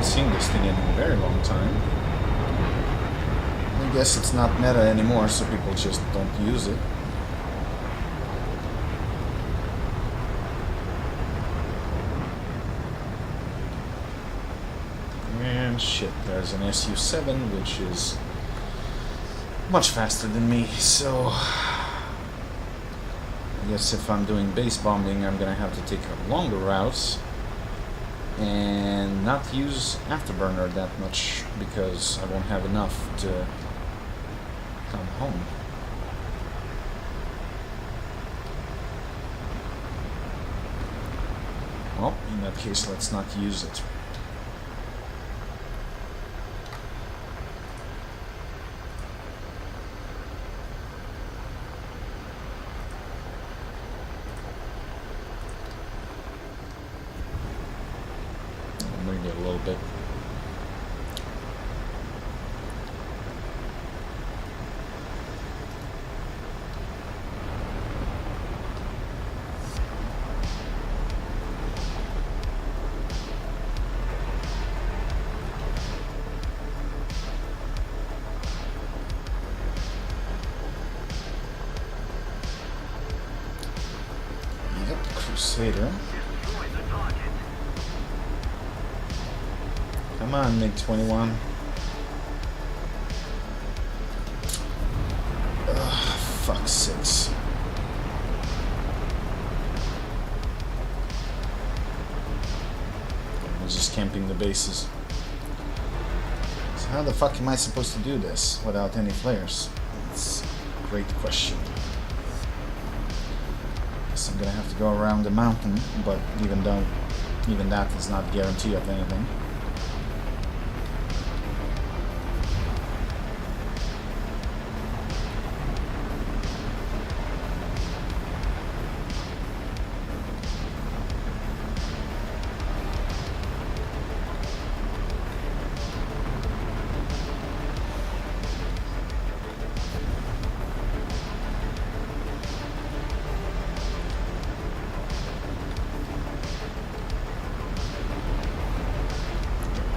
[SPEAKER 1] Seen this thing in a very long time. I guess it's not meta anymore, so people just don't use it. And shit, there's an SU-7, which is much faster than me, so I guess if I'm doing base bombing, I'm gonna have to take longer routes and not use Afterburner that much because I won't have enough to come home. Well, in that case, let's not use it. Maybe a little bit. Yep, Crusader. Come on, MiG-21. Ugh, fuck's sakes. I'm just camping the bases. So how the fuck am I supposed to do this without any flares? That's a great question. Guess I'm gonna have to go around the mountain, but even that is not a guarantee of anything.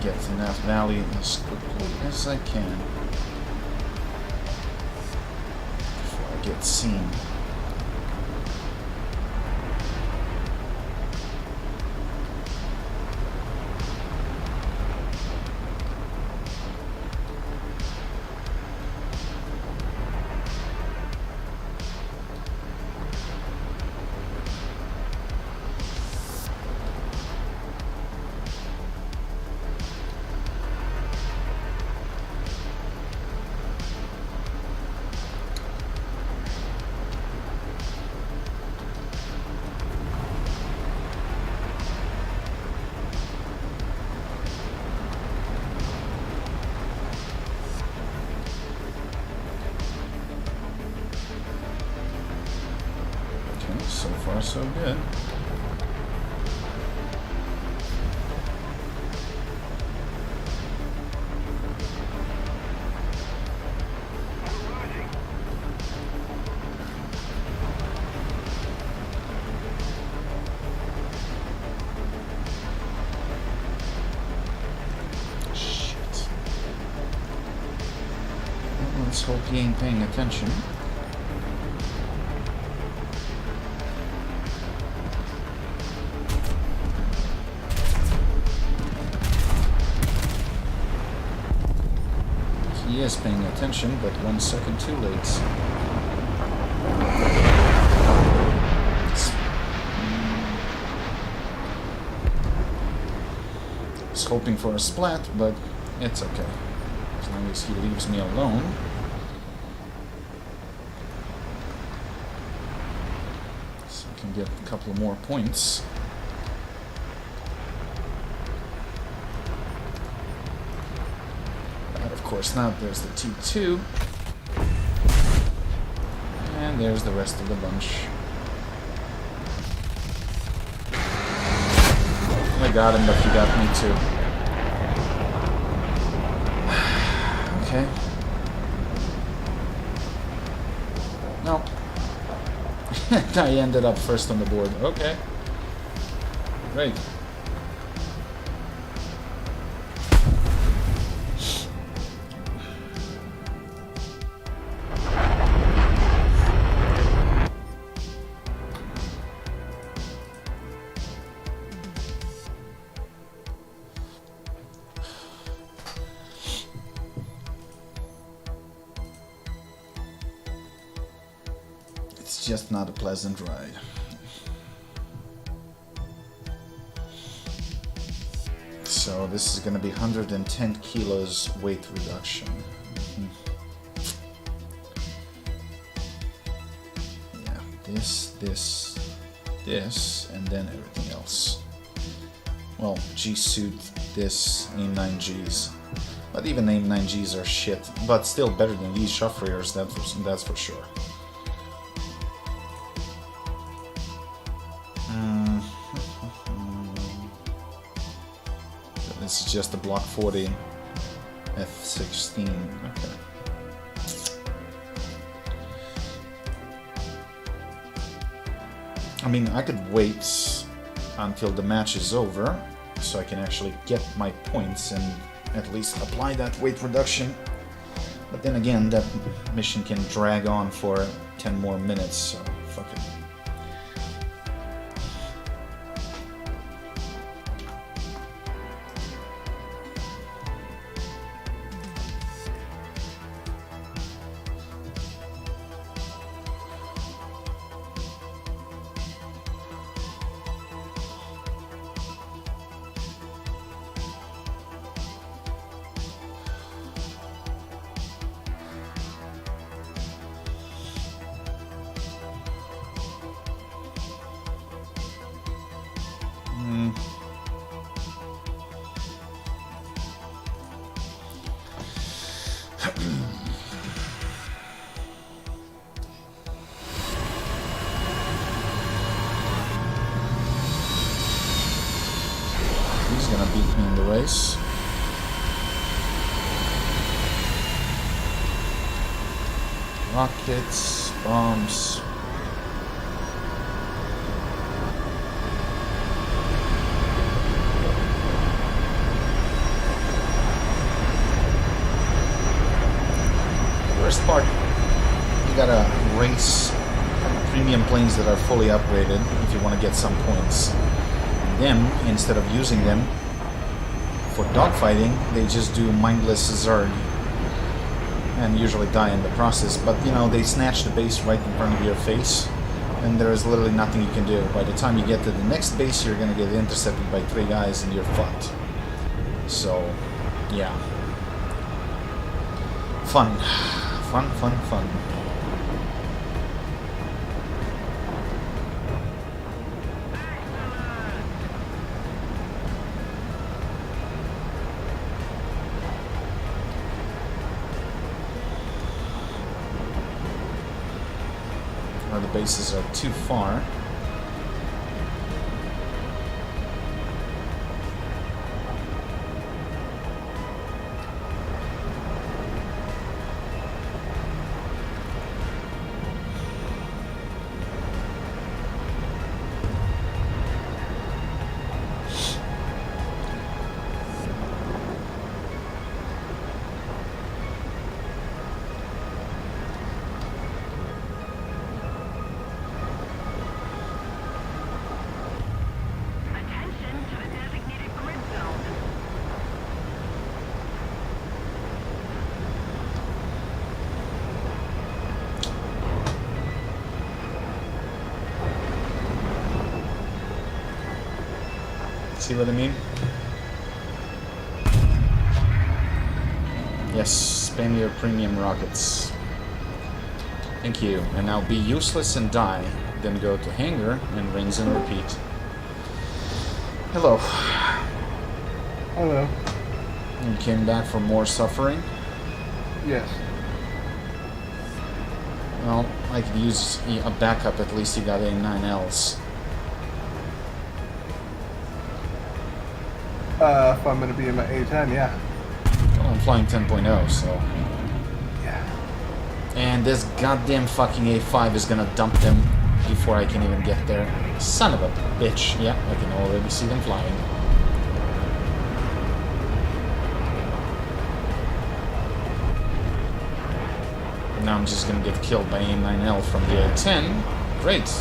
[SPEAKER 1] Get to that valley as quickly as I can. get seen. So far, so good. Shit. Well, let's hope he ain't paying attention. He is paying attention, but 1 second too late. I was hoping for a splat, but it's okay. As long as he leaves me alone. So I can get a couple more points. Of course not. There's the T2. And there's the rest of the bunch. I got him, but he got me too. Okay. No. I ended up first on the board. Okay. Great. It's just not a pleasant ride. So this is going to be 110 kilos weight reduction. Yeah, this, and then everything else. Well, G-suit, this, AIM 9Gs. But even AIM 9Gs are shit. But still better than these Shufflers, that's for sure. This is just a Block 40 F16. Okay. I mean, I could wait until the match is over, so I can actually get my points and at least apply that weight reduction. But then again, that mission can drag on for 10 more minutes, so fuck it. He's gonna beat me in the race. Rockets, bombs. Worst part, you gotta raid planes, premium planes that are fully upgraded if you want to get some points. And then, instead of using them for dogfighting, they just do mindless zerg and usually die in the process. But you know, they snatch the base right in front of your face, and there is literally nothing you can do. By the time you get to the next base, you're gonna get intercepted by 3 guys and you're fucked. So, yeah. Fun. Fun, fun, fun. The bases are too far. See what I mean? Yes, spam your premium rockets. Thank you. And now be useless and die. Then go to hangar and rinse and repeat. Hello.
[SPEAKER 4] Hello.
[SPEAKER 1] You came back for more suffering?
[SPEAKER 4] Yes.
[SPEAKER 1] Well, I could use a backup. At least you got A9Ls.
[SPEAKER 4] If I'm going to be in my A10, yeah.
[SPEAKER 1] Well, I'm flying 10.0, so...
[SPEAKER 4] Yeah.
[SPEAKER 1] And this goddamn fucking A5 is gonna dump them before I can even get there. Son of a bitch. Yeah, I can already see them flying. And now I'm just gonna get killed by A9L from the A10. Great.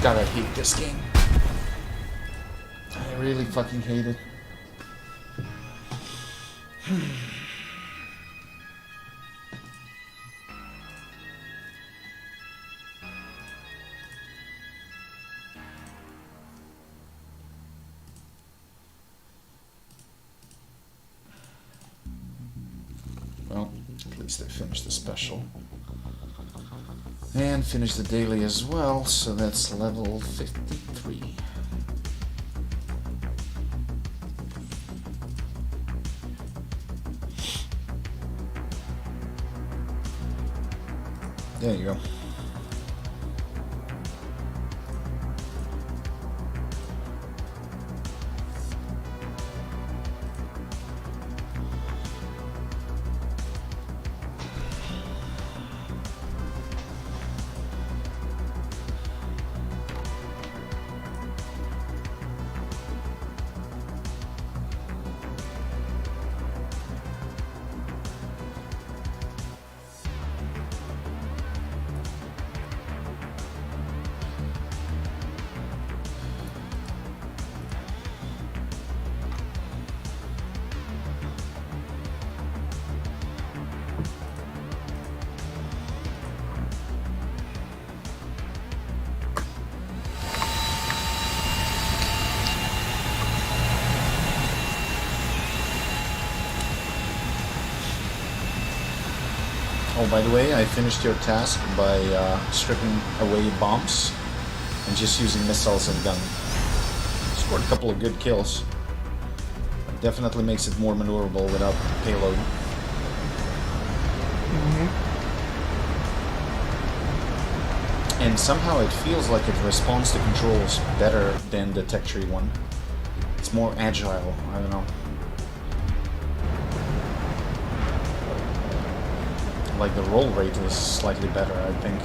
[SPEAKER 1] God, I hate this game. I really fucking hate it. Well, at least I finished the special. And finish the daily as well, so that's level 53. There you go. Oh, by the way, I finished your task by stripping away bombs and just using missiles and gun. Scored a couple of good kills. Definitely makes it more maneuverable without payload. And somehow it feels like it responds to controls better than the tech tree one. It's more agile, I don't know. Like the roll rate is slightly better, I think.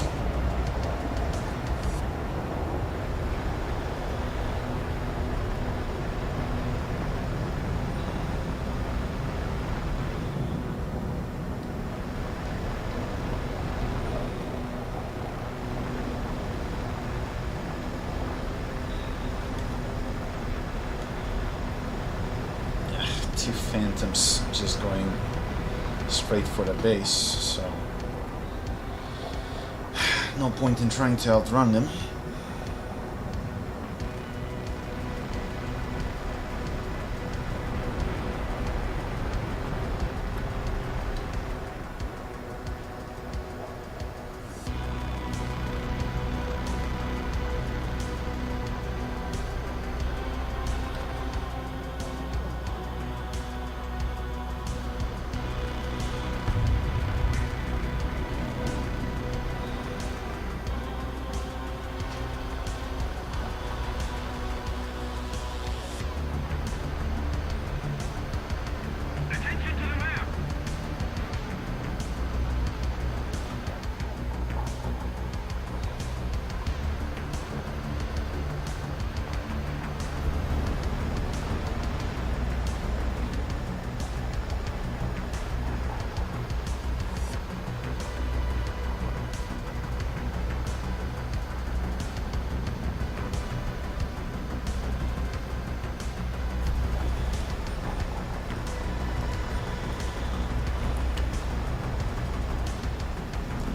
[SPEAKER 1] 2 phantoms just going straight for the base, so no point in trying to outrun them.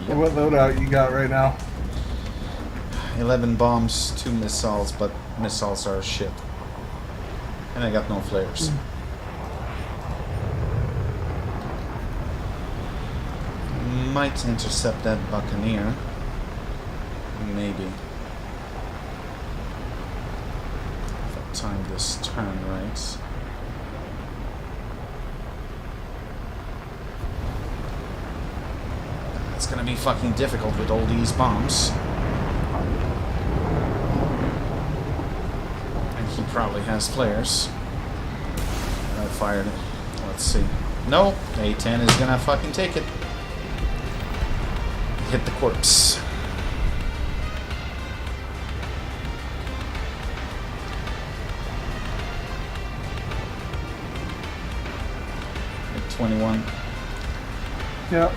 [SPEAKER 4] What loadout you got right now?
[SPEAKER 1] 11 bombs, 2 missiles, but missiles are shit. And I got no flares. Might intercept that Buccaneer. Maybe. If I time this turn right. It's gonna be fucking difficult with all these bombs. And he probably has flares. I fired it. Let's see. No, A10 is gonna fucking take it. Hit the corpse. Hit 21.
[SPEAKER 4] Yep.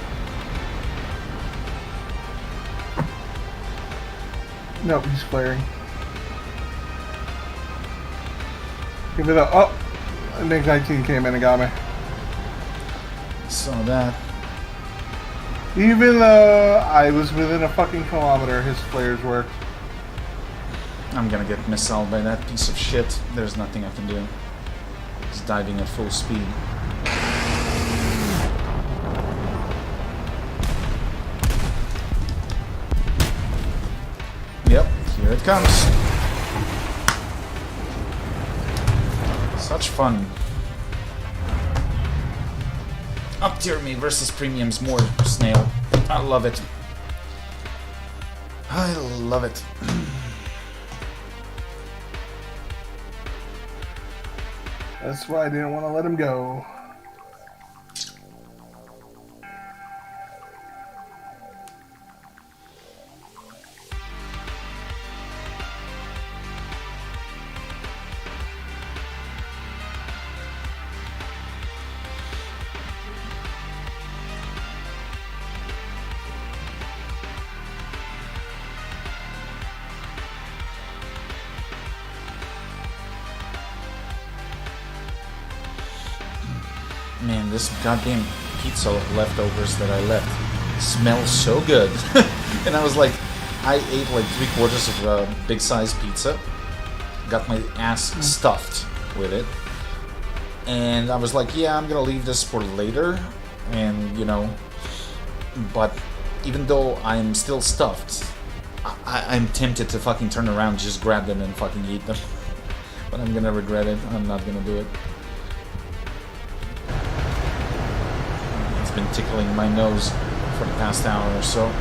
[SPEAKER 4] No, he's flaring. Give it up. Oh! I think 19 came in and got me.
[SPEAKER 1] Saw that.
[SPEAKER 4] Even though I was within a fucking kilometer, his flares worked.
[SPEAKER 1] I'm gonna get missiled by that piece of shit. There's nothing I can do. He's diving at full speed. Yep, here it comes. Such fun. Up tier me versus premiums more snail. I love it. I love it.
[SPEAKER 4] That's why I didn't want to let him go.
[SPEAKER 1] Man, this goddamn pizza leftovers that I left smells so good. And I was like, I ate like 3/4 of a big size pizza, got my ass stuffed with it, and I was like, yeah, I'm gonna leave this for later, and you know, but even though I'm still stuffed, I'm tempted to fucking turn around, just grab them and fucking eat them. But I'm gonna regret it. I'm not gonna do it. It's been tickling my nose for the past hour or so.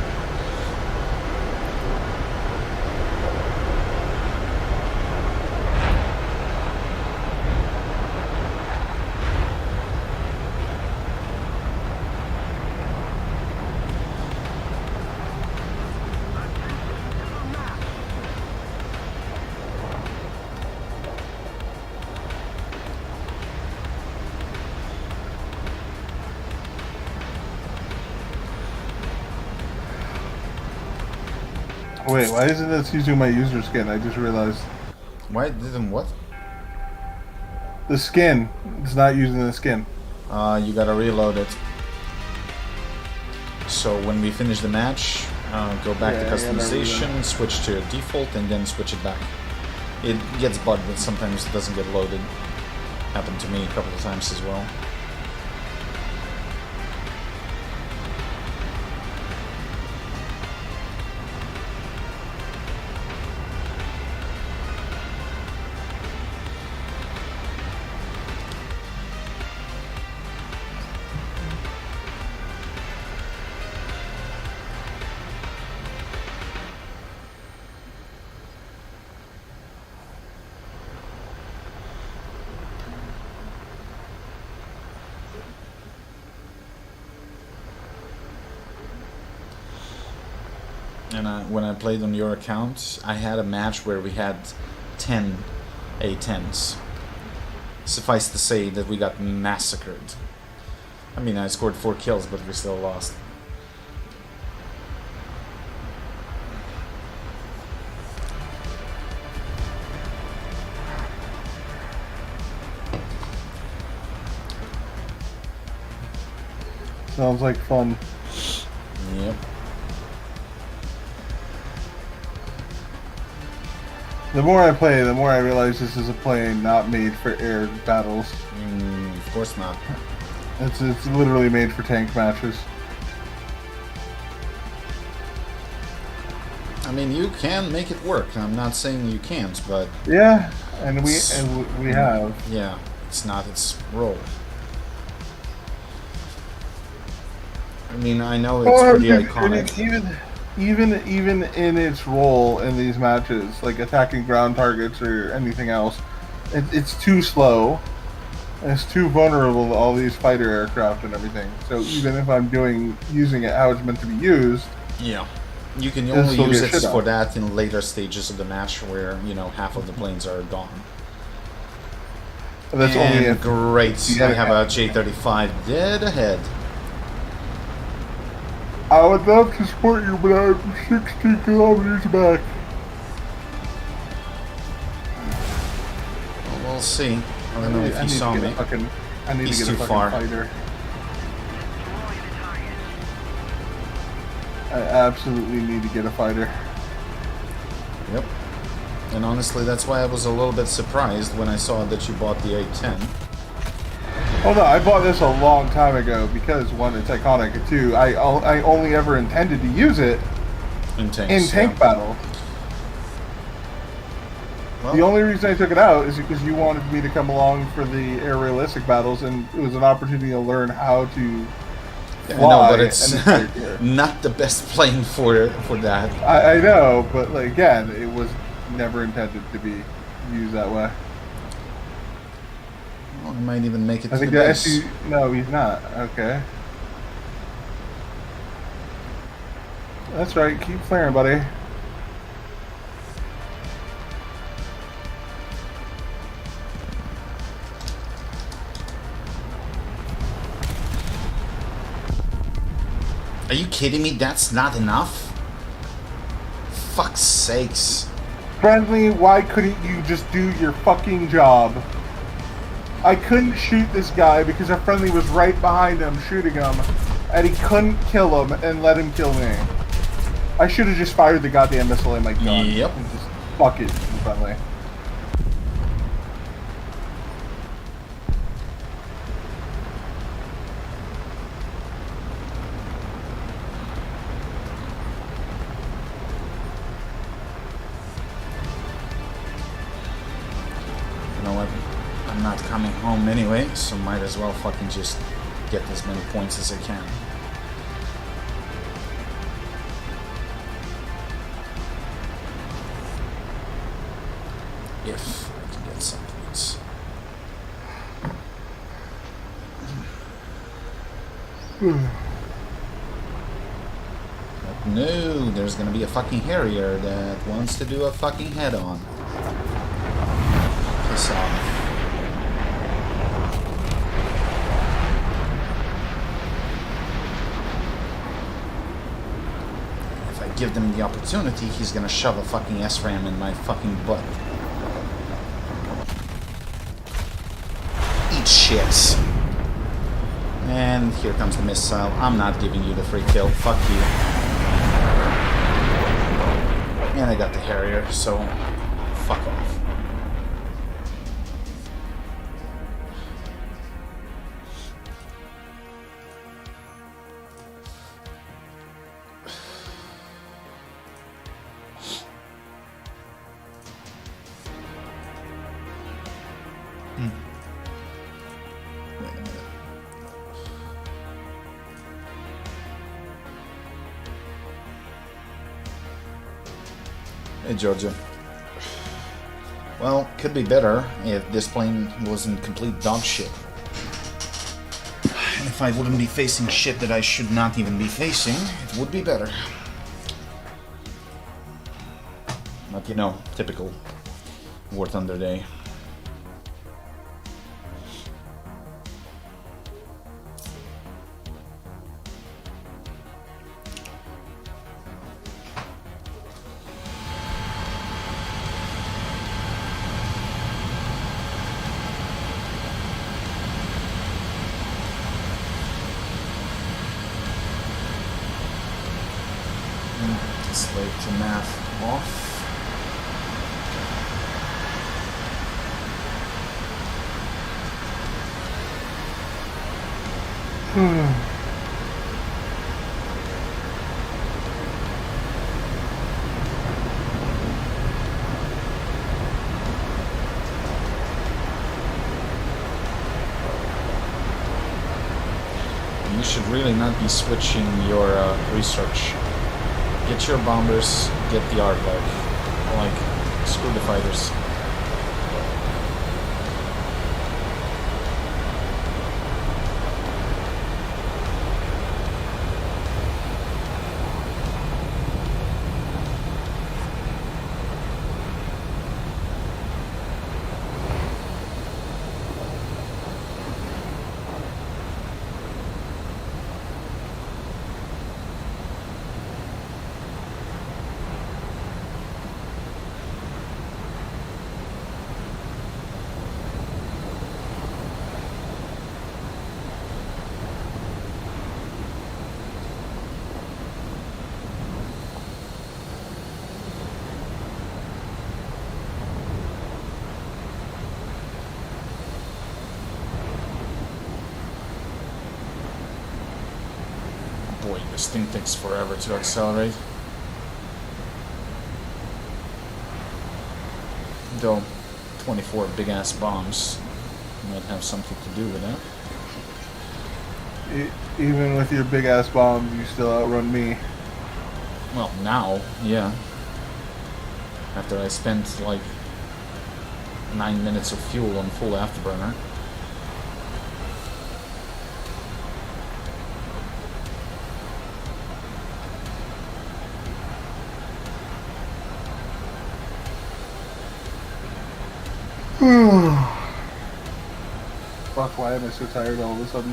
[SPEAKER 4] Wait, why isn't this using my user skin? I just realized.
[SPEAKER 1] Why didn't what?
[SPEAKER 4] The skin. It's not using the skin.
[SPEAKER 1] You gotta reload it. So when we finish the match, go back to customization, switch to default, and then switch it back. It gets bugged that sometimes it doesn't get loaded. Happened to me a couple of times as well. And when I played on your account, I had a match where we had 10 A10s. Suffice to say that we got massacred. I mean, I scored 4 kills, but we still lost.
[SPEAKER 4] Sounds like fun.
[SPEAKER 1] Yep.
[SPEAKER 4] The more I play, the more I realize this is a plane not made for air battles.
[SPEAKER 1] Of course not.
[SPEAKER 4] It's literally made for tank matches.
[SPEAKER 1] I mean, you can make it work. I'm not saying you can't, but
[SPEAKER 4] Yeah, and we have.
[SPEAKER 1] yeah, it's not its role. I mean, I know it's pretty iconic.
[SPEAKER 4] Even in its role in these matches, like attacking ground targets or anything else, it's too slow. And it's too vulnerable to all these fighter aircraft and everything. So even if I'm using it how it's meant to be used,
[SPEAKER 1] Yeah. You can
[SPEAKER 4] It'll
[SPEAKER 1] only
[SPEAKER 4] still
[SPEAKER 1] use
[SPEAKER 4] get
[SPEAKER 1] it
[SPEAKER 4] shit
[SPEAKER 1] for
[SPEAKER 4] on.
[SPEAKER 1] that in later stages of the match where, you know, half of the planes are gone.
[SPEAKER 4] that's
[SPEAKER 1] And
[SPEAKER 4] only if
[SPEAKER 1] great.
[SPEAKER 4] you
[SPEAKER 1] I
[SPEAKER 4] gotta
[SPEAKER 1] have a J-35 dead ahead.
[SPEAKER 4] I would love to support you, but I'm 60 kilometers back.
[SPEAKER 1] Well, we'll see. I don't know if you saw me.
[SPEAKER 4] I need
[SPEAKER 1] He's
[SPEAKER 4] to get
[SPEAKER 1] too
[SPEAKER 4] a fucking
[SPEAKER 1] far.
[SPEAKER 4] fighter. I absolutely need to get a fighter.
[SPEAKER 1] Yep. And honestly, that's why I was a little bit surprised when I saw that you bought the A-10.
[SPEAKER 4] Oh no, I bought this a long time ago because one, it's iconic, and two, I only ever intended to use it
[SPEAKER 1] In tanks.
[SPEAKER 4] in tank battle.
[SPEAKER 1] Well,
[SPEAKER 4] The only reason I took it out is because you wanted me to come along for the air realistic battles, and it was an opportunity to learn how to
[SPEAKER 1] I
[SPEAKER 4] fly.
[SPEAKER 1] know, but it's
[SPEAKER 4] and
[SPEAKER 1] not the best plane for that.
[SPEAKER 4] I know, but like, again, it was never intended to be used that way.
[SPEAKER 1] Well, he might even make it
[SPEAKER 4] I
[SPEAKER 1] to
[SPEAKER 4] think
[SPEAKER 1] the
[SPEAKER 4] that
[SPEAKER 1] base.
[SPEAKER 4] no, he's not. Okay. That's right, keep flaring, buddy.
[SPEAKER 1] Are you kidding me? That's not enough? Fuck's sakes.
[SPEAKER 4] Friendly, why couldn't you just do your fucking job? I couldn't shoot this guy because a friendly was right behind him shooting him, and he couldn't kill him and let him kill me. I should have just fired the goddamn missile in my gun.
[SPEAKER 1] Yep.
[SPEAKER 4] And just fuck it, friendly.
[SPEAKER 1] You know what? I'm not coming home anyway, so might as well fucking just get as many points as I can. If I can get some points. But no, there's gonna be a fucking Harrier that wants to do a fucking head-on. Piss off. If I give them the opportunity, he's gonna shove a fucking SRAM in my fucking butt. shit. And here comes the missile. I'm not giving you the free kill. Fuck you. And I got the Harrier, so fuck off. Wait a minute. Hey, Georgia. Well, could be better if this plane wasn't complete dog shit. And if I wouldn't be facing shit that I should not even be facing, it would be better. But you know, typical War Thunder day. Slate to math off. You should really not be switching your research. Get your bombers, get the aardvark. Like, screw the fighters. Boy, this thing takes forever to accelerate. Though, 24 big-ass bombs might have something to do with that.
[SPEAKER 4] Even with your big ass bombs, you still outrun me.
[SPEAKER 1] Well, now, yeah. After I spent, like, 9 minutes of fuel on full afterburner.
[SPEAKER 4] Fuck, why am I so tired all of a sudden?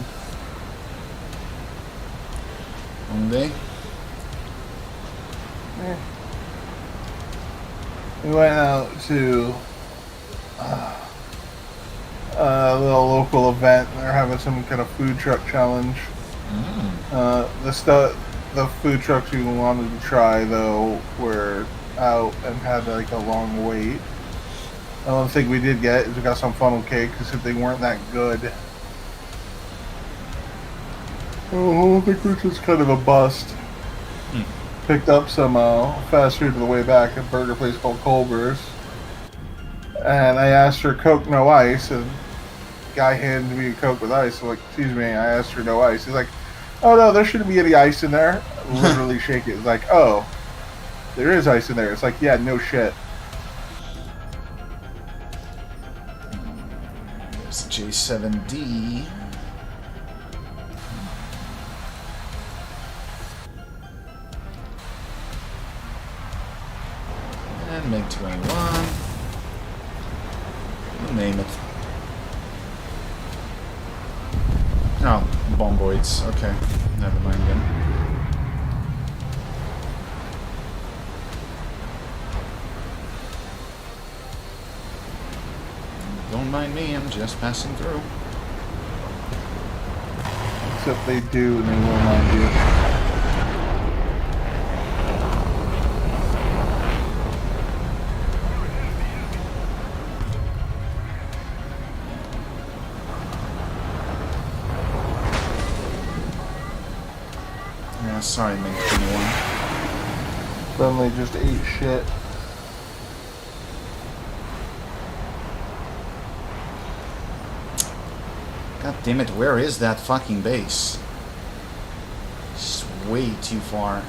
[SPEAKER 1] One day.
[SPEAKER 4] We went out to a little local event. They're having some kind of food truck challenge. The food trucks we wanted to try, though, were out and had like a long wait. The only thing we did get is we got some funnel cake because they weren't that good. I think we're just kind of a bust. Picked up some fast food on the way back at a burger place called Culver's. And I asked her Coke, no ice, and the guy handed me a Coke with ice. I'm like, excuse me, I asked her no ice. He's like, oh no, there shouldn't be any ice in there. Literally shake it. It's like, oh, there is ice in there. It's like, yeah, no shit.
[SPEAKER 1] There's J7D. And MiG-21. You name it. Oh, bomboids. Okay, never mind then. Don't mind me, I'm just passing through.
[SPEAKER 4] except they do, and they will mind you.
[SPEAKER 1] Yeah, sorry, Mink 21.
[SPEAKER 4] Suddenly just ate shit.
[SPEAKER 1] God damn it, where is that fucking base? It's way too far.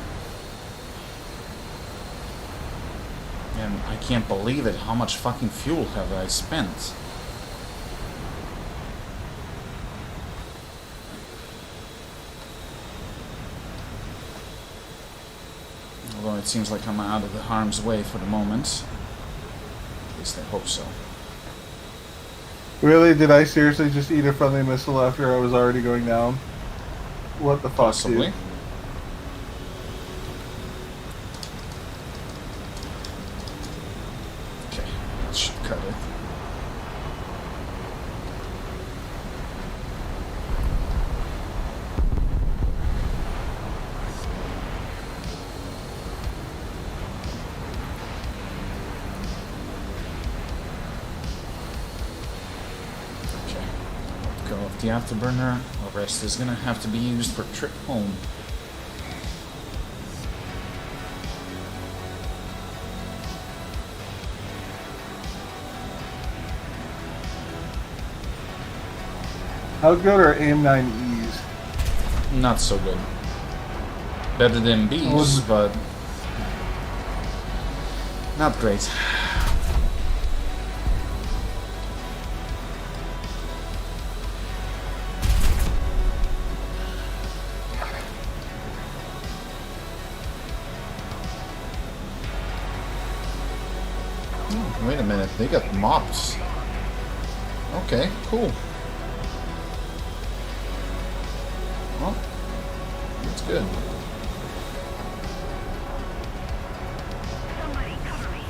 [SPEAKER 1] And I can't believe it, how much fucking fuel have I spent? Although it seems like I'm out of the harm's way for the moment. At least I hope so.
[SPEAKER 4] Really? Did I seriously just eat a friendly missile after I was already going down? What the fuck,
[SPEAKER 1] Possibly.
[SPEAKER 4] dude?
[SPEAKER 1] Okay, that should cut it. Go off the afterburner. The rest is gonna have to be used for trip home.
[SPEAKER 4] How good are AIM-9Es?
[SPEAKER 1] Not so good. Better than B's, but not great. Wait a minute, they got mops. Okay, cool. Well, that's good.
[SPEAKER 5] Somebody cover me.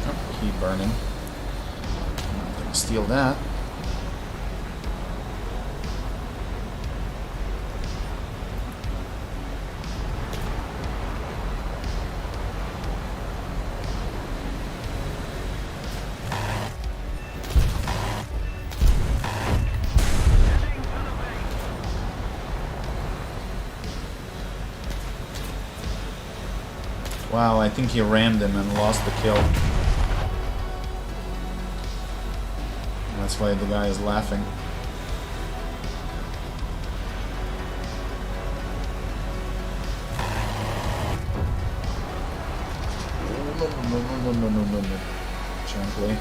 [SPEAKER 1] Oh, keep burning. I'm not gonna steal that. Wow, I think he rammed him and lost the kill. That's why the guy is laughing. No. Gently.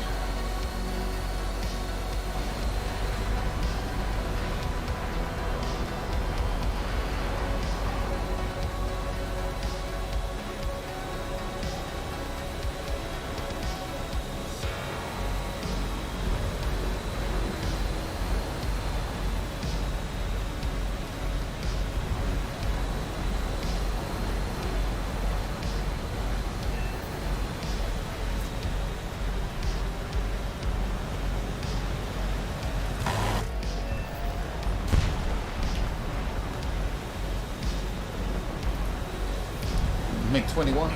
[SPEAKER 1] Make 21.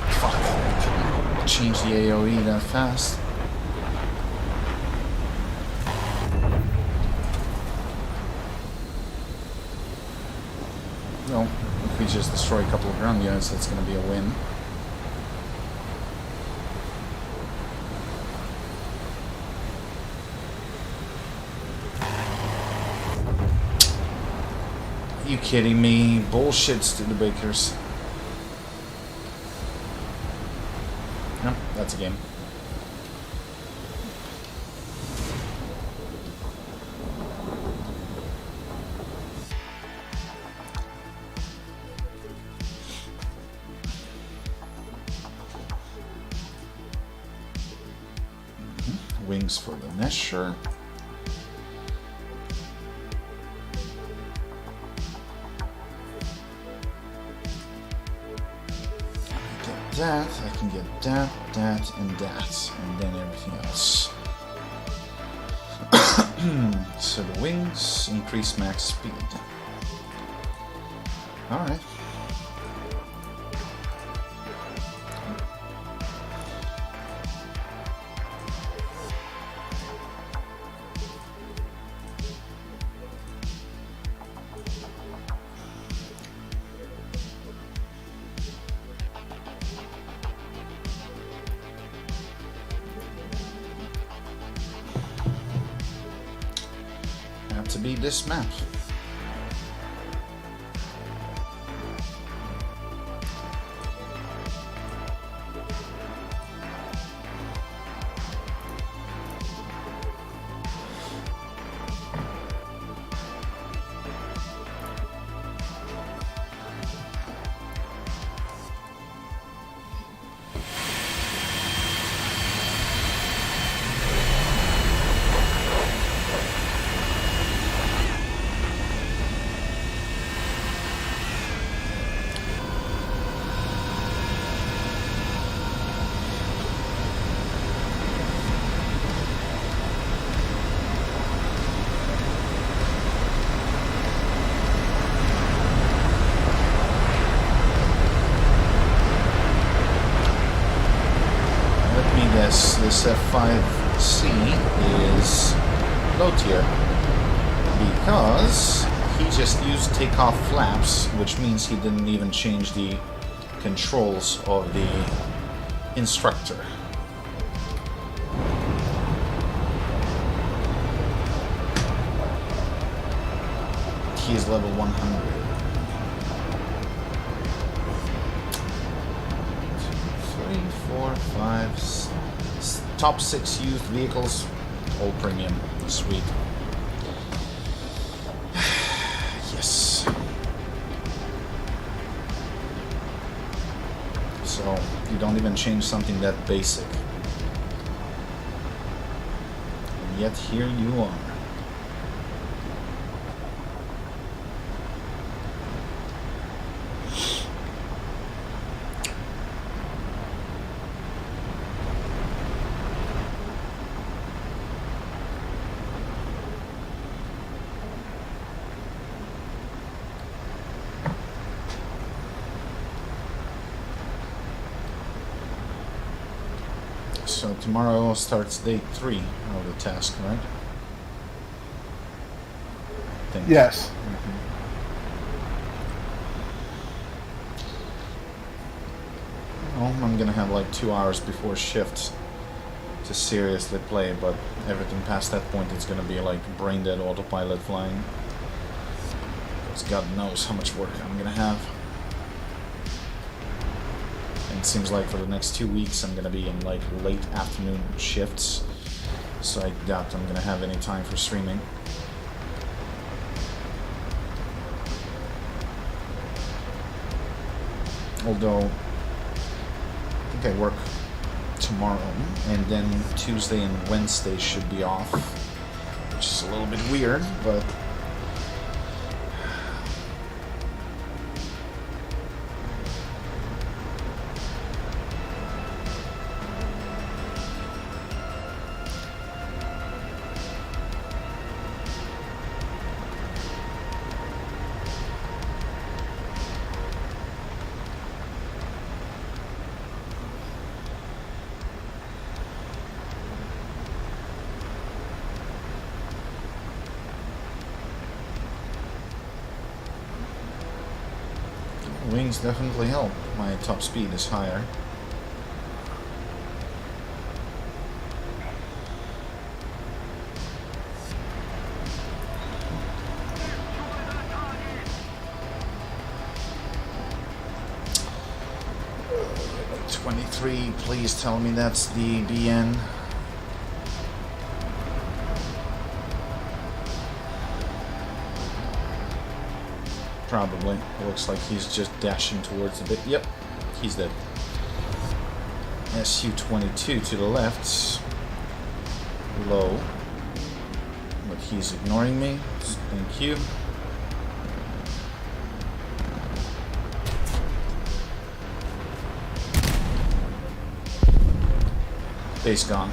[SPEAKER 1] Fuck. Change the AoE that fast. Well, if we just destroy a couple of ground units, that's gonna be a win. Are you kidding me? Bullshit, Studebakers. Nope, that's a game. wings for the nest, sure. That, I can get that, that, and that, and then everything else. So the wings increase max speed. Alright. To beat this map. This F5C is low tier because he just used takeoff flaps, which means he didn't even change the controls of the instructor. He is level 100. Top 6 used vehicles, all premium. Sweet. Yes. So, you don't even change something that basic. And yet here you are. So tomorrow starts day 3 of the task, right? I think.
[SPEAKER 4] Yes.
[SPEAKER 1] Well, I'm gonna have like 2 hours before shift to seriously play, but everything past that point it's gonna be like brain dead autopilot flying. Because God knows how much work I'm gonna have. It seems like for the next 2 weeks I'm gonna be in like late afternoon shifts, so I doubt I'm gonna have any time for streaming. Although I think I work tomorrow, and then Tuesday and Wednesday should be off, which is a little bit weird, but wings definitely help. My top speed is higher. .23, please tell me that's the BN. Probably. Looks like he's just dashing towards the bit. Yep, he's dead. Su-22 to the left. low. But he's ignoring me. Thank you. Base gone.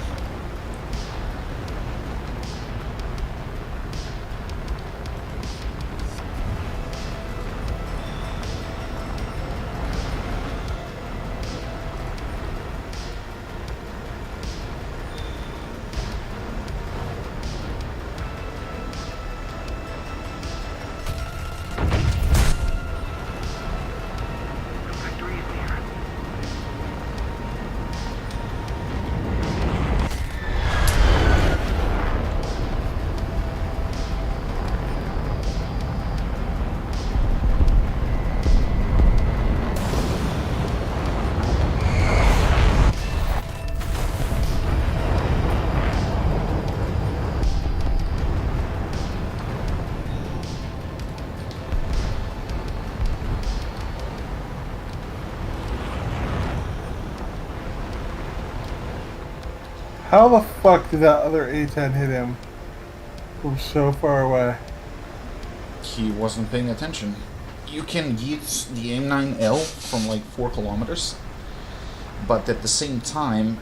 [SPEAKER 4] How the fuck did that other A-10 hit him from so far away?
[SPEAKER 1] He wasn't paying attention. You can use the AIM-9L from like 4 kilometers, but at the same time,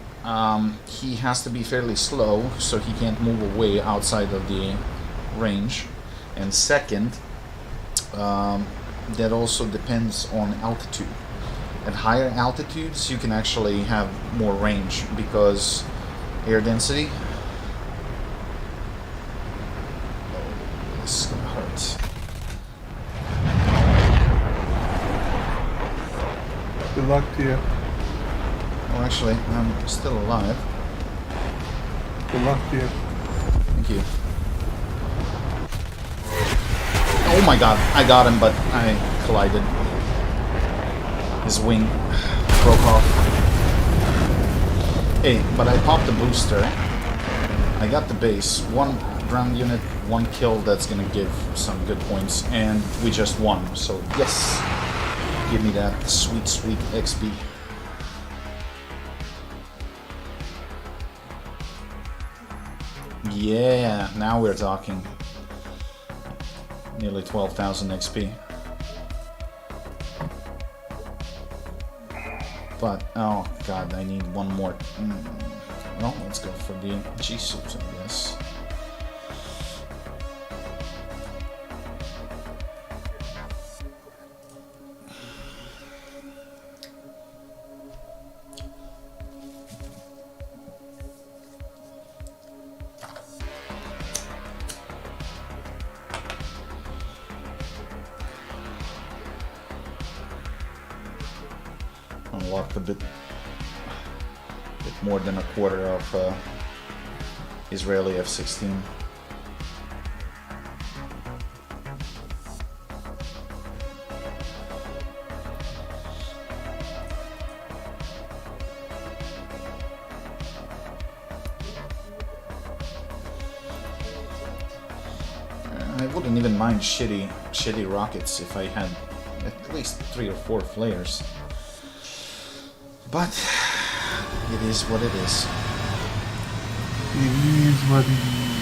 [SPEAKER 1] he has to be fairly slow so he can't move away outside of the range. And second, that also depends on altitude. At higher altitudes, you can actually have more range because air density. Oh, this is gonna hurt.
[SPEAKER 4] Good luck to you.
[SPEAKER 1] Oh, actually, I'm still alive.
[SPEAKER 4] Good luck to you.
[SPEAKER 1] Thank you. Oh my god, I got him, but I collided. His wing broke off. Hey, but I popped the booster. I got the base. 1 ground unit, 1 kill, that's gonna give some good points. And we just won, so yes. Give me that sweet, sweet XP. Yeah, now we're talking. Nearly 12,000 XP. But, oh god, I need 1 more. Well, let's go for the G-suit, I guess. Unlocked a bit more than a quarter of Israeli F-16. I wouldn't even mind shitty rockets if I had at least 3 or 4 flares. But it is what it is.
[SPEAKER 4] It is what it is.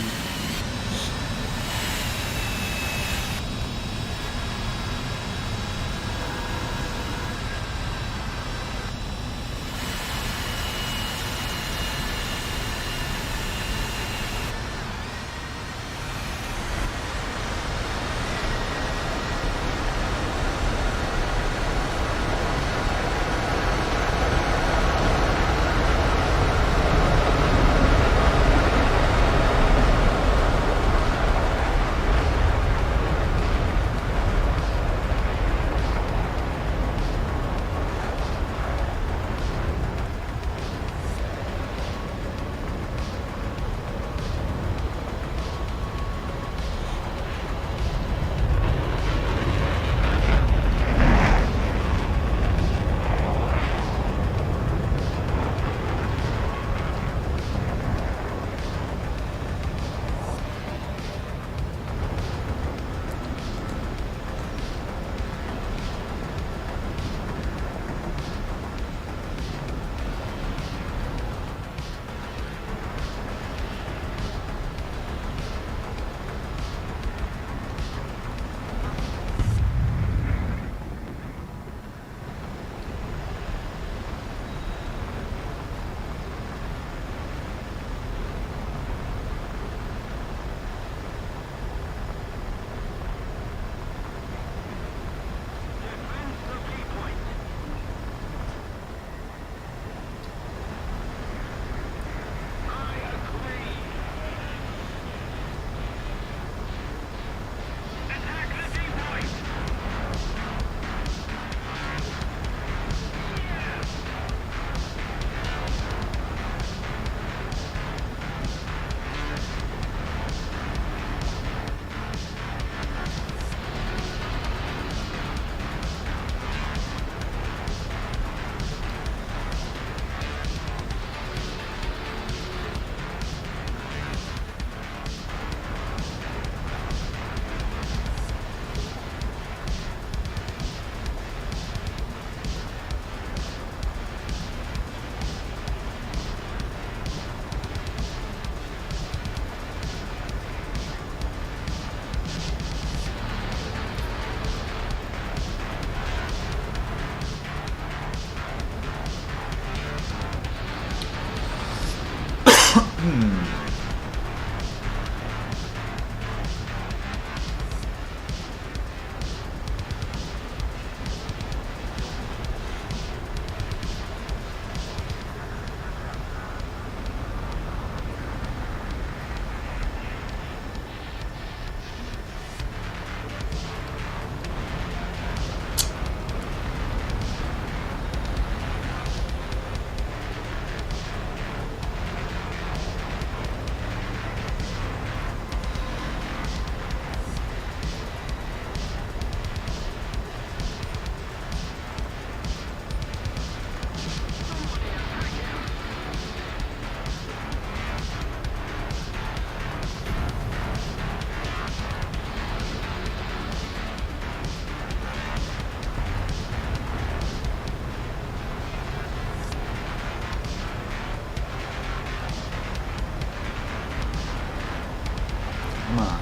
[SPEAKER 1] Come on.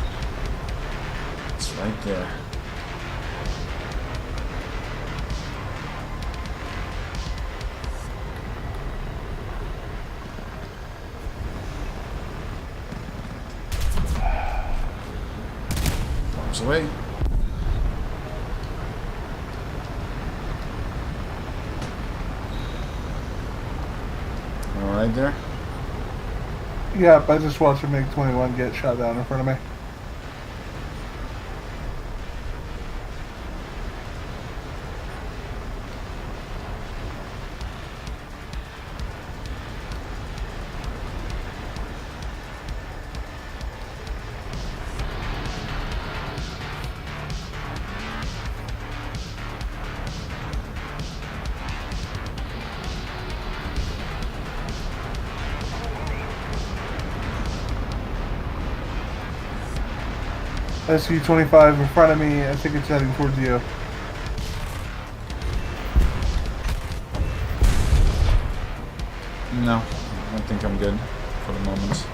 [SPEAKER 1] It's right there. Arms away. All right there.
[SPEAKER 4] Yep, I just watched a MiG-21 get shot down in front of me. SU-25 in front of me. I think it's heading towards you.
[SPEAKER 1] No, I think I'm good for the moment.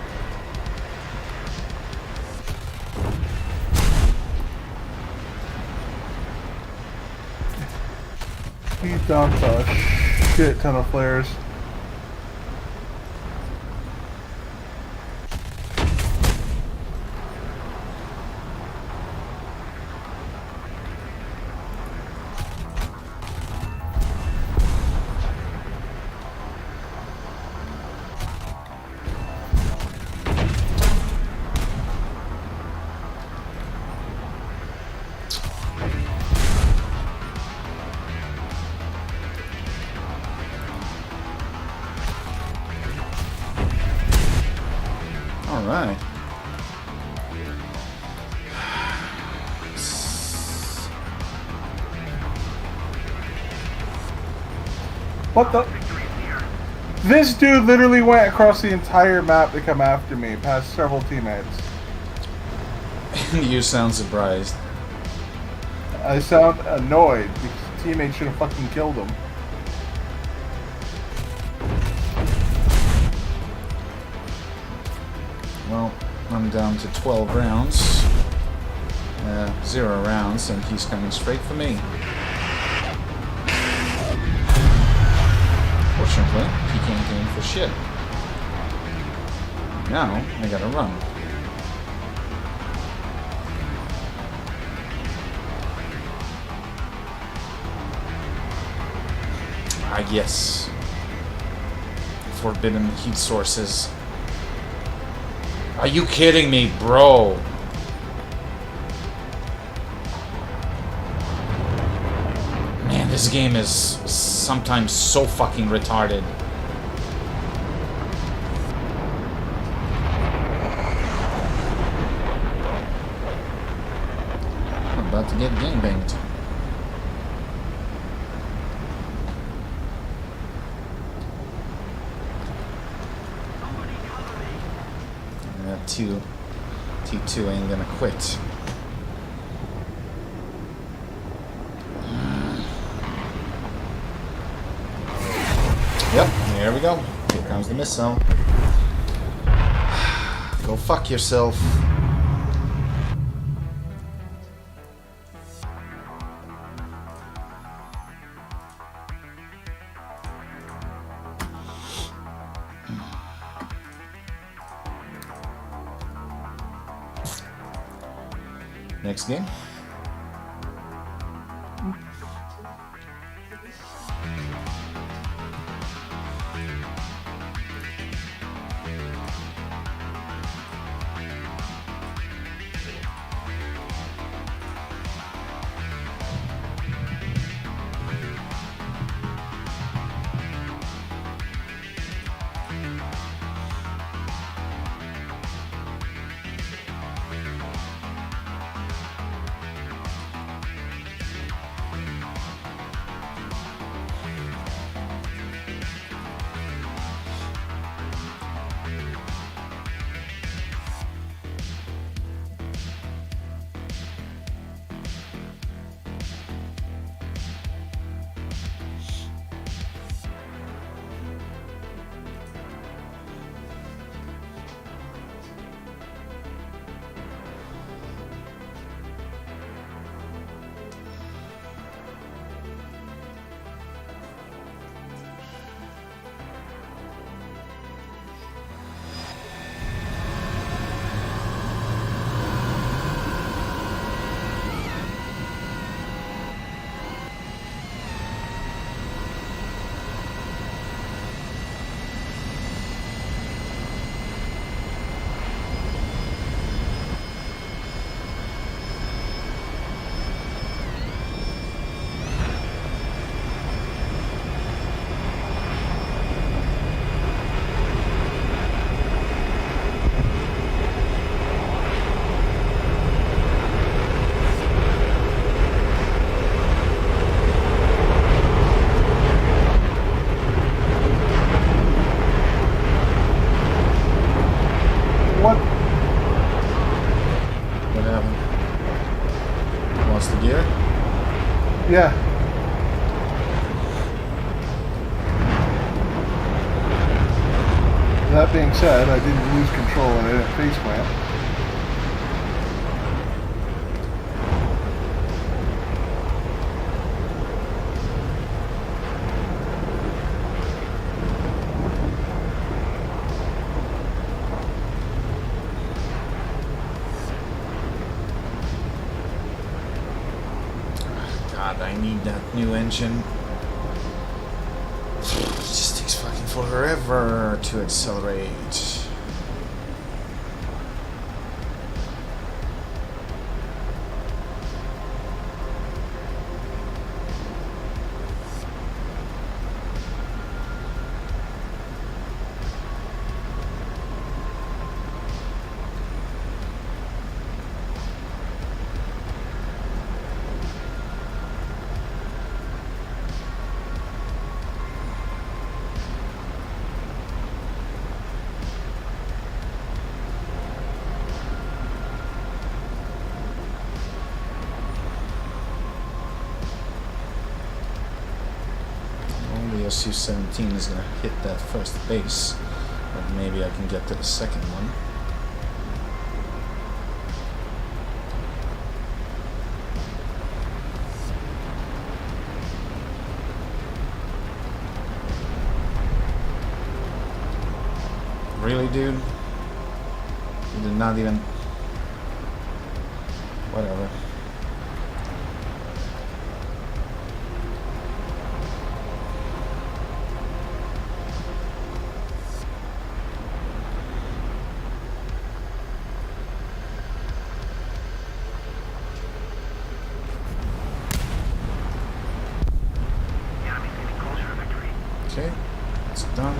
[SPEAKER 4] He dumped a shit ton of flares.
[SPEAKER 1] All right.
[SPEAKER 4] What the? This dude literally went across the entire map to come after me, past several teammates.
[SPEAKER 1] You sound surprised.
[SPEAKER 4] I sound annoyed because teammates should have fucking killed him.
[SPEAKER 1] Well, I'm down to 12 rounds. 0 rounds, and he's coming straight for me. Fortunately, he can't aim for shit. Now, I gotta run. Ah, yes. Forbidden heat sources. Are you kidding me, bro? Man, this game is sometimes so fucking retarded. I'm about to get gangbanged. T2 ain't gonna quit. Yep, here we go. Here comes the missile. Go fuck yourself. next game.
[SPEAKER 4] What?
[SPEAKER 1] What happened? Lost the gear?
[SPEAKER 4] Yeah. That being said, I didn't lose control and I didn't face plant.
[SPEAKER 1] God, I need that new engine. It just takes fucking forever to accelerate. SU-17 is gonna hit that first base, but maybe I can get to the second one. Really, dude? You did not even... Whatever. Okay, it's done.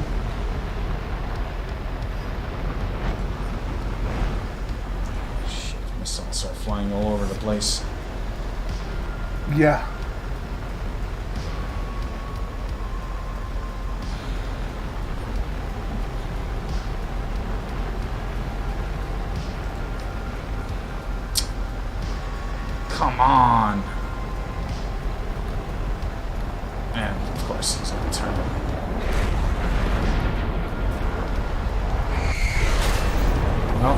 [SPEAKER 1] Shit, missiles are flying all over the place.
[SPEAKER 4] Yeah.
[SPEAKER 1] Come on! And of course he's gonna turn it. Well,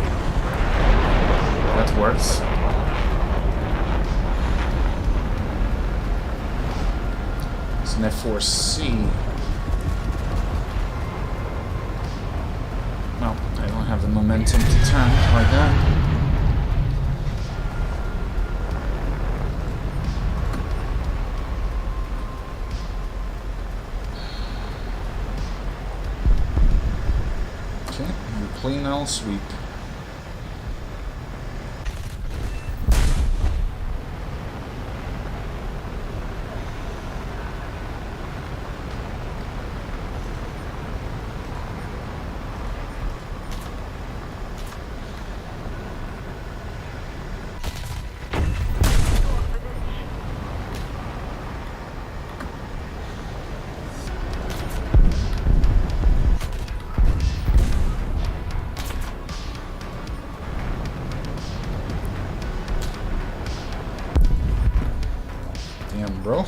[SPEAKER 1] that works. It's an F4C. Well, I don't have the momentum to turn like that. clean, I'll sweep. Damn, bro.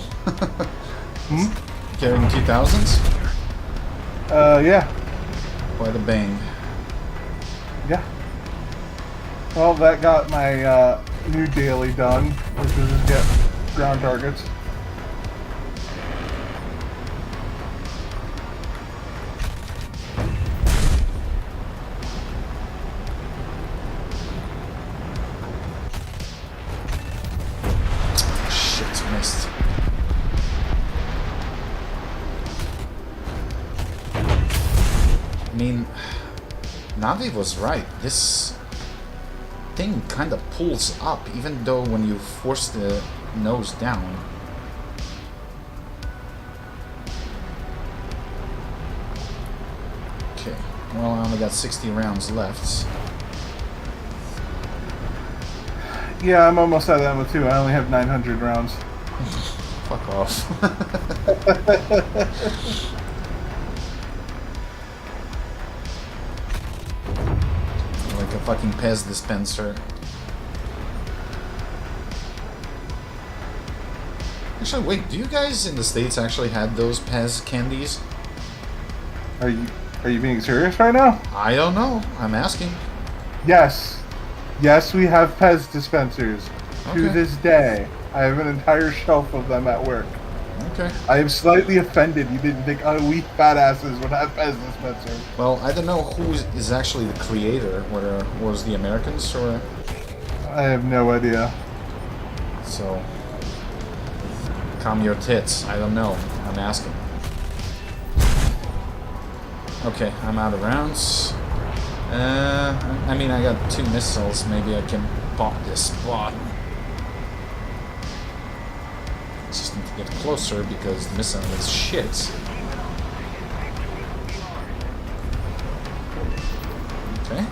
[SPEAKER 1] Carrying 2000s?
[SPEAKER 4] Yeah.
[SPEAKER 1] Quite a bang.
[SPEAKER 4] Yeah. Well, that got my new daily done, which is just get ground targets.
[SPEAKER 1] Shit, missed. I mean, Navi was right. This thing kind of pulls up, even though when you force the nose down. Okay, well, I only got 60 rounds left.
[SPEAKER 4] Yeah, I'm almost out of ammo too. I only have 900 rounds.
[SPEAKER 1] Fuck off. Like a fucking Pez dispenser. Actually, wait, do you guys in the States actually had those Pez candies?
[SPEAKER 4] Are you being serious right now?
[SPEAKER 1] I don't know. I'm asking.
[SPEAKER 4] Yes. Yes, we have Pez dispensers. To
[SPEAKER 1] Okay.
[SPEAKER 4] this day. I have an entire shelf of them at work.
[SPEAKER 1] Okay.
[SPEAKER 4] I am slightly offended you didn't think we fat asses would have Pez dispensers.
[SPEAKER 1] Well, I don't know who is actually the creator. Whether it was the Americans or...
[SPEAKER 4] I have no idea.
[SPEAKER 1] So... Calm your tits. I don't know. I'm asking. Okay, I'm out of rounds. I mean, I got 2 missiles. Maybe I can pop this spot. Just need to get closer because the missile is shit. Okay.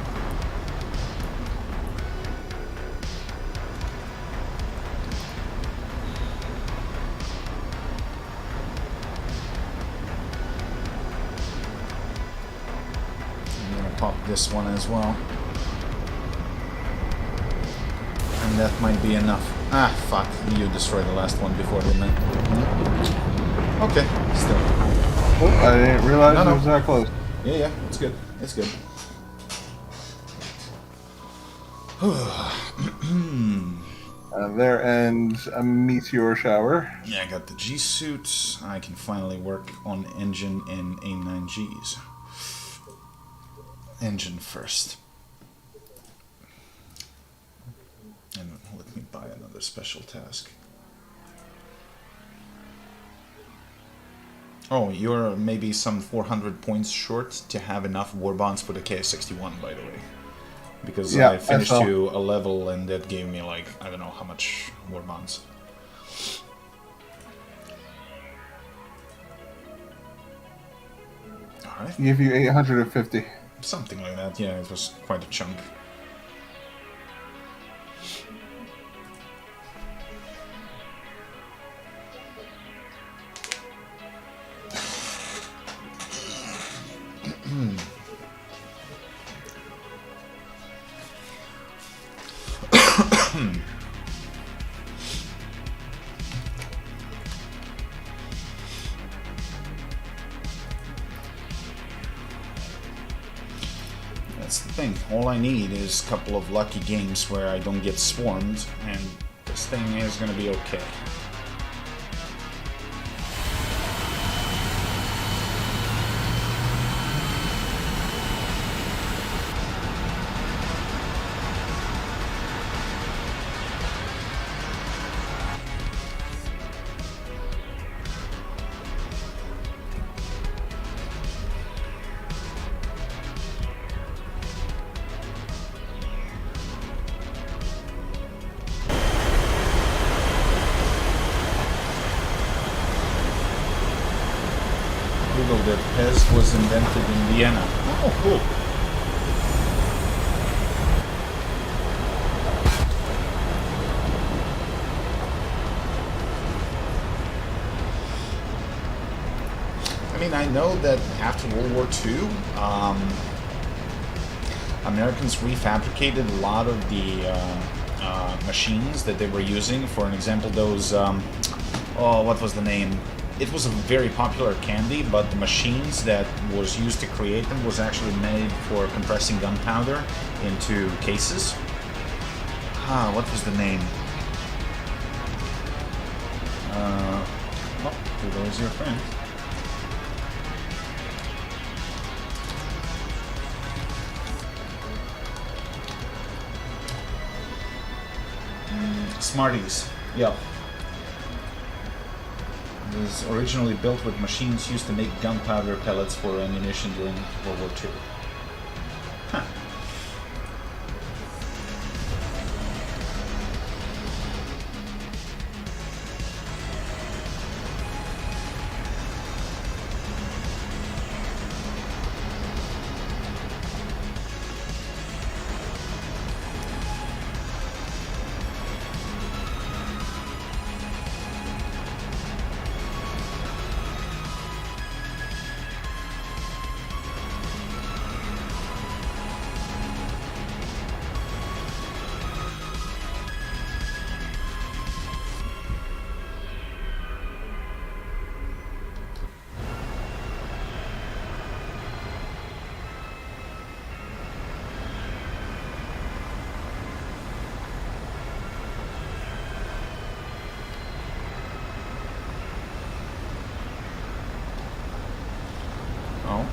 [SPEAKER 1] I'm gonna pop this one as well. And that might be enough. Ah, fuck. You destroyed the last one before, didn't it? Okay, still.
[SPEAKER 4] Oh, I didn't realize
[SPEAKER 1] No, no.
[SPEAKER 4] it was that close.
[SPEAKER 1] Yeah, yeah, it's good. It's good.
[SPEAKER 4] And there ends a meteor shower.
[SPEAKER 1] Yeah, I got the G suit. I can finally work on engine and AIM-9Gs. Engine first. And let me buy another special task. Oh, you're maybe some 400 points short to have enough war bonds for the K61, by the way. Because
[SPEAKER 4] Yeah,
[SPEAKER 1] I finished
[SPEAKER 4] I saw.
[SPEAKER 1] you a level and that gave me like, I don't know how much war bonds. Alright.
[SPEAKER 4] Give you 850.
[SPEAKER 1] Something like that, yeah, it was quite a chunk. That's the thing. All I need is a couple of lucky games where I don't get swarmed, and this thing is gonna be okay. googled it. Pez was invented in Vienna. Oh, cool. I mean, I know that after World War II, Americans refabricated a lot of the machines that they were using. For an example, those, what was the name? It was a very popular candy, but the machines that was used to create them was actually made for compressing gunpowder into cases. What was the name? Oh, here goes your friend. Smarties. Yep. It was originally built with machines used to make gunpowder pellets for ammunition during World War II. Huh.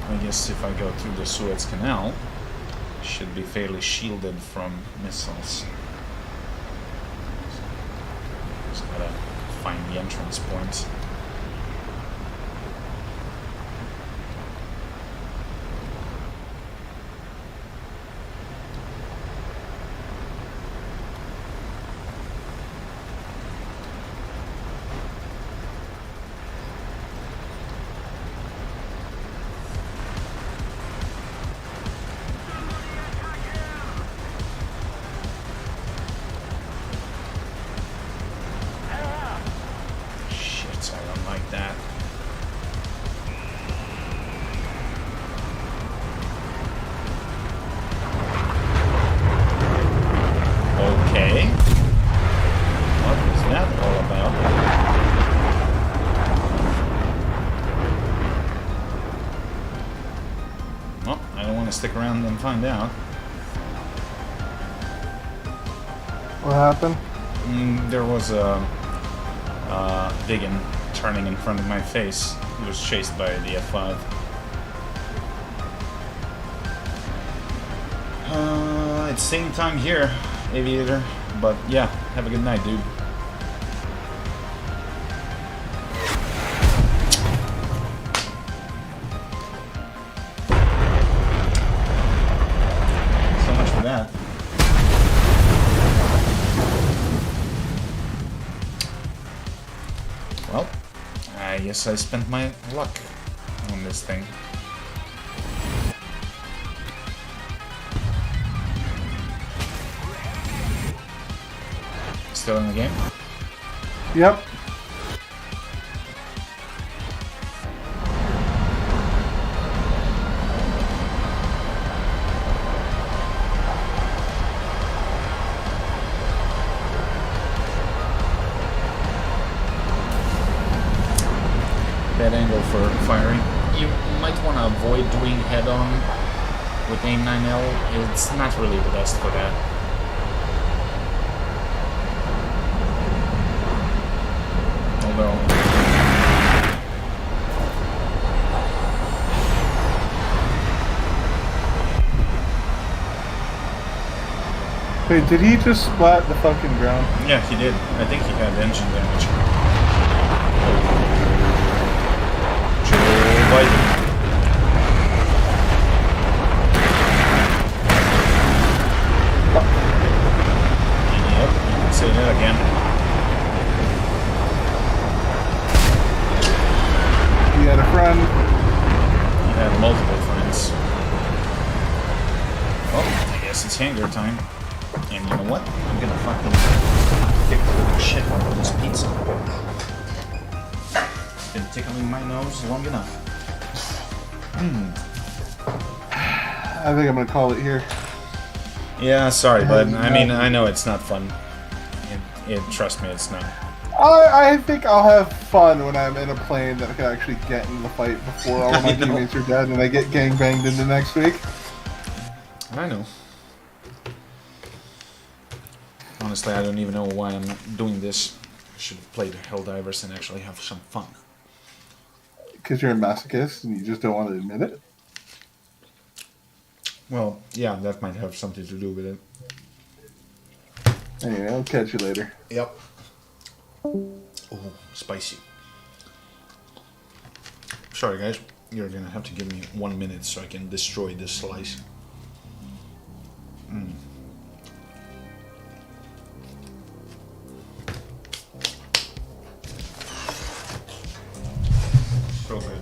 [SPEAKER 1] I guess if I go through the Suez Canal, I should be fairly shielded from missiles. Just gotta find the entrance point. Stick around and find out.
[SPEAKER 4] What happened?
[SPEAKER 1] There was a Vigan turning in front of my face. He was chased by the F5. It's same time here, Aviator. But yeah, have a good night, dude. Well, I guess I spent my luck on this thing. Still in the game?
[SPEAKER 4] Yep.
[SPEAKER 1] Bad angle for firing. You might want to avoid doing head-on with aim 9L. It's not really the best for that. Although...
[SPEAKER 4] Wait, did he just splat the fucking ground?
[SPEAKER 1] Yeah, he did. I think he had engine damage. Biden. Yep, you can say that again.
[SPEAKER 4] had a friend.
[SPEAKER 1] You had multiple friends. Oh, I guess it's hangar time. And you know what? I'm gonna fucking kick the shit out of this pizza. It's been tickling my nose long enough.
[SPEAKER 4] I think I'm gonna call it here.
[SPEAKER 1] Yeah, sorry, bud. I mean, I know it's not fun. Trust me, it's not.
[SPEAKER 4] I think I'll have fun when I'm in a plane that I can actually get in the fight before all of my teammates are dead and I get gangbanged into next week.
[SPEAKER 1] I know. Honestly, I don't even know why I'm doing this. I should have played Helldivers and actually have some fun.
[SPEAKER 4] Because you're a masochist and you just don't want to admit it?
[SPEAKER 1] Well, yeah, that might have something to do with it.
[SPEAKER 4] Anyway, I'll catch you later.
[SPEAKER 1] Yep. Oh, spicy. Sorry, guys. You're gonna have to give me 1 minute so I can destroy this slice. So good.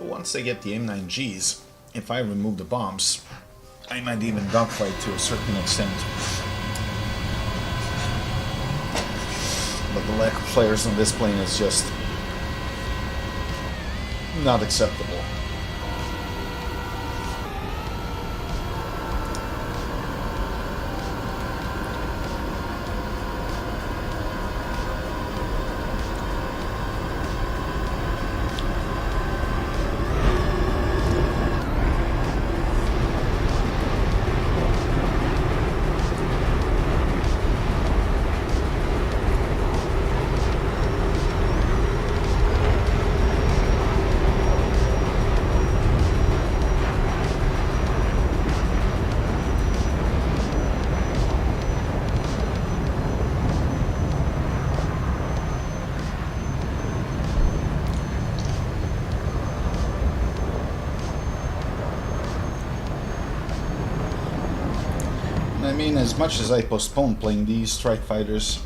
[SPEAKER 1] Once I get the M9Gs, if I remove the bombs, I might even dogfight to a certain extent. But the lack of players on this plane is just not acceptable. I mean, as much as I postpone playing these strike fighters,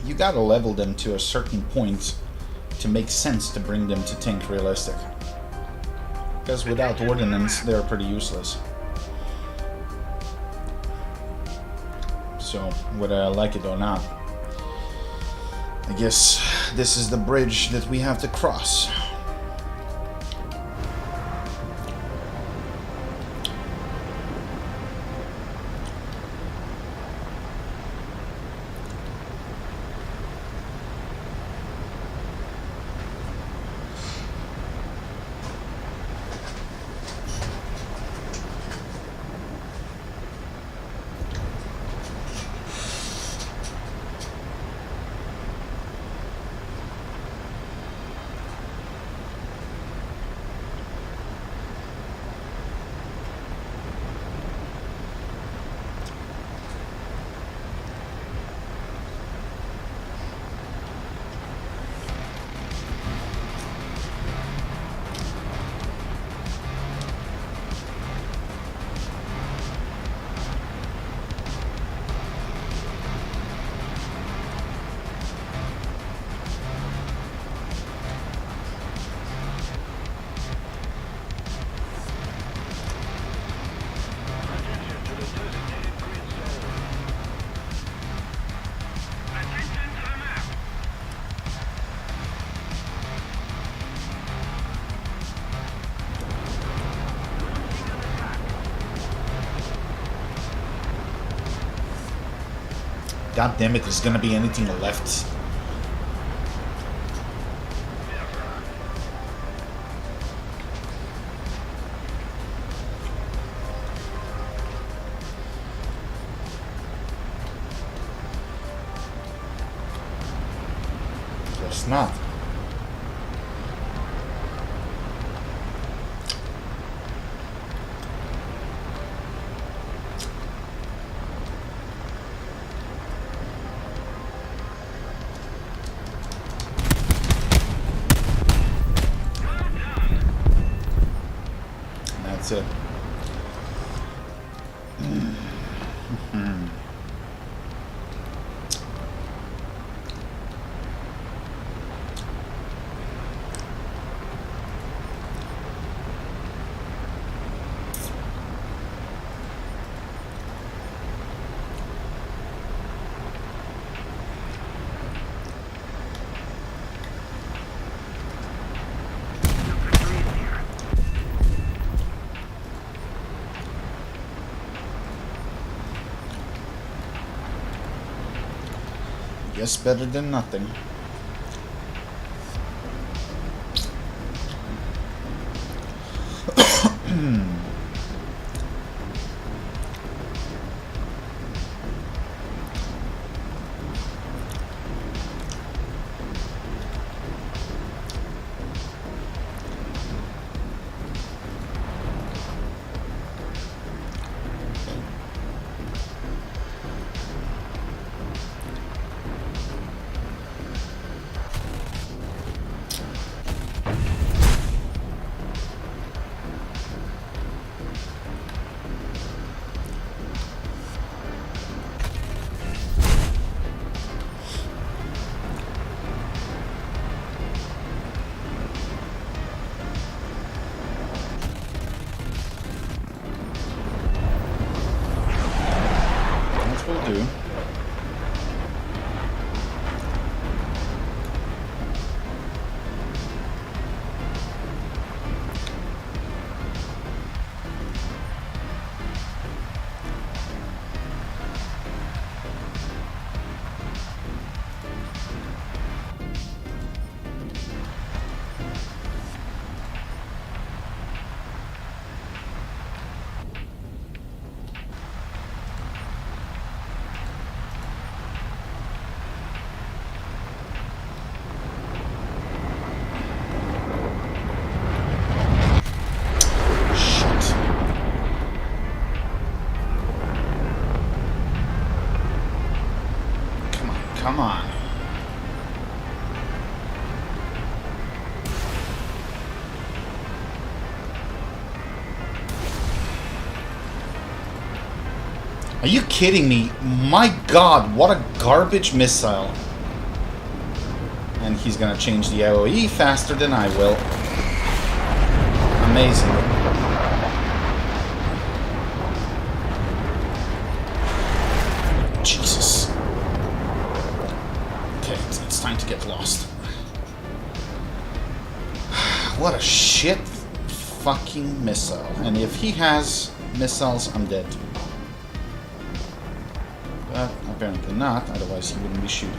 [SPEAKER 1] you gotta level them to a certain point to make sense to bring them to tank realistic. Because without ordnance, they're pretty useless. So, whether I like it or not, I guess this is the bridge that we have to cross. God damn it, there's gonna be anything left. It's not. And that's it. Guess better than nothing. Will do. Come on. Are you kidding me? My God, what a garbage missile. And he's gonna change the AoE faster than I will. Amazing. Jesus. Okay, it's time to get lost. What a shit fucking missile. And if he has missiles, I'm dead. But apparently not, otherwise he wouldn't be shooting.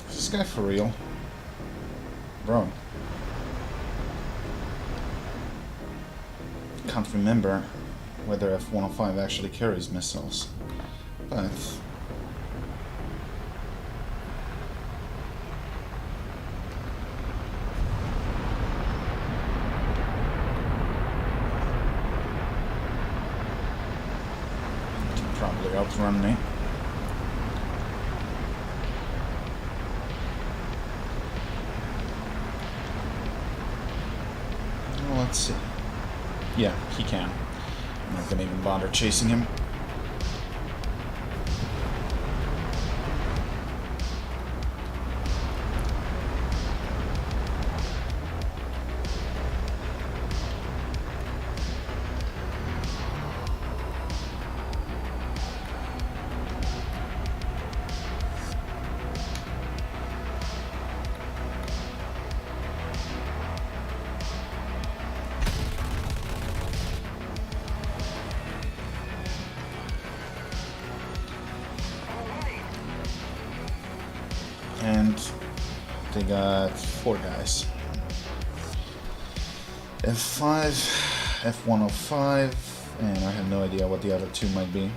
[SPEAKER 1] Is this guy for real? Bro. Can't remember whether F-105 actually carries missiles, but he can probably outrun me. Let's see. Yeah, he can. I'm not gonna even bother chasing him. they got 4 guys. F5, F105, and I have no idea what the other 2 might be.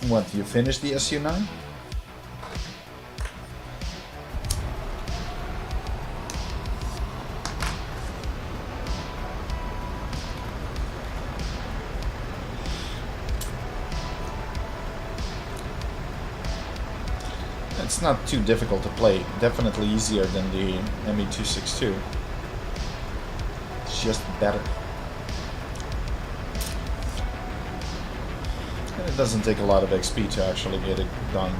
[SPEAKER 1] What, you finished the SU-9? It's not too difficult to play. Definitely easier than the ME262. It's just better. And it doesn't take a lot of XP to actually get it done.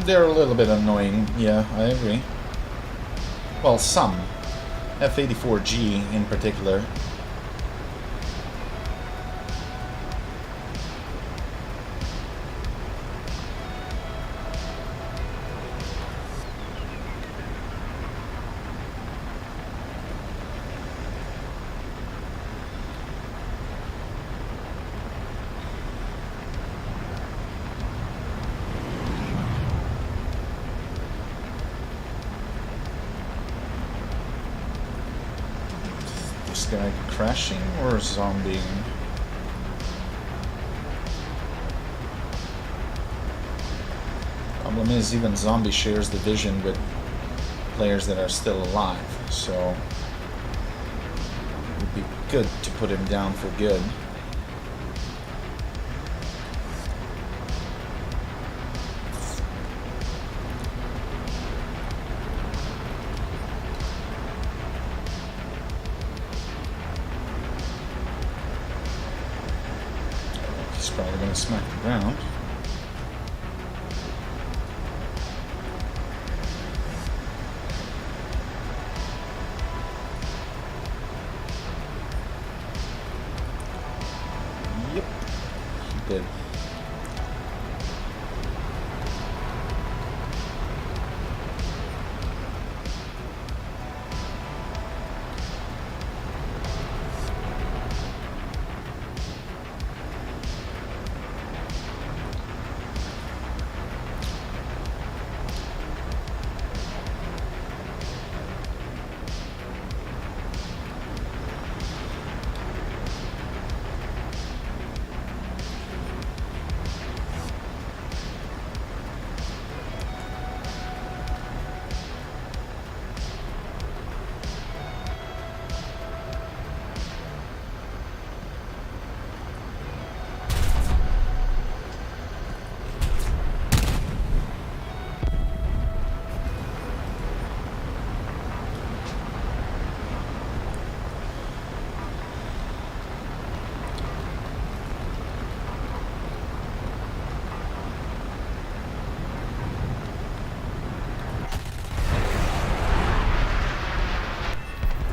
[SPEAKER 1] They're a little bit annoying, yeah, I agree. Well, some. F-84G in particular. This guy crashing or zombieing? Problem is, even zombie shares the vision with players that are still alive, so it would be good to put him down for good. He's probably going to smack the ground. Yep, he did.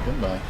[SPEAKER 1] Goodbye.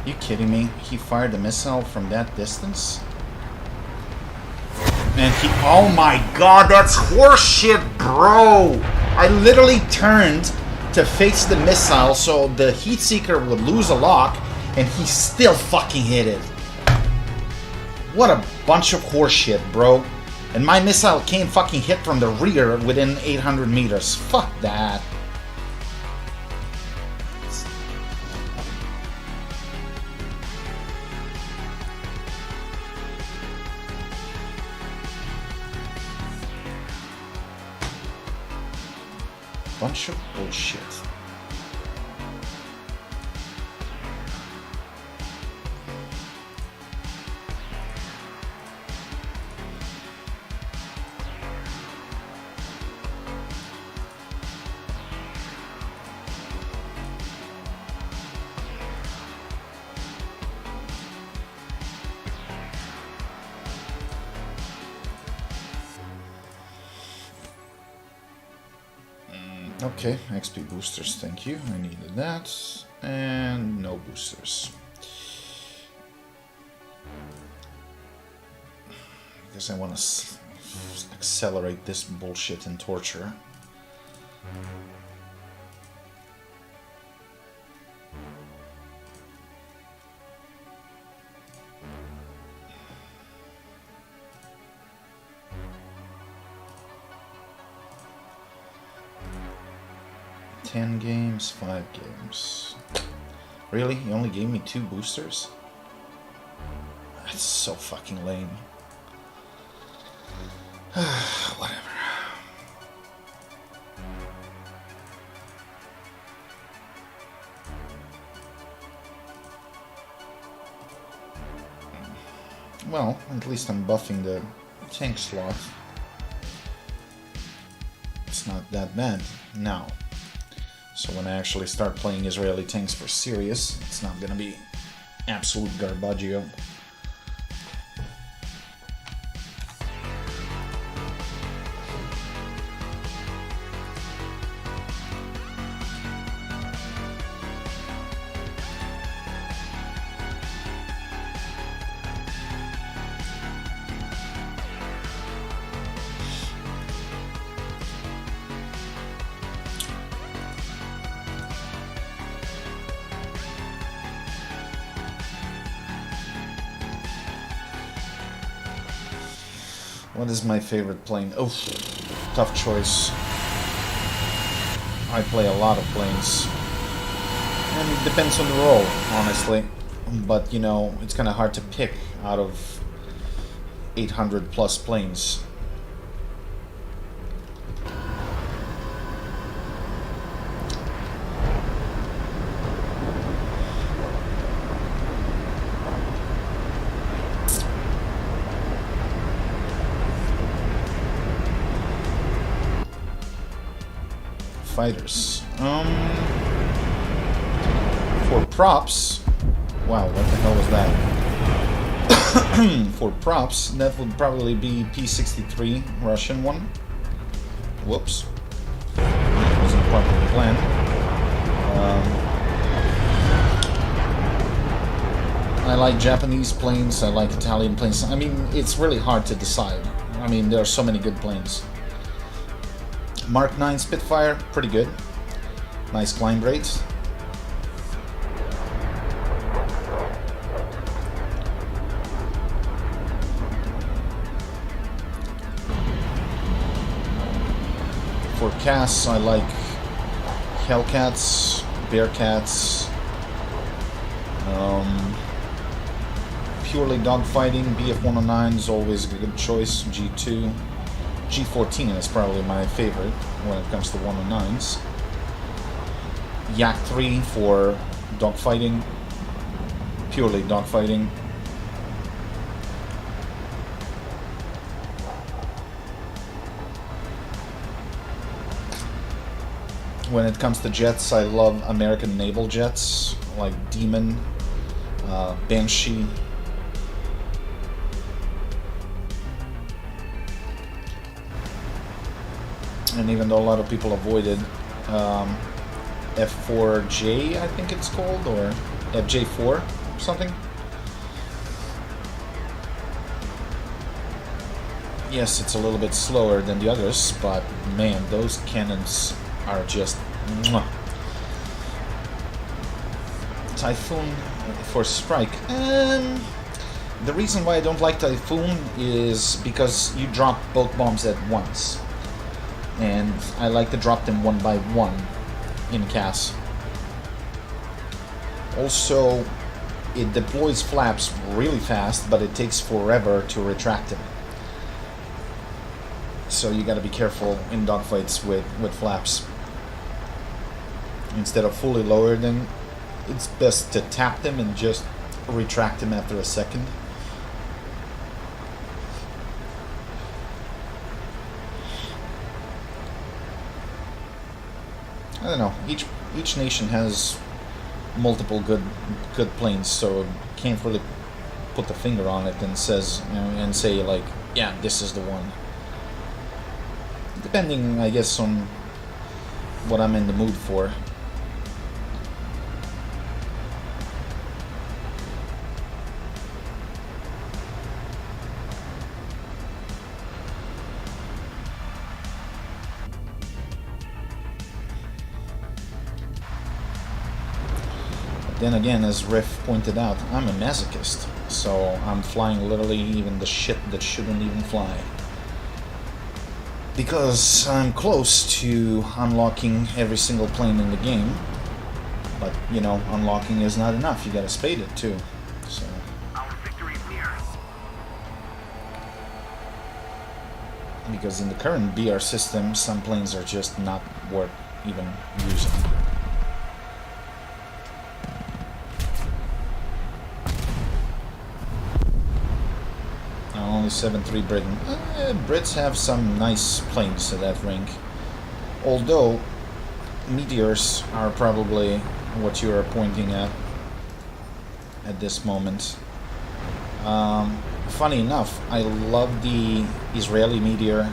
[SPEAKER 1] You kidding me? He fired the missile from that distance? And he... Oh my god, that's horseshit, bro! I literally turned to face the missile so the heat seeker would lose a lock, and he still fucking hit it. What a bunch of horseshit, bro. And my missile came fucking hit from the rear within 800 meters. Fuck that. It's bunch of bullshit. Okay, XP boosters, thank you. I needed that. And no boosters. I guess I want to accelerate this bullshit and torture. Ten games, 5 games. Really? He only gave me 2 boosters? That's so fucking lame. Whatever. Well, at least I'm buffing the tank slot. It's not that bad now. So when I actually start playing Israeli tanks for serious, it's not gonna be absolute garbaggio. What is my favorite plane? Oh, tough choice. I play a lot of planes. And it depends on the role, honestly. But, you know, it's kind of hard to pick out of 800 plus planes. Fighters. For props, wow, what the hell was that? For props, that would probably be P-63, Russian one. Whoops. That wasn't part of the plan. I like Japanese planes, I like Italian planes. I mean, it's really hard to decide. I mean, there are so many good planes. Mark 9 Spitfire, pretty good. Nice climb rates. For casts, I like Hellcats, Bearcats, purely dogfighting. BF-109 is always a good choice. G2. G14 is probably my favorite when it comes to 109s. Yak 3 for dogfighting, purely dogfighting. When it comes to jets, I love American naval jets like Demon, Banshee. And even though a lot of people avoided F4J, I think it's called, or FJ4 or something. Yes, it's a little bit slower than the others, but man, those cannons are just mwah. Typhoon for strike. The reason why I don't like Typhoon is because you drop both bombs at once. And I like to drop them one by one in CAS. Also, it deploys flaps really fast, but it takes forever to retract them. So you gotta be careful in dogfights with flaps. instead of fully lower them, it's best to tap them and just retract them after a second. I don't know. Each nation has multiple good planes, so can't really put the finger on it and says, you know, and say like, yeah, this is the one. Depending, I guess, on what I'm in the mood for. Then again, as Riff pointed out, I'm a masochist, so I'm flying literally even the shit that shouldn't even fly. Because I'm close to unlocking every single plane in the game, but, you know, unlocking is not enough, you gotta spade it too, so...
[SPEAKER 2] Our victory is near.
[SPEAKER 1] Because in the current BR system, some planes are just not worth even using. Only 7-3 Britain. Brits have some nice planes at that rank. Although, meteors are probably what you are pointing at this moment. Funny enough, I love the Israeli meteor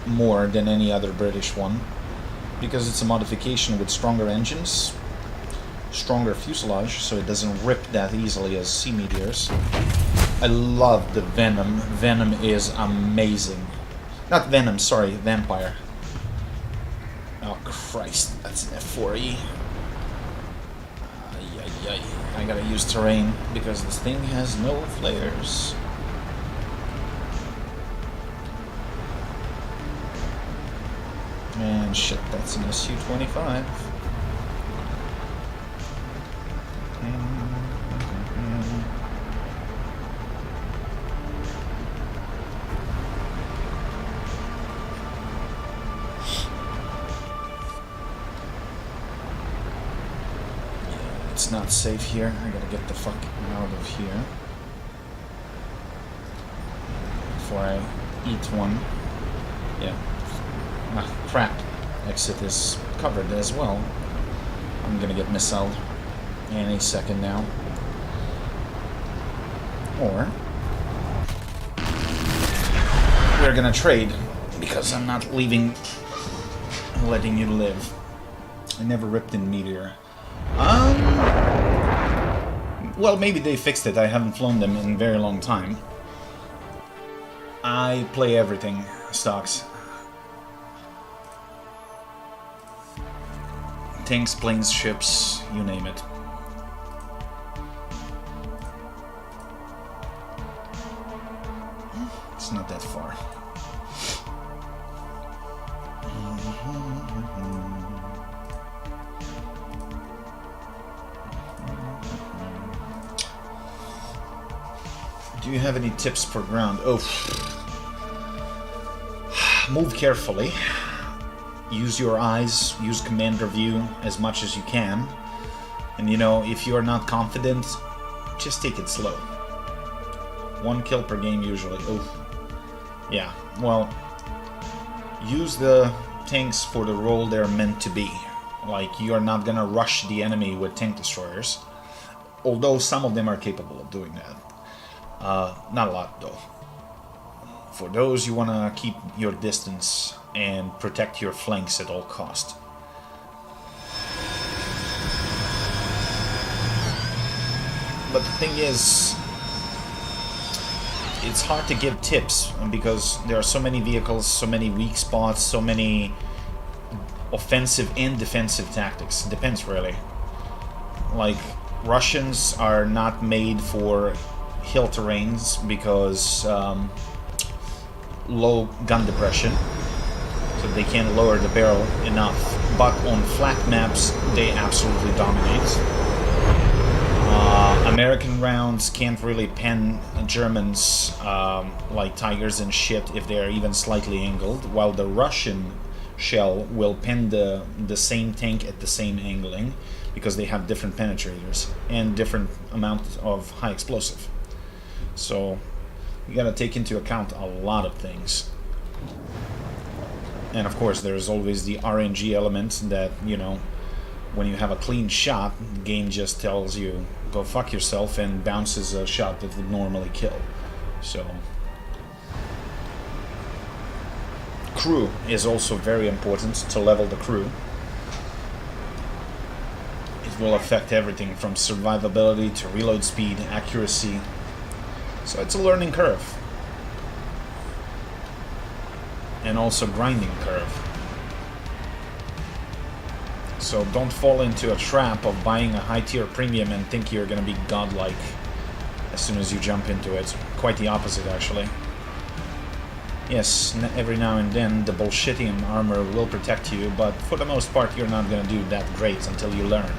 [SPEAKER 1] more than any other British one, because it's a modification with stronger engines, stronger fuselage, so it doesn't rip that easily as sea meteors. I love the Venom. Venom is amazing. Not Venom, sorry, Vampire. Oh Christ, that's an F4E. I gotta use terrain because this thing has no flares. And shit, that's an Su-25. It's not safe here. I gotta get the fuck out of here before I eat one. Yeah. Ah, crap. Exit is covered as well. I'm gonna get missiled any second now. Or we're gonna trade because I'm not leaving, letting you live. I never ripped in Meteor. Well, maybe they fixed it. I haven't flown them in a very long time. I play everything, stocks. Tanks, planes, ships, you name it. It's not that far. Do you have any tips for ground? Oh, move carefully. Use your eyes, use commander view as much as you can. And you know, if you are not confident, just take it slow. 1 kill per game usually. Oh, yeah. Well, use the tanks for the role they're meant to be. Like, you are not gonna rush the enemy with tank destroyers. Although some of them are capable of doing that. Not a lot, though. For those, you want to keep your distance and protect your flanks at all cost. But the thing is, it's hard to give tips because there are so many vehicles, so many weak spots, so many offensive and defensive tactics. Depends, really. Like, Russians are not made for hill terrains because low gun depression, so they can't lower the barrel enough, but on flat maps they absolutely dominate. American rounds can't really pen Germans like Tigers and shit if they're even slightly angled, while the Russian shell will pin the same tank at the same angling, because they have different penetrators and different amount of high explosive. So you gotta take into account a lot of things. And of course there's always the RNG element that, you know, when you have a clean shot, the game just tells you go fuck yourself and bounces a shot that would normally kill. So crew is also very important, to level the crew. It will affect everything from survivability to reload speed, accuracy. So it's a learning curve. And also grinding curve. So don't fall into a trap of buying a high tier premium and think you're gonna be godlike as soon as you jump into it. Quite the opposite, actually. Yes, every now and then the bullshitting armor will protect you, but for the most part you're not gonna do that great until you learn.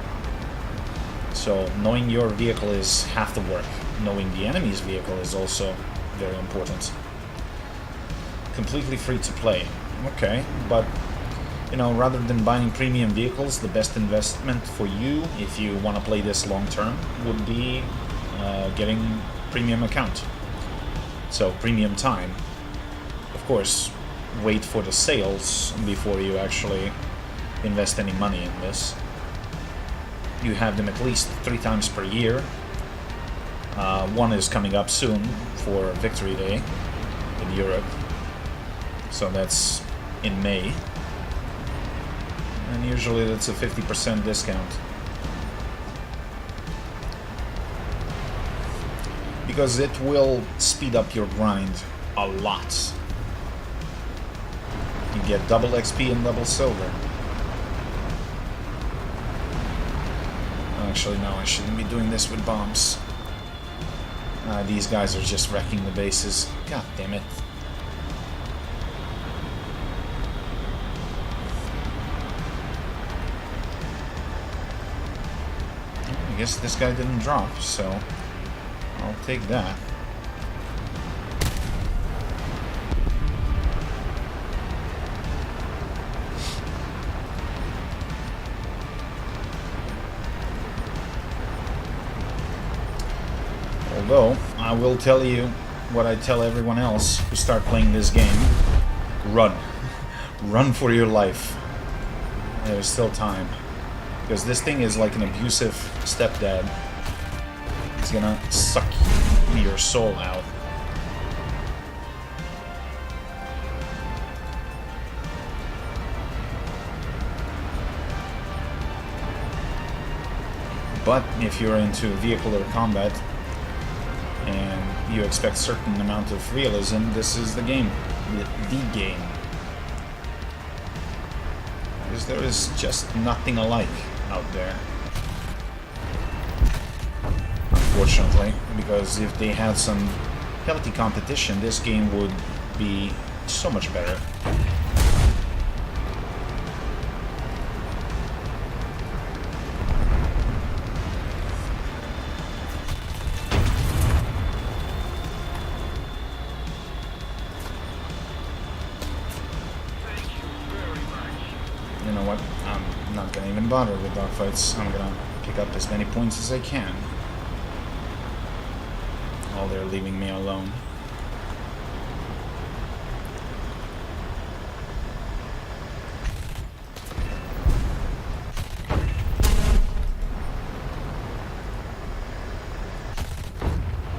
[SPEAKER 1] So knowing your vehicle is half the work. Knowing the enemy's vehicle is also very important. Completely free to play. Okay, but you know, rather than buying premium vehicles, the best investment for you, if you want to play this long term, would be getting premium account. So premium time. Of course, wait for the sales before you actually invest any money in this. You have them at least 3 times per year. One is coming up soon for Victory Day in Europe. So that's in May. And usually that's a 50% discount. Because it will speed up your grind a lot. You get double XP and double silver. Actually, no, I shouldn't be doing this with bombs. These guys are just wrecking the bases. God damn it. I guess this guy didn't drop, so I'll take that. Although, I will tell you what I tell everyone else who start playing this game. Run. Run for your life. There's still time. Because this thing is like an abusive stepdad. It's gonna suck your soul out. But if you're into vehicular combat and you expect certain amount of realism, this is the game. The game. Because there is just nothing alike out there. Unfortunately, because if they had some healthy competition, this game would be so much better. You know what? I'm not gonna even bother with dogfights. I'm gonna pick up as many points as I can. While they're leaving me alone.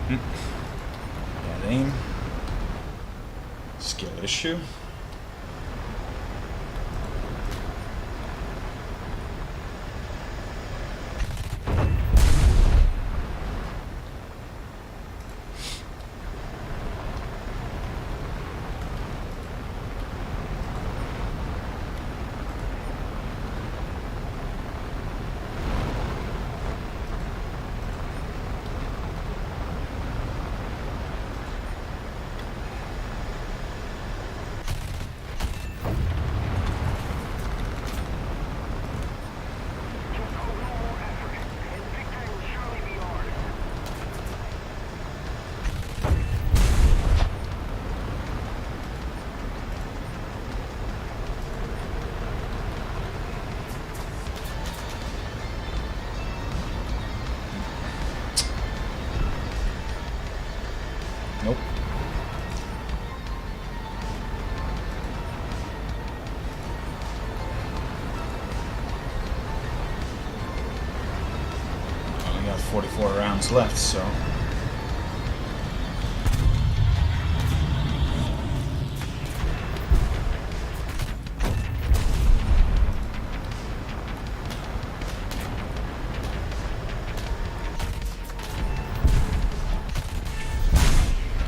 [SPEAKER 1] Bad aim. Skill issue. Nope. Only got 44 rounds left, so...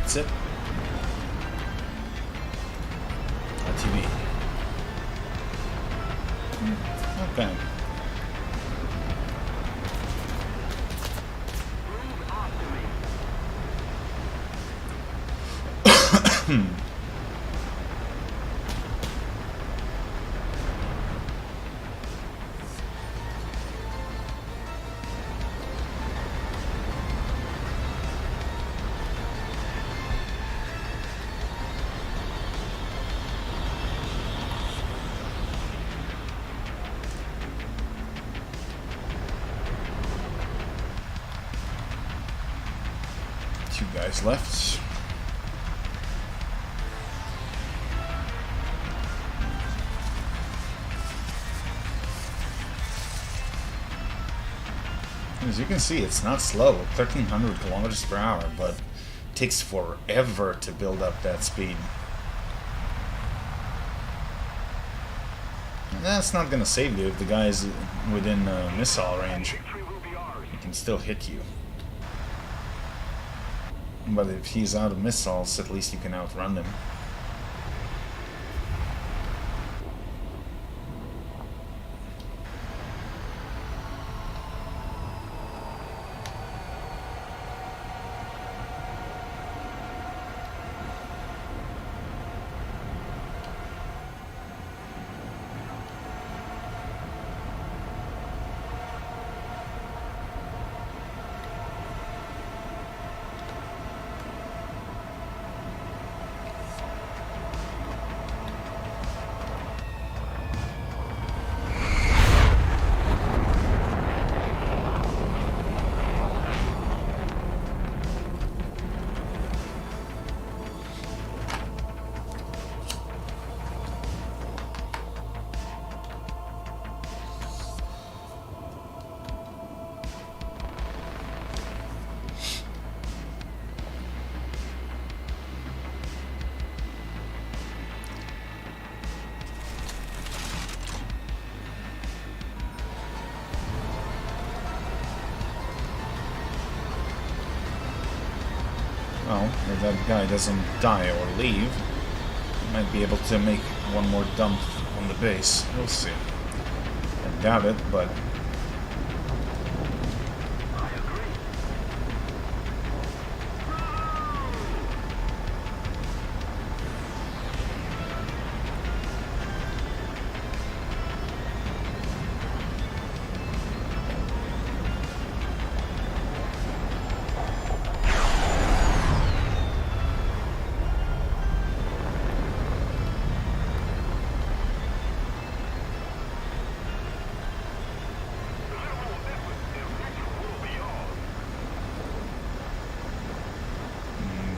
[SPEAKER 1] That's it. TV. Okay. Two guys left. As you can see, it's not slow, 1,300 kilometers per hour, but it takes forever to build up that speed. And that's not gonna save you if the guy is within missile range. He can still hit you. But if he's out of missiles, at least you can outrun him. Well, if that guy doesn't die or leave, he might be able to make one more dump on the base. We'll see. I doubt it, but...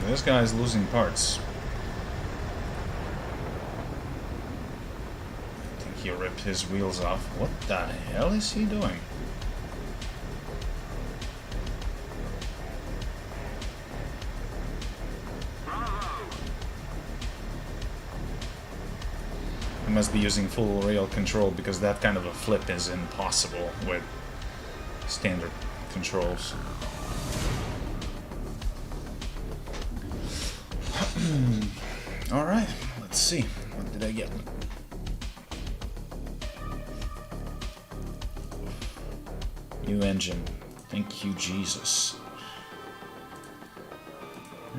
[SPEAKER 1] This guy's losing parts. I think he ripped his wheels off. What the hell is he doing? He must be using full rail control because that kind of a flip is impossible with standard controls. Alright, let's see. What did I get? New engine. Thank you, Jesus.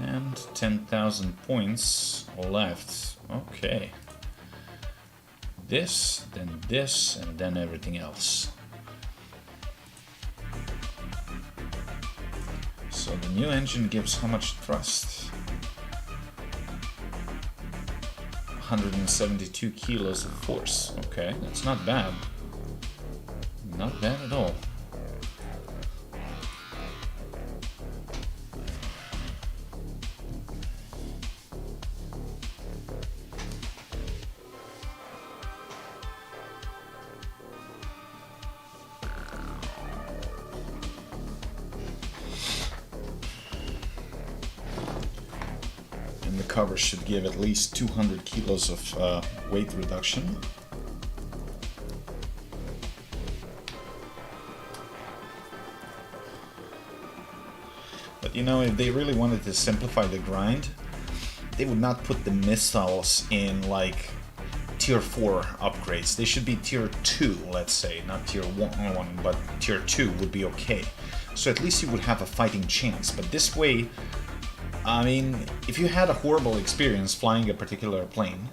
[SPEAKER 1] And 10,000 points left. Okay. This, and then everything else. So the new engine gives how much thrust? 172 kilos of force. Okay, that's not bad. Not bad at all. And the cover should give at least 200 kilos of weight reduction. But you know, if they really wanted to simplify the grind, they would not put the missiles in like tier 4 upgrades. They should be tier 2, let's say, not tier 1, but tier 2 would be okay. So at least you would have a fighting chance. But this way, I mean, if you had a horrible experience flying a particular plane,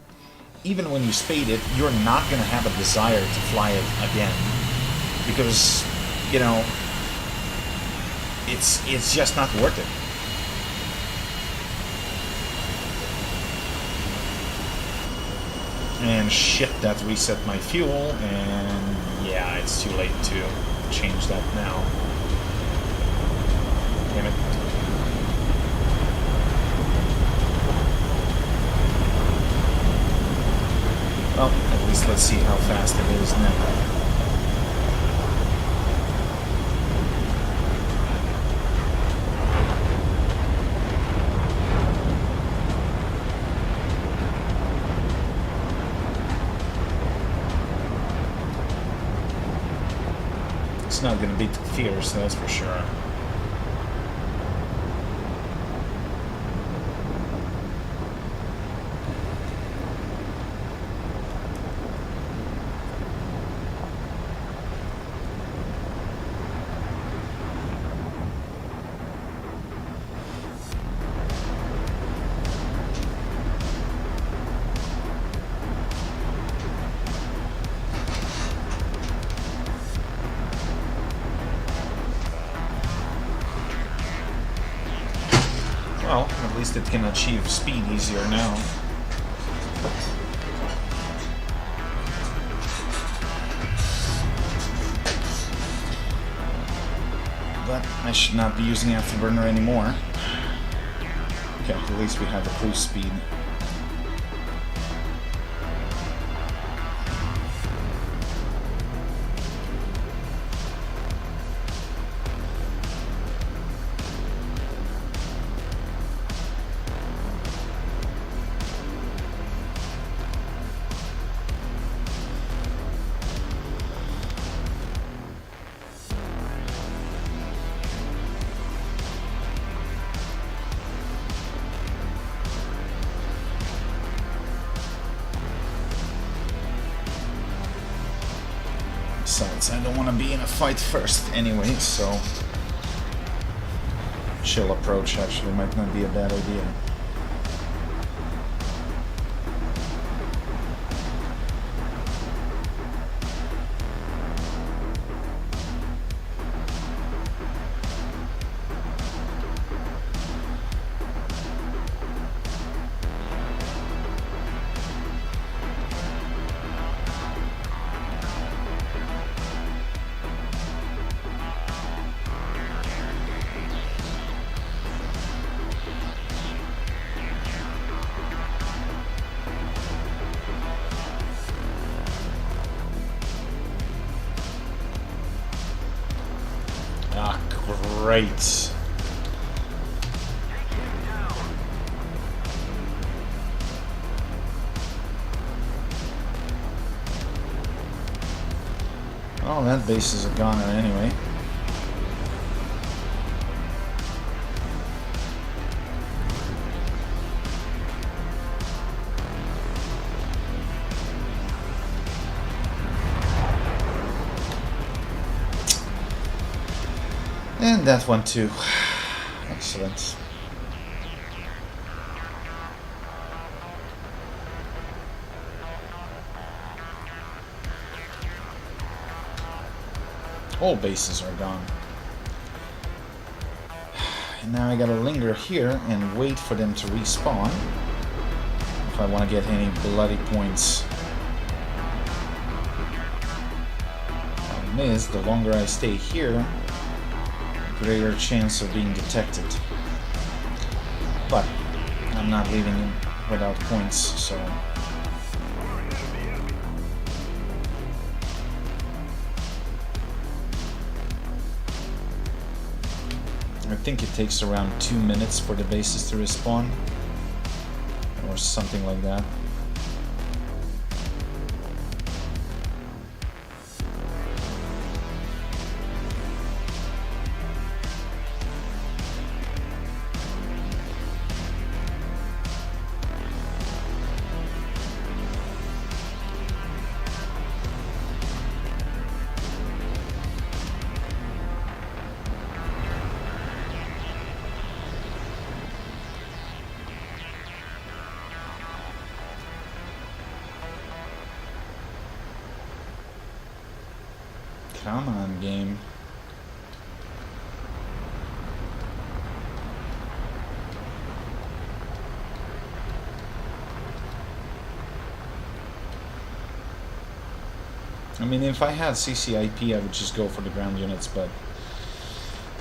[SPEAKER 1] even when you spade it, you're not going to have a desire to fly it again. Because, you know, it's just not worth it. And shit, that reset my fuel, and yeah, it's too late to change that now. Damn it. Well, at least let's see how fast it is now. It's not going to beat Fierce, that's for sure. Well, at least it can achieve speed easier now. But I should not be using Afterburner anymore. Okay, at least we have the cruise speed. Besides, I don't want to be in a fight first anyway, so chill approach actually might not be a bad idea. Great. Oh, that base is a goner anyway. And that one too. Excellent. All bases are gone. And now I gotta linger here and wait for them to respawn if I want to get any bloody points. Problem is, the longer I stay here, greater chance of being detected. But I'm not leaving him without points, so I think it takes around 2 minutes for the bases to respawn. or something like that. Come on, game. I mean, if I had CCIP, I would just go for the ground units, but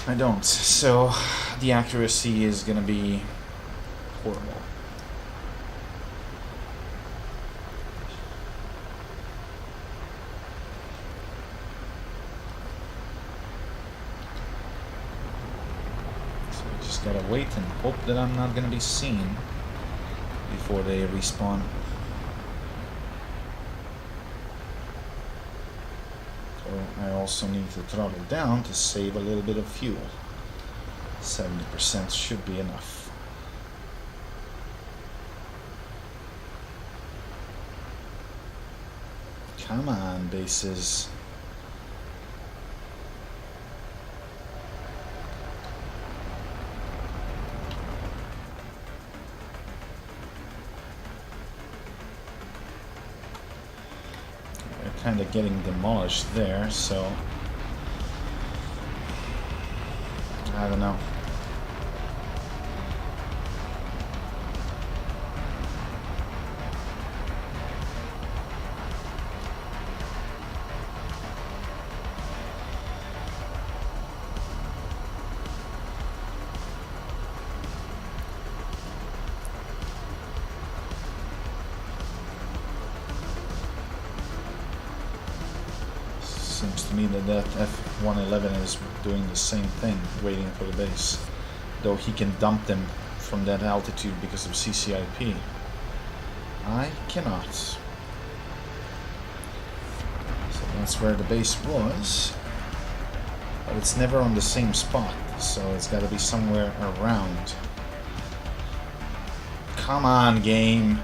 [SPEAKER 1] I don't. So the accuracy is gonna be horrible. Gotta wait and hope that I'm not gonna be seen before they respawn. So I also need to throttle down to save a little bit of fuel. 70% should be enough. Come on, bases. Kind of getting demolished there, so I don't know. Seems to me that F-111 is doing the same thing, waiting for the base. Though he can dump them from that altitude because of CCIP. I cannot. So that's where the base was. But it's never on the same spot, so it's got to be somewhere around. Come on, game.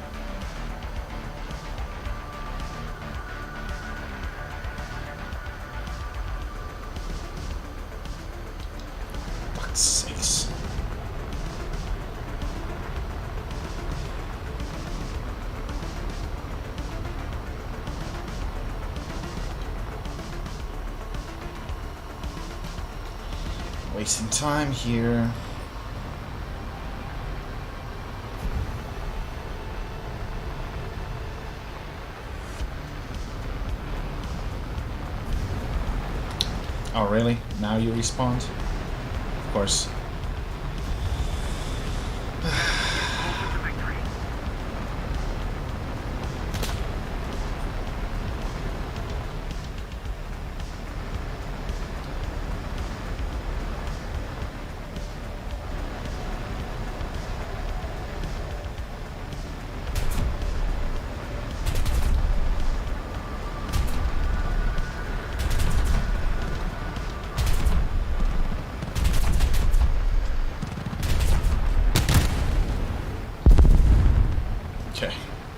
[SPEAKER 1] Sakes. Wasting time here. Oh really? Now you respawned? Of course. Okay,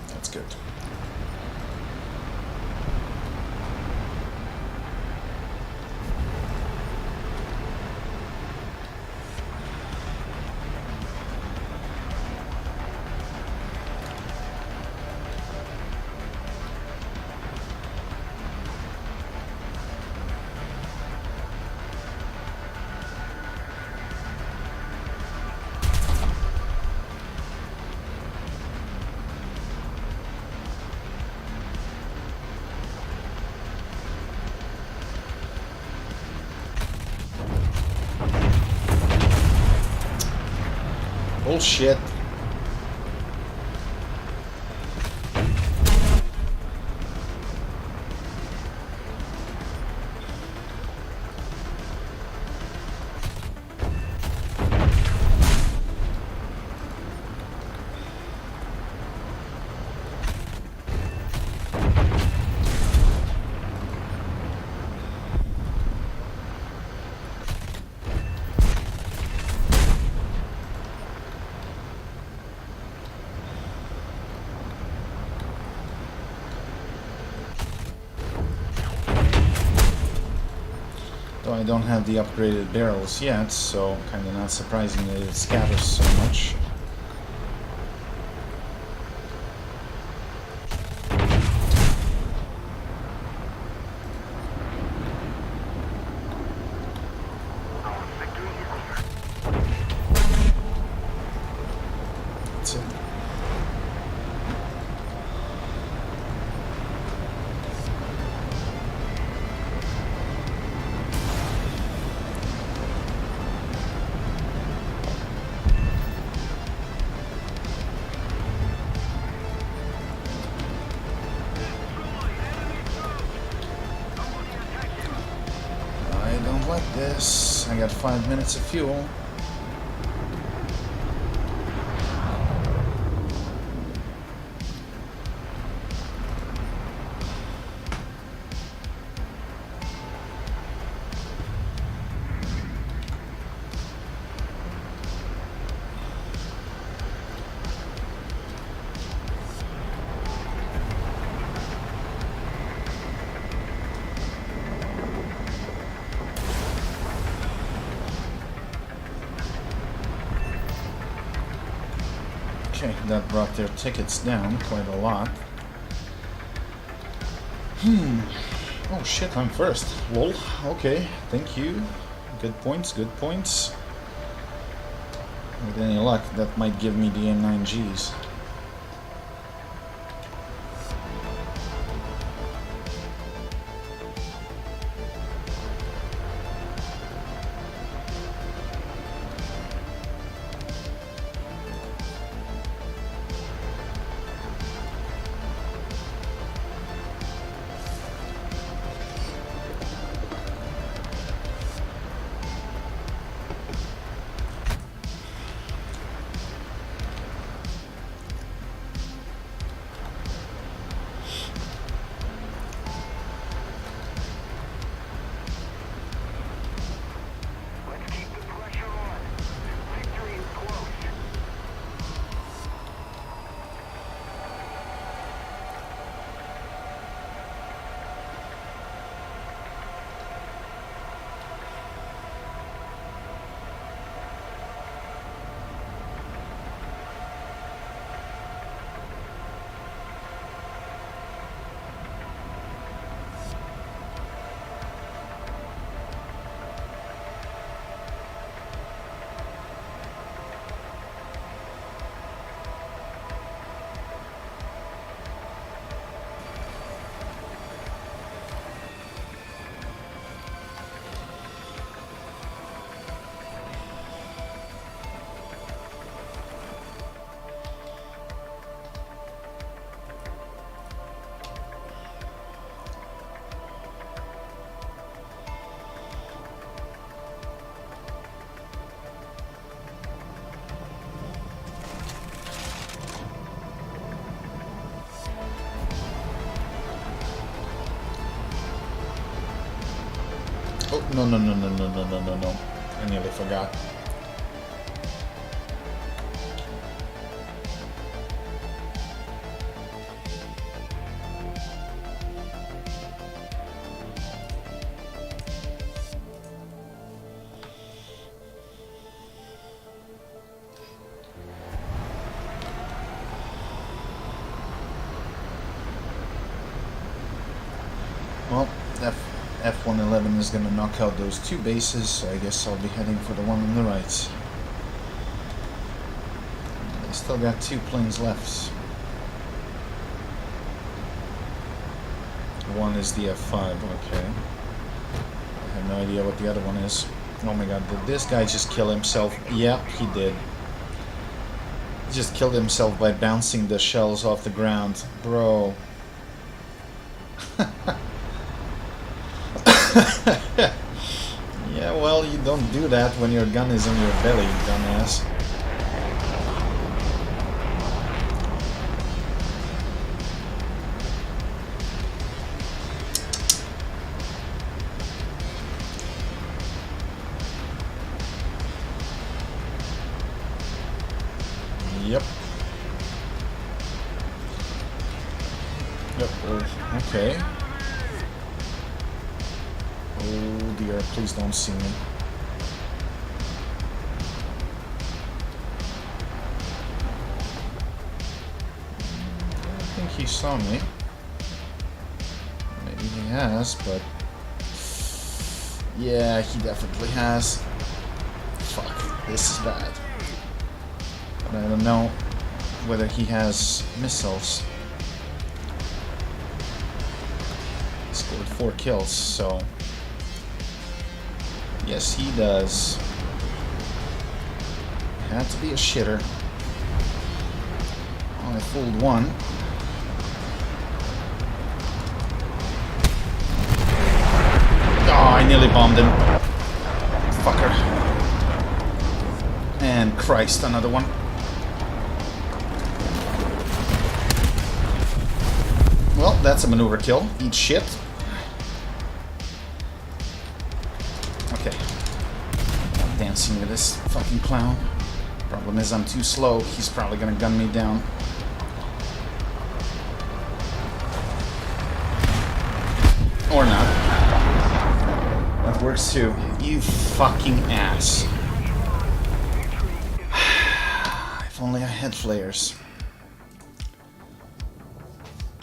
[SPEAKER 1] that's good. Bullshit. I don't have the upgraded barrels yet, so kinda not surprising that it scatters so much. That's it. I don't like this. I got 5 minutes of fuel. Okay, that brought their tickets down quite a lot. Oh shit, I'm first. Lol. Okay, thank you. Good points, good points. With any luck, that might give me the M9Gs.
[SPEAKER 2] Let's keep the pressure on. Victory is close.
[SPEAKER 1] Oh, no, no, no, no, no, no, no, no, no. I nearly forgot. Well, F-111 is gonna knock out those two bases, so I guess I'll be heading for the one on the right. I still got 2 planes left. One is the F-5, okay. I have no idea what the other one is. Oh my god, did this guy just kill himself? Yeah, he did. He just killed himself by bouncing the shells off the ground. Bro. Yeah, well, you don't do that when your gun is in your belly, dumbass. Yep. Yep, okay. Oh dear, please don't see me. I don't think he saw me. Maybe he has, but... yeah, he definitely has. Fuck, this is bad. But I don't know whether he has missiles. He scored 4 kills, so... yes, he does. Had to be a shitter. Oh, I fooled one. Oh, I nearly bombed him. Fucker. And Christ, another one. Well, that's a maneuver kill. Eat shit. Okay. I'm dancing with this fucking clown. Problem is I'm too slow. He's probably gonna gun me down. Or not. That works too. You fucking ass. If only I had flares.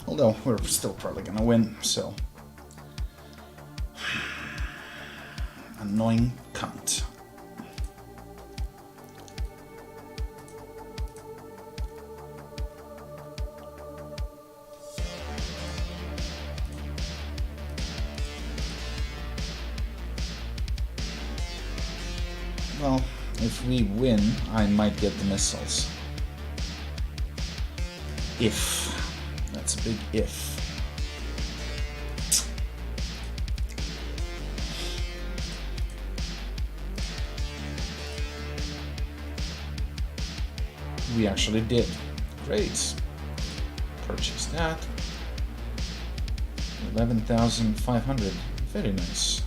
[SPEAKER 1] Although, we're still probably gonna win, so... annoying cunt. Well, if we win, I might get the missiles. If. That's a big if. We actually did. Great. Purchase that. 11,500. Very nice.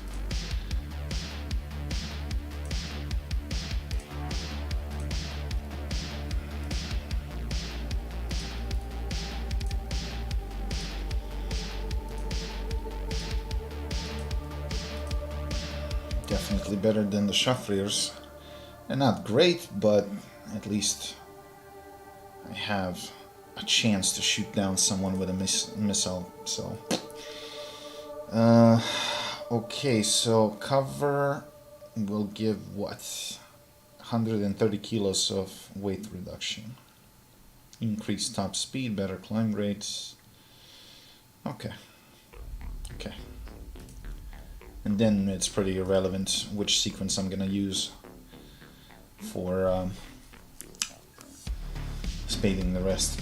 [SPEAKER 1] Definitely better than the Shufflers. They're not great, but at least I have a chance to shoot down someone with a missile, so... okay, so cover will give what? 130 kilos of weight reduction. Increased top speed, better climb rates. Okay. Okay. And then it's pretty irrelevant which sequence I'm gonna use for spading the rest.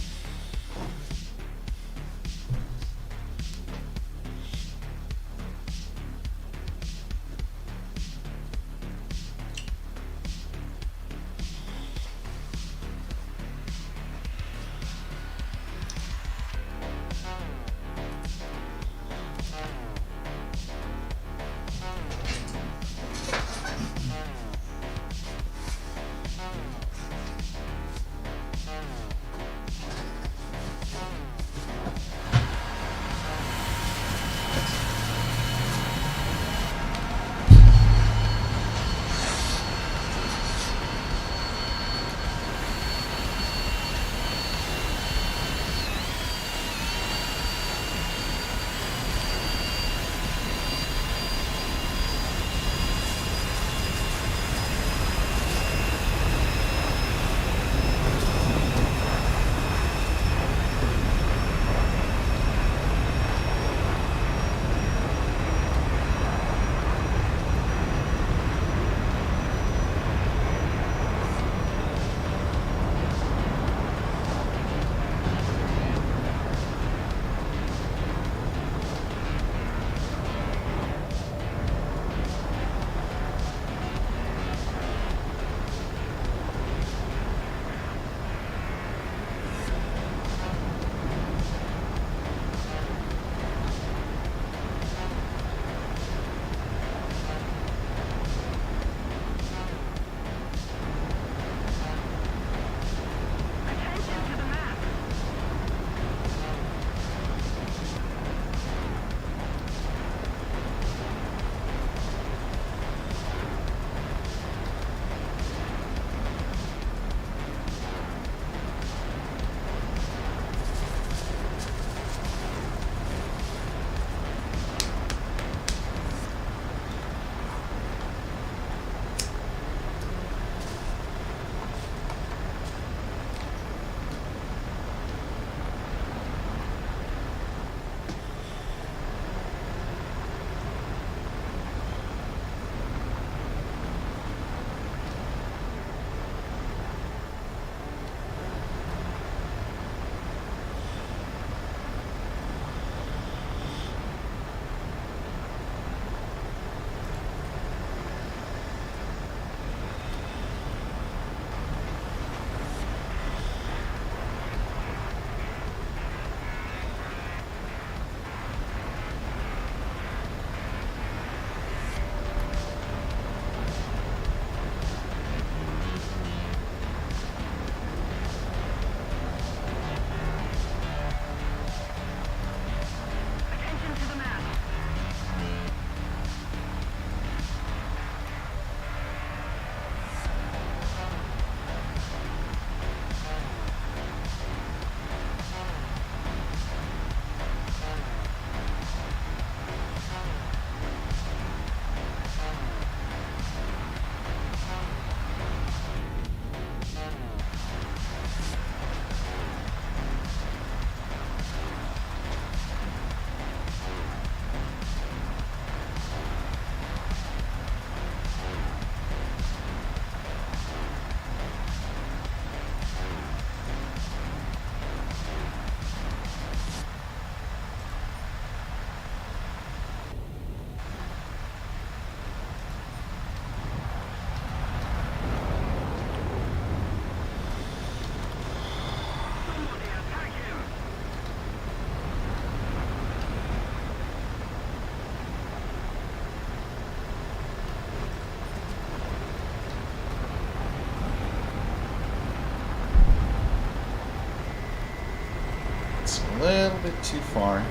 [SPEAKER 1] a little bit too far.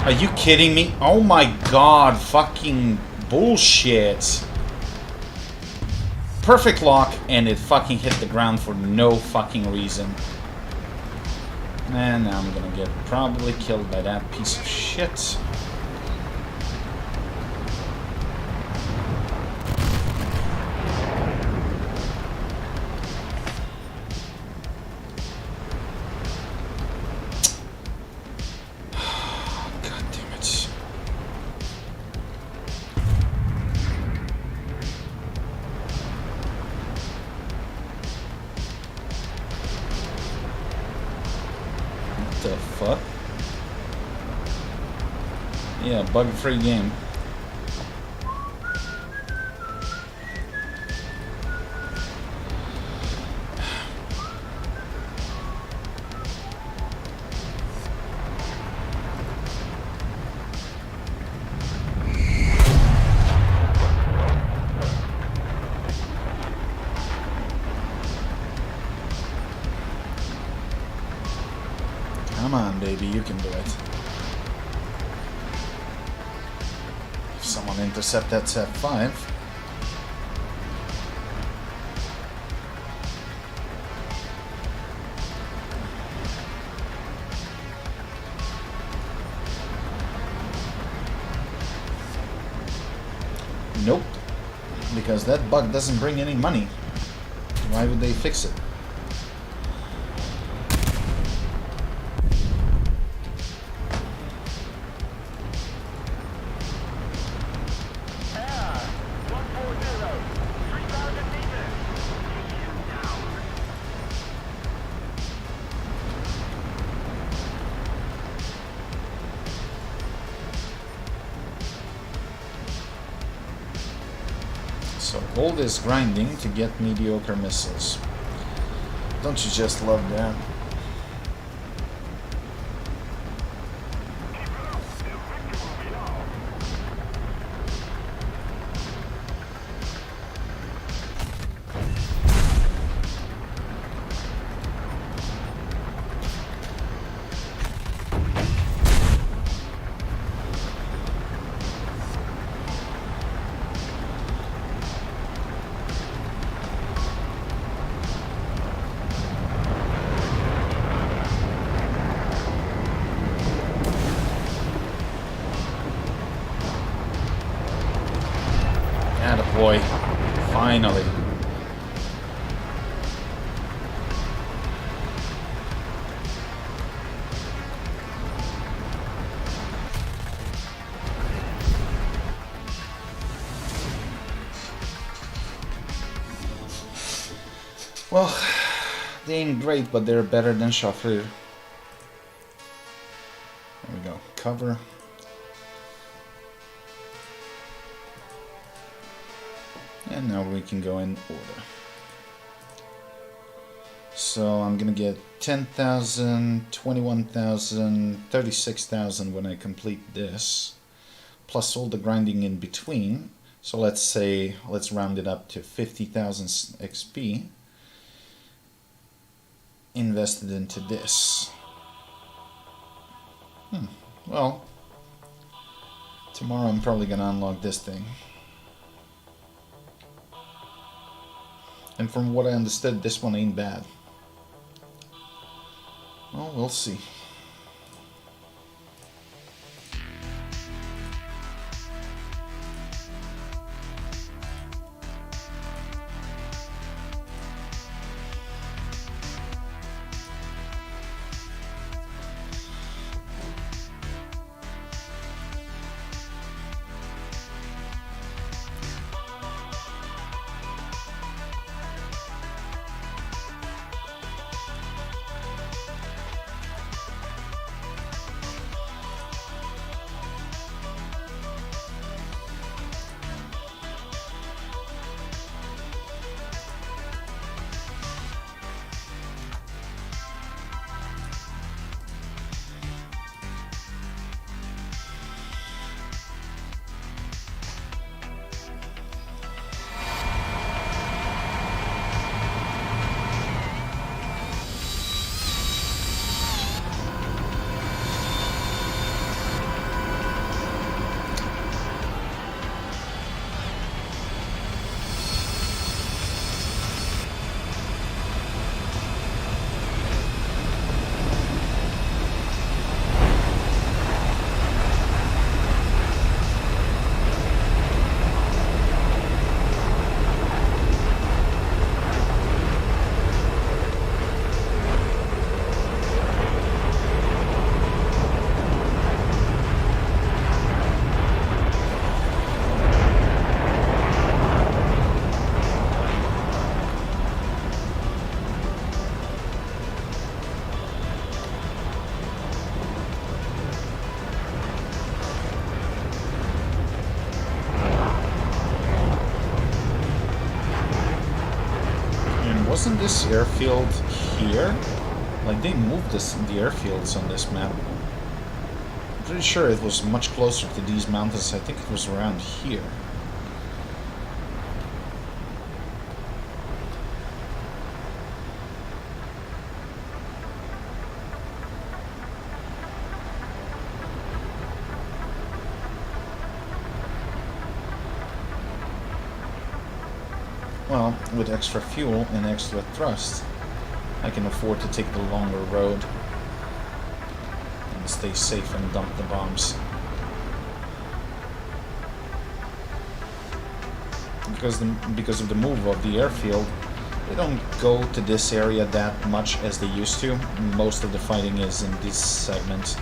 [SPEAKER 1] Are you kidding me? Oh my god, fucking bullshit. Perfect lock, and it fucking hit the ground for no fucking reason. And now I'm gonna get probably killed by that piece of shit. God damn it. What the fuck? Yeah, bug-free game. Come on, baby, you can do it. If someone intercept that set 5. Nope. Because that bug doesn't bring any money. Why would they fix it?
[SPEAKER 2] Air 140, 3,000 meters. Shoot down.
[SPEAKER 1] So all this grinding to get mediocre missiles. Don't you just love that? Attaboy. Finally. Well, they ain't great, but they're better than Chauffeur. There we go. Cover. And now we can go in order. So I'm gonna get 10,000, 21,000, 36,000 when I complete this, plus all the grinding in between. So let's round it up to 50,000 XP invested into this. Well, tomorrow I'm probably gonna unlock this thing. And from what I understood, this one ain't bad. Well, we'll see. wasn't this airfield here? Like, they moved the airfields on this map. I'm pretty sure it was much closer to these mountains. I think it was around here. Well, with extra fuel and extra thrust, I can afford to take the longer road and stay safe and dump the bombs. Because of the move of the airfield, they don't go to this area that much as they used to. Most of the fighting is in this segment.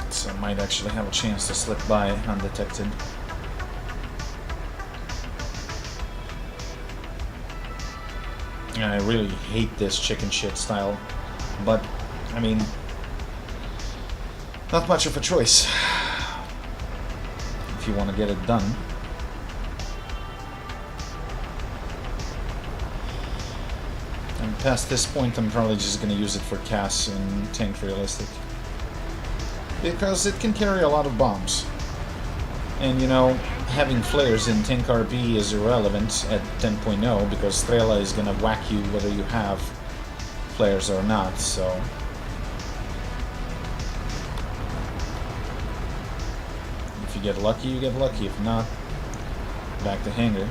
[SPEAKER 1] So I might actually have a chance to slip by undetected. I really hate this chicken shit style, but, I mean, not much of a choice if you want to get it done. And past this point, I'm probably just going to use it for CAS and tank realistic, because it can carry a lot of bombs. And, you know, having flares in tank RP is irrelevant at 10.0 because Strela is gonna whack you whether you have flares or not, so... If you get lucky, you get lucky. If not, back to hangar.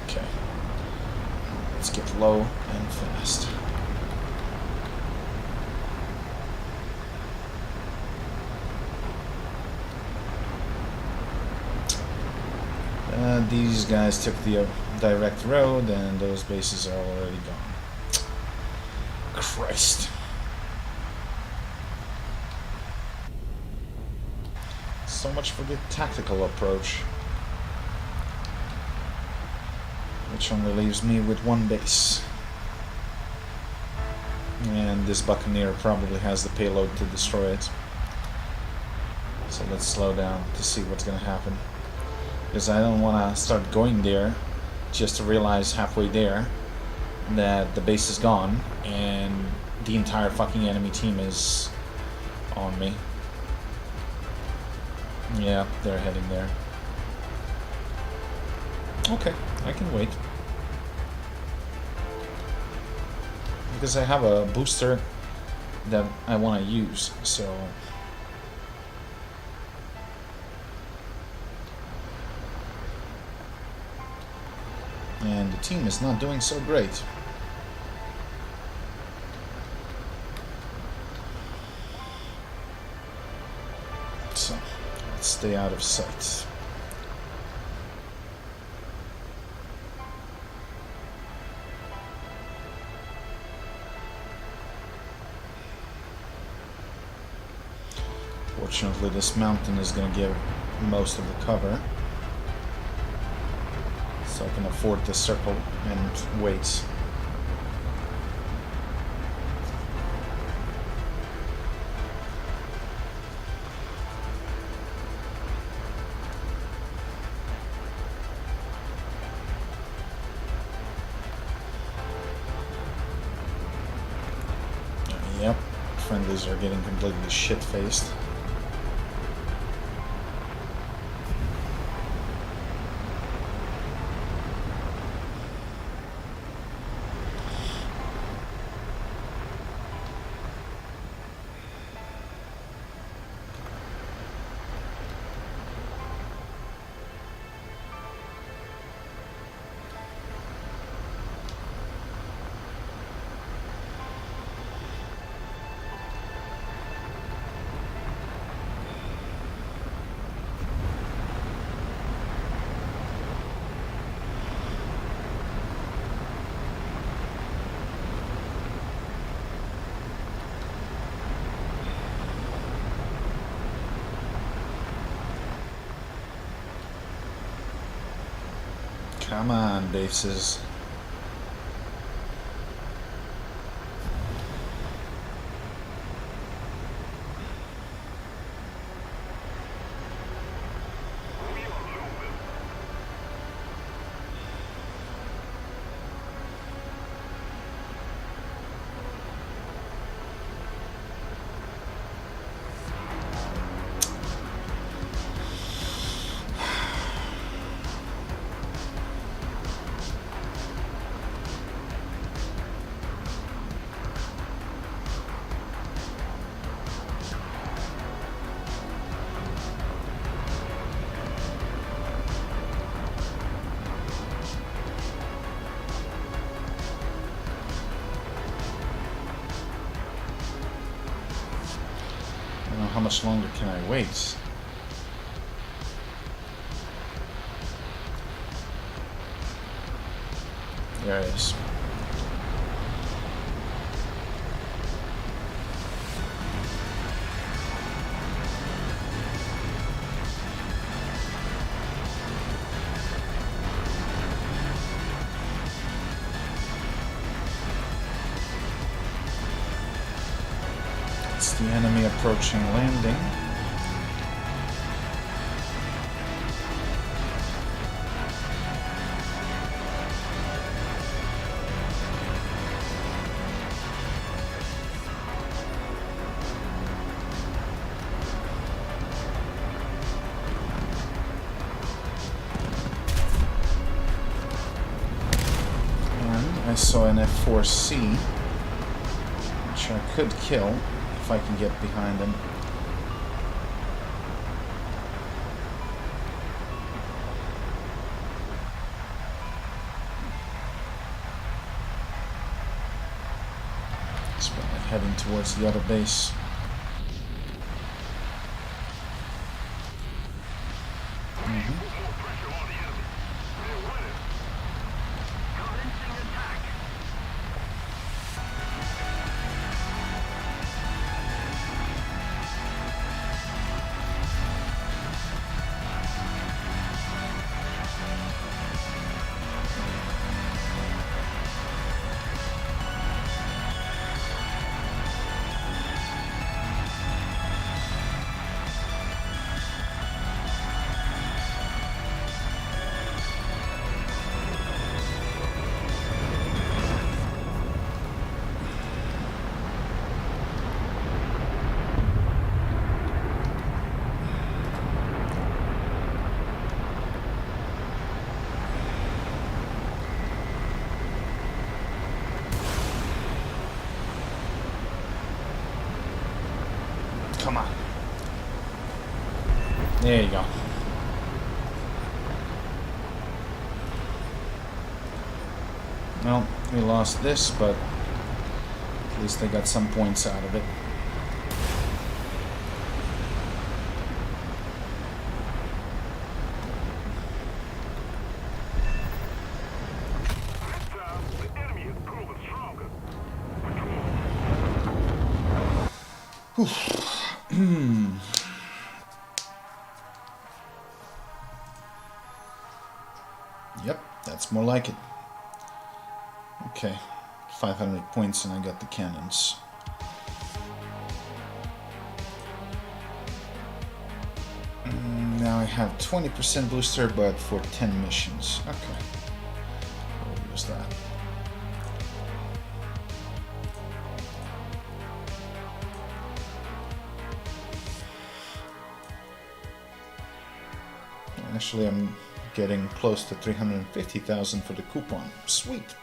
[SPEAKER 1] Okay. Let's get low and fast. These guys took the direct road, and those bases are already gone. Christ. So much for the tactical approach, which only leaves me with one base. And this Buccaneer probably has the payload to destroy it. So let's slow down to see what's gonna happen. Because I don't want to start going there just to realize halfway there that the base is gone and the entire fucking enemy team is on me. Yeah, they're heading there. Okay, I can wait. Because I have a booster that I want to use, so... And the team is not doing so great. So, let's stay out of sight. Fortunately, this mountain is going to give most of the cover. So I can afford to circle and wait. Yep, friendlies are getting completely shit-faced. Come on, bases. much longer can I wait? There it is. It's the enemy approaching landing. And I saw an F4C, which I could kill if I can get behind him. It's heading towards the other base. Come on. There you go. Well, we lost this, but at least I got some points out of it.
[SPEAKER 2] The enemy is proving stronger.
[SPEAKER 1] Yep, that's more like it. Okay, 500 points and I got the cannons. Now I have 20% booster, but for 10 missions. Okay, we'll use that. Actually, I'm getting close to 350,000 for the coupon. Sweet.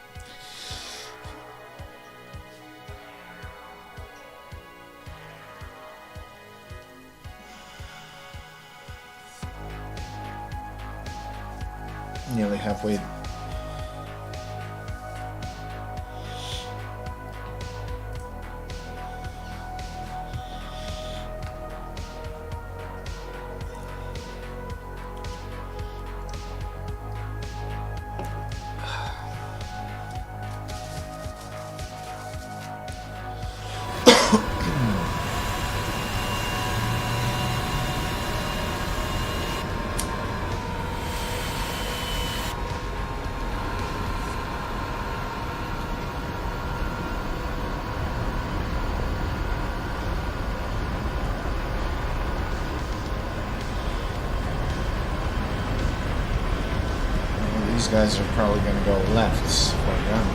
[SPEAKER 1] Nearly halfway. These guys are probably going to go left for them.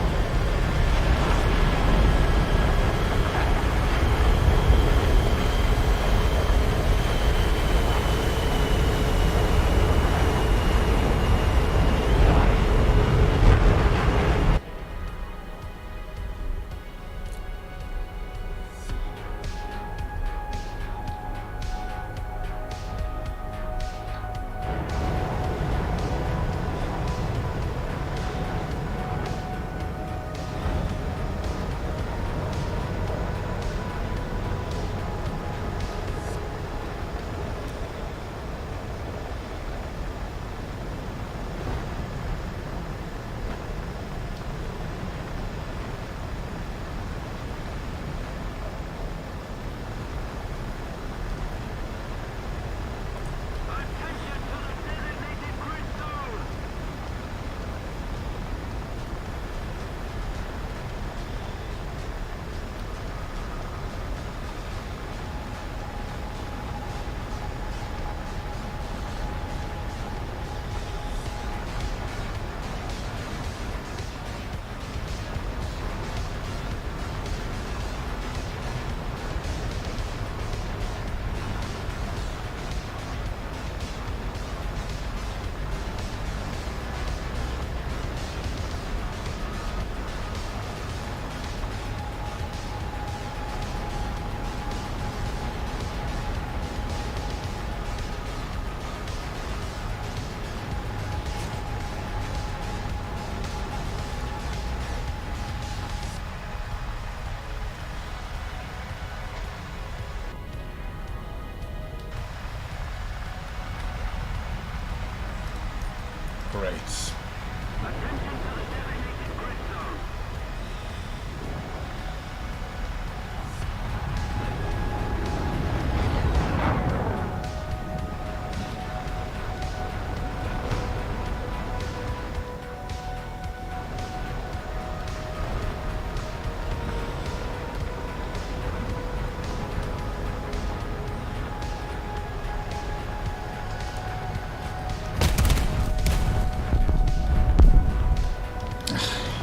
[SPEAKER 1] Great.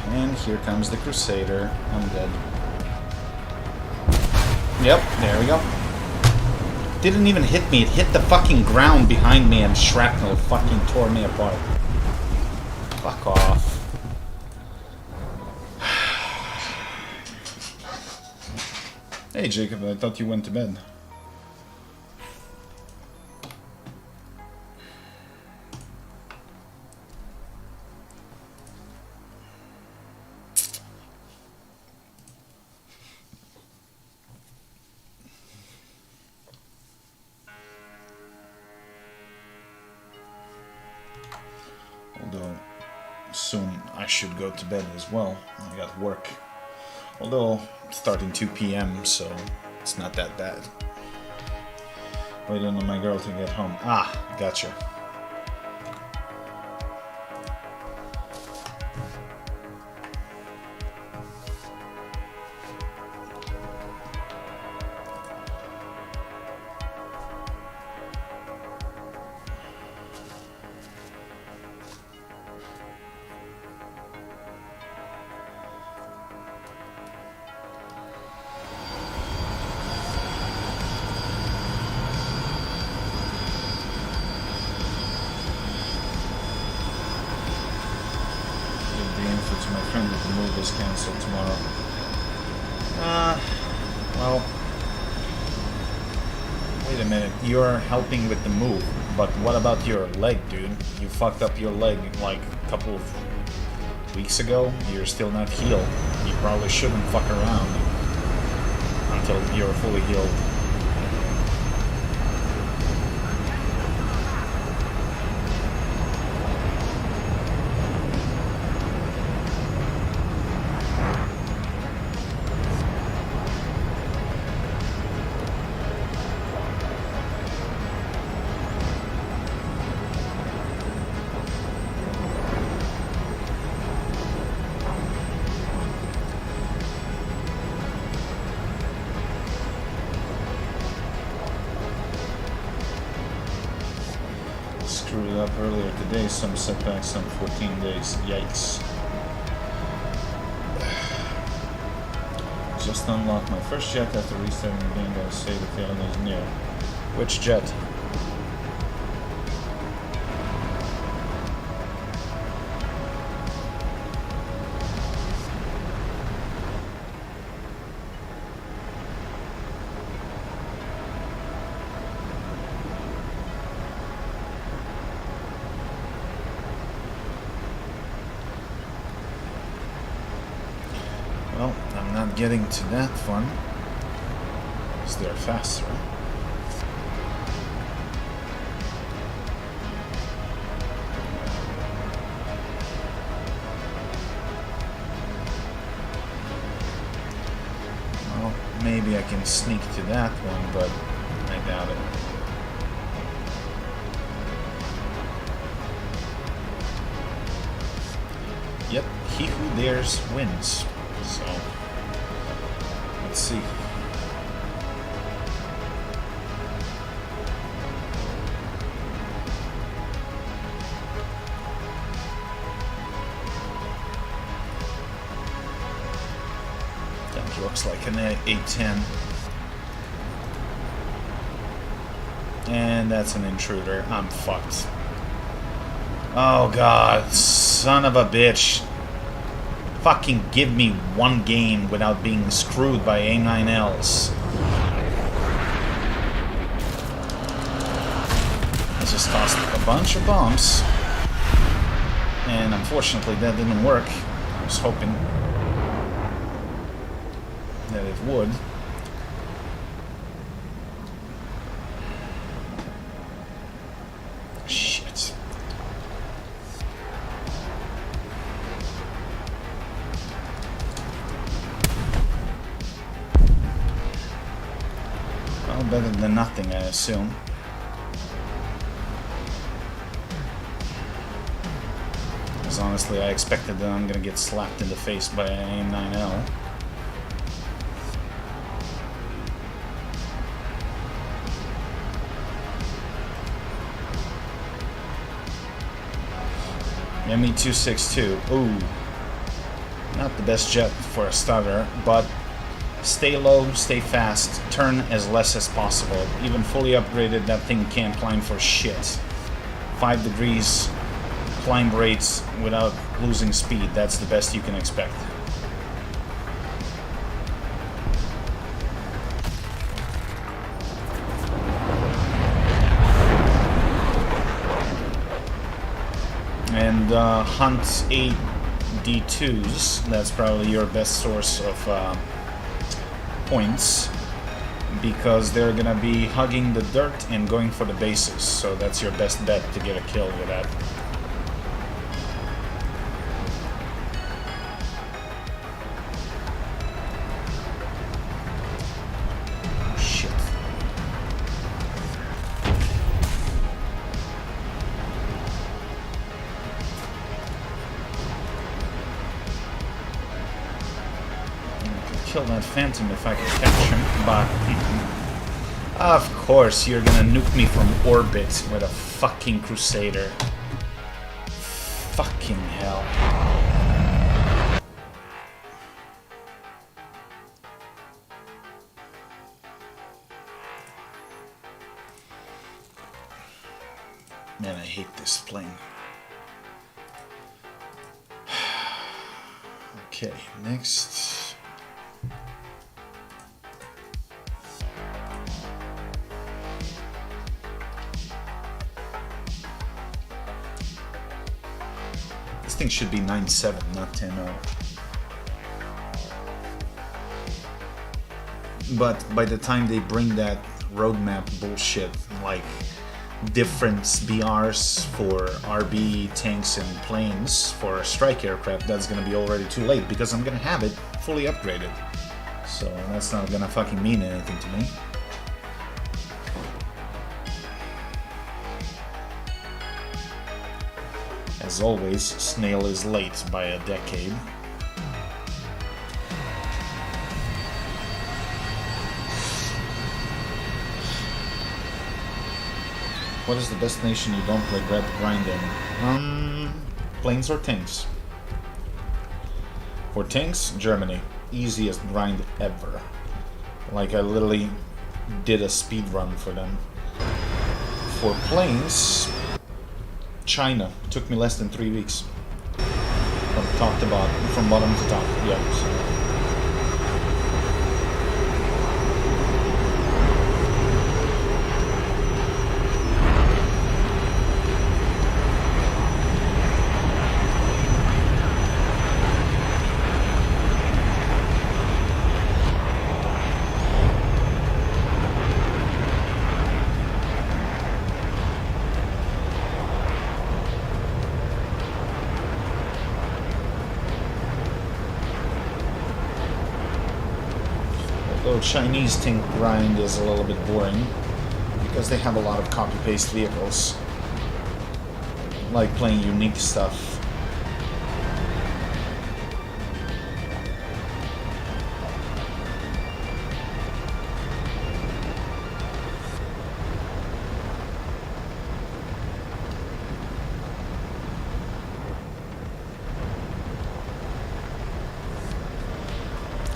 [SPEAKER 1] And here comes the Crusader. I'm dead. Yep, there we go. Didn't even hit me. It hit the fucking ground behind me and shrapnel fucking tore me apart. Fuck off. Hey Jacob, I thought you went to bed. Although, soon I should go to bed as well. I got work. Although, starting 2 p.m., so it's not that bad. Waiting on my girl to get home. Ah, gotcha. To my friend that the move is cancelled tomorrow. Well, wait a minute. You're helping with the move, but what about your leg, dude? You fucked up your leg like a couple of weeks ago. You're still not healed. You probably shouldn't fuck around until you're fully healed. Screwed it up earlier today, some setbacks, some 14 days. Yikes. Just unlocked my first jet after restarting the game. Gotta say that the other is near. Which jet? Well, I'm not getting to that one, because they're faster. Well, maybe I can sneak to that one, but I doubt it. Yep, he who dares wins. So, let's see. That looks like an A10. And that's an intruder. I'm fucked. Oh god, son of a bitch. Fucking give me one game without being screwed by A9Ls. I just tossed a bunch of bombs. And unfortunately that didn't work. I was hoping that it would. Shit. better than nothing, I assume. Because honestly, I expected that I'm gonna get slapped in the face by an AIM-9L. Me-262. Ooh. Not the best jet for a starter, but stay low, stay fast, turn as less as possible. Even fully upgraded, that thing can't climb for shit. 5 degrees climb rates without losing speed, that's the best you can expect. And Hunt 8 D2s, that's probably your best source of points, because they're gonna be hugging the dirt and going for the bases, so that's your best bet to get a kill with that. Shit. Kill that Phantom if I can catch him, but of course you're gonna nuke me from orbit with a fucking Crusader. Fucking hell. Man, I hate this plane. Okay, next. This thing should be 9.7, not 10.0. But by the time they bring that roadmap bullshit, like different BRs for RB tanks and planes for strike aircraft, that's gonna be already too late, because I'm gonna have it fully upgraded. So that's not gonna fucking mean anything to me. As always, Snail is late by a decade. What is the best nation you don't regret grinding? Planes or tanks? For tanks, Germany. Easiest grind ever. Like, I literally did a speed run for them. For planes, China. Took me less than 3 weeks. From top to bottom, from bottom to top. Yeah. So. Although Chinese tank grind is a little bit boring because they have a lot of copy-paste vehicles, like playing unique stuff.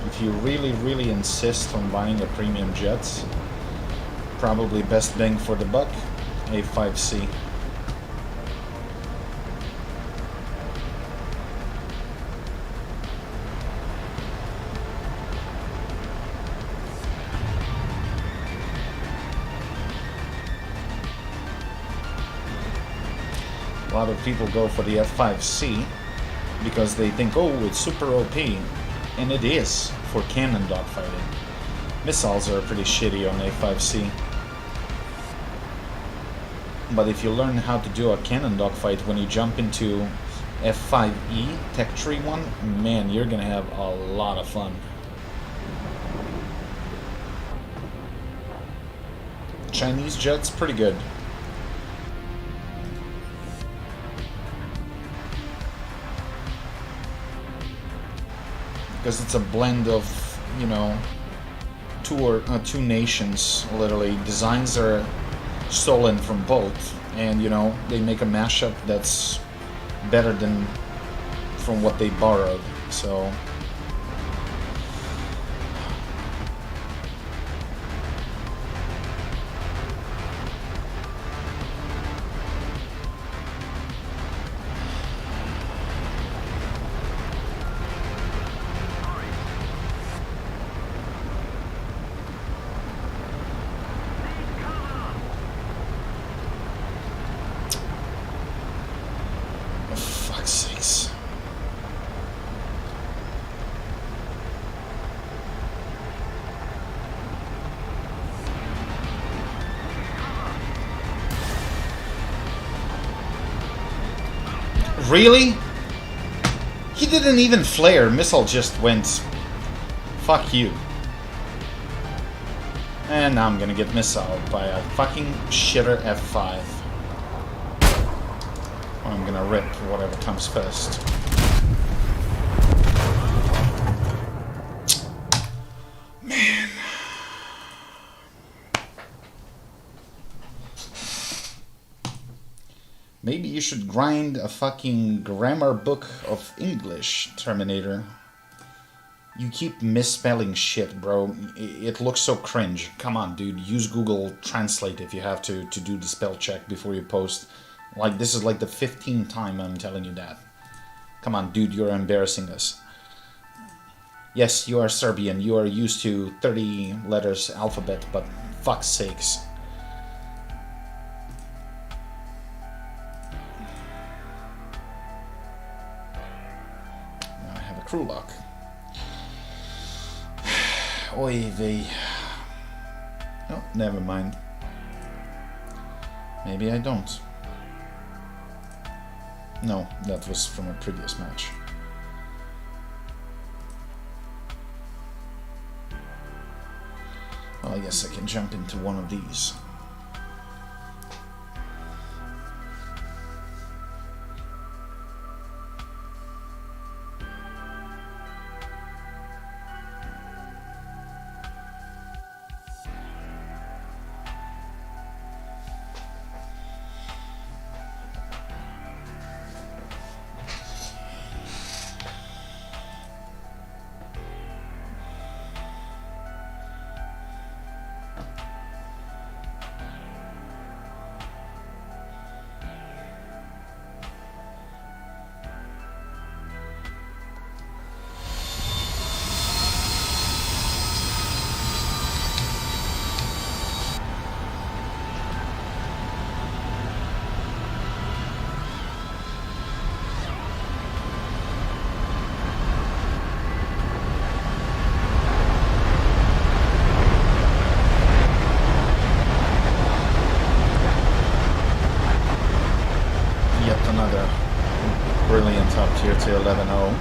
[SPEAKER 1] If you really insist on buying a premium jet, probably best bang for the buck, A5C. A lot of people go for the F5C because they think, oh, it's super OP. And it is for cannon dogfighting. Missiles are pretty shitty on A5C. But if you learn how to do a cannon dogfight when you jump into F5E, Tech Tree one, man, you're gonna have a lot of fun. Chinese jet's pretty good. Because it's a blend of, you know, two nations, literally. Designs are stolen from both, and, you know, they make a mashup that's better than from what they borrowed, so... Really? He didn't even flare. Missile just went. Fuck you. And now I'm gonna get missiled by a fucking shitter F5. Or I'm gonna rip whatever comes first. Man. Maybe you should grind a fucking grammar book of English, Terminator. You keep misspelling shit, bro. It looks so cringe. Come on, dude. Use Google Translate if you have to do the spell check before you post. Like, this is like the 15th time I'm telling you that. Come on, dude. You're embarrassing us. Yes, you are Serbian. You are used to 30 letters alphabet, but fuck's sakes. Crew lock. Oy vey. Oh, never mind. Maybe I don't. No, that was from a previous match. Well, I guess I can jump into one of these. Brilliant up here to 11-0.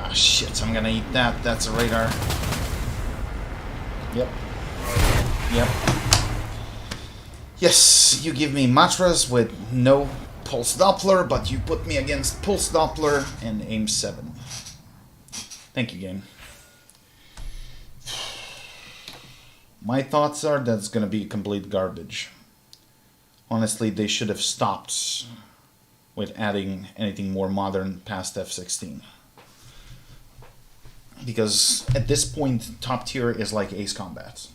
[SPEAKER 1] Ah, shit, I'm gonna eat that. That's a radar. Yep. Yep. Yes, you give me matras with no pulse Doppler, but you put me against pulse Doppler and aim 7. Thank you, game. My thoughts are that's gonna be complete garbage. Honestly, they should have stopped with adding anything more modern past F-16. Because at this point, top tier is like Ace Combat.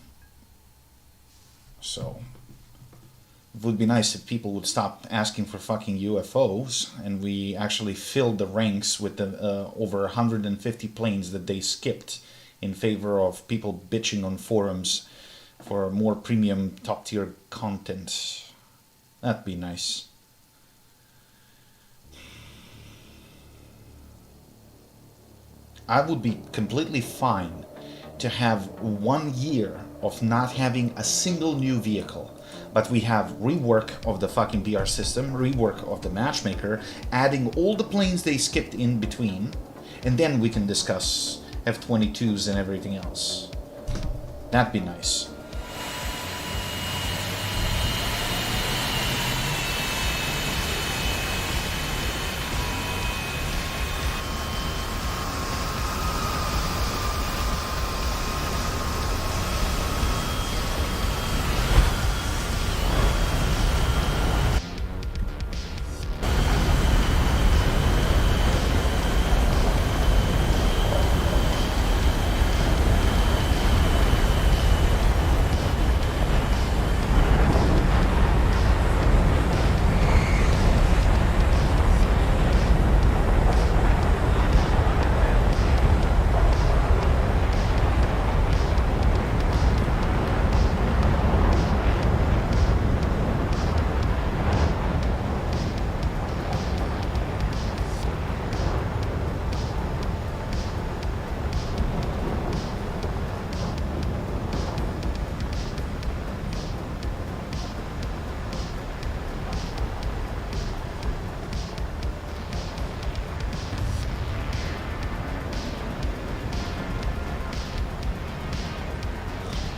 [SPEAKER 1] So, it would be nice if people would stop asking for fucking UFOs and we actually filled the ranks with the over 150 planes that they skipped in favor of people bitching on forums for more premium top tier content. That'd be nice. I would be completely fine to have 1 year of not having a single new vehicle. But we have rework of the fucking BR system, rework of the matchmaker, adding all the planes they skipped in between, and then we can discuss F-22s and everything else. That'd be nice.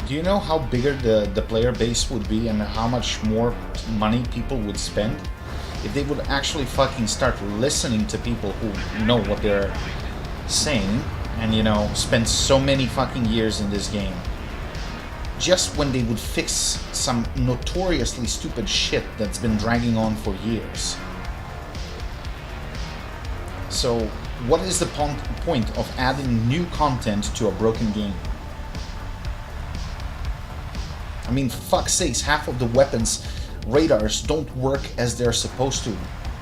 [SPEAKER 1] Do you know how bigger the player base would be and how much more money people would spend? If they would actually fucking start listening to people who know what they're saying and, you know, spend so many fucking years in this game. Just when they would fix some notoriously stupid shit that's been dragging on for years. So, what is the point of adding new content to a broken game? I mean, for fuck's sakes, half of the weapons radars don't work as they're supposed to.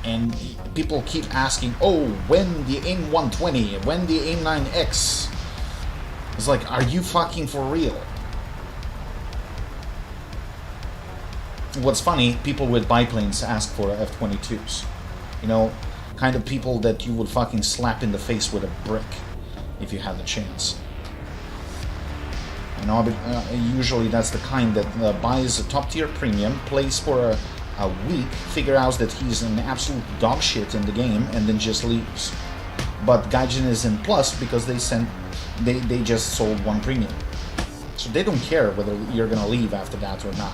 [SPEAKER 1] And people keep asking, oh, when the AIM 120, when the AIM 9X? It's like, are you fucking for real? What's funny, people with biplanes ask for F-22s. You know, kind of people that you would fucking slap in the face with a brick if you had the chance. You know, but, usually that's the kind that buys a top tier premium, plays for a week, figure out that he's an absolute dog shit in the game, and then just leaves. But Gaijin is in plus because they just sold one premium. So they don't care whether you're gonna leave after that or not.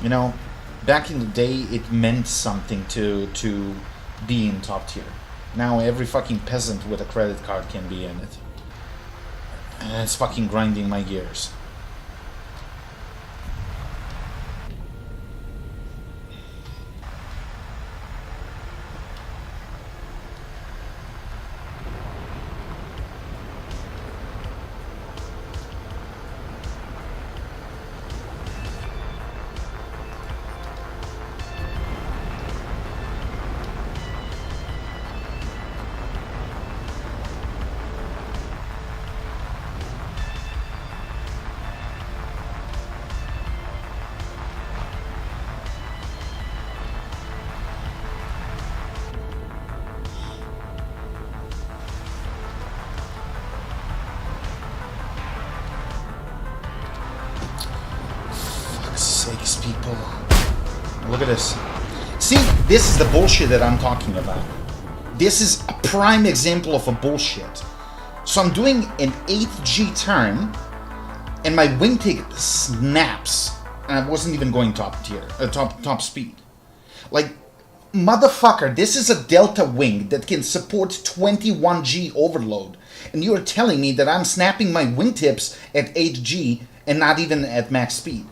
[SPEAKER 1] You know, back in the day, it meant something to be in top tier. Now every fucking peasant with a credit card can be in it. And it's fucking grinding my gears. Look at this. See, this is the bullshit that I'm talking about. This is a prime example of a bullshit. So I'm doing an 8G turn, and my wingtip snaps, and I wasn't even going top speed. Like, motherfucker, this is a delta wing that can support 21G overload, and you are telling me that I'm snapping my wingtips at 8G and not even at max speed.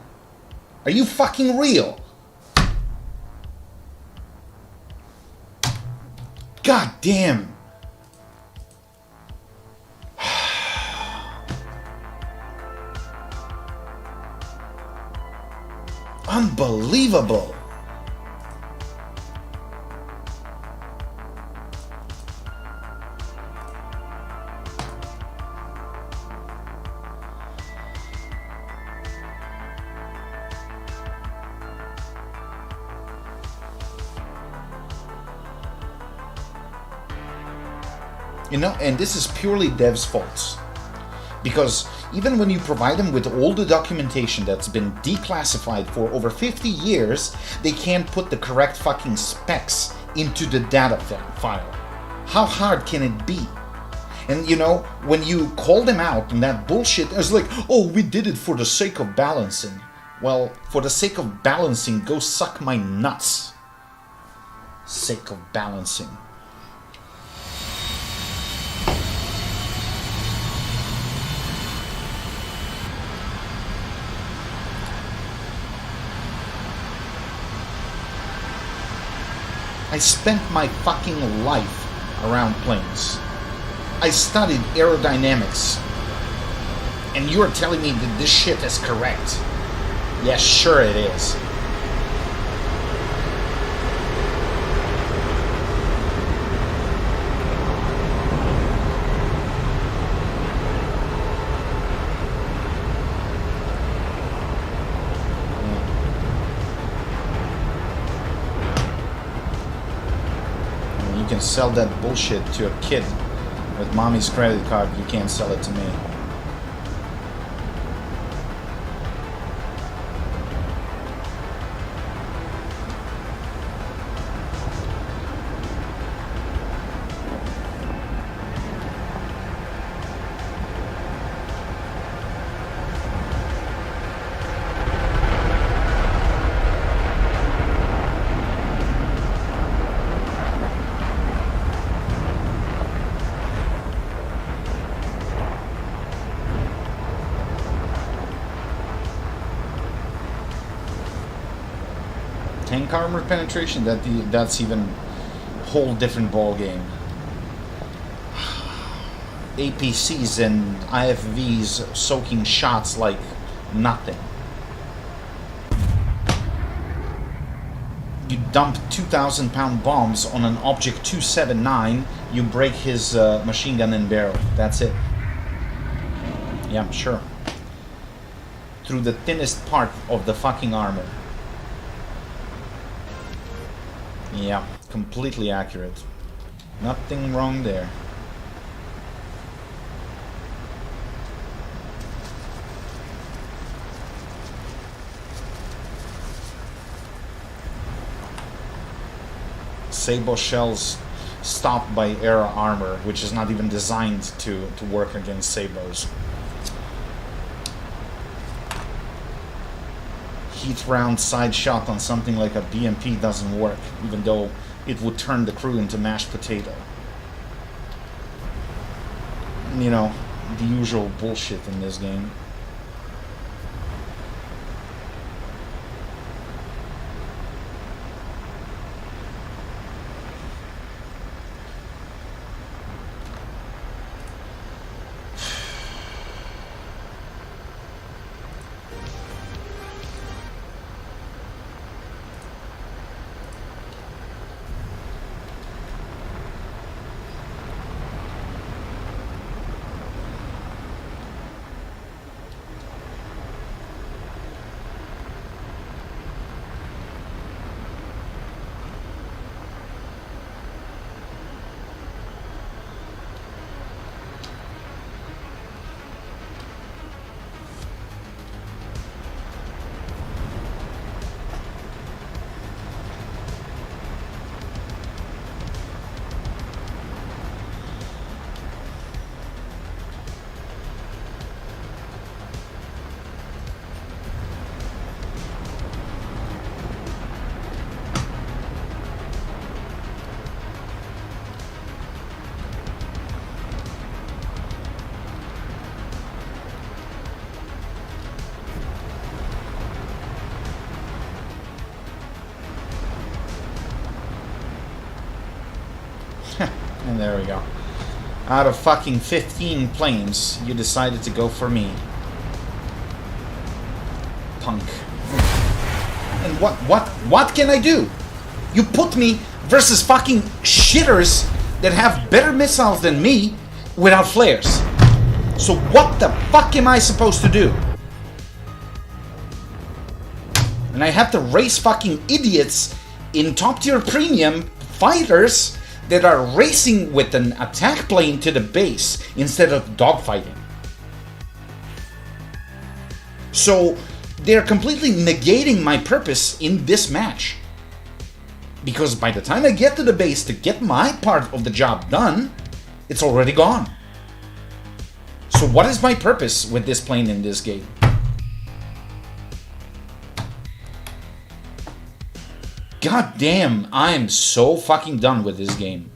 [SPEAKER 1] Are you fucking real? God damn. Unbelievable. You know, and this is purely devs' faults. Because even when you provide them with all the documentation that's been declassified for over 50 years, they can't put the correct fucking specs into the data file. How hard can it be? And you know, when you call them out on that bullshit, it's like, oh, we did it for the sake of balancing. Well, for the sake of balancing, go suck my nuts. Sake of balancing. I spent my fucking life around planes. I studied aerodynamics. And you're telling me that this shit is correct? Yes, sure it is. You can sell that bullshit to a kid with mommy's credit card. You can't sell it to me. Tank armor penetration, that's even a whole different ball game. APCs and IFVs soaking shots like nothing. You dump 2,000-pound bombs on an Object 279, you break his machine gun and barrel. That's it. Yeah, sure. Through the thinnest part of the fucking armor. Yeah, completely accurate. Nothing wrong there. Sabo shells stopped by Era armor, which is not even designed to work against Sabos. Heat round side shot on something like a BMP doesn't work, even though it would turn the crew into mashed potato. You know, the usual bullshit in this game. There we go. Out of fucking 15 planes, you decided to go for me. Punk. And what can I do? You put me versus fucking shitters that have better missiles than me without flares. So what the fuck am I supposed to do? And I have to race fucking idiots in top tier premium fighters that are racing with an attack plane to the base instead of dogfighting. So they're completely negating my purpose in this match. Because by the time I get to the base to get my part of the job done, it's already gone. So what is my purpose with this plane in this game? God damn, I am so fucking done with this game.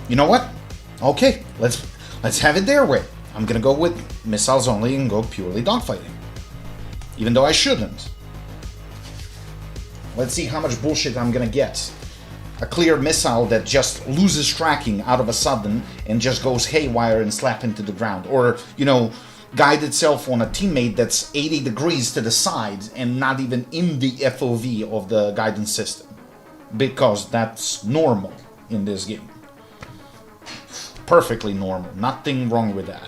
[SPEAKER 1] You know what? Okay, let's have it their way. I'm gonna go with missiles only and go purely dogfighting. Even though I shouldn't. Let's see how much bullshit I'm gonna get. A clear missile that just loses tracking out of a sudden and just goes haywire and slap into the ground. Or, you know, guide itself on a teammate that's 80 degrees to the side and not even in the FOV of the guidance system. Because that's normal in this game. Perfectly normal. Nothing wrong with that.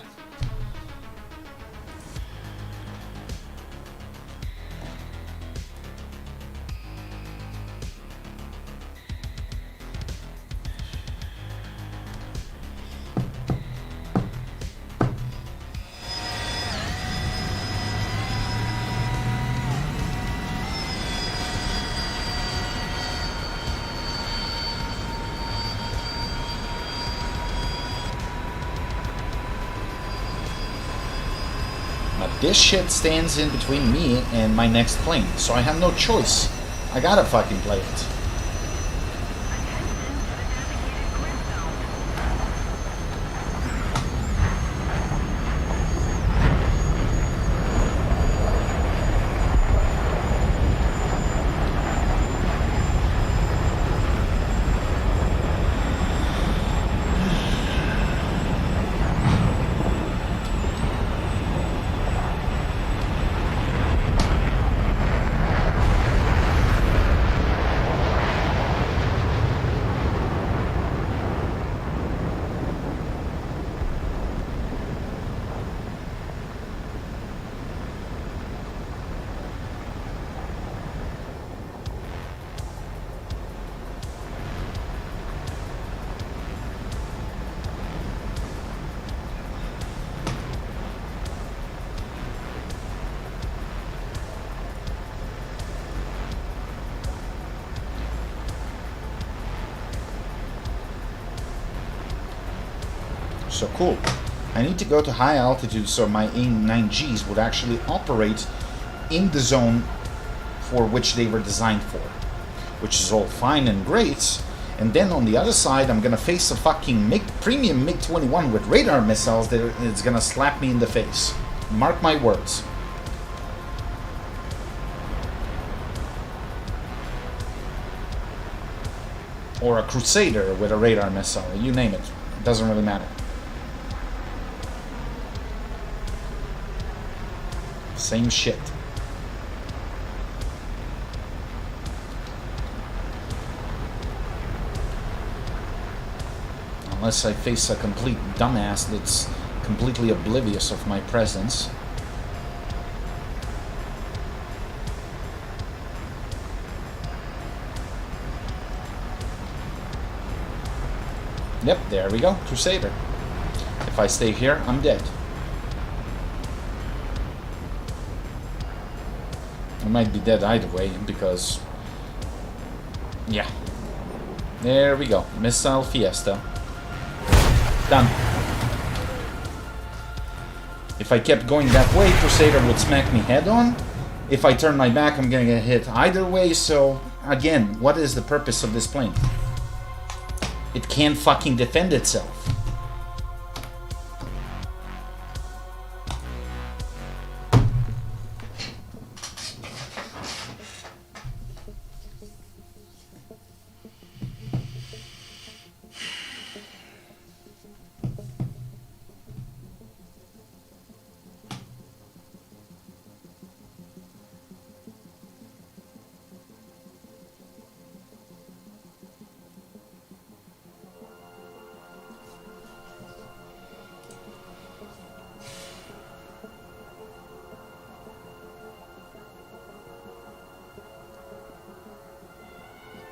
[SPEAKER 1] This shit stands in between me and my next plane, so I have no choice. I gotta fucking play it. So cool. I need to go to high altitude so my AIM-9Gs would actually operate in the zone for which they were designed for. Which is all fine and great. And then on the other side, I'm gonna face a fucking premium MiG-21 with radar missiles that is gonna slap me in the face. Mark my words. Or a Crusader with a radar missile, you name it. It doesn't really matter. Same shit. Unless I face a complete dumbass that's completely oblivious of my presence. Yep, there we go, Crusader. If I stay here, I'm dead. I might be dead either way, because... yeah. There we go. Missile Fiesta. Done. If I kept going that way, Crusader would smack me head on. If I turn my back, I'm gonna get hit either way, so... again, what is the purpose of this plane? It can't fucking defend itself.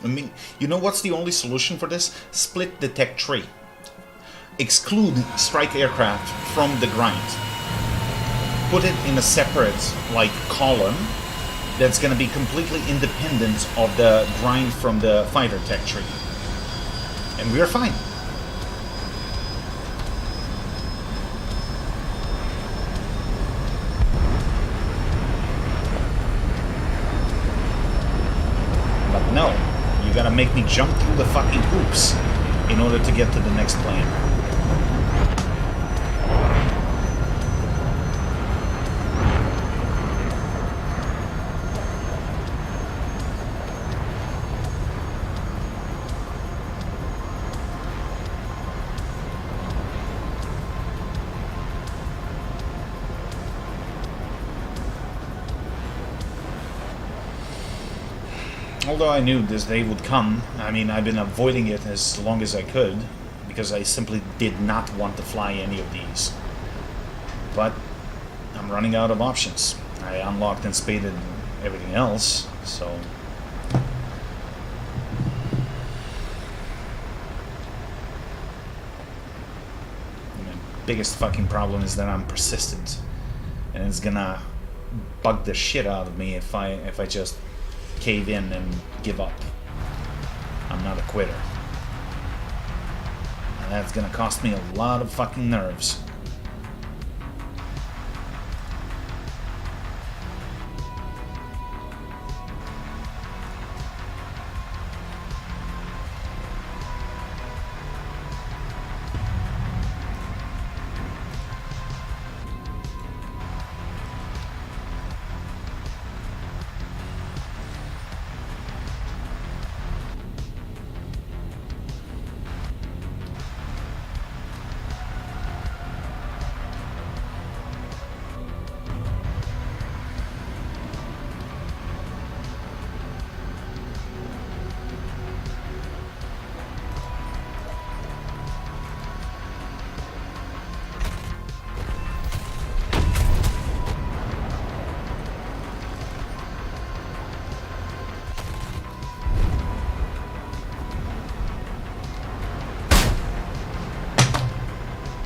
[SPEAKER 1] I mean, you know what's the only solution for this? Split the tech tree. Exclude strike aircraft from the grind. Put it in a separate, like, column that's going to be completely independent of the grind from the fighter tech tree. And we're fine. But no, you gotta make me jump through the fucking hoops in order to get to the next plane. Although I knew this day would come, I mean, I've been avoiding it as long as I could, because I simply did not want to fly any of these. But I'm running out of options. I unlocked and spaded everything else, so... The biggest fucking problem is that I'm persistent, and it's gonna bug the shit out of me if I just cave in and give up. I'm not a quitter. And that's gonna cost me a lot of fucking nerves.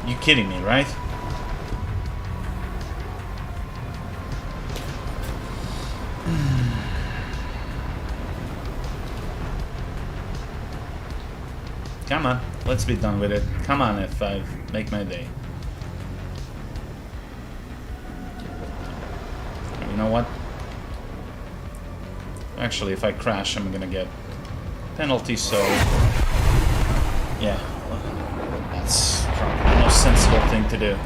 [SPEAKER 1] You kidding me, right? Come on, let's be done with it. Come on, F5, make my day. You know what? Actually, if I crash, I'm gonna get penalty, so... Yeah, that's probably the most sensible thing to do.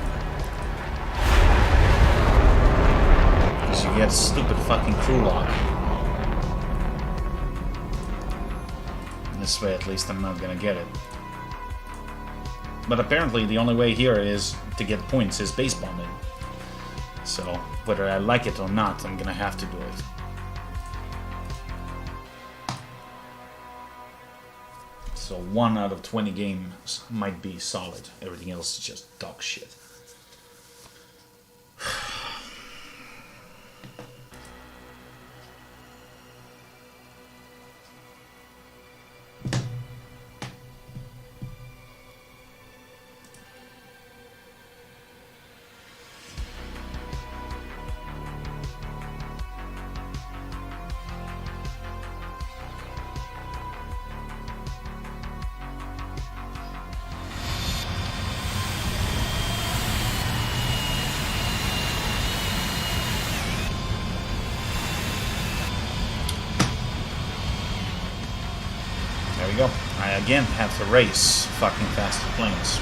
[SPEAKER 1] Because you get a stupid fucking crew lock. This way, at least, I'm not gonna get it. But apparently, the only way here is to get points is base bombing. So, whether I like it or not, I'm gonna have to do it. So 1 out of 20 games might be solid. Everything else is just dog shit. There we go. I again have to race fucking faster planes.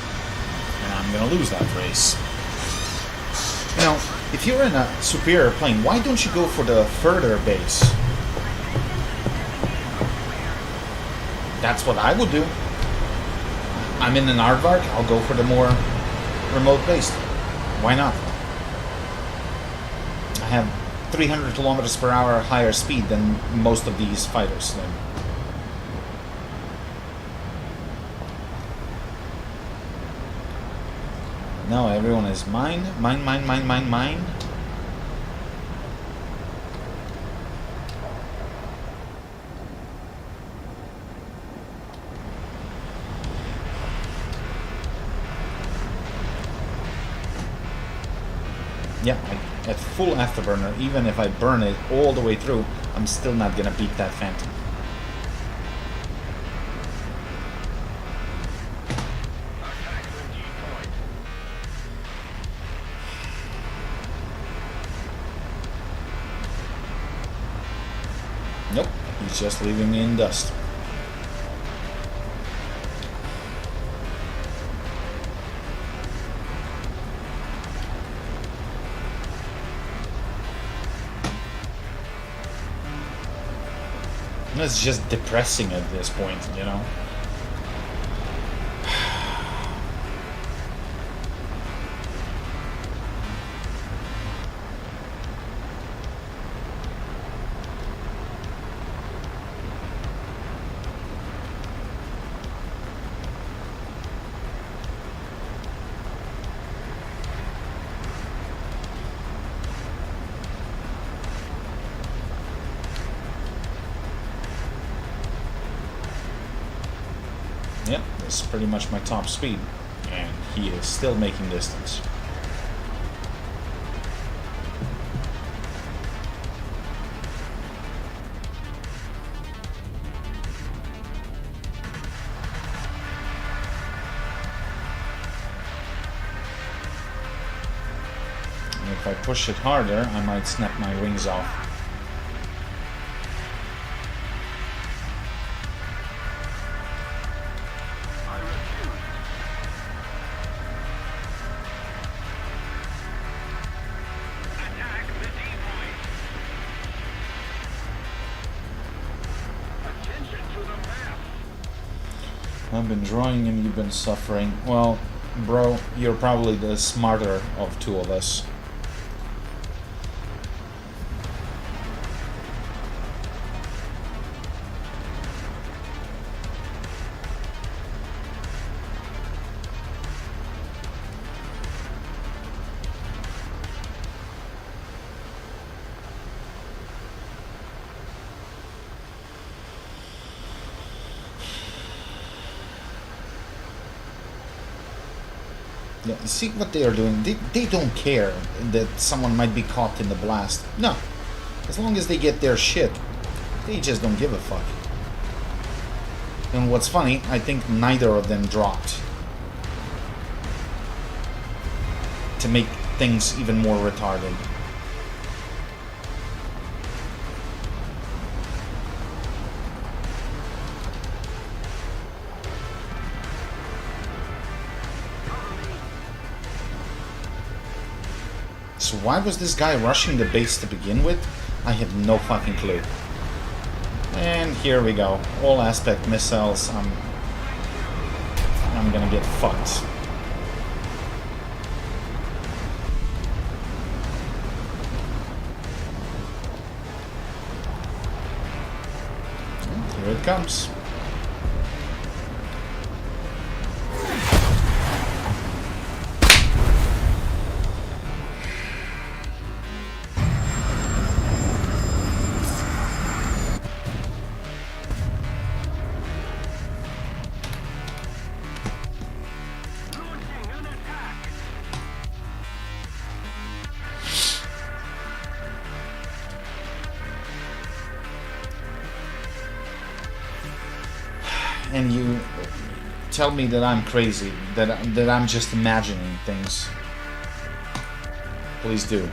[SPEAKER 1] And I'm gonna lose that race. Now, if you're in a superior plane, why don't you go for the further base? That's what I would do. I'm in an aardvark, I'll go for the more remote base. Why not? I have 300 kilometers per hour higher speed than most of these fighters. No, everyone is mine. Mine, mine, mine, mine, mine. Yeah, at full afterburner, even if I burn it all the way through, I'm still not gonna beat that Phantom. Nope, he's just leaving me in dust. It's just depressing at this point, you know? Yep, that's pretty much my top speed, and he is still making distance. And if I push it harder, I might snap my wings off. I've been drawing and you've been suffering. Well, bro, you're probably the smarter of two of us. Yeah, see what they are doing? They don't care that someone might be caught in the blast. No. As long as they get their shit, they just don't give a fuck. And what's funny, I think neither of them dropped. To make things even more retarded. So why was this guy rushing the base to begin with? I have no fucking clue. And here we go. All aspect missiles. I'm gonna get fucked. And here it comes. And you tell me that I'm crazy, that I'm just imagining things. Please do.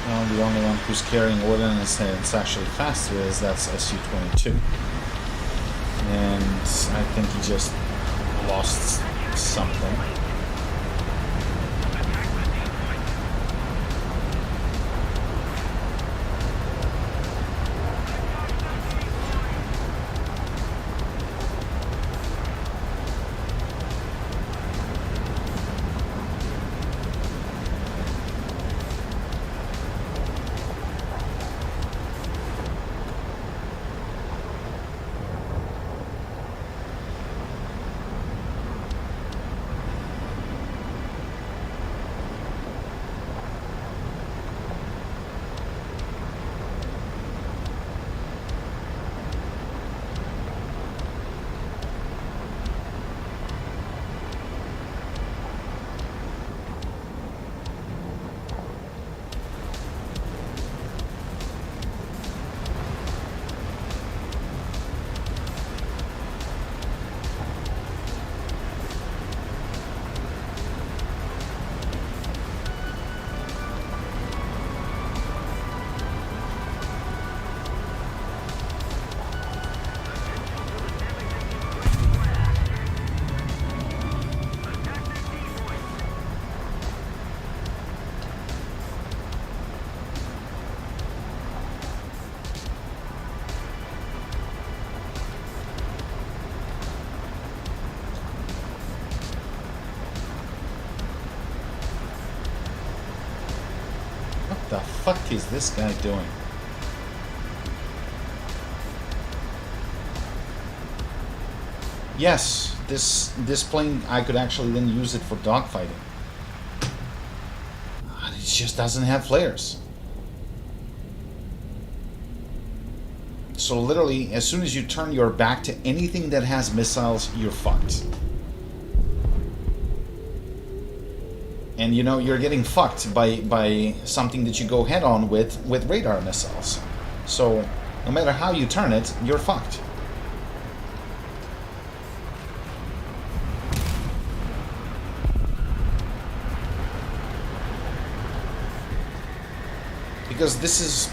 [SPEAKER 1] Well, the only one who's carrying ordnance and it's actually faster is that's SU-22. And I think he just lost something. the fuck is this guy doing? Yes, this plane, I could actually then use it for dogfighting. It just doesn't have flares. So literally, as soon as you turn your back to anything that has missiles, you're fucked. And you know, you're getting fucked by something that you go head on with radar missiles. So no matter how you turn it, you're fucked. Because this is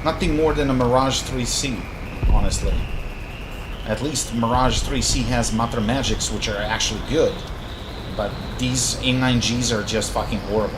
[SPEAKER 1] nothing more than a Mirage 3C, honestly. At least Mirage 3C has Matter Magics, which are actually good. But these AIM-9Gs are just fucking horrible.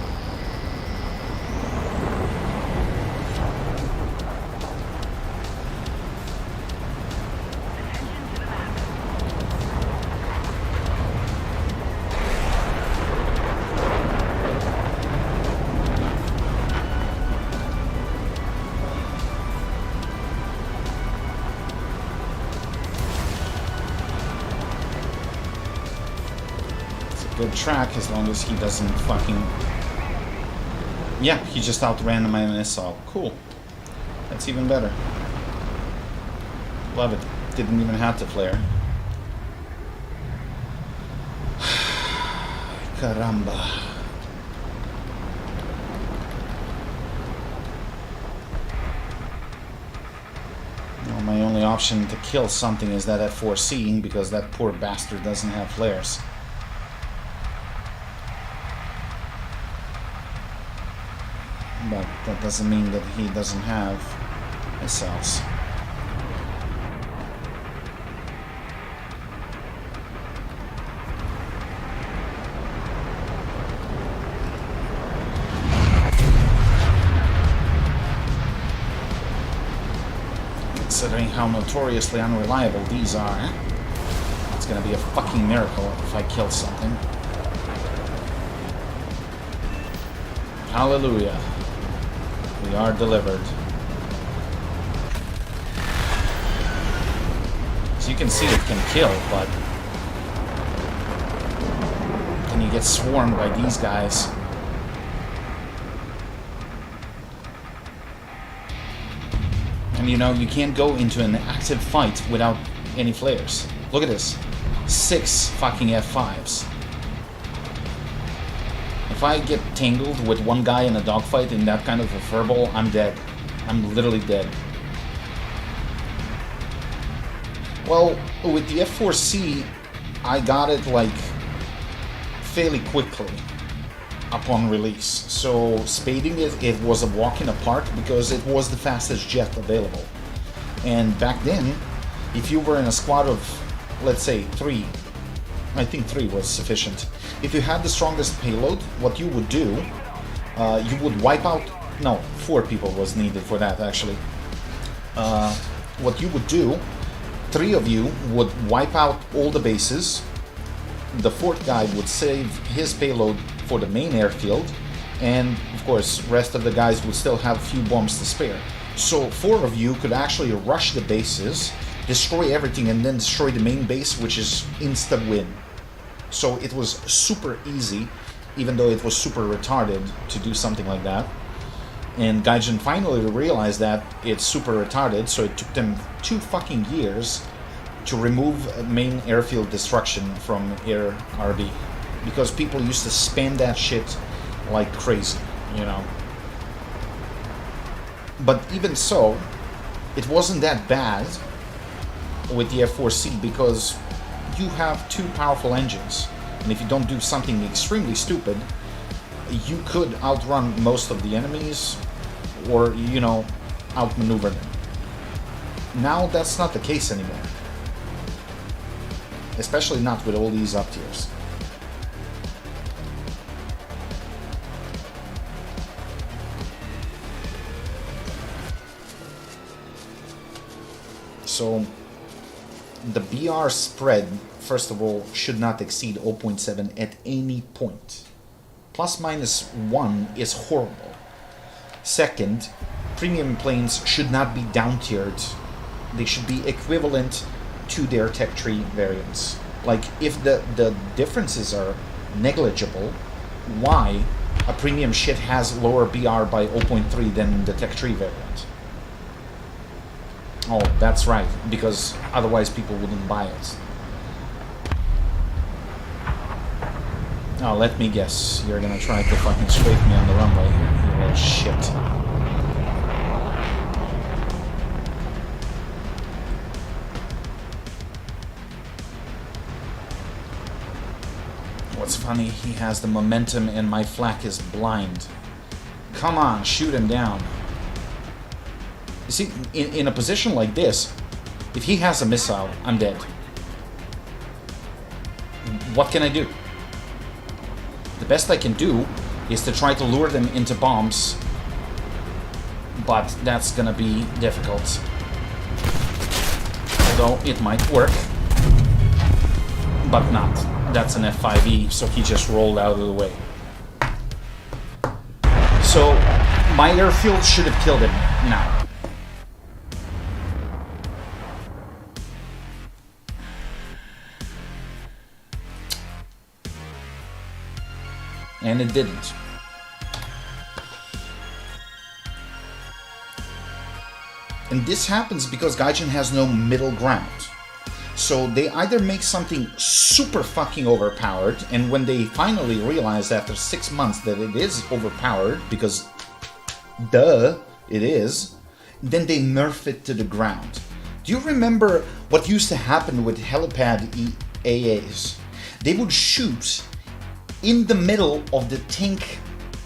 [SPEAKER 1] Good track as long as he doesn't fucking... Yeah, he just outran my missile. Cool. That's even better. Love it. Didn't even have to flare. Caramba. Well, my only option to kill something is that F4C, because that poor bastard doesn't have flares. But that doesn't mean that he doesn't have missiles. Considering how notoriously unreliable these are, it's gonna be a fucking miracle if I kill something. Hallelujah. We are delivered. So you can see it can kill, but then you get swarmed by these guys. And you know, you can't go into an active fight without any flares. Look at this. 6 fucking F5s. If I get tangled with one guy in a dogfight in that kind of a furball, I'm dead. I'm literally dead. Well, with the F4C, I got it like fairly quickly upon release. So spading it was a walk in the park because it was the fastest jet available. And back then, if you were in a squad of, let's say, 3, I think 3 was sufficient. If you had the strongest payload, what you would do, you would wipe out... No, 4 people was needed for that, actually. What you would do, 3 of you would wipe out all the bases. The 4th guy would save his payload for the main airfield. And, of course, rest of the guys would still have a few bombs to spare. So 4 of you could actually rush the bases, destroy everything, and then destroy the main base, which is insta-win. So it was super easy, even though it was super retarded to do something like that. And Gaijin finally realized that it's super retarded, so it took them 2 fucking years to remove main airfield destruction from Air RB. Because people used to spam that shit like crazy, you know. But even so, it wasn't that bad with the F4C because you have 2 powerful engines, and if you don't do something extremely stupid, you could outrun most of the enemies, or, you know, outmaneuver them. Now that's not the case anymore. Especially not with all these up tiers. So the BR spread, first of all, should not exceed 0.7 at any point. Plus minus 1 is horrible. Second, premium planes should not be down-tiered. They should be equivalent to their tech tree variants. Like, if the differences are negligible, why a premium shit has lower BR by 0.3 than the tech tree variant? Oh, that's right, because otherwise people wouldn't buy it. Oh, let me guess. You're gonna try to fucking scrape me on the runway, you little shit. What's funny, he has the momentum and my flak is blind. Come on, shoot him down. You see, in a position like this, if he has a missile, I'm dead. What can I do? The best I can do is to try to lure them into bombs, but that's gonna be difficult. Although it might work, but not. That's an F5E, so he just rolled out of the way. So my airfield should have killed him now. And it didn't. And this happens because Gaijin has no middle ground. So they either make something super fucking overpowered, and when they finally realize after 6 months that it is overpowered, because duh, it is, then they nerf it to the ground. Do you remember what used to happen with helipad AAs? They would shoot in the middle of the tank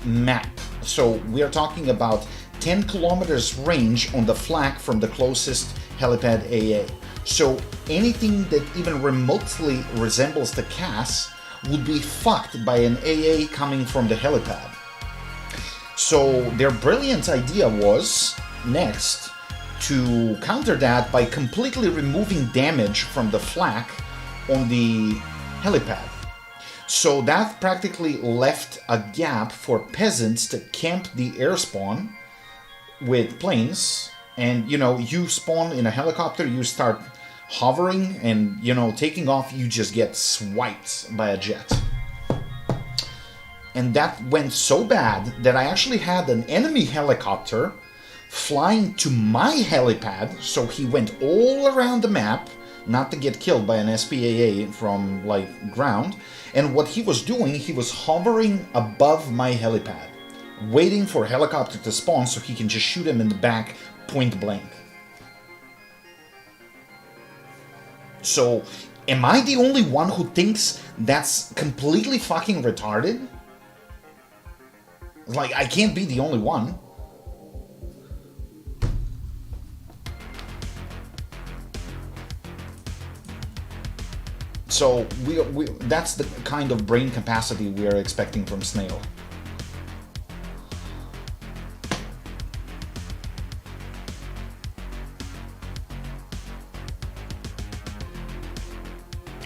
[SPEAKER 1] map. So we are talking about 10 kilometers range on the flak from the closest helipad AA. So anything that even remotely resembles the CAS would be fucked by an AA coming from the helipad. So their brilliant idea was, next, to counter that by completely removing damage from the flak on the helipad. So that practically left a gap for peasants to camp the air spawn with planes. And, you know, you spawn in a helicopter, you start hovering, and, you know, taking off, you just get swiped by a jet. And that went so bad that I actually had an enemy helicopter flying to my helipad, so he went all around the map, not to get killed by an SPAA from, like, ground. And what he was doing, he was hovering above my helipad, waiting for a helicopter to spawn so he can just shoot him in the back, point blank. So, am I the only one who thinks that's completely fucking retarded? Like, I can't be the only one. So that's the kind of brain capacity we are expecting from Snail.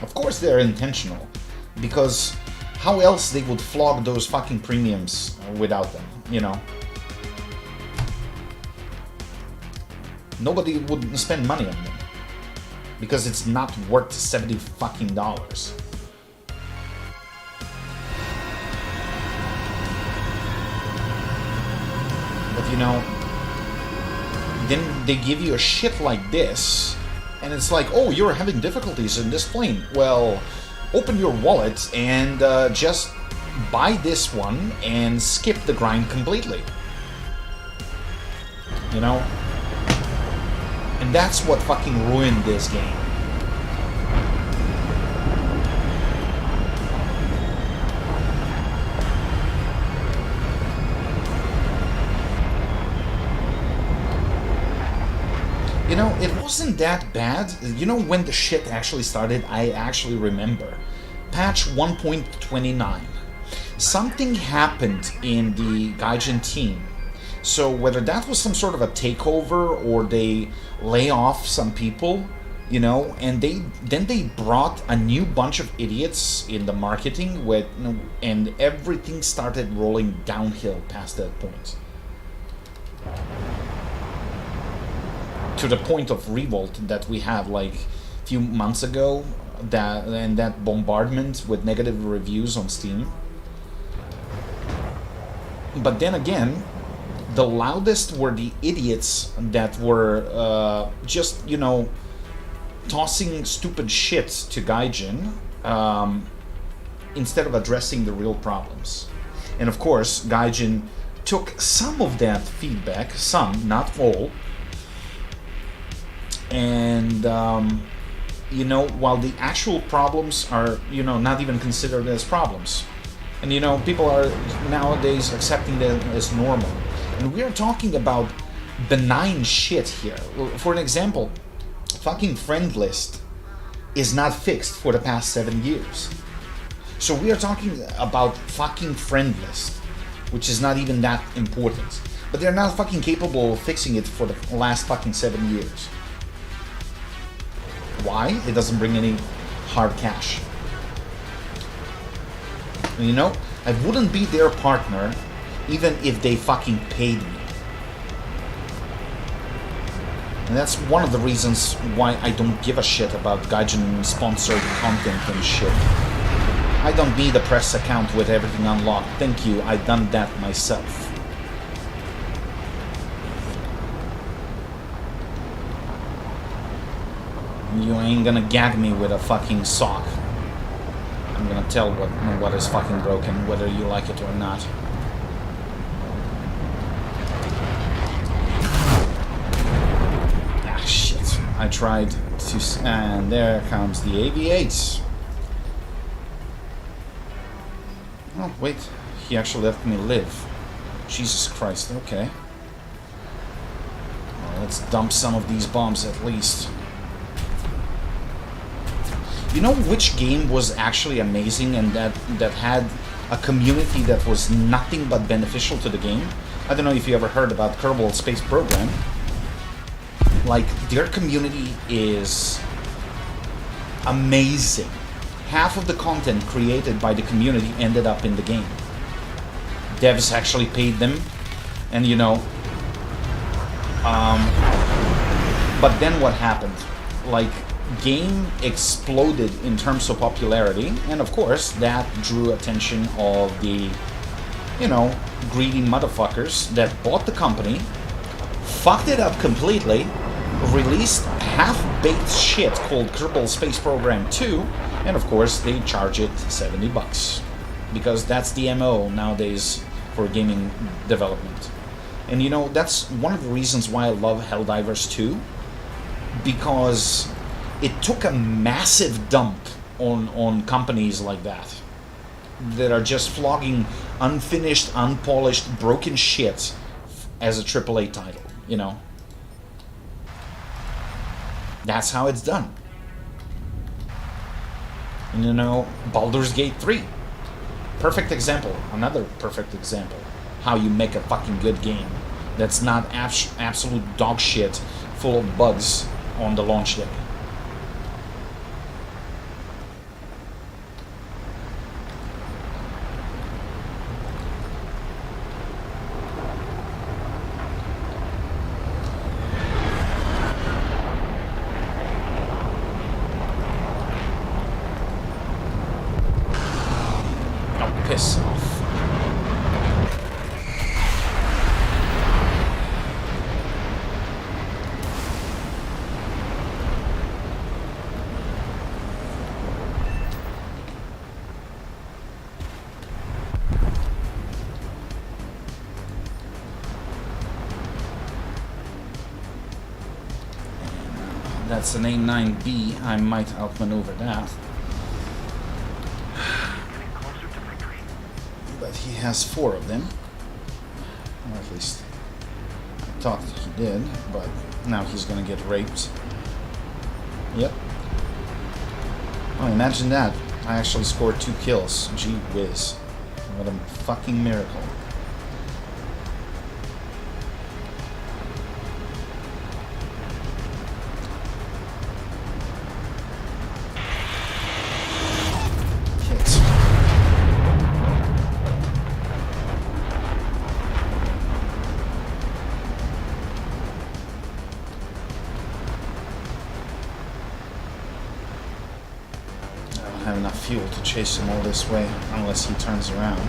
[SPEAKER 1] Of course they're intentional, because how else they would flog those fucking premiums without them, you know? Nobody would spend money on them, because it's not worth $70 fucking dollars. But you know, then they give you a shit like this, and it's like, oh, you're having difficulties in this plane. Well, open your wallet and just buy this one and skip the grind completely. You know? And that's what fucking ruined this game. You know, it wasn't that bad. You know when the shit actually started? I actually remember. Patch 1.29. Something happened in the Gaijin team. So whether that was some sort of a takeover or they lay off some people, you know, and then they brought a new bunch of idiots in the marketing with, and everything started rolling downhill past that point. to the point of revolt that we had like a few months ago, that bombardment with negative reviews on Steam. But then again, the loudest were the idiots that were just, you know, tossing stupid shit to Gaijin instead of addressing the real problems. And of course, Gaijin took some of that feedback, some, not all, and you know, while the actual problems are, you know, not even considered as problems. And you know, people are nowadays accepting them as normal. And we are talking about benign shit here. For an example, fucking friend list is not fixed for the past 7 years. So we are talking about fucking friend list, which is not even that important. But they're not fucking capable of fixing it for the last fucking 7 years. Why? It doesn't bring any hard cash. And you know, I wouldn't be their partner even if they fucking paid me. And that's one of the reasons why I don't give a shit about Gaijin sponsored content and shit. I don't need a press account with everything unlocked. Thank you, I've done that myself. You ain't gonna gag me with a fucking sock. I'm gonna tell what is fucking broken, whether you like it or not. Ah, shit. I tried to... And there comes the AV-8. Oh, wait. He actually let me live. Jesus Christ, okay. Well, let's dump some of these bombs at least. You know which game was actually amazing and that had a community that was nothing but beneficial to the game? I don't know if you ever heard about Kerbal Space Program. Like, their community is amazing. Half of the content created by the community ended up in the game. Devs actually paid them, and you know... but then what happened? Like, game exploded in terms of popularity, and of course that drew attention of the, you know, greedy motherfuckers that bought the company, fucked it up completely, released half-baked shit called Kerbal Space Program 2, and of course they charge it $70 because that's the MO nowadays for gaming development. And you know, that's one of the reasons why I love Helldivers 2, because it took a massive dump on companies like that are just flogging unfinished, unpolished, broken shit as a AAA title, you know. That's how it's done. And you know, Baldur's Gate 3. Perfect example. Another perfect example. How you make a fucking good game that's not absolute dog shit full of bugs on the launch day. Piss off. That's an A9B. I might outmaneuver that. But he has 4 of them. Or at least I thought he did, but now he's gonna get raped. Yep. Oh, imagine that. I actually scored 2 kills. Gee whiz. What a fucking miracle. have enough fuel to chase him all this way, unless he turns around.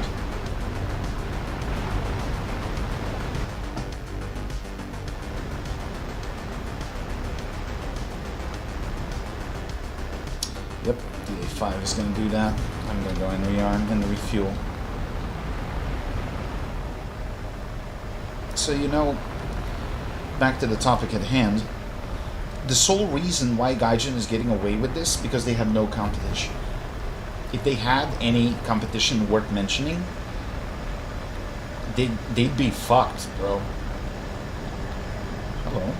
[SPEAKER 1] Yep, DA5 is going to do that. I'm going to go and rearm and refuel. So, you know, back to the topic at hand, the sole reason why Gaijin is getting away with this because they have no competition. If they had any competition worth mentioning, they'd be fucked, bro. Hello.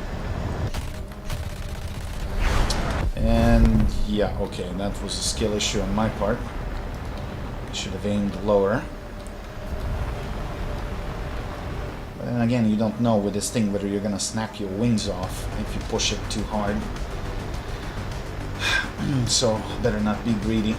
[SPEAKER 1] And yeah, okay, that was a skill issue on my part. Should have aimed lower. But then again, you don't know with this thing whether you're gonna snap your wings off if you push it too hard. So, better not be greedy.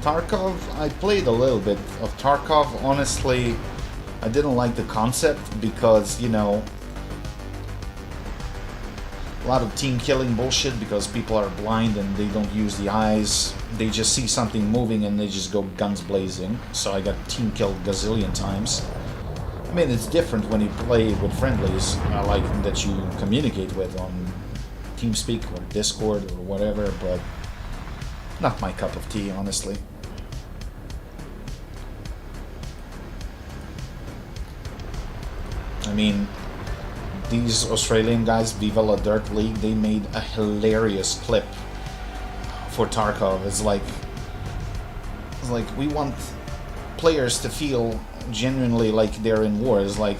[SPEAKER 1] Tarkov, I played a little bit of Tarkov. Honestly, I didn't like the concept because, you know, a lot of team killing bullshit because people are blind and they don't use the eyes. They just see something moving and they just go guns blazing. So I got team killed gazillion times. I mean, it's different when you play with friendlies, like that you communicate with on TeamSpeak or Discord or whatever, but not my cup of tea, honestly. I mean, these Australian guys, Viva La Dirt League, they made a hilarious clip for Tarkov. It's like we want players to feel genuinely like they're in war. It's like,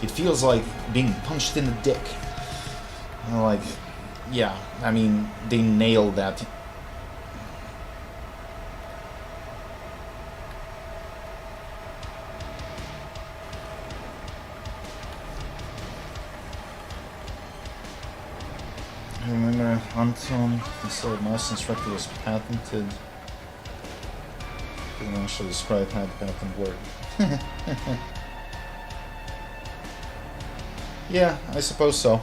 [SPEAKER 1] it feels like being punched in the dick. Like, yeah, I mean, they nailed that. I remember Anton, the sword master instructor, was patented. Didn't actually describe how the patent worked. Yeah, I suppose so.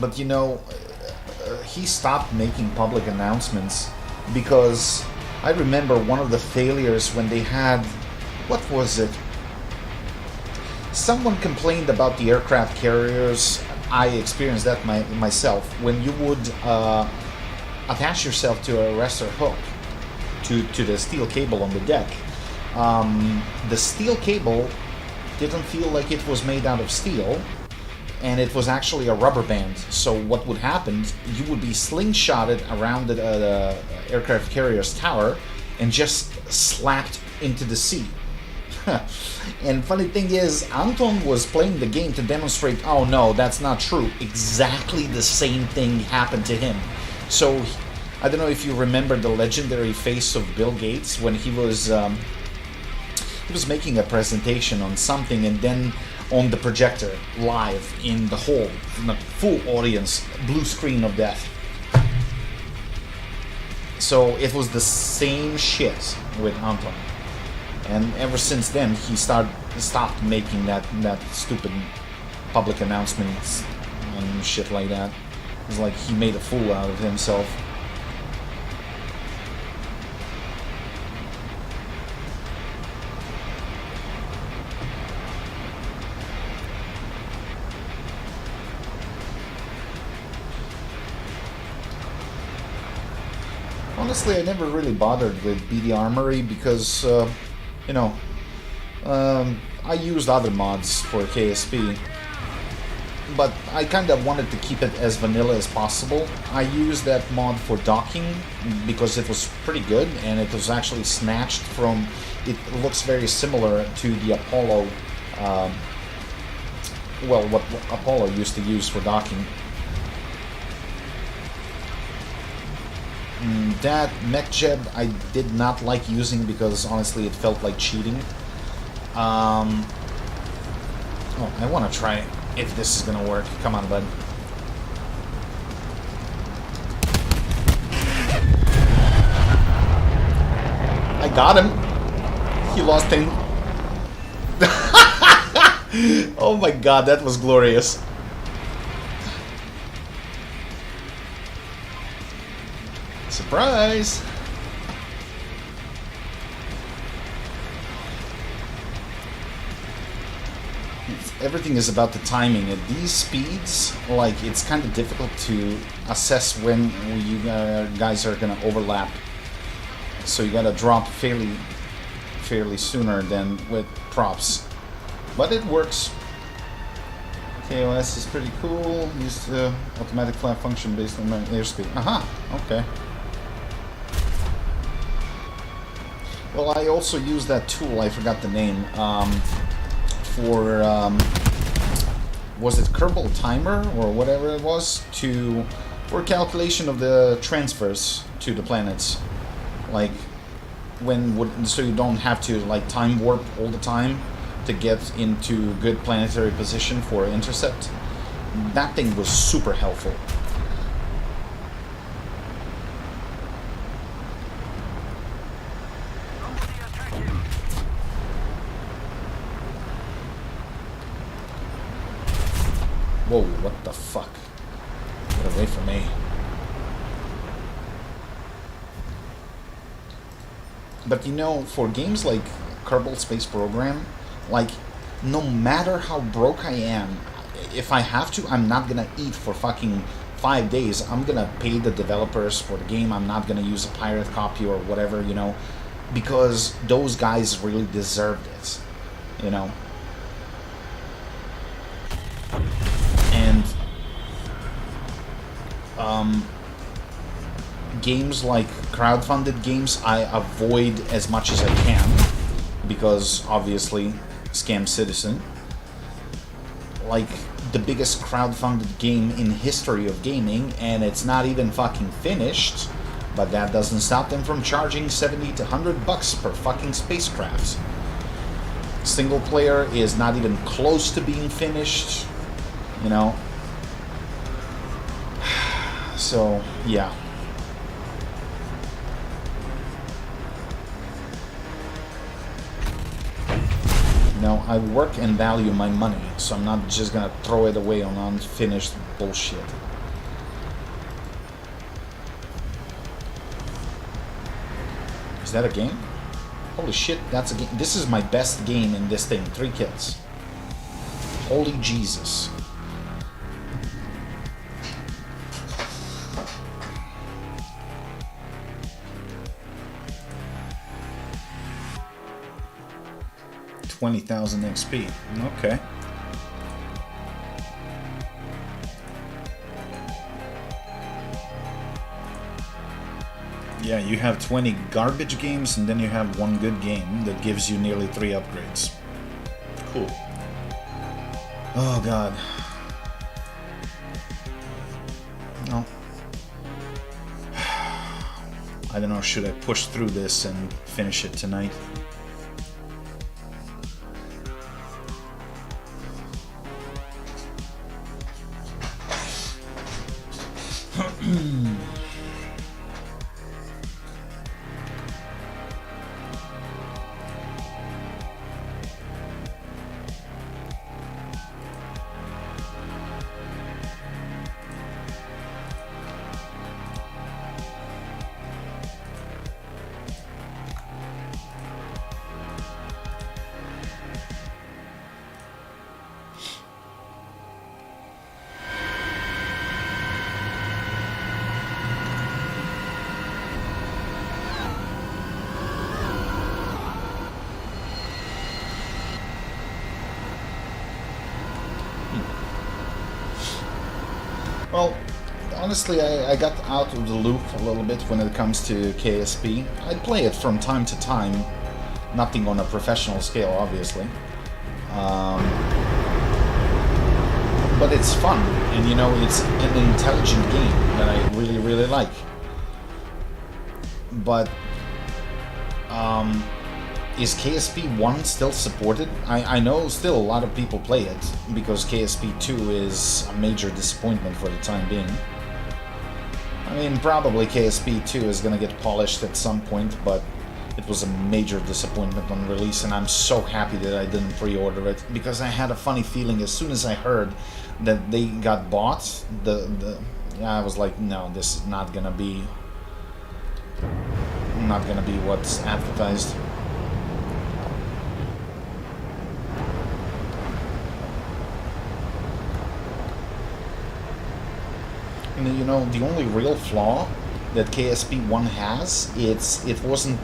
[SPEAKER 1] But you know, he stopped making public announcements because I remember one of the failures when they had, what was it? Someone complained about the aircraft carriers. I experienced that myself. When you would attach yourself to a arrestor hook to the steel cable on the deck, the steel cable didn't feel like it was made out of steel, and it was actually a rubber band. So what would happen, you would be slingshotted around the aircraft carrier's tower and just slapped into the sea. And funny thing is, Anton was playing the game to demonstrate, oh no, that's not true. Exactly the same thing happened to him. So, I don't know if you remember the legendary face of Bill Gates when he was making a presentation on something, and then on the projector, live in the hall, in a full audience, blue screen of death. So it was the same shit with Anton. And ever since then, he stopped making that stupid public announcements and shit like that. It was like he made a fool out of himself. Honestly, I never really bothered with BD Armory because, you know, I used other mods for KSP, but I kind of wanted to keep it as vanilla as possible. I used that mod for docking because it was pretty good, and it was actually snatched from, it looks very similar to the Apollo, well, what Apollo used to use for docking. That MechJeb I did not like using because honestly it felt like cheating. Oh, I want to try if this is gonna work. Come on, bud. I got him. He lost 10. Oh my god, that was glorious. Surprise! Everything is about the timing. At these speeds, like, it's kind of difficult to assess when you guys are gonna overlap. So you gotta drop fairly sooner than with props. But it works. KOS is pretty cool. Use the automatic flap function based on my airspeed. Aha, okay. Well, I also use that tool, I forgot the name, for, was it Kerbal Timer or whatever it was, for calculation of the transfers to the planets. Like, so you don't have to, like, time warp all the time to get into good planetary position for intercept. That thing was super helpful. Whoa, what the fuck? Get away from me. But you know, for games like Kerbal Space Program, like, no matter how broke I am, if I have to, I'm not gonna eat for fucking 5 days. I'm gonna pay the developers for the game. I'm not gonna use a pirate copy or whatever, you know, because those guys really deserved it, you know. And games like crowdfunded games, I avoid as much as I can, because obviously Scam Citizen, like the biggest crowdfunded game in history of gaming, and it's not even fucking finished, but that doesn't stop them from charging 70 to 100 bucks per fucking spacecraft. Single player is not even close to being finished, you know. So, yeah. You know, I work and value my money, so I'm not just gonna throw it away on unfinished bullshit. Is that a game? Holy shit, that's a game. This is my best game in this thing. 3 kills. Holy Jesus. $20,000 XP. Okay. Yeah, you have 20 garbage games, and then you have 1 good game that gives you nearly 3 upgrades. Cool. Oh god. No. I don't know, should I push through this and finish it tonight? Well, honestly, I got out of the loop a little bit when it comes to KSP. I play it from time to time, nothing on a professional scale, obviously. But it's fun, and you know, it's an intelligent game that I really, really like. But is KSP1 still supported? I know still a lot of people play it, because KSP2 is a major disappointment for the time being. I mean, probably KSP2 is gonna get polished at some point, but it was a major disappointment on release, and I'm so happy that I didn't pre-order it, because I had a funny feeling as soon as I heard that they got bought, I was like, no, this is not gonna be what's advertised. And you know, the only real flaw that KSP1 has, it wasn't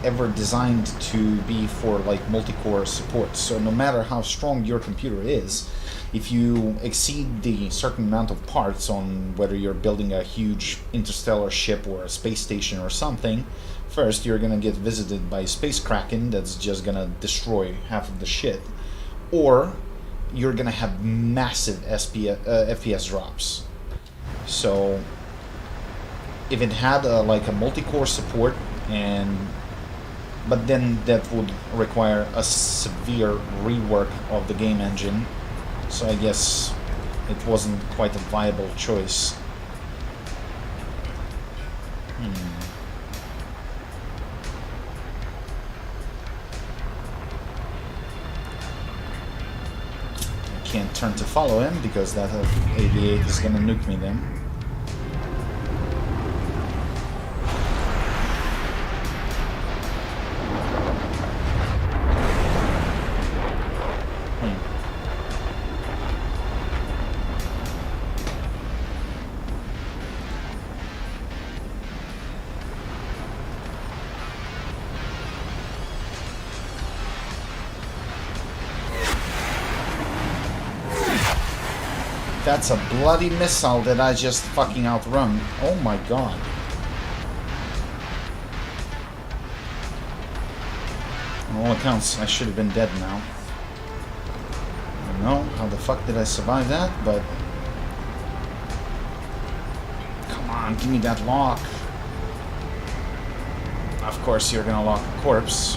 [SPEAKER 1] ever designed to be for like multi-core support. So no matter how strong your computer is, if you exceed the certain amount of parts on whether you're building a huge interstellar ship or a space station or something, first you're gonna get visited by Space Kraken that's just gonna destroy half of the shit, or you're gonna have massive FPS drops. So if it had like a multi-core support, but then that would require a severe rework of the game engine, so I guess it wasn't quite a viable choice. I can't turn to follow him because that 88 is gonna nuke me then. That's a bloody missile that I just fucking outrun. Oh my god. On all accounts, I should have been dead now. I don't know how the fuck did I survive that, but... Come on, give me that lock. Of course you're gonna lock a corpse.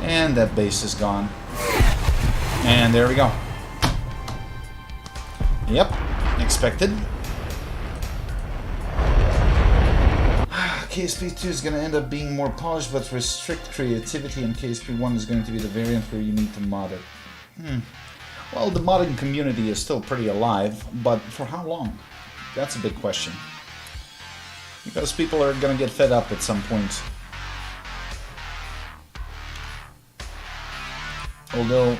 [SPEAKER 1] And that base is gone. And there we go. Yep, expected. KSP2 is going to end up being more polished but restrict creativity, and KSP1 is going to be the variant where you need to mod it. Well, the modding community is still pretty alive, but for how long? That's a big question. Because people are going to get fed up at some point. Although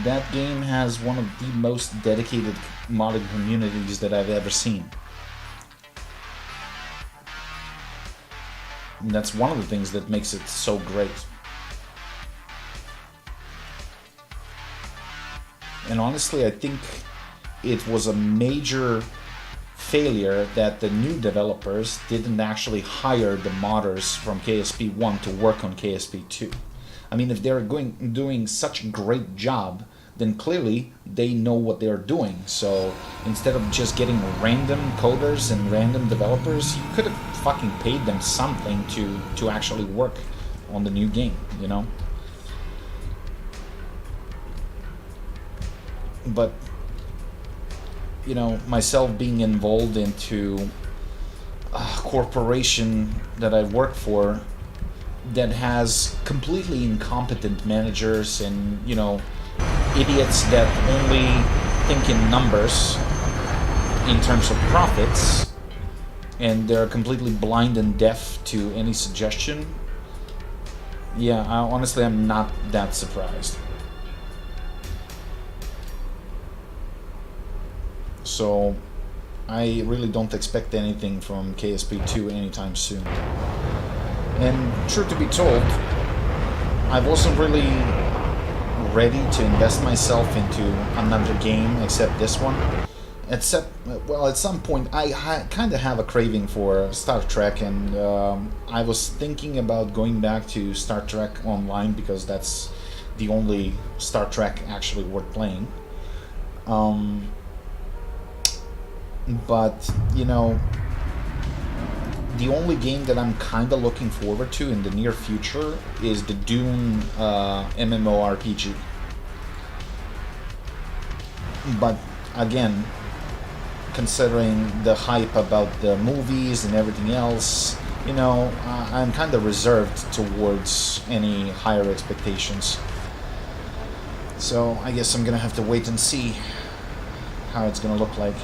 [SPEAKER 1] that game has one of the most dedicated modding communities that I've ever seen. And that's one of the things that makes it so great. And honestly, I think it was a major failure that the new developers didn't actually hire the modders from KSP1 to work on KSP2. I mean, if they're doing such a great job, then clearly they know what they're doing. So instead of just getting random coders and random developers, you could have fucking paid them something to actually work on the new game, you know? But, you know, myself being involved into a corporation that I work for that has completely incompetent managers and, you know, idiots that only think in numbers in terms of profits, and they're completely blind and deaf to any suggestion. Yeah, honestly, I'm not that surprised. So I really don't expect anything from KSP2 anytime soon. And truth to be told, I wasn't really ready to invest myself into another game except this one. Except, well, at some point I kind of have a craving for Star Trek, and I was thinking about going back to Star Trek Online because that's the only Star Trek actually worth playing. But, you know, the only game that I'm kind of looking forward to in the near future is the Dune MMORPG. But again, considering the hype about the movies and everything else, you know, I'm kind of reserved towards any higher expectations. So I guess I'm gonna have to wait and see how it's gonna look like.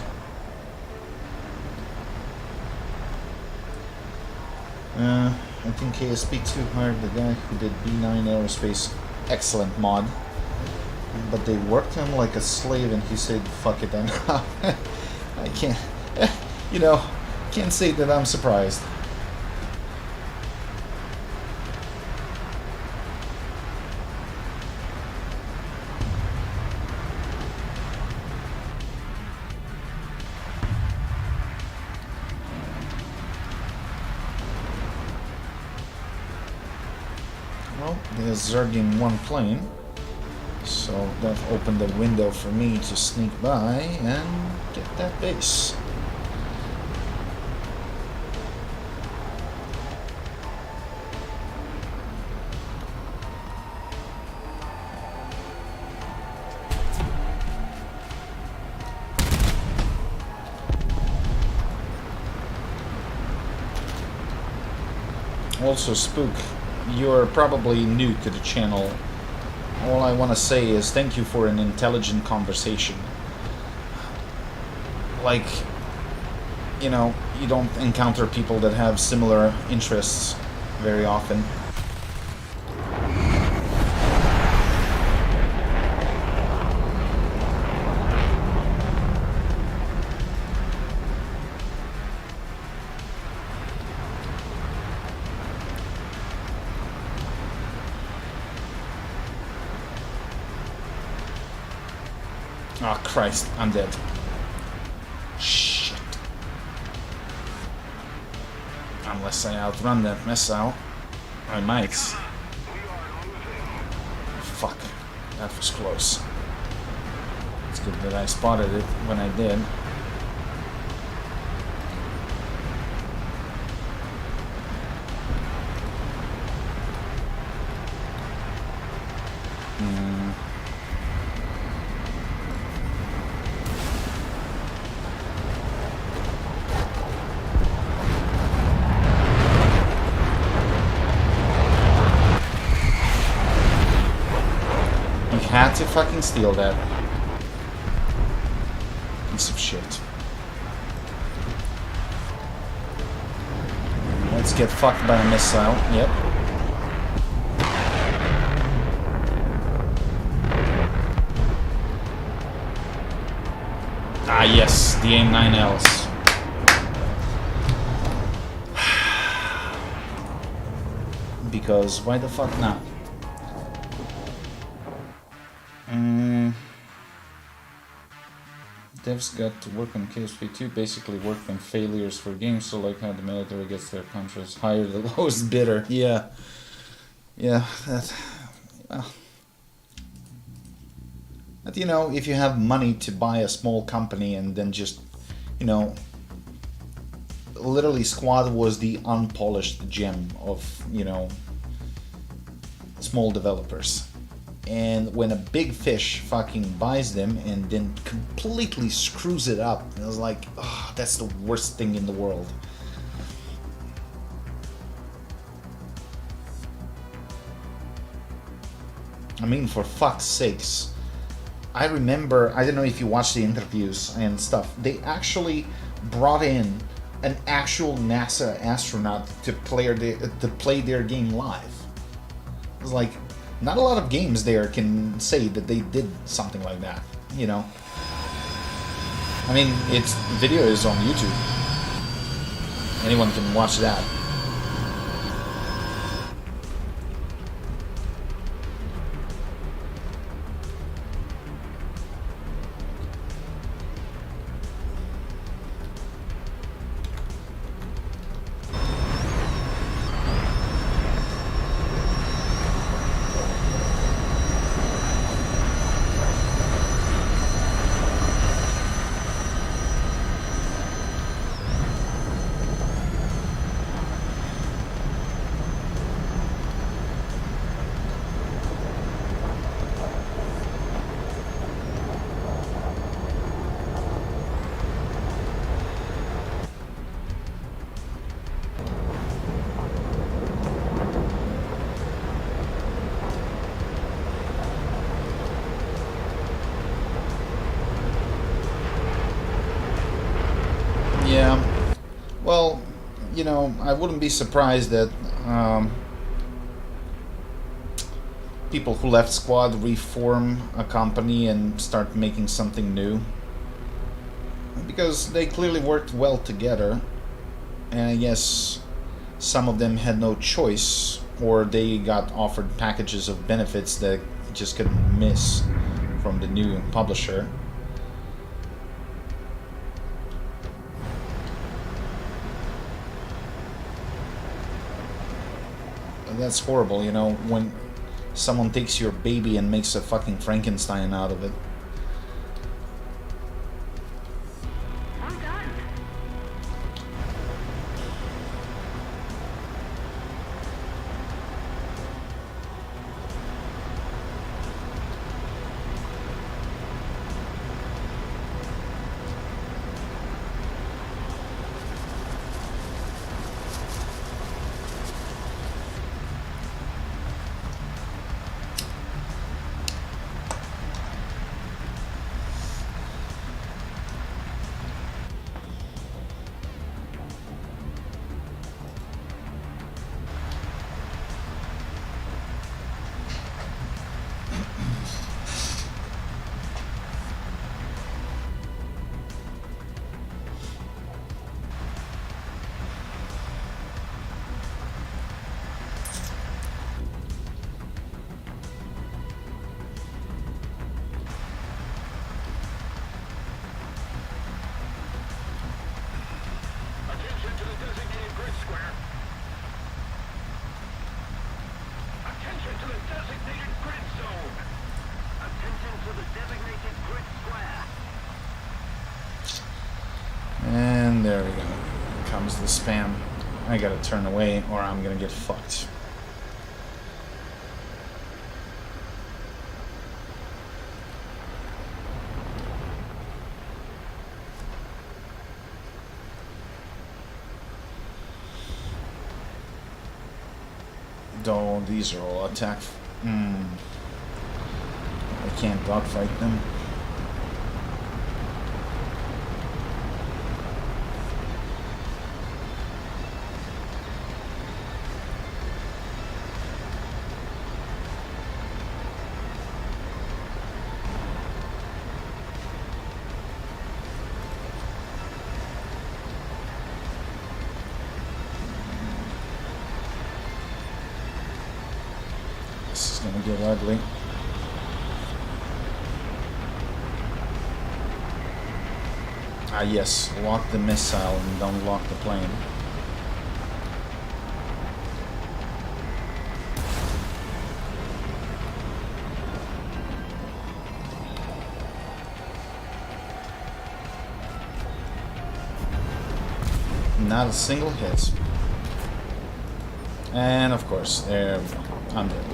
[SPEAKER 1] I think KSP2 hired the guy who did B9 Aerospace. Excellent mod. But they worked him like a slave and he said, fuck it, I'm out. I can't, you know, can't say that I'm surprised. Well, there's Zerg in one plane, so that opened the window for me to sneak by and get that base. Also, Spook, you're probably new to the channel. All I want to say is thank you for an intelligent conversation. Like, you know, you don't encounter people that have similar interests very often. Oh Christ, I'm dead. Shit. Unless I outrun that missile. I might. Fuck. That was close. It's good that I spotted it when I did. Had to fucking steal that. Piece of shit. Let's get fucked by a missile. Yep. Ah yes, the AIM-9Ls. Because why the fuck not? Devs got to work on KSP2, basically worked on failures for games, so like how the military gets their contracts, hire the lowest bidder. Yeah. Yeah, that... Well. But you know, if you have money to buy a small company and then just, you know... Literally, Squad was the unpolished gem of, you know... small developers. And when a big fish fucking buys them and then completely screws it up, I was like, oh, that's the worst thing in the world. I mean, for fuck's sakes. I remember, I don't know if you watched the interviews and stuff, they actually brought in an actual NASA astronaut to play their game live. It was like, not a lot of games there can say that they did something like that, you know. I mean, its video is on YouTube. Anyone can watch that. you know, I wouldn't be surprised that people who left squad reform a company and start making something new. Because they clearly worked well together. And I guess some of them had no choice, or they got offered packages of benefits that just couldn't miss from the new publisher. And that's horrible, you know, when someone takes your baby and makes a fucking Frankenstein out of it.
[SPEAKER 2] I'm done. Attention to the designated grid square. Attention to the designated grid zone. Attention to the designated grid square.
[SPEAKER 1] And there we go. Here comes the spam. I gotta turn away or I'm gonna get fucked. Though these are all attack. I can't dogfight them. This is gonna get ugly. Ah yes, lock the missile and don't lock the plane. Not a single hit. And of course, there we go. I'm dead.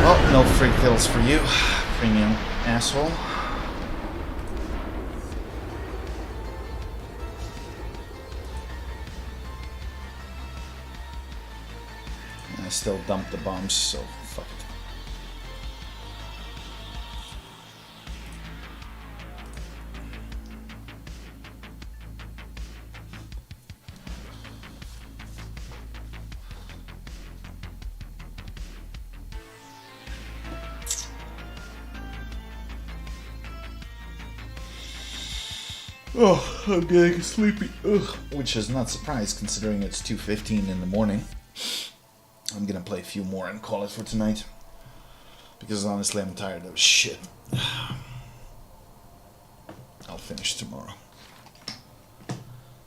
[SPEAKER 1] Well, no free kills for you, premium asshole. And I still dumped the bombs, so fuck it. Oh, I'm getting sleepy. Ugh. Which is not surprised considering it's 2:15 in the morning. I'm gonna play a few more and call it for tonight. Because honestly, I'm tired of shit. I'll finish tomorrow.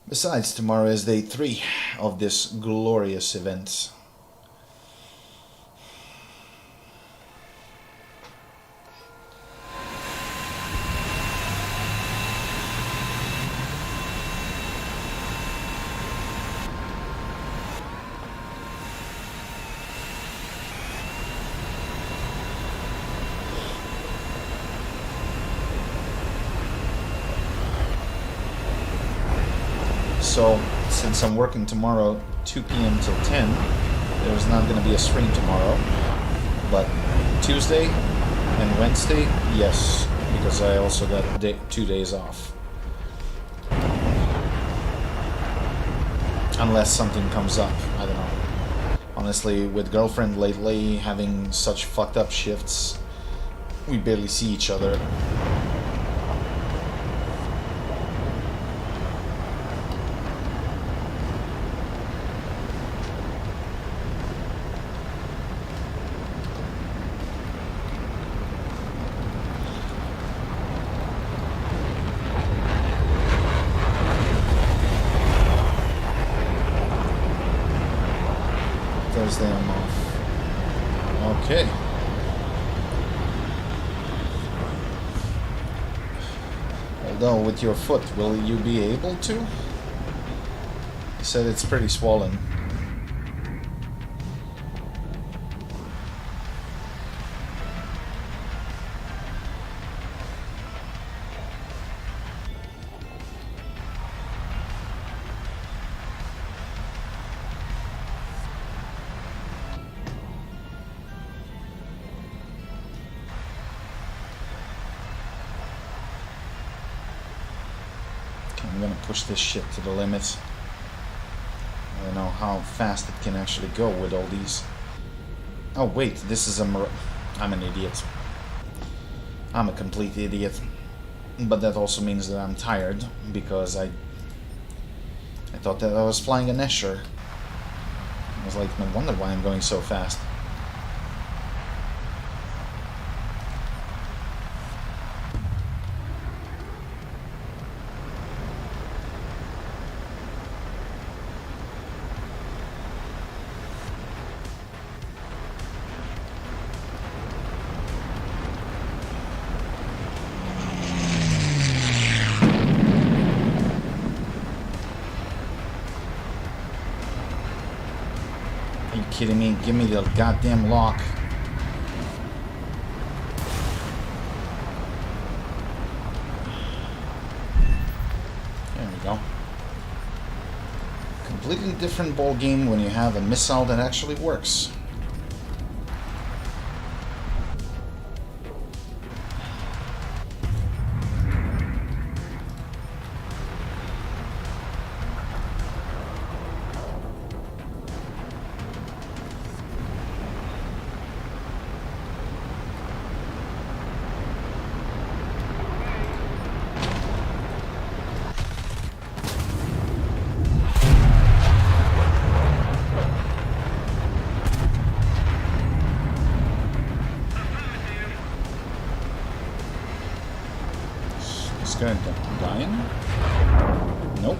[SPEAKER 1] Besides, tomorrow is day 3 of this glorious event. So, since I'm working tomorrow 2 p.m. till 10, there's not going to be a stream tomorrow. But Tuesday and Wednesday, yes, because I also got 2 days off. Unless something comes up, I don't know. Honestly, with girlfriend lately having such fucked up shifts, we barely see each other. Thursday I'm off. Okay. Although with your foot, will you be able to? You said it's pretty swollen. I'm gonna push this shit to the limits. I don't know how fast it can actually go with all these. Oh wait, this is a I'm an idiot. I'm a complete idiot. But that also means that I'm tired, because I thought that I was flying an Escher. I was like, no wonder why I'm going so fast. Are you kidding me? Give me the goddamn lock. There we go. Completely different ball game when you have a missile that actually works. Is this guy dying? Nope.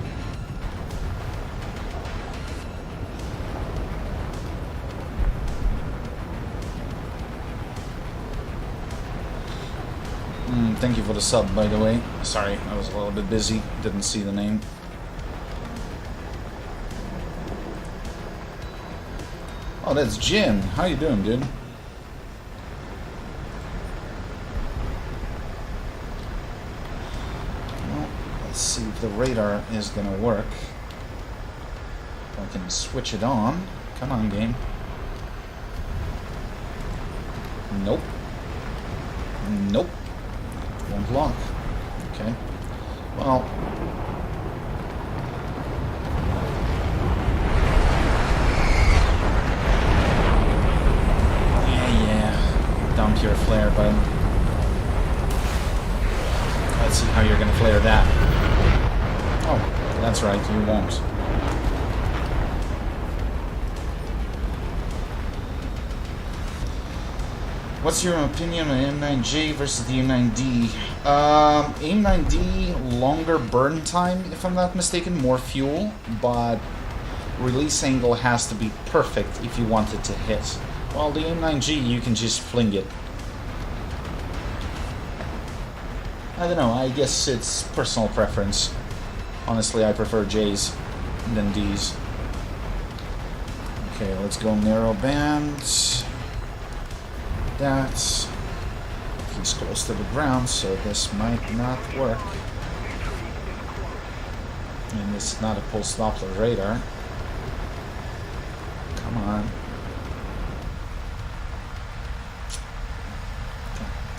[SPEAKER 1] Thank you for the sub, by the way. Sorry, I was a little bit busy. Didn't see the name. Oh, that's Jin. How you doing, dude? Well, let's see if the radar is gonna work. If I can switch it on. Come on, game. Nope. Nope. Won't lock. Okay. Well. Yeah. Dump your flare button. Let's see how you're gonna flare that. Oh, that's right, you won't. What's your opinion on M9J versus the M9D? M9D, longer burn time, if I'm not mistaken, more fuel, but release angle has to be perfect if you want it to hit. While the M9G, you can just fling it. I don't know, I guess it's personal preference. Honestly, I prefer J's than D's. Okay, let's go narrow bands. That's... He's close to the ground, so this might not work. And it's not a pulse Doppler radar. Come on.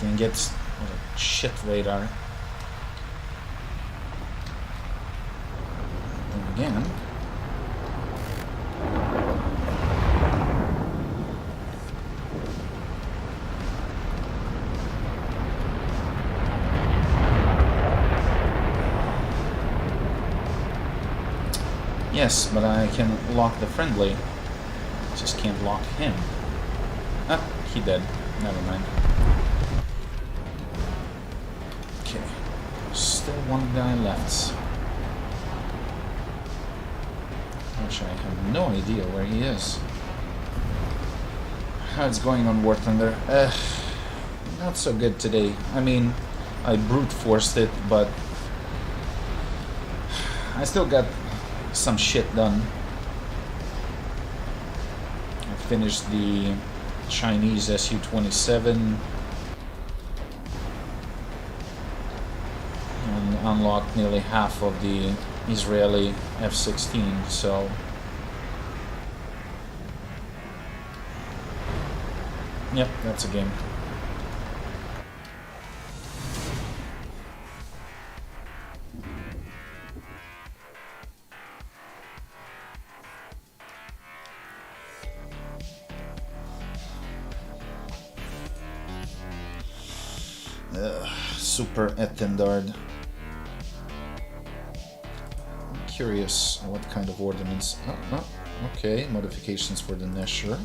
[SPEAKER 1] Dang it. What a shit radar. And again. Yes, but I can lock the friendly. Just can't lock him. Ah, he dead. Never mind. Okay. Still one guy left. Actually, I have no idea where he is. How's going on War Thunder? Not so good today. I mean, I brute forced it, but I still got some shit done. I finished the Chinese Su-27 and unlocked nearly half of the Israeli F-16, so yep, that's a game. Super Etendard. I'm curious what kind of ordnance. Oh, okay, modifications for the Nesher.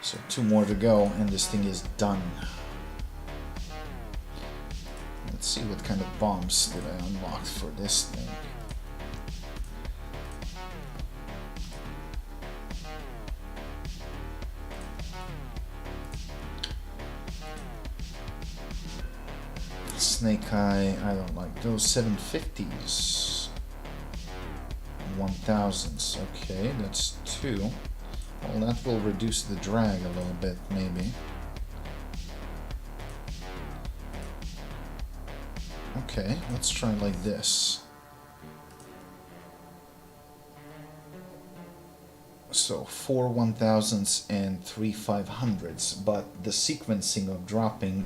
[SPEAKER 1] So 2 more to go, and this thing is done. Let's see what kind of bombs did I unlock for this thing. Snake Eye, I don't like those. 750s. 1000s, okay, that's 2. Well, that will reduce the drag a little bit, maybe. Okay, let's try like this. So 4 1000s and 3 500s, but the sequencing of dropping,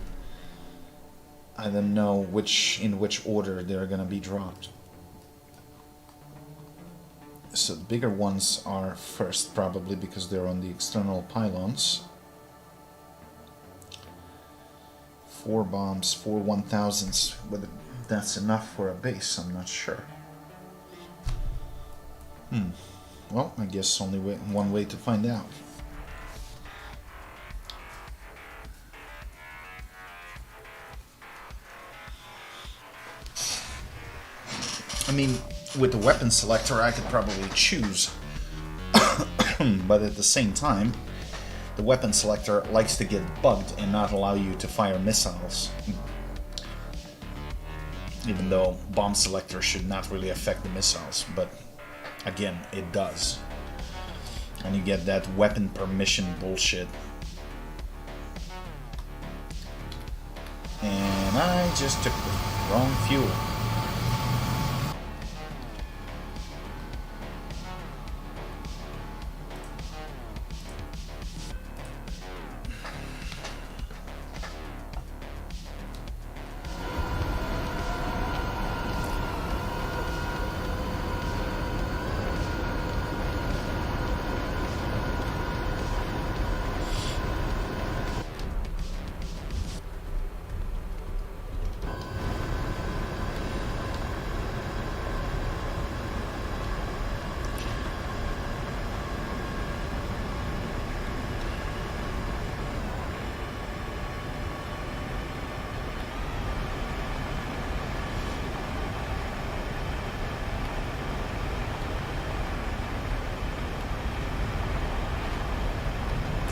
[SPEAKER 1] I don't know in which order they're gonna be dropped. So the bigger ones are first, probably because they're on the external pylons. 4 bombs, 4 1000s. Whether that's enough for a base, I'm not sure. Well, I guess only one way to find out. I mean, with the weapon selector, I could probably choose. But at the same time, the weapon selector likes to get bugged and not allow you to fire missiles. Even though bomb selector should not really affect the missiles, but again, it does. And you get that weapon permission bullshit. And I just took the wrong fuel.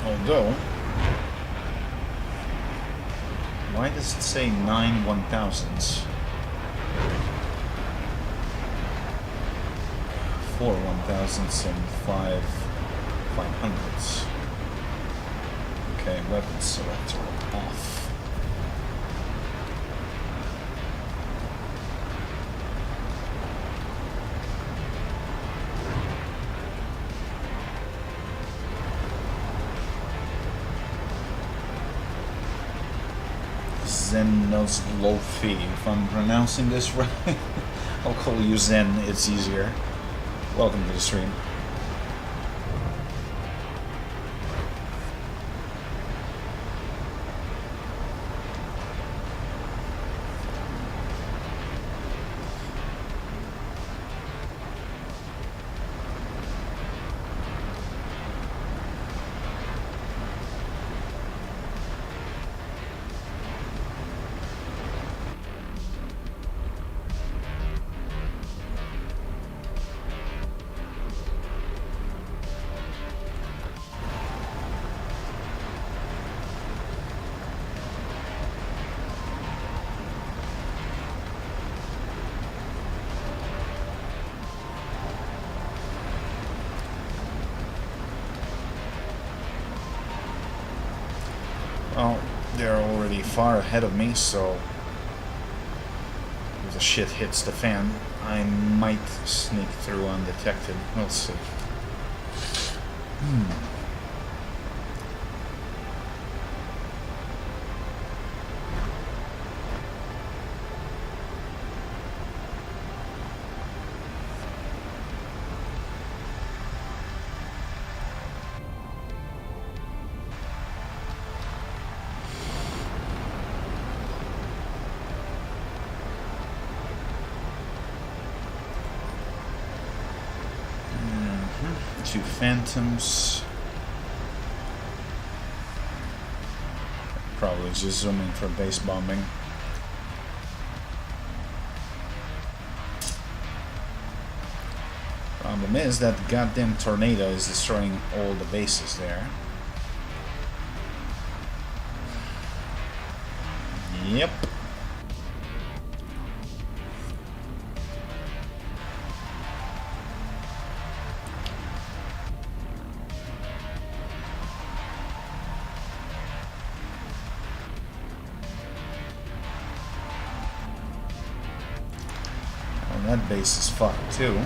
[SPEAKER 1] Although, why does it say 9 1000s? 4 1000s and 5 500s. Okay, weapon selector off. Zenozlofi, if I'm pronouncing this right. I'll call you Zen, it's easier. Welcome to the stream. Well, they're already far ahead of me, so if the shit hits the fan, I might sneak through undetected. We'll see. Two phantoms. Probably just zooming for base bombing. Problem is that the goddamn tornado is destroying all the bases there. Yep. That base is fucked too.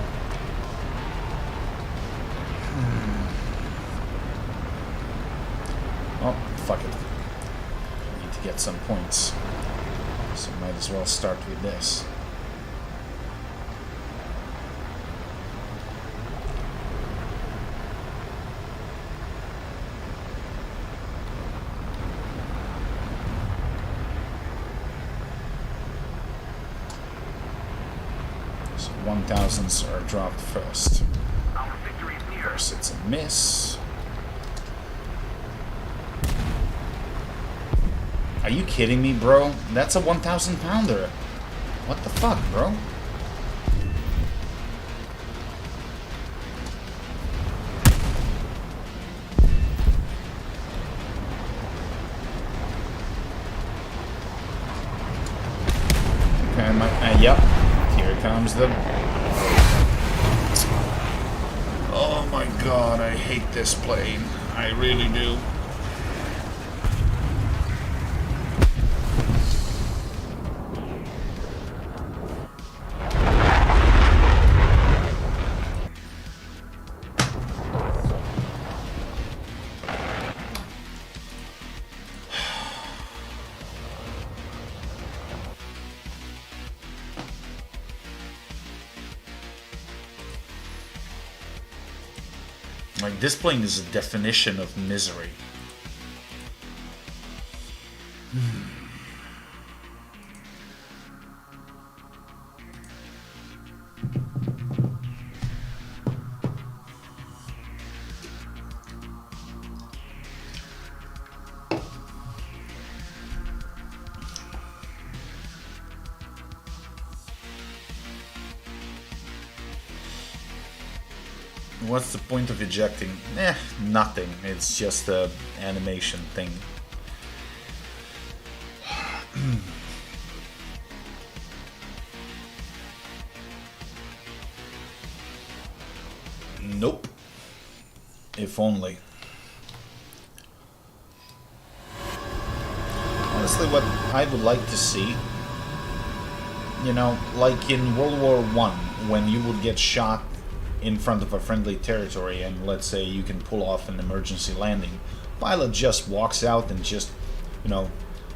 [SPEAKER 1] Oh, fuck it. I need to get some points. So might as well start with this. So 1000s are dropped first.
[SPEAKER 2] Our victory is
[SPEAKER 1] Of
[SPEAKER 2] near.
[SPEAKER 1] course, it's a miss. Are you kidding me, bro? That's a 1,000 pounder. What the fuck, bro? Okay, yep. Here comes the... Oh my god, I hate this plane. I really do. Like, this plane is a definition of misery. What's the point of ejecting? Nothing. It's just a animation thing. Nope. If only. Honestly, what I would like to see, you know, like in World War I, when you would get shot in front of a friendly territory and let's say you can pull off an emergency landing, pilot just walks out and just, you know,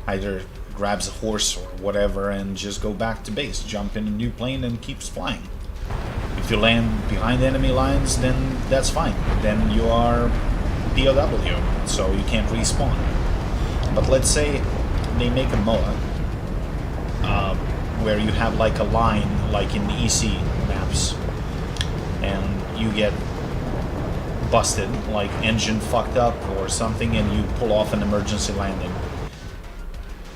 [SPEAKER 1] either grabs a horse or whatever and just go back to base, jump in a new plane and keeps flying. If you land behind enemy lines, then that's fine. Then you are POW, so you can't respawn. But let's say they make a MOA where you have like a line like in EC maps, and you get busted, like engine fucked up or something, and you pull off an emergency landing.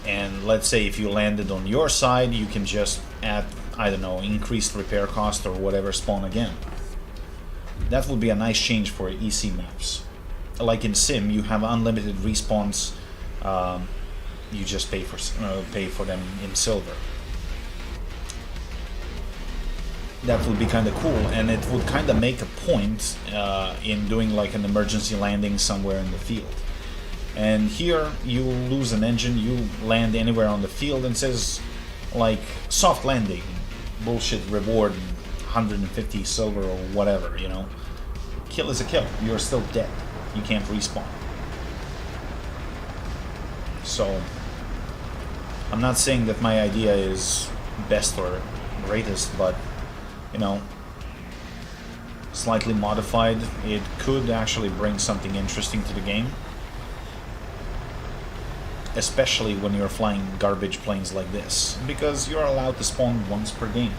[SPEAKER 1] And let's say if you landed on your side, you can just add, I don't know, increased repair cost or whatever, spawn again. That would be a nice change for EC maps. Like in Sim, you have unlimited respawns. You just pay for them in silver. That would be kind of cool, and it would kind of make a point in doing like an emergency landing somewhere in the field. And here you lose an engine, you land anywhere on the field and says like soft landing, bullshit reward, 150 silver or whatever, you know. Kill is a kill. You're still dead. You can't respawn. So I'm not saying that my idea is best or greatest, but you know, slightly modified, it could actually bring something interesting to the game. Especially when you're flying garbage planes like this, because you're allowed to spawn once per game.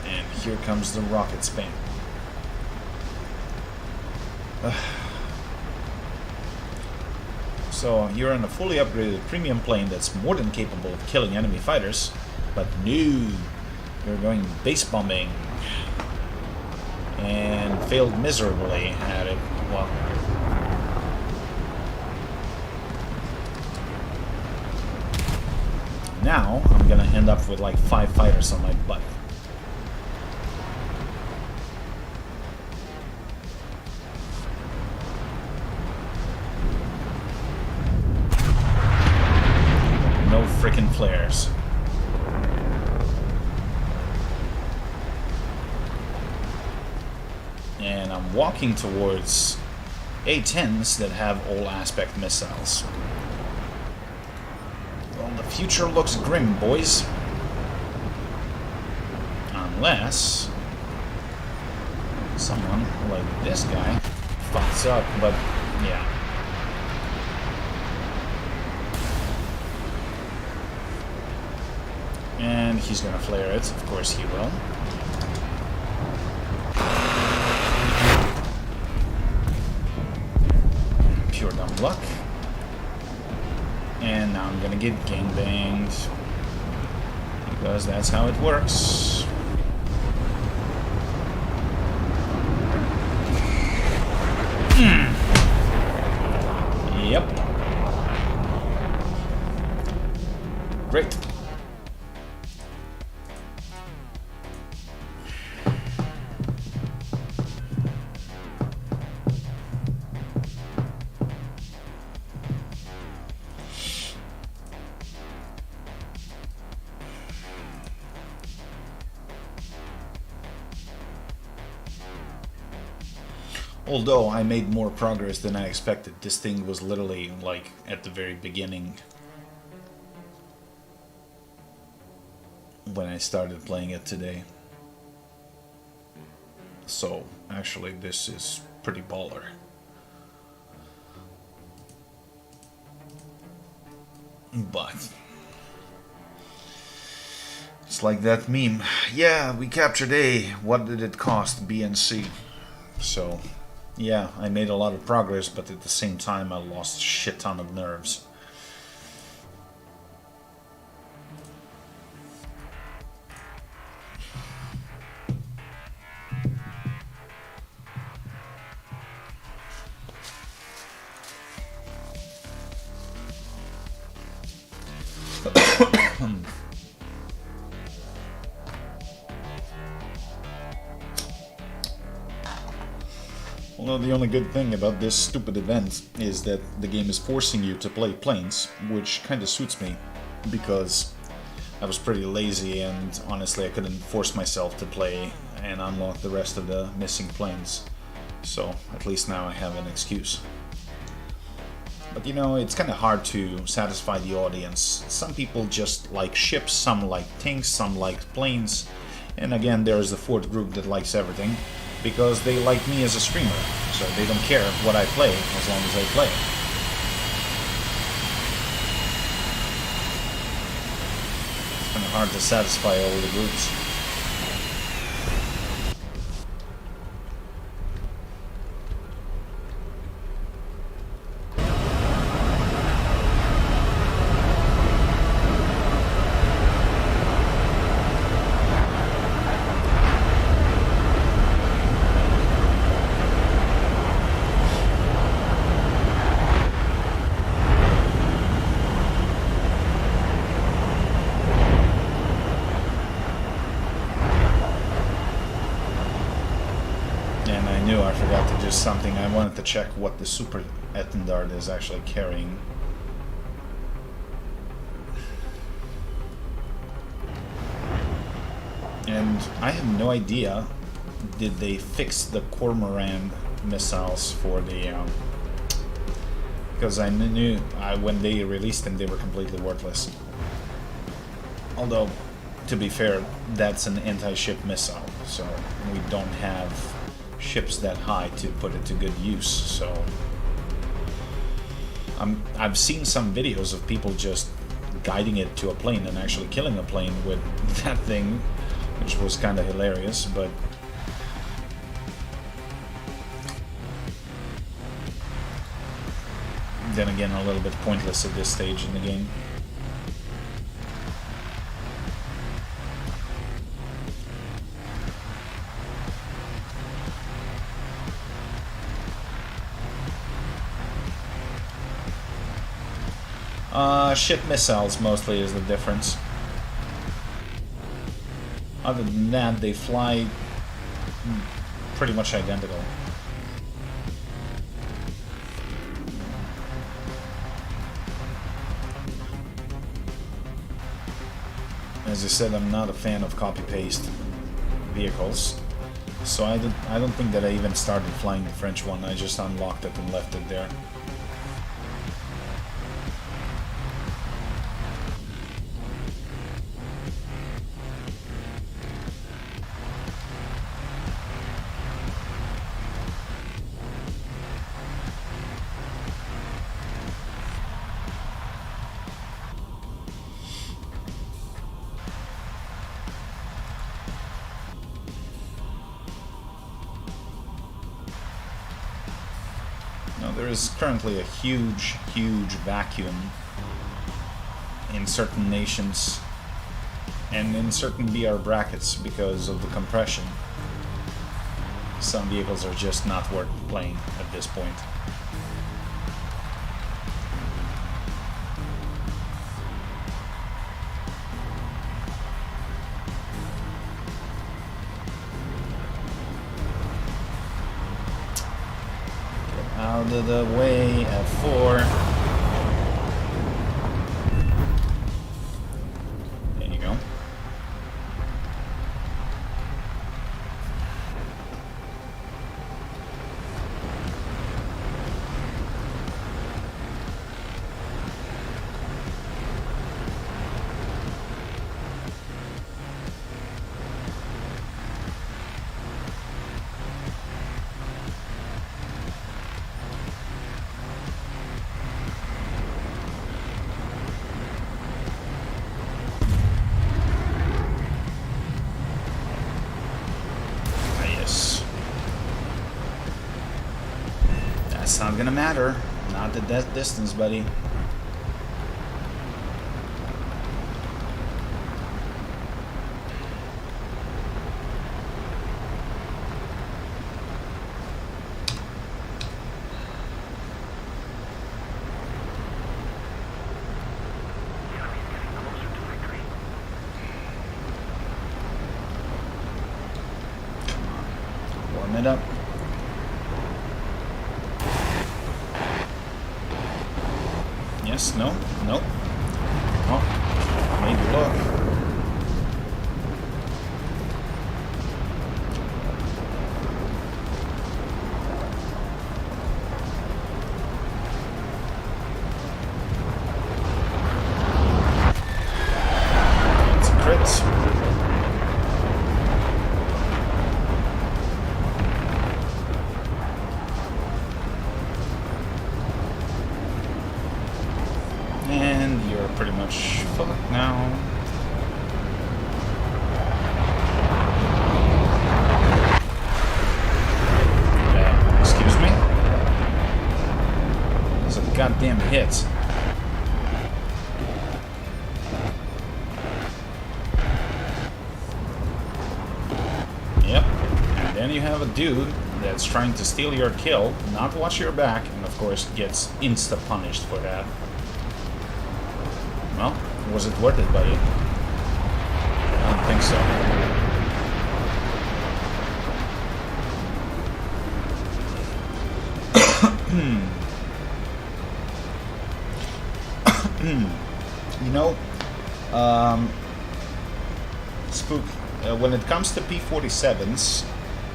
[SPEAKER 1] And here comes the rocket spam. So you're in a fully upgraded premium plane that's more than capable of killing enemy fighters, but no, you're going base bombing and failed miserably at it. Well, now I'm gonna end up with like 5 fighters on my butt. Frickin' flares. And I'm walking towards A-10s that have all aspect missiles. Well, the future looks grim, boys. Unless someone like this guy fucks up, but yeah. And he's gonna flare it, of course he will. Pure dumb luck. And now I'm gonna get gangbanged. Because that's how it works. Yep. Great. Although I made more progress than I expected, this thing was literally like at the very beginning when I started playing it today. So actually this is pretty baller. But it's like that meme. Yeah, we captured A. What did it cost? B and C. So yeah, I made a lot of progress, but at the same time I lost a shit ton of nerves. Well, the only good thing about this stupid event is that the game is forcing you to play planes, which kinda suits me, because I was pretty lazy and honestly I couldn't force myself to play and unlock the rest of the missing planes. So at least now I have an excuse. But you know, it's kinda hard to satisfy the audience. Some people just like ships, some like tanks, some like planes, and again there's the fourth group that likes everything, because they like me as a streamer, so they don't care what I play as long as I play. It's kind of hard to satisfy all the groups. forgot to do something. I wanted to check what the super Etendard is actually carrying. And I have no idea, did they fix the Cormoran missiles for the... because I knew when they released them they were completely worthless. Although, to be fair, that's an anti-ship missile, so we don't have ships that high to put it to good use, so... I've seen some videos of people just guiding it to a plane and actually killing a plane with that thing, which was kind of hilarious, but... then again, a little bit pointless at this stage in the game. Ship missiles mostly is the difference. Other than that, they fly pretty much identical. As I said, I'm not a fan of copy-paste vehicles, so I don't think that I even started flying the French one. I just unlocked it and left it there. There is currently a huge vacuum in certain nations and in certain BR brackets because of the compression. Some vehicles are just not worth playing at this point. Out of the way, F4. There you go. That's not gonna matter. Not at that distance, buddy. Warm it up. Yes, no, nope. Oh, maybe look. It's a crit. And you're pretty much fucked now. Excuse me? Those are goddamn hits. Yep. And then you have a dude that's trying to steal your kill, not watch your back, and of course gets insta-punished for that. Well, was it worth it, buddy? I don't think so. You know, Spook, when it comes to P-47s,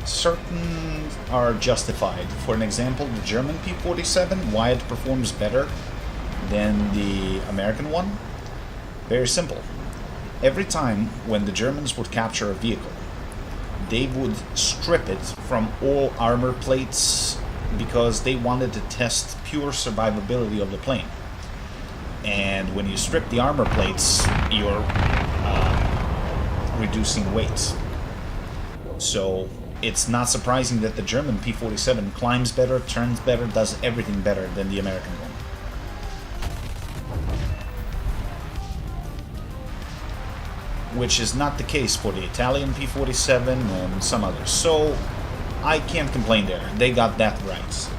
[SPEAKER 1] certain are justified. For an example, the German P-47, why it performs better than the American one? Very simple. Every time when the Germans would capture a vehicle, they would strip it from all armor plates because they wanted to test pure survivability of the plane. And when you strip the armor plates, you're reducing weight. So it's not surprising that the German P-47 climbs better, turns better, does everything better than the American one. Which is not the case for the Italian P-47 and some others. So I can't complain there. They got that right.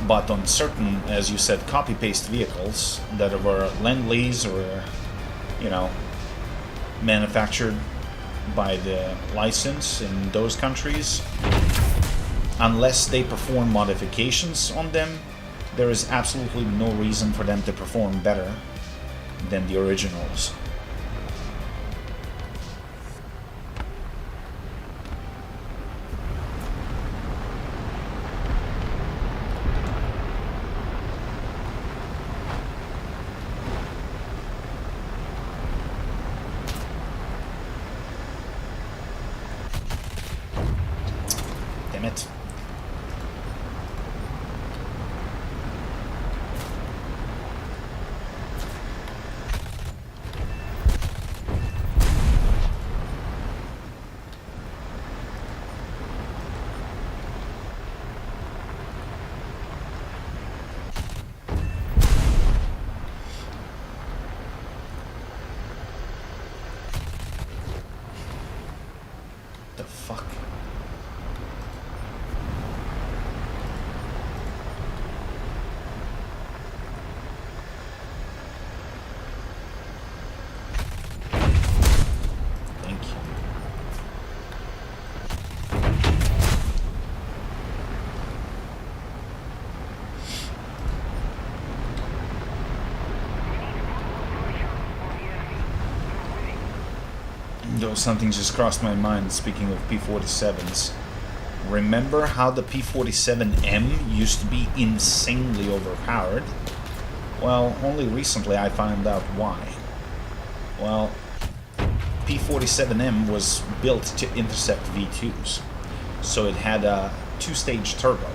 [SPEAKER 1] But on certain, as you said, copy-paste vehicles that were Lend-Lease or, you know, manufactured by the license in those countries, unless they perform modifications on them, there is absolutely no reason for them to perform better than the originals. Damn it. The fuck? Thank you. Though something just crossed my mind, speaking of P-47s. Remember how the P-47M used to be insanely overpowered? Well, only recently I found out why. Well, P-47M was built to intercept V2s, so it had a two-stage turbo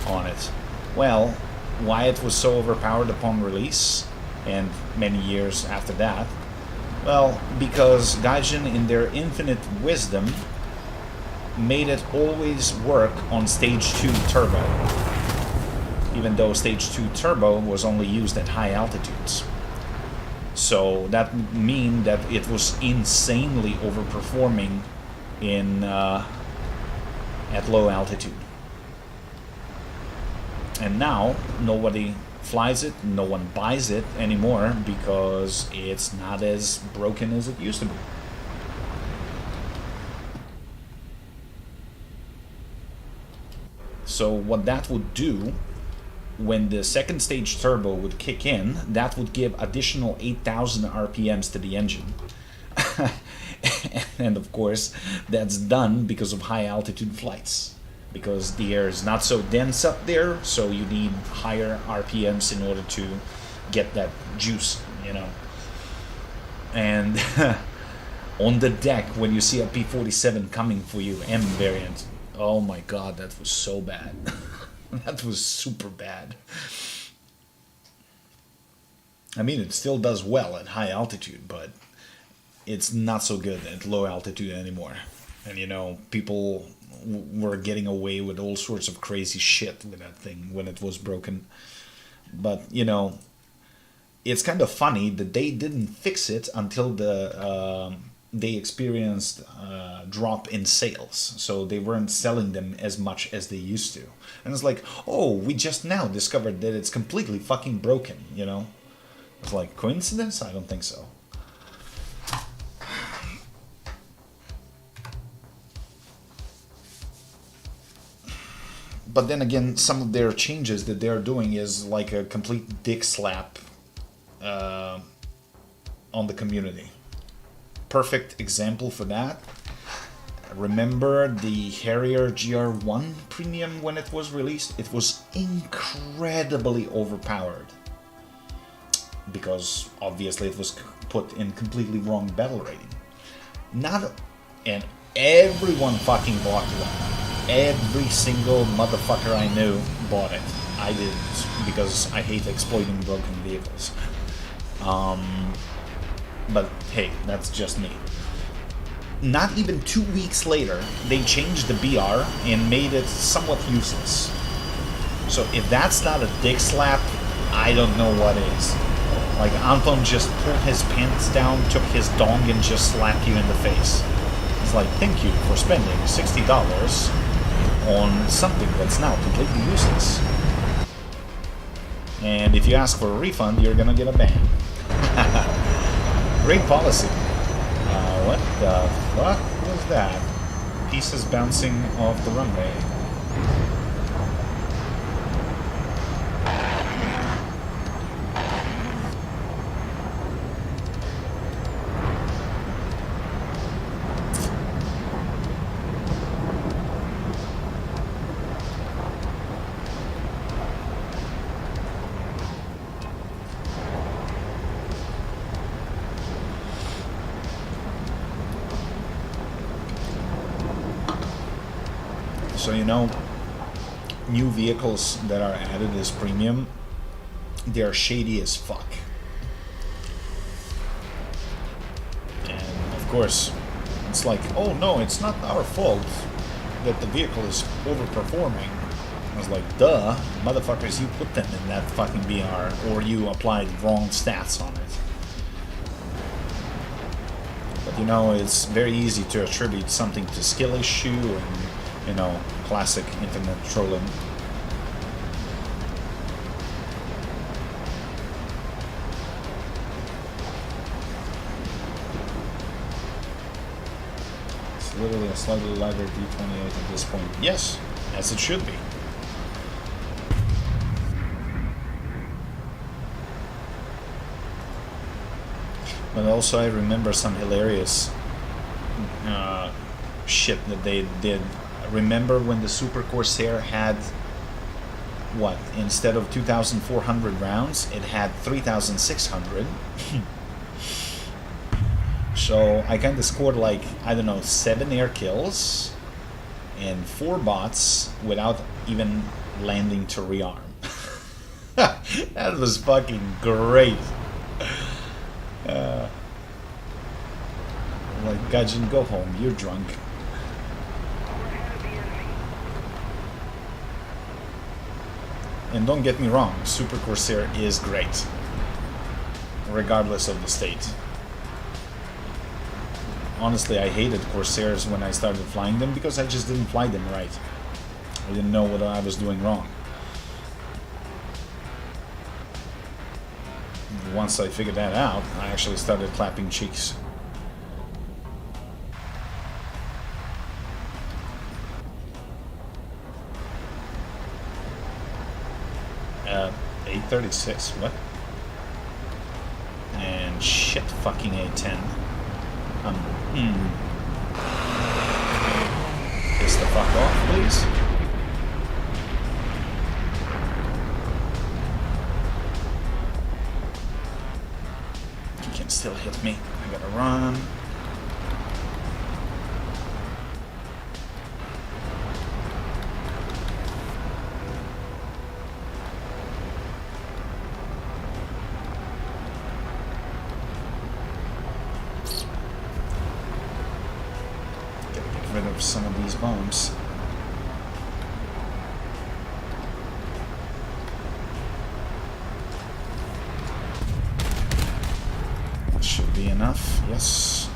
[SPEAKER 1] on it. Well, why it was so overpowered upon release, and many years after that? Well, because Gaijin, in their infinite wisdom, made it always work on stage 2 turbo, even though stage 2 turbo was only used at high altitudes. So that mean that it was insanely overperforming in at low altitude. And now nobody flies it, no one buys it anymore because it's not as broken as it used to be. So what that would do, when the second stage turbo would kick in, that would give additional 8,000 RPMs to the engine. And of course, that's done because of high altitude flights. Because the air is not so dense up there, so you need higher RPMs in order to get that juice, you know. And on the deck, when you see a P-47 coming for you, M variant, oh my god, that was so bad. That was super bad. I mean, it still does well at high altitude, but it's not so good at low altitude anymore. And you know, people were getting away with all sorts of crazy shit with that thing when it was broken. But you know, it's kind of funny that they didn't fix it until they experienced a drop in sales, so they weren't selling them as much as they used to. And it's like, oh, we just now discovered that it's completely fucking broken, you know? It's like, coincidence? I don't think so. But then again, some of their changes that they're doing is like a complete dick slap on the community. Perfect example for that. Remember the Harrier GR1 Premium when it was released? It was incredibly overpowered. Because obviously it was put in completely wrong battle rating. And everyone fucking bought one. Every single motherfucker I knew bought it. I didn't, because I hate exploiting broken vehicles. But hey, that's just me. Not even 2 weeks later, they changed the BR and made it somewhat useless. So if that's not a dick slap, I don't know what is. Like, Anton just pulled his pants down, took his dong, and just slapped you in the face. It's like, thank you for spending $60 on something that's now completely useless. And if you ask for a refund, you're gonna get a ban. Great policy. What the fuck was that? Pieces bouncing off the runway. So, you know, new vehicles that are added as premium, they're shady as fuck. And of course, it's like, oh no, it's not our fault that the vehicle is overperforming. I was like, duh, motherfuckers, you put them in that fucking BR, or you applied wrong stats on it. But you know, it's very easy to attribute something to skill issue and, you know, classic internet trolling. It's literally a slightly lighter D28 at this point. Yes, as it should be. But also I remember some hilarious shit that they did. Remember when the Super Corsair had, what, instead of 2,400 rounds, it had 3,600. So I kind of scored like, I don't know, 7 air kills and 4 bots without even landing to rearm. That was fucking great. Like, Gajin, go home, you're drunk. And don't get me wrong, Super Corsair is great, regardless of the state. Honestly, I hated Corsairs when I started flying them because I just didn't fly them right. I didn't know what I was doing wrong. Once I figured that out, I actually started clapping cheeks. 836, what? And shit, fucking A10. Piss the fuck off, please. You can still hit me. I gotta run. Some of these bombs. That should be enough, yes.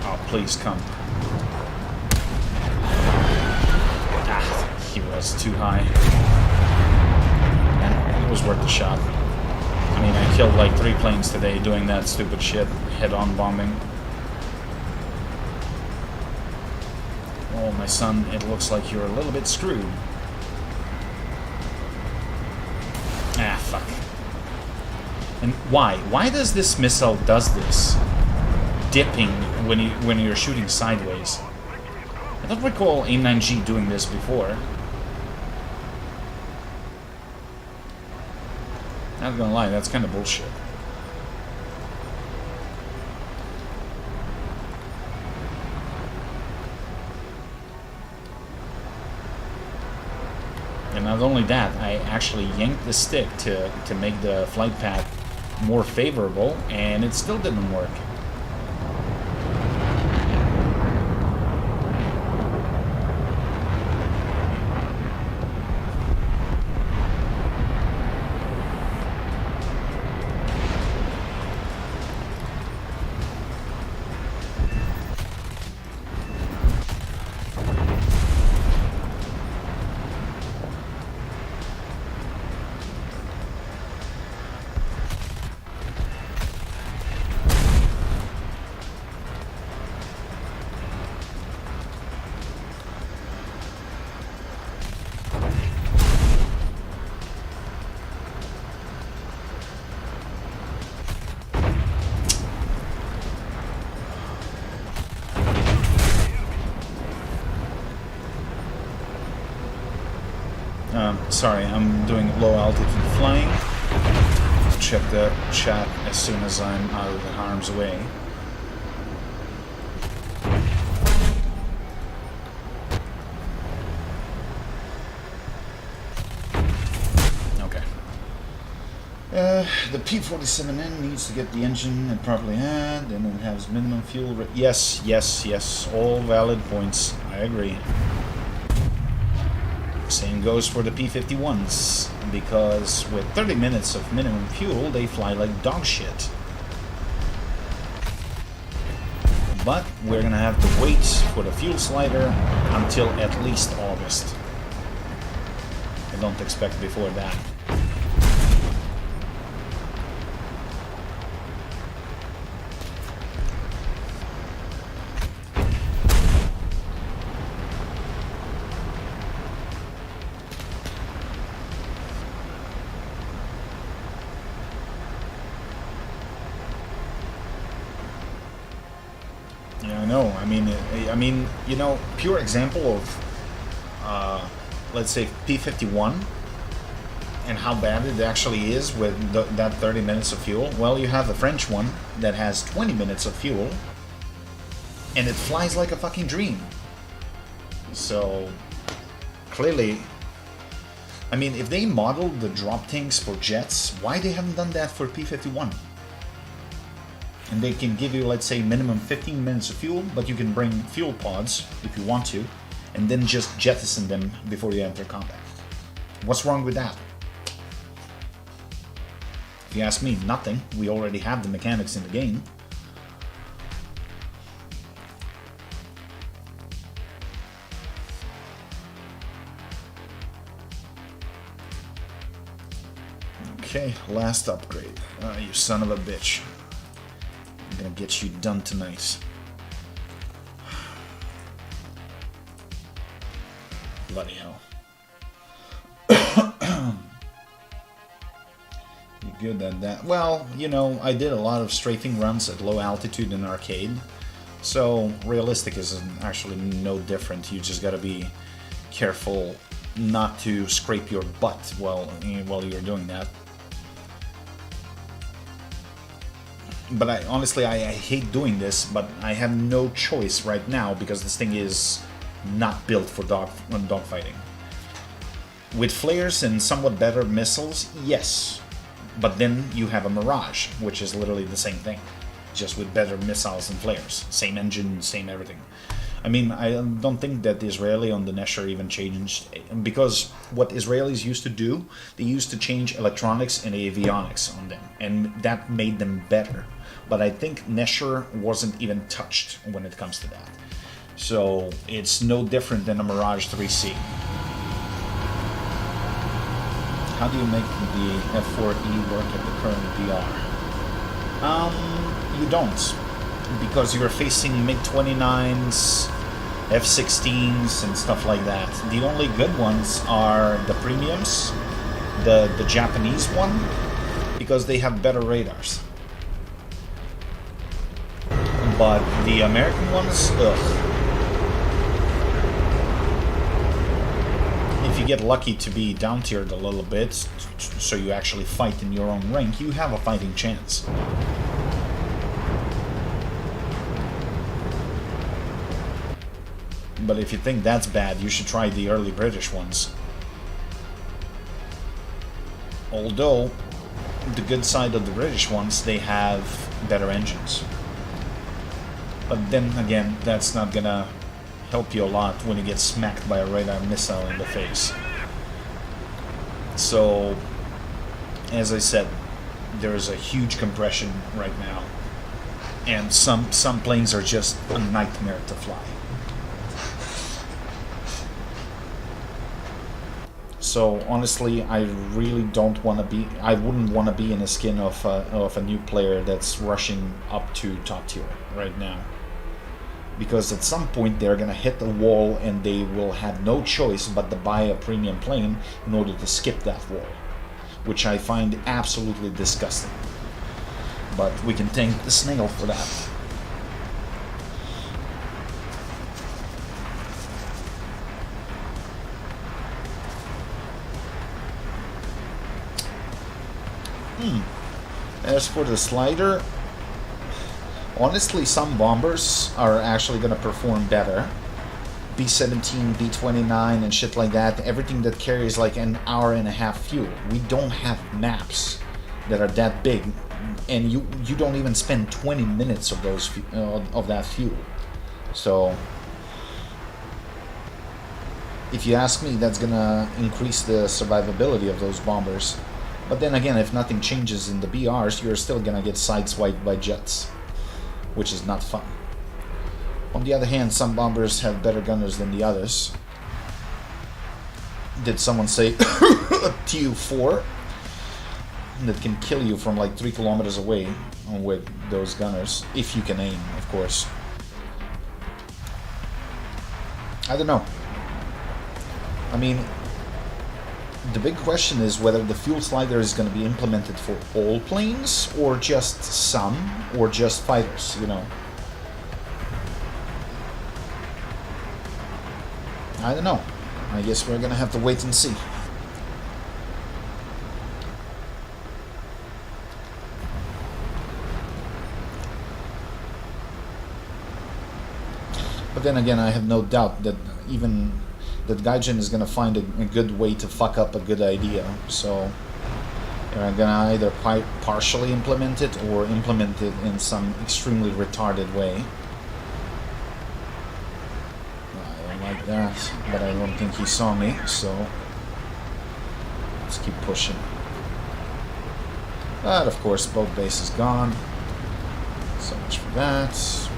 [SPEAKER 1] Oh, please come. Ah, he was too high. And it was worth the shot. I mean, I killed like 3 planes today doing that stupid shit, head-on bombing. Oh, my son, it looks like you're a little bit screwed. Ah, fuck. And why? Why does this missile does this? Dipping when you're shooting sideways. I don't recall AIM-9G doing this before. Not gonna lie, that's kind of bullshit. And not only that, I actually yanked the stick to make the flight path more favorable, and it still didn't work. Sorry, I'm doing low altitude flying. I'll check the chat as soon as I'm out of the harm's way. Okay. The P-47N needs to get the engine and properly had, and it has minimum fuel. Yes, yes, yes. All valid points. I agree. Same goes for the P-51s, because with 30 minutes of minimum fuel, they fly like dog shit. But we're gonna have to wait for the fuel slider until at least August. I don't expect before that. Yeah, I know. I mean, you know, pure example of, let's say, P-51 and how bad it actually is with that 30 minutes of fuel. Well, you have the French one that has 20 minutes of fuel, and it flies like a fucking dream. So, clearly, I mean, if they modeled the drop tanks for jets, why they haven't done that for P-51? And they can give you, let's say, minimum 15 minutes of fuel, but you can bring fuel pods if you want to, and then just jettison them before you enter combat. What's wrong with that? If you ask me, nothing. We already have the mechanics in the game. Okay, last upgrade. You son of a bitch. I'm gonna get you done tonight. Bloody hell. You good at that? Well, you know, I did a lot of strafing runs at low altitude in arcade, so realistic is actually no different. You just gotta be careful not to scrape your butt while you're doing that. But honestly, I hate doing this, but I have no choice right now because this thing is not built for dogfighting. With flares and somewhat better missiles, yes. But then you have a Mirage, which is literally the same thing, just with better missiles and flares. Same engine, same everything. I mean, I don't think that the Israeli on the Nesher even changed, because what Israelis used to do, they used to change electronics and avionics on them, and that made them better. But I think Nesher wasn't even touched when it comes to that. So it's no different than a Mirage 3C. How do you make the F4E work at the current VR? You don't, because you're facing MiG-29s F-16s and stuff like that. The only good ones are the premiums, the Japanese one, because they have better radars. But the American ones, ugh. If you get lucky to be down-tiered a little bit, so you actually fight in your own rank, you have a fighting chance. But if you think that's bad, you should try the early British ones. Although, the good side of the British ones, they have better engines. But then again, that's not gonna help you a lot when you get smacked by a radar missile in the face. So, as I said, there is a huge compression right now. And some planes are just a nightmare to fly. So honestly, I really don't want to be. I wouldn't want to be in the skin of a new player that's rushing up to top tier right now, because at some point they're gonna hit the wall and they will have no choice but to buy a premium plane in order to skip that wall, which I find absolutely disgusting. But we can thank the snail for that. As for the slider, honestly, some bombers are actually going to perform better. B-17, B-29 and shit like that, everything that carries like an hour and a half fuel. We don't have maps that are that big, and you don't even spend 20 minutes of those of that fuel. So if you ask me, that's gonna increase the survivability of those bombers. But then again, if nothing changes in the BRs, you're still gonna get sideswiped by jets, which is not fun. On the other hand, some bombers have better gunners than the others. Did someone say a Tu-4 that can kill you from like 3 kilometers away with those gunners, if you can aim, of course. I don't know. I mean, the big question is whether the fuel slider is going to be implemented for all planes, or just some, or just fighters, you know. I don't know. I guess we're going to have to wait and see. But then again, I have no doubt that even that Gaijin is going to find a good way to fuck up a good idea. So they're going to either partially implement it or implement it in some extremely retarded way. I don't like that, but I don't think he saw me, so let's keep pushing. But of course, boat base is gone. So much for that.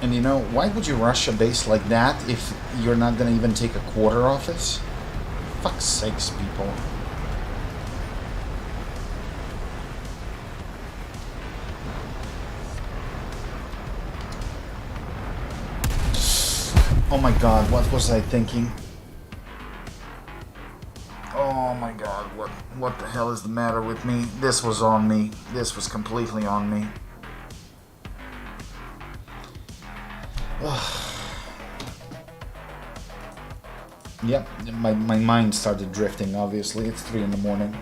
[SPEAKER 1] And you know, why would you rush a base like that if you're not gonna even take a quarter off it? Fuck's sakes, people. Oh my god, what was I thinking? Oh my god, what the hell is the matter with me? This was on me. This was completely on me. Yep, my mind started drifting, obviously. It's 3 in the morning.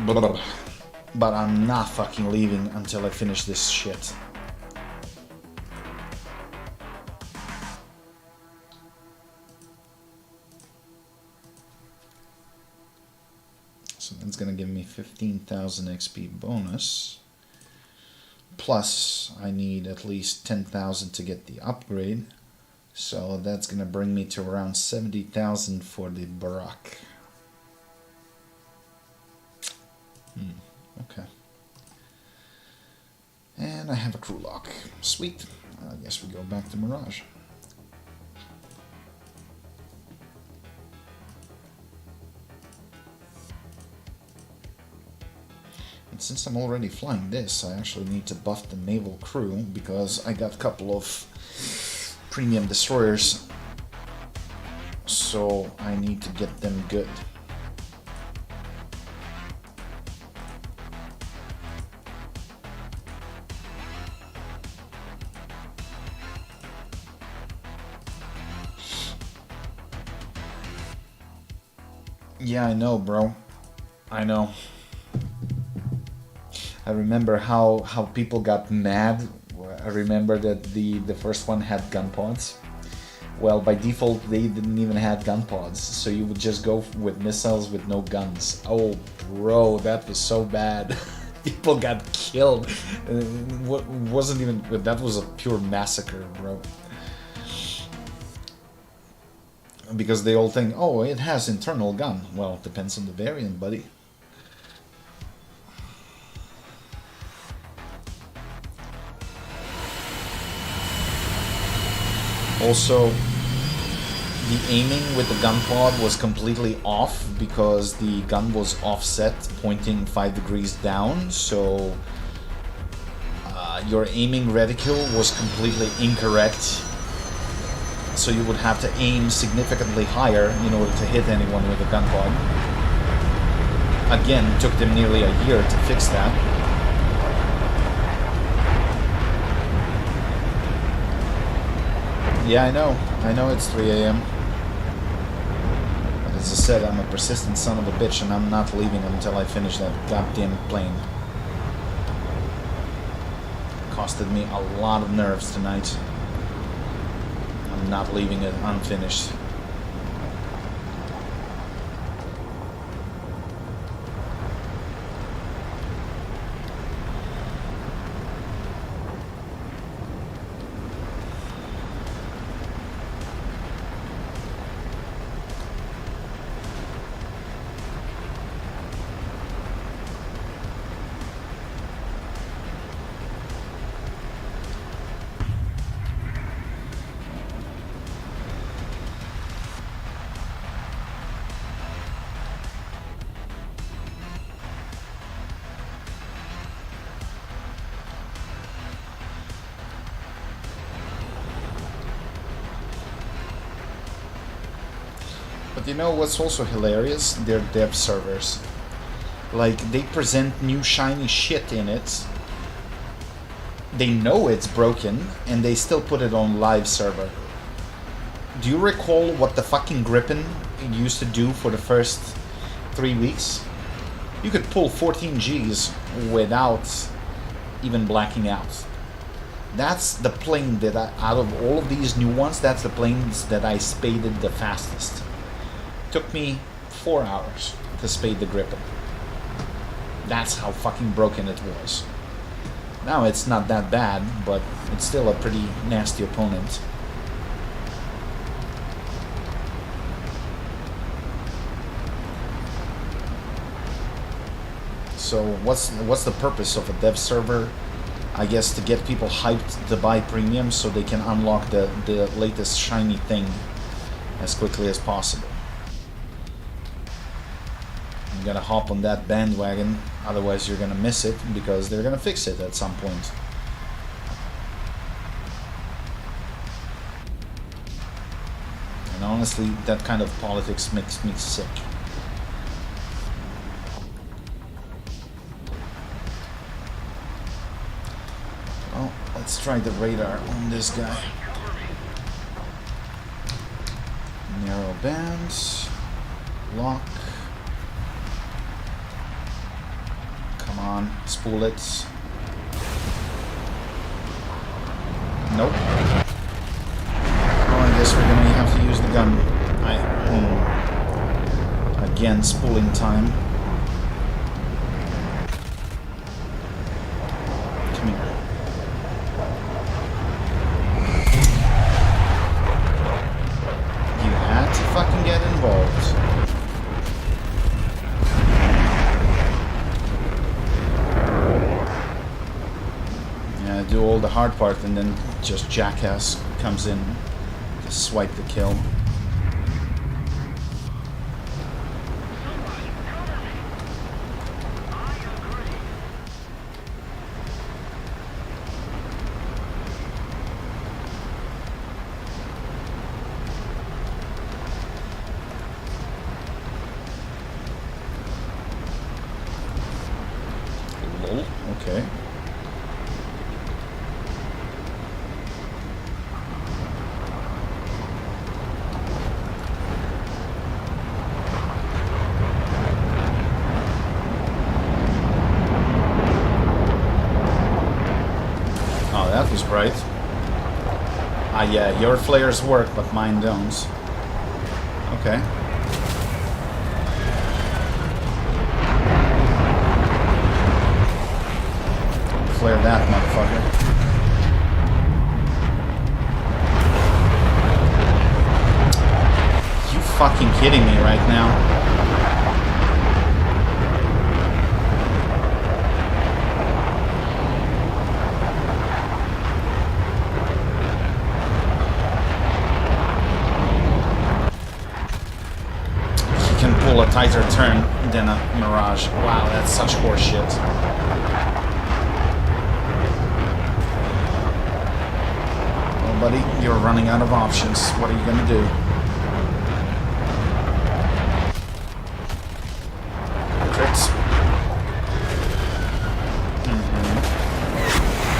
[SPEAKER 1] But I'm not fucking leaving until I finish this shit. So that's gonna give me 15,000 XP bonus. Plus, I need at least 10,000 to get the upgrade. So that's going to bring me to around 70,000 for the Barak. Okay. And I have a crew lock. Sweet. I guess we go back to Mirage. And since I'm already flying this, I actually need to buff the naval crew because I got a couple of premium destroyers. So I need to get them good. Yeah, I know, bro. I know. I remember how people got mad. I remember that the first one had gun pods. Well, by default, they didn't even have gun pods, so you would just go with missiles with no guns. Oh, bro, that was so bad. People got killed. Wasn't even. That was a pure massacre, bro. Because they all think, oh, it has internal gun. Well, it depends on the variant, buddy. Also, the aiming with the gun pod was completely off because the gun was offset, pointing 5 degrees down, so your aiming reticule was completely incorrect. So you would have to aim significantly higher in order to hit anyone with a gun pod. Again, it took them nearly a year to fix that. Yeah, I know it's 3 AM. But as I said, I'm a persistent son of a bitch and I'm not leaving until I finish that goddamn plane. Costed me a lot of nerves tonight. I'm not leaving it unfinished. But you know what's also hilarious? Their dev servers. Like, they present new shiny shit in it. They know it's broken, and they still put it on live server. Do you recall what the fucking Gripen used to do for the first 3 weeks? You could pull 14 Gs without even blacking out. That's the plane that out of all of these new ones, that's the planes that I spaded the fastest. Took me 4 hours to spade the Gripen. That's how fucking broken it was. Now it's not that bad, but it's still a pretty nasty opponent. So what's the purpose of a dev server? I guess to get people hyped to buy premium so they can unlock the latest shiny thing as quickly as possible. You gotta hop on that bandwagon, otherwise you're gonna miss it because they're gonna fix it at some point. And honestly, that kind of politics makes me sick. Well, let's try the radar on this guy. Narrow bands, lock. Come on, spool it. Nope. Oh, I guess we're gonna have to use the gun. Again, spooling time. Come here. You had to fucking get involved. hard part, and then just Jackass comes in to swipe the kill.
[SPEAKER 2] Somebody cover me! I agree.
[SPEAKER 1] Lol. Okay. Oh, that was bright. Ah, yeah, your flares work, but mine don't. Okay. Flare that, motherfucker. You fucking kidding me right now? He can pull a tighter turn than a Mirage. Wow, that's such horseshit. Buddy, you're running out of options. What are you gonna do? Tricks.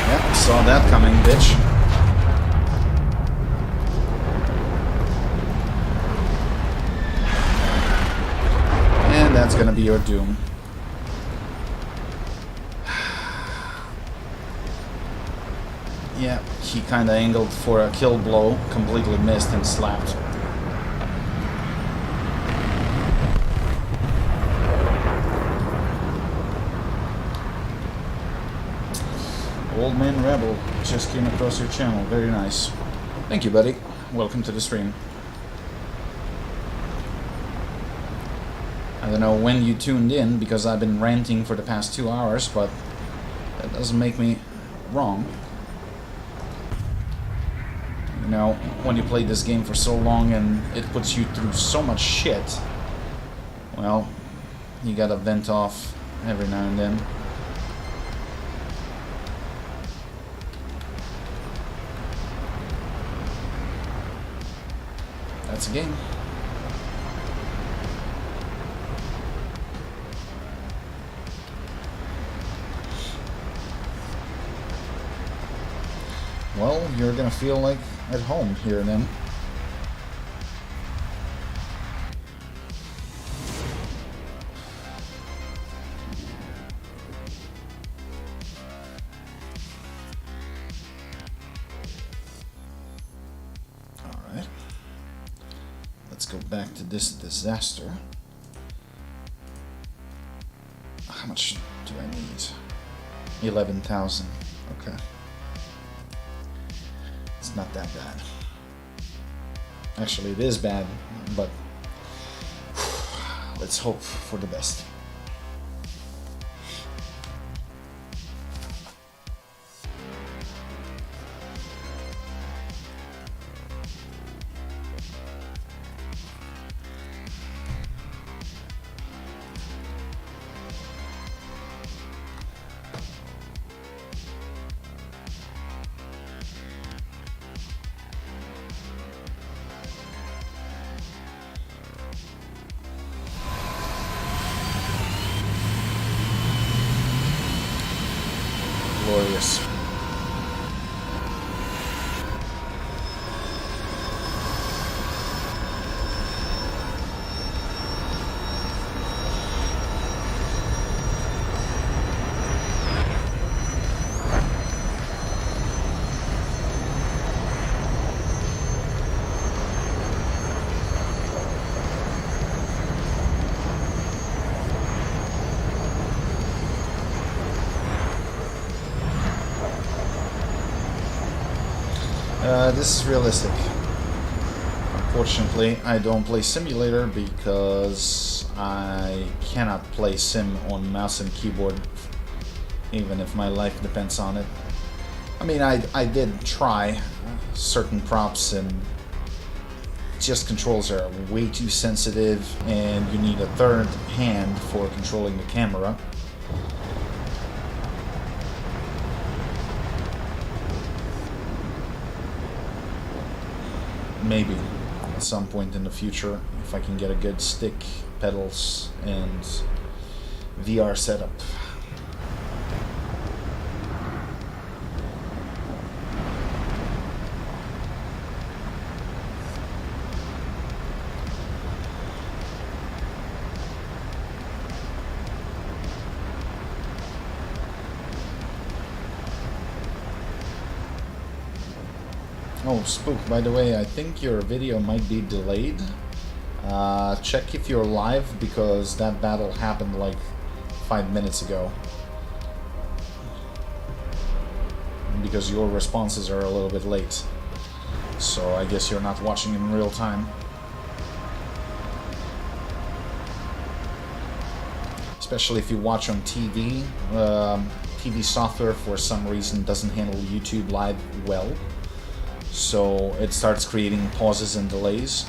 [SPEAKER 1] Yep, saw that coming, bitch. And that's gonna be your doom. Yeah, he kinda angled for a kill blow, completely missed and slapped. Old Man Rebel just came across your channel, very nice. Thank you, buddy. Welcome to the stream. I don't know when you tuned in, because I've been ranting for the past 2 hours, but that doesn't make me wrong. You know, when you play this game for so long and it puts you through so much shit, well, you gotta vent off every now and then. That's a game. Well, you're gonna feel like at home here then. Alright. Let's go back to this disaster. How much do I need? 11,000. Okay. It's not that bad. Actually, it is bad, but let's hope for the best. Glorious. This is realistic. Unfortunately, I don't play simulator because I cannot play sim on mouse and keyboard, even if my life depends on it. I mean, I did try certain props, and just controls are way too sensitive, and you need a third hand for controlling the camera. Maybe at some point in the future, if I can get a good stick, pedals, and VR setup. Oh, Spook, by the way, I think your video might be delayed. Check if you're live, because that battle happened like 5 minutes ago. Because your responses are a little bit late. So I guess you're not watching in real time. Especially if you watch on TV. TV software for some reason doesn't handle YouTube Live well. So it starts creating pauses and delays.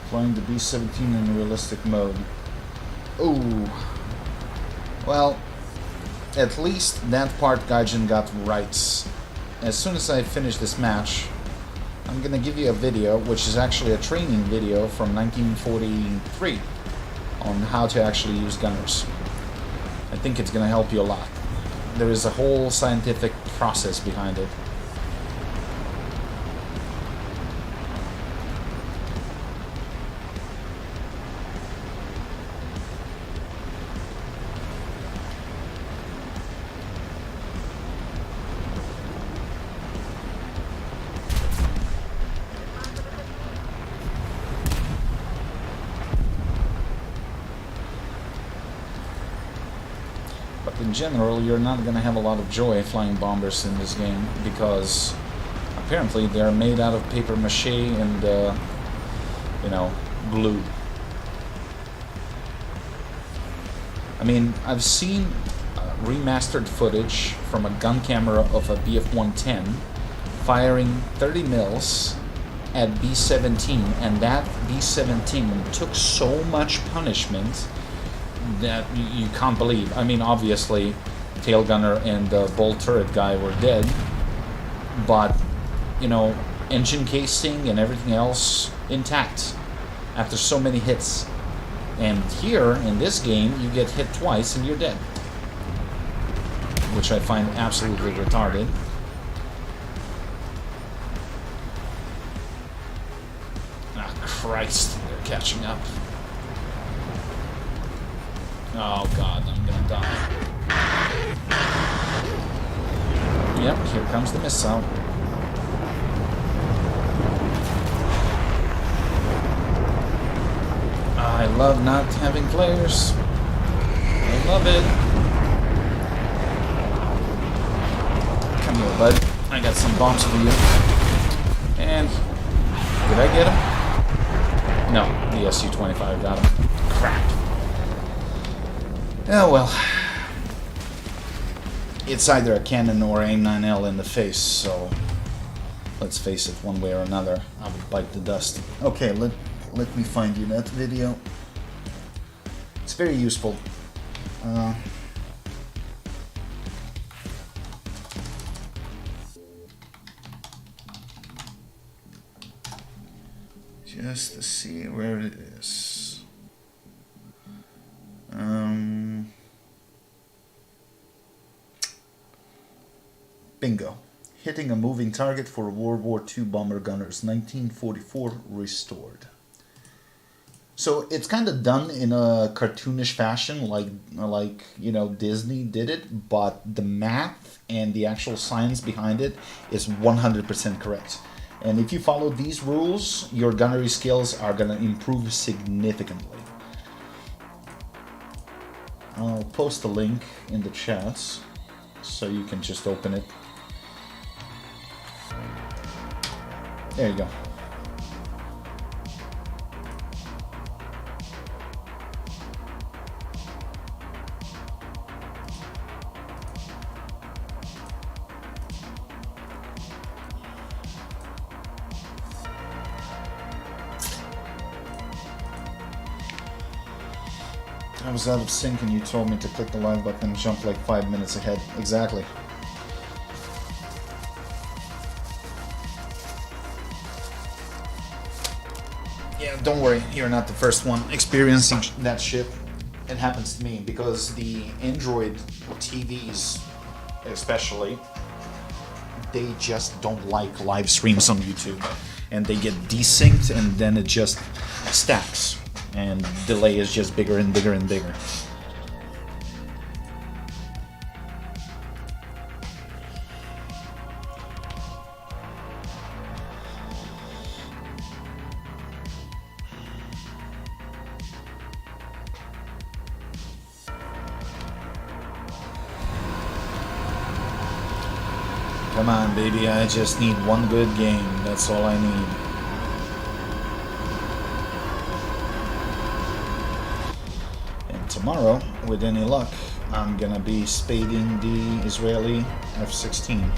[SPEAKER 1] Flying the B-17 in realistic mode. Ooh. Well, at least that part Gaijin got right. As soon as I finish this match, I'm gonna give you a video, which is actually a training video from 1943, on how to actually use gunners. I think it's gonna help you a lot. There is a whole scientific process behind it. In general, you're not going to have a lot of joy flying bombers in this game, because apparently they're made out of paper mache and, you know, glue. I mean, I've seen remastered footage from a gun camera of a BF-110 firing 30 mils at B-17, and that B-17 took so much punishment that you can't believe. I mean, obviously, tail gunner and the bolt turret guy were dead, but, you know, engine casing and everything else intact after so many hits. And here, in this game, you get hit twice and you're dead, which I find absolutely retarded. Ah, Christ, they're catching up. Oh god, I'm gonna die. Yep, here comes the missile. I love not having flares. I love it. Come here, bud. I got some bombs for you. And did I get him? No, the SU-25 got him. Crap. Oh well. It's either a cannon or AIM-9L in the face, so let's face it, one way or another, I would bite the dust. Okay, let me find you that video. It's very useful. just to see where it is. Bingo. Hitting a moving target for World War II bomber gunners, 1944 restored. So it's kind of done in a cartoonish fashion, like Disney did it, but the math and the actual science behind it is 100% correct. And if you follow these rules, your gunnery skills are going to improve significantly. I'll post a link in the chats so you can just open it. There you go. I was out of sync and you told me to click the live button and jump like 5 minutes ahead. Exactly. Yeah, don't worry, you're not the first one experiencing that shit. It happens to me because the Android TVs, especially, they just don't like live streams on YouTube. And they get desynced and then it just stacks. And delay is just bigger and bigger and bigger. Come on, baby, I just need one good game. That's all I need. Tomorrow, with any luck, I'm gonna be spading the Israeli F-16.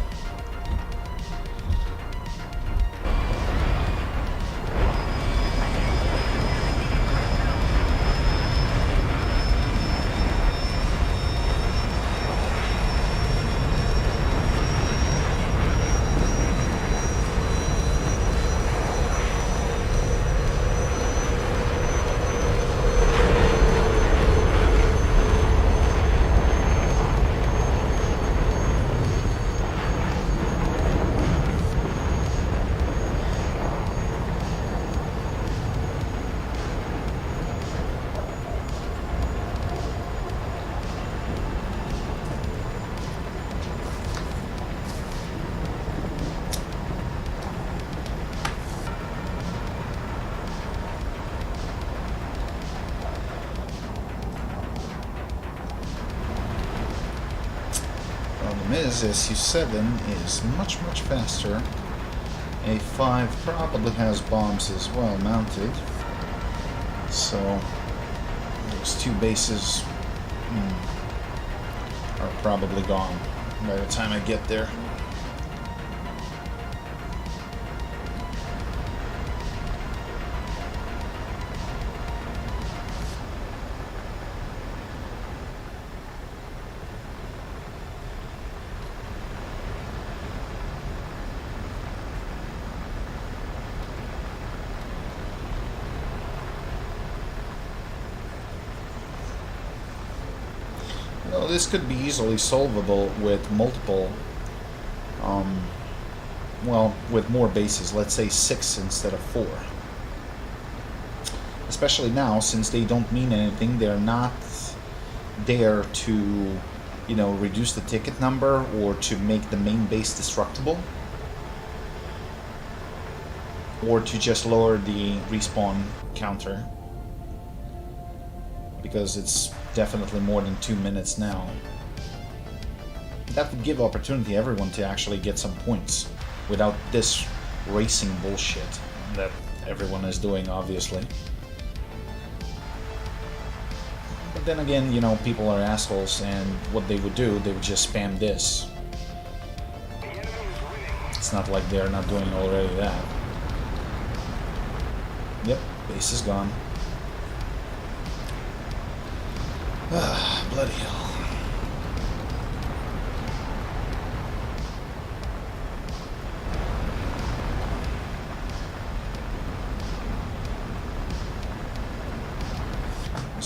[SPEAKER 1] SU-7 is much faster. A5 probably has bombs as well mounted, so those two bases are probably gone by the time I get there. Well, this could be easily solvable with multiple, with more bases, let's say 6 instead of 4. Especially now, since they don't mean anything, they're not there to, reduce the ticket number or to make the main base destructible. Or to just lower the respawn counter. Because it's definitely more than 2 minutes now. That would give opportunity to everyone to actually get some points without this racing bullshit that everyone is doing, obviously. But then again, people are assholes, and what they would do, they would just spam this. It's not like they're not doing already that. Yep, base is gone. Ah, bloody hell.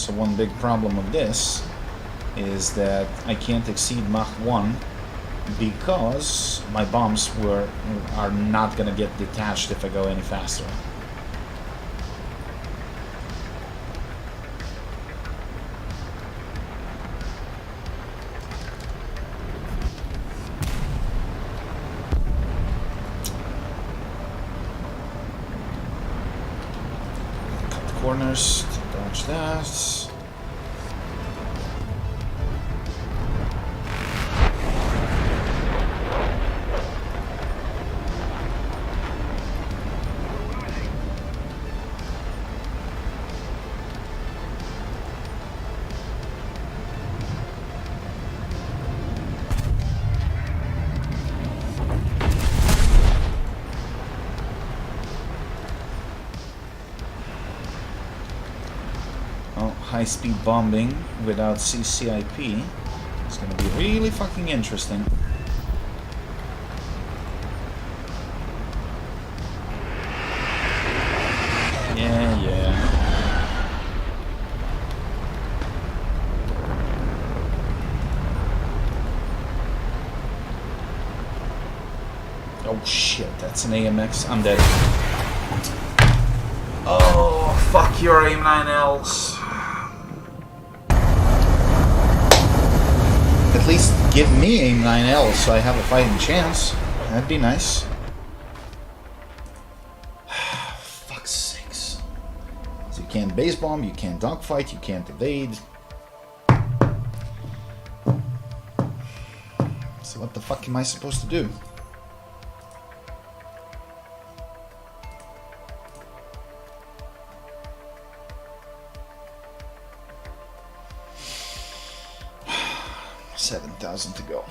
[SPEAKER 1] So one big problem of this is that I can't exceed Mach 1 because my bombs are not gonna get detached if I go any faster. Cut the corners to dodge that. High-speed bombing without CCIP is going to be really fucking interesting. Yeah. Oh shit, that's an AMX. I'm dead. Oh, fuck your AIM-9Ls. At least give me AIM-9Ls so I have a fighting chance. That'd be nice. Fuck's sakes. So you can't base bomb, you can't dogfight, you can't evade. So what the fuck am I supposed to do? $7,000 to go.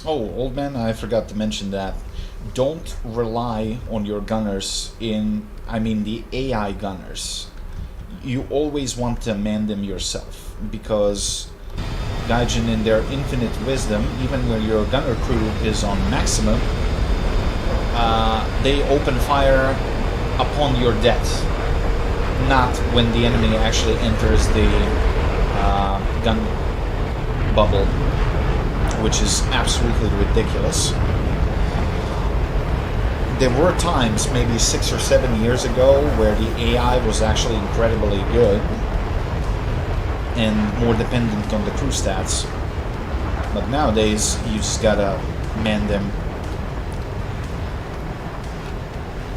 [SPEAKER 1] Oh, old man, I forgot to mention that. Don't rely on your gunners the AI gunners. You always want to man them yourself, because Gaijin, in their infinite wisdom, even when your gunner crew is on maximum, they open fire upon your death, not when the enemy actually enters the gun bubble, which is absolutely ridiculous. There were times, maybe 6 or 7 years ago, where the AI was actually incredibly good and more dependent on the crew stats. But nowadays, you just gotta man them.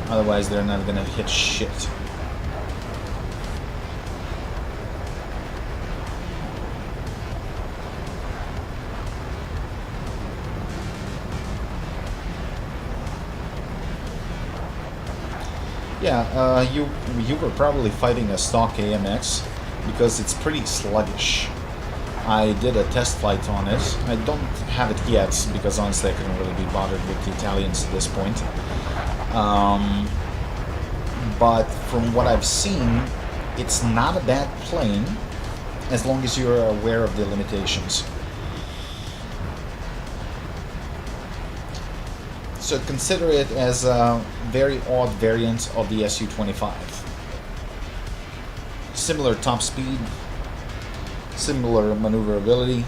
[SPEAKER 1] Otherwise, they're not gonna hit shit. Yeah, you were probably fighting a stock AMX because it's pretty sluggish. I did a test flight on it. I don't have it yet because honestly I couldn't really be bothered with the Italians at this point. But from what I've seen, it's not a bad plane as long as you're aware of the limitations. So consider it as a very odd variant of the Su-25. Similar top speed, similar maneuverability,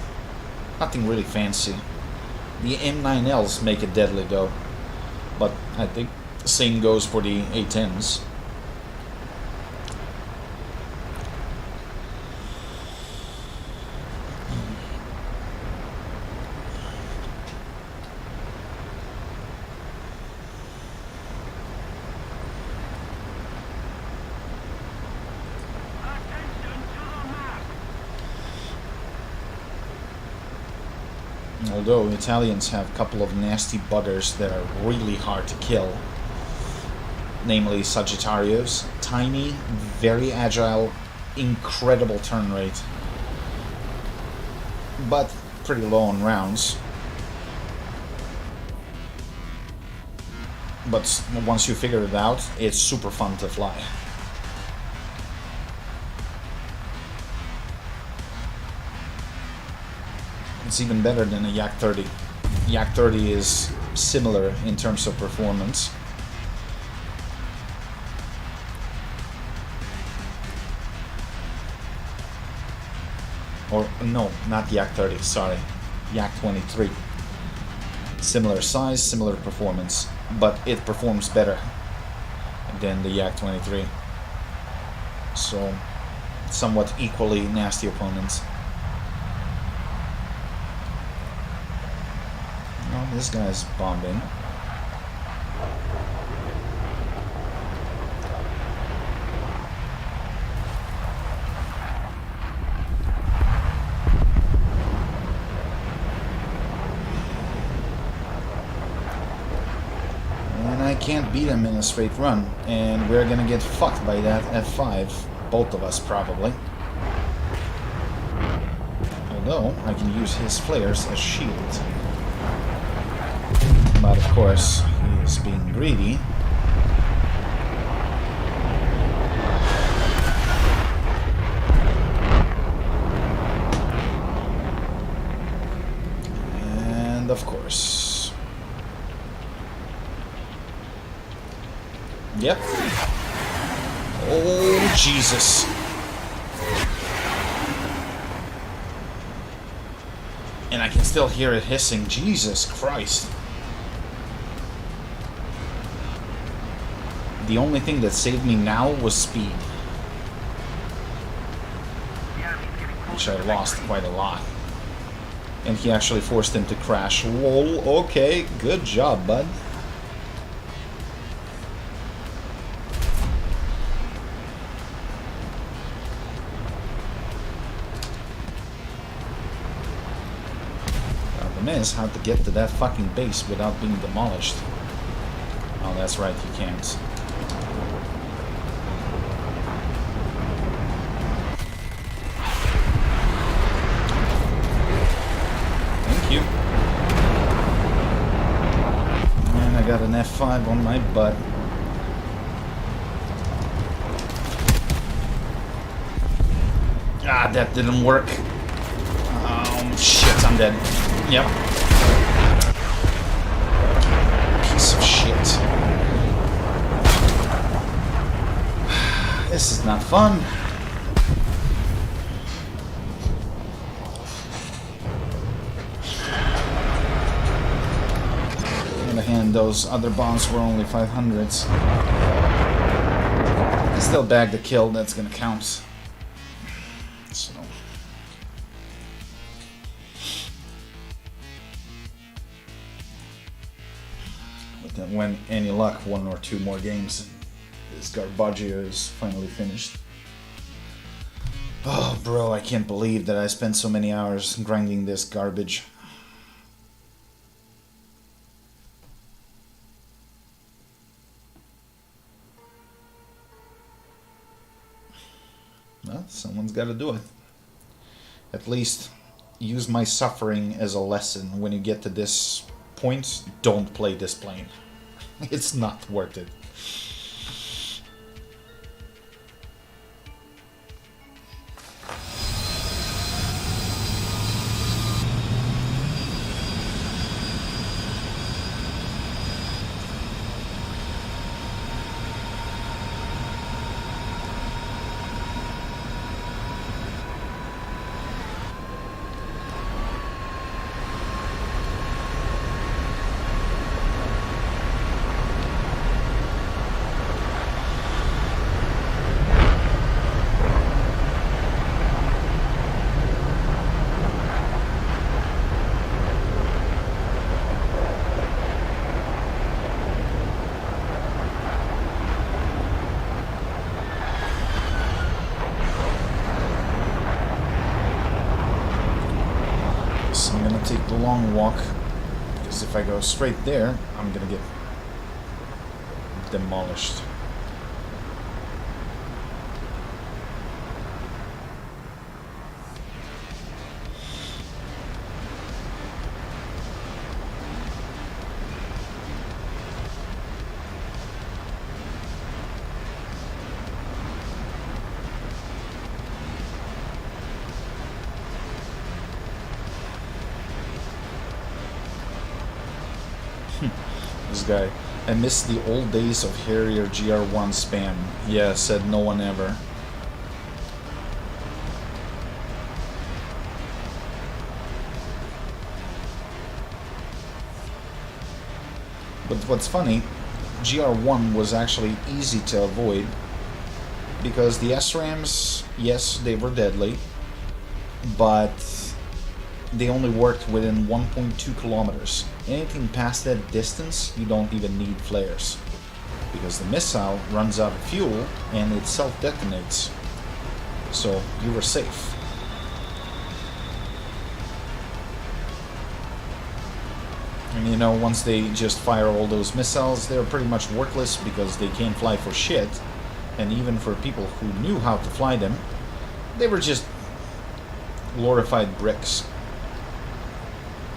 [SPEAKER 1] nothing really fancy. The M9Ls make it deadly though, but I think the same goes for the A10s. Although Italians have a couple of nasty buggers that are really hard to kill. Namely Sagittarios. Tiny, very agile, incredible turn rate. But pretty low on rounds. But once you figure it out, it's super fun to fly. It's even better than a Yak 30. Yak 30 is similar in terms of performance. Or, no, not Yak 30, sorry. Yak 23. Similar size, similar performance, but it performs better than the Yak 23. So, somewhat equally nasty opponents. Oh, this guy's bombing. I can't beat him in a straight run, and we're gonna get fucked by that F5, both of us probably. Although, I can use his flares as shield. But of course, he is being greedy. And of course... Yep. Oh, Jesus. And I can still hear it hissing. Jesus Christ. The only thing that saved me now was speed. Which I lost quite a lot. And he actually forced him to crash. Whoa, okay. Good job, bud. Is how to get to that fucking base without being demolished. Oh, that's right, you can't. Thank you. And I got an F5 on my butt. Ah, that didn't work. Oh, shit, I'm dead. Yep. Piece of shit. This is not fun. On the other hand, those other bombs were only 500s. I still bagged a kill, that's gonna count. So. When any luck, 1 or 2 more games, this Garbaggio is finally finished. Oh, bro, I can't believe that I spent so many hours grinding this garbage. Well, someone's got to do it. At least use my suffering as a lesson. When you get to this point, don't play this plane. It's not worth it. take the long walk, because if I go straight there, I'm gonna get demolished. This guy. I miss the old days of Harrier GR1 spam. Yeah, said no one ever. But what's funny, GR1 was actually easy to avoid because the SRAMs, yes, they were deadly, but they only worked within 1.2 kilometers. Anything past that distance, you don't even need flares, because the missile runs out of fuel and it self-detonates. So you were safe. And you know, once they just fire all those missiles, they're pretty much worthless because they can't fly for shit. And even for people who knew how to fly them, they were just glorified bricks.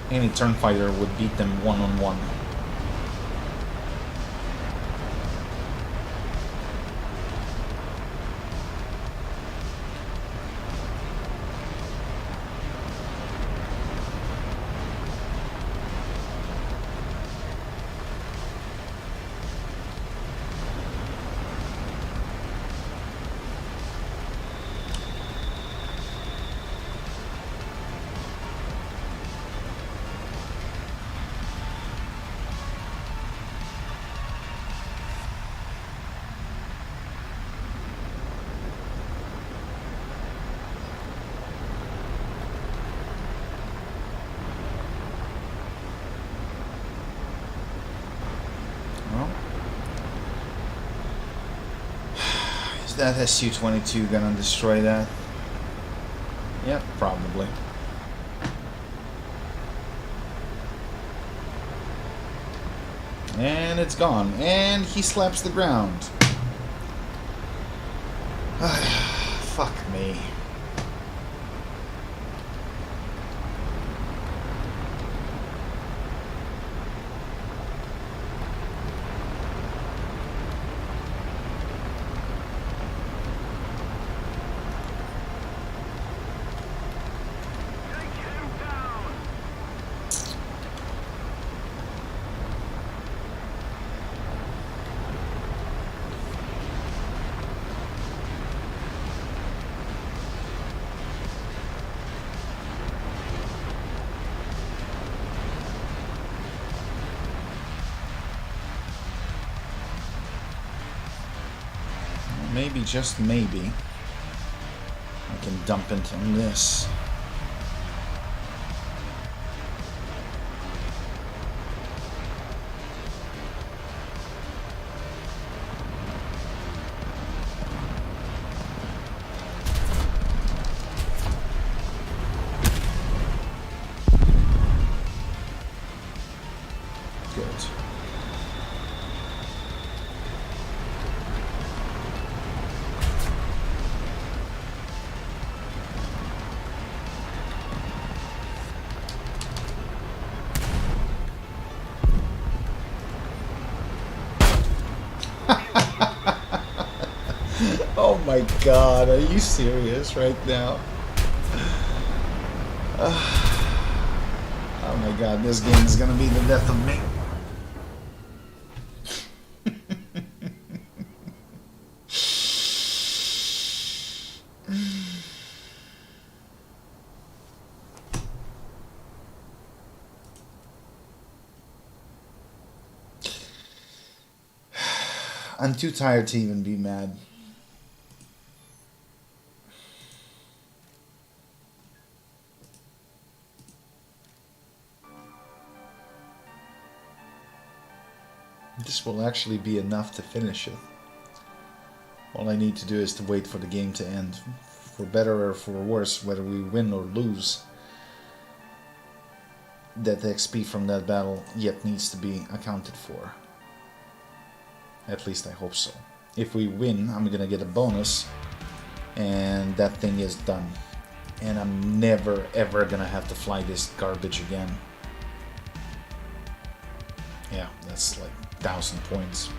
[SPEAKER 1] Any turn fighter would beat them one-on-one. Is that SU-22 gonna destroy that? Yep, probably. And it's gone. And he slaps the ground. Fuck me. Maybe, just maybe, I can dump into this. Good. Oh my god, are you serious right now? Oh my god, this game is gonna be the death of me. I'm too tired to even be mad. This will actually be enough to finish it. All I need to do is to wait for the game to end. For better or for worse, whether we win or lose. that XP from that battle yet needs to be accounted for. At least I hope so. If we win, I'm gonna get a bonus, and that thing is done. And I'm never ever gonna have to fly this garbage again. Yeah, that's like 1,000 points.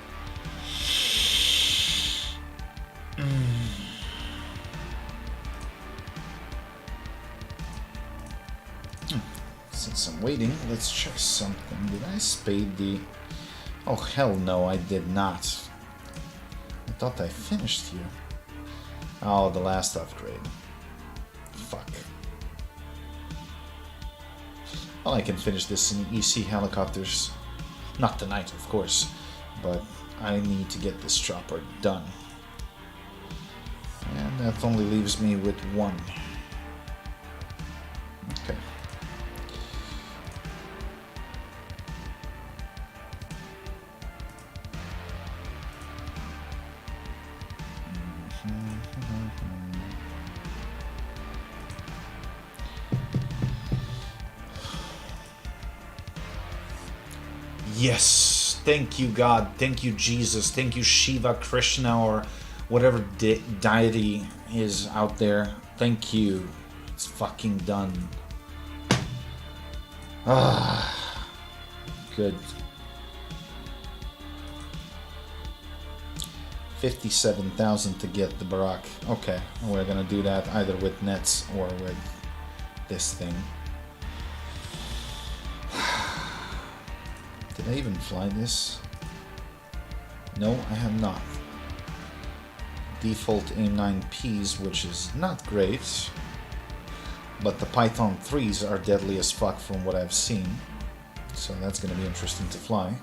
[SPEAKER 1] Since I'm waiting, let's check something. Did I spade the... Oh, hell no, I did not. I thought I finished here. Oh, the last upgrade. Fuck. Well, I can finish this in EC helicopters. Not tonight, of course, but I need to get this chopper done. And that only leaves me with one. Okay. Yes, thank you God, thank you Jesus, thank you Shiva, Krishna, or whatever deity is out there. Thank you. It's fucking done. Ah, good. 57,000 to get the Barak. Okay, we're gonna do that either with nets or with this thing. Did I even fly this? No, I have not. Default AIM-9Ps, which is not great, but the Python 3s are deadly as fuck from what I've seen, so that's going to be interesting to fly.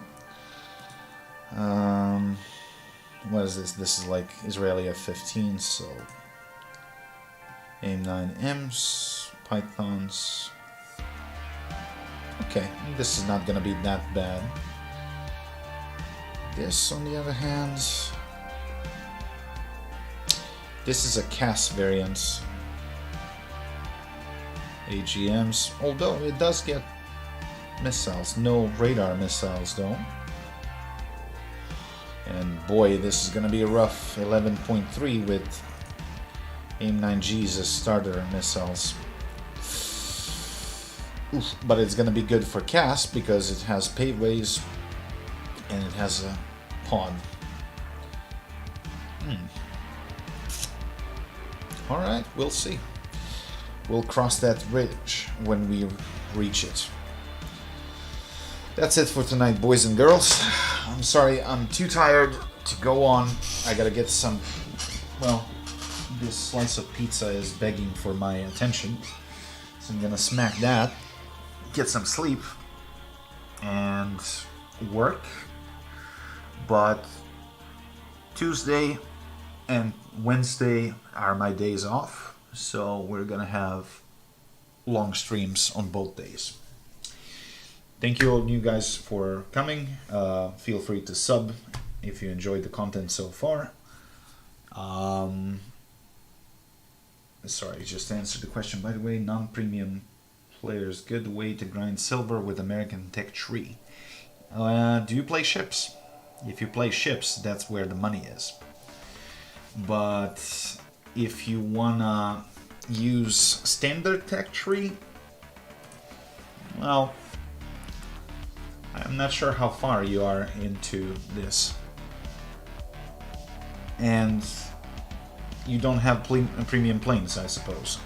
[SPEAKER 1] What is this? This is like Israeli F-15, so AIM-9Ms, Pythons. Okay, this is not going to be that bad. This, on the other hand, this is a CAS variant. AGMs, although it does get missiles. No radar missiles, though. And boy, this is going to be a rough 11.3 with AIM-9Gs as starter missiles. Oof, but it's going to be good for CAS because it has paveways and it has a pod. Alright, we'll see. We'll cross that bridge when we reach it. That's it for tonight, boys and girls. I'm sorry, I'm too tired to go on. I gotta get some... Well, this slice of pizza is begging for my attention. So I'm gonna smack that, get some sleep, and work. But Tuesday and Wednesday are my days off, so we're gonna have long streams on both days. Thank you all you guys for coming. Feel free to sub if you enjoyed the content so far. Sorry, just to answer the question, by the way. Non-premium players, good way to grind silver with American Tech Tree. Do you play ships? If you play ships, that's where the money is. But if you wanna use standard Tech Tree, well, I'm not sure how far you are into this. And you don't have premium planes, I suppose.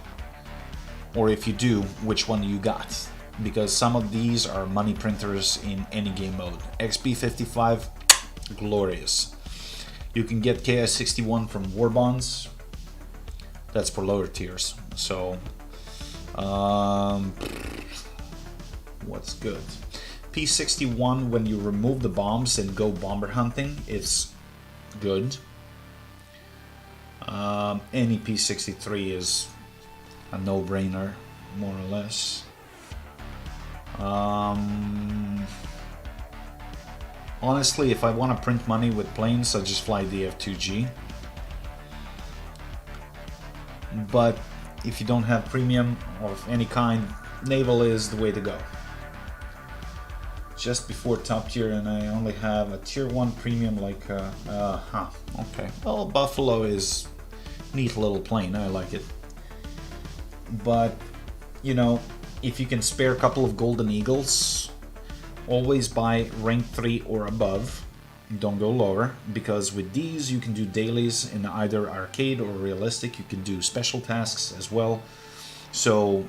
[SPEAKER 1] Or if you do, which one you got? Because some of these are money printers in any game mode. XP55, glorious. You can get KI-61 from War Bonds. That's for lower tiers. So, what's good? P61, when you remove the bombs and go bomber hunting, it's good. Any P63 is a no-brainer, more or less. Honestly, if I want to print money with planes, I just fly DF2G. But if you don't have premium of any kind, naval is the way to go. just before top tier, and I only have a tier 1 premium like, okay. Well, Buffalo is neat little plane, I like it. But, you know, if you can spare a couple of Golden Eagles, always buy rank 3 or above. Don't go lower, because with these you can do dailies in either arcade or realistic. You can do special tasks as well. So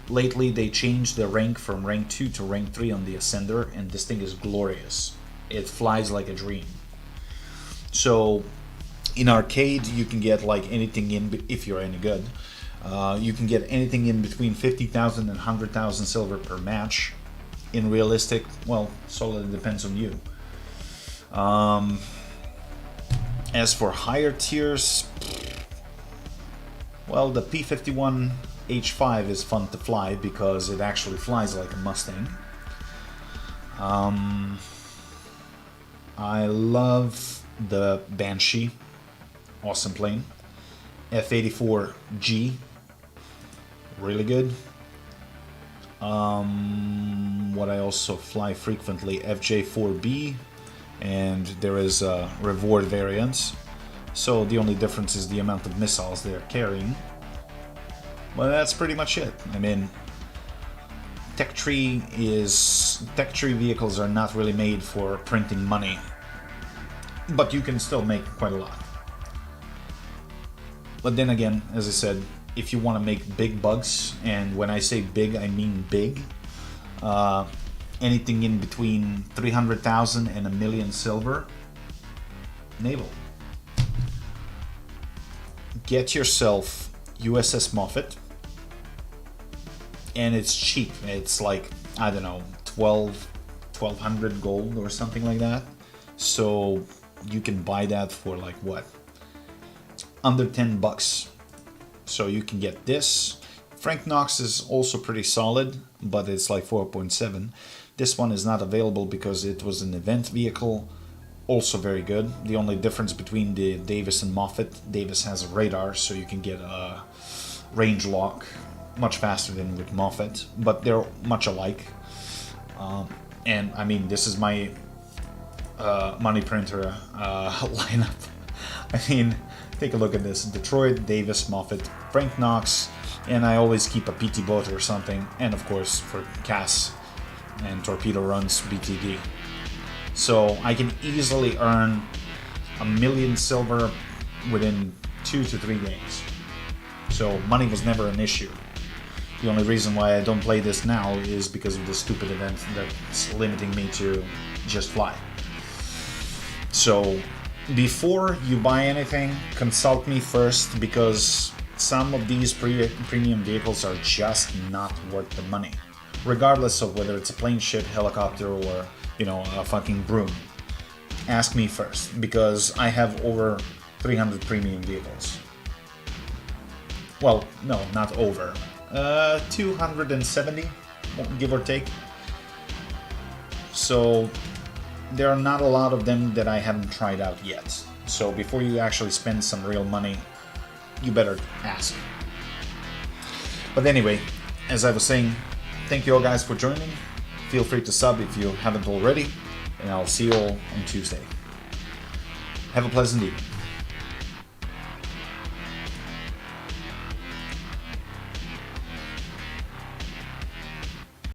[SPEAKER 1] lately they changed the rank from rank 2 to rank 3 on the Ascender, and this thing is glorious. It flies like a dream. So in arcade you can get like anything in, if you're any good, you can get anything in between 50,000 and 100,000 silver per match. In realistic, well, solid depends on you. As for higher tiers, well, the P-51 H5 is fun to fly because it actually flies like a Mustang. I love the Banshee, awesome plane. F-84G, really good. What I also fly frequently, FJ-4B, and there is a reward variant. So the only difference is the amount of missiles they're carrying. Well, that's pretty much it. I mean, tech tree vehicles are not really made for printing money, but you can still make quite a lot. But then again, as I said, if you want to make big bucks, and when I say big, I mean big, anything in between 300,000 and 1,000,000 silver, naval. Get yourself USS Moffett, and it's cheap. It's like, I don't know, 1200 gold or something like that. So you can buy that for like what? Under 10 bucks. So you can get this. Frank Knox is also pretty solid, but it's like 4.7. This one is not available because it was an event vehicle. Also very good. The only difference between the Davis and Moffett, Davis has a radar, so you can get a range lock much faster than with Moffett, but they're much alike. And I mean, this is my money printer lineup. I mean, take a look at this. Detroit, Davis, Moffett, Frank Knox, and I always keep a PT boat or something, and of course for CAS and torpedo runs, BTD. So I can easily earn 1,000,000 silver within 2 to 3 days. So money was never an issue. The only reason why I don't play this now is because of the stupid event that's limiting me to just fly. So before you buy anything, consult me first, because some of these premium vehicles are just not worth the money. Regardless of whether it's a plane, ship, helicopter, or, you know, a fucking broom. Ask me first, because I have over 300 premium vehicles. Well, no, not over. 270, give or take. So there are not a lot of them that I haven't tried out yet. So before you actually spend some real money, you better ask. But anyway, as I was saying, thank you all guys for joining. Feel free to sub if you haven't already, and I'll see you all on Tuesday. Have a pleasant evening.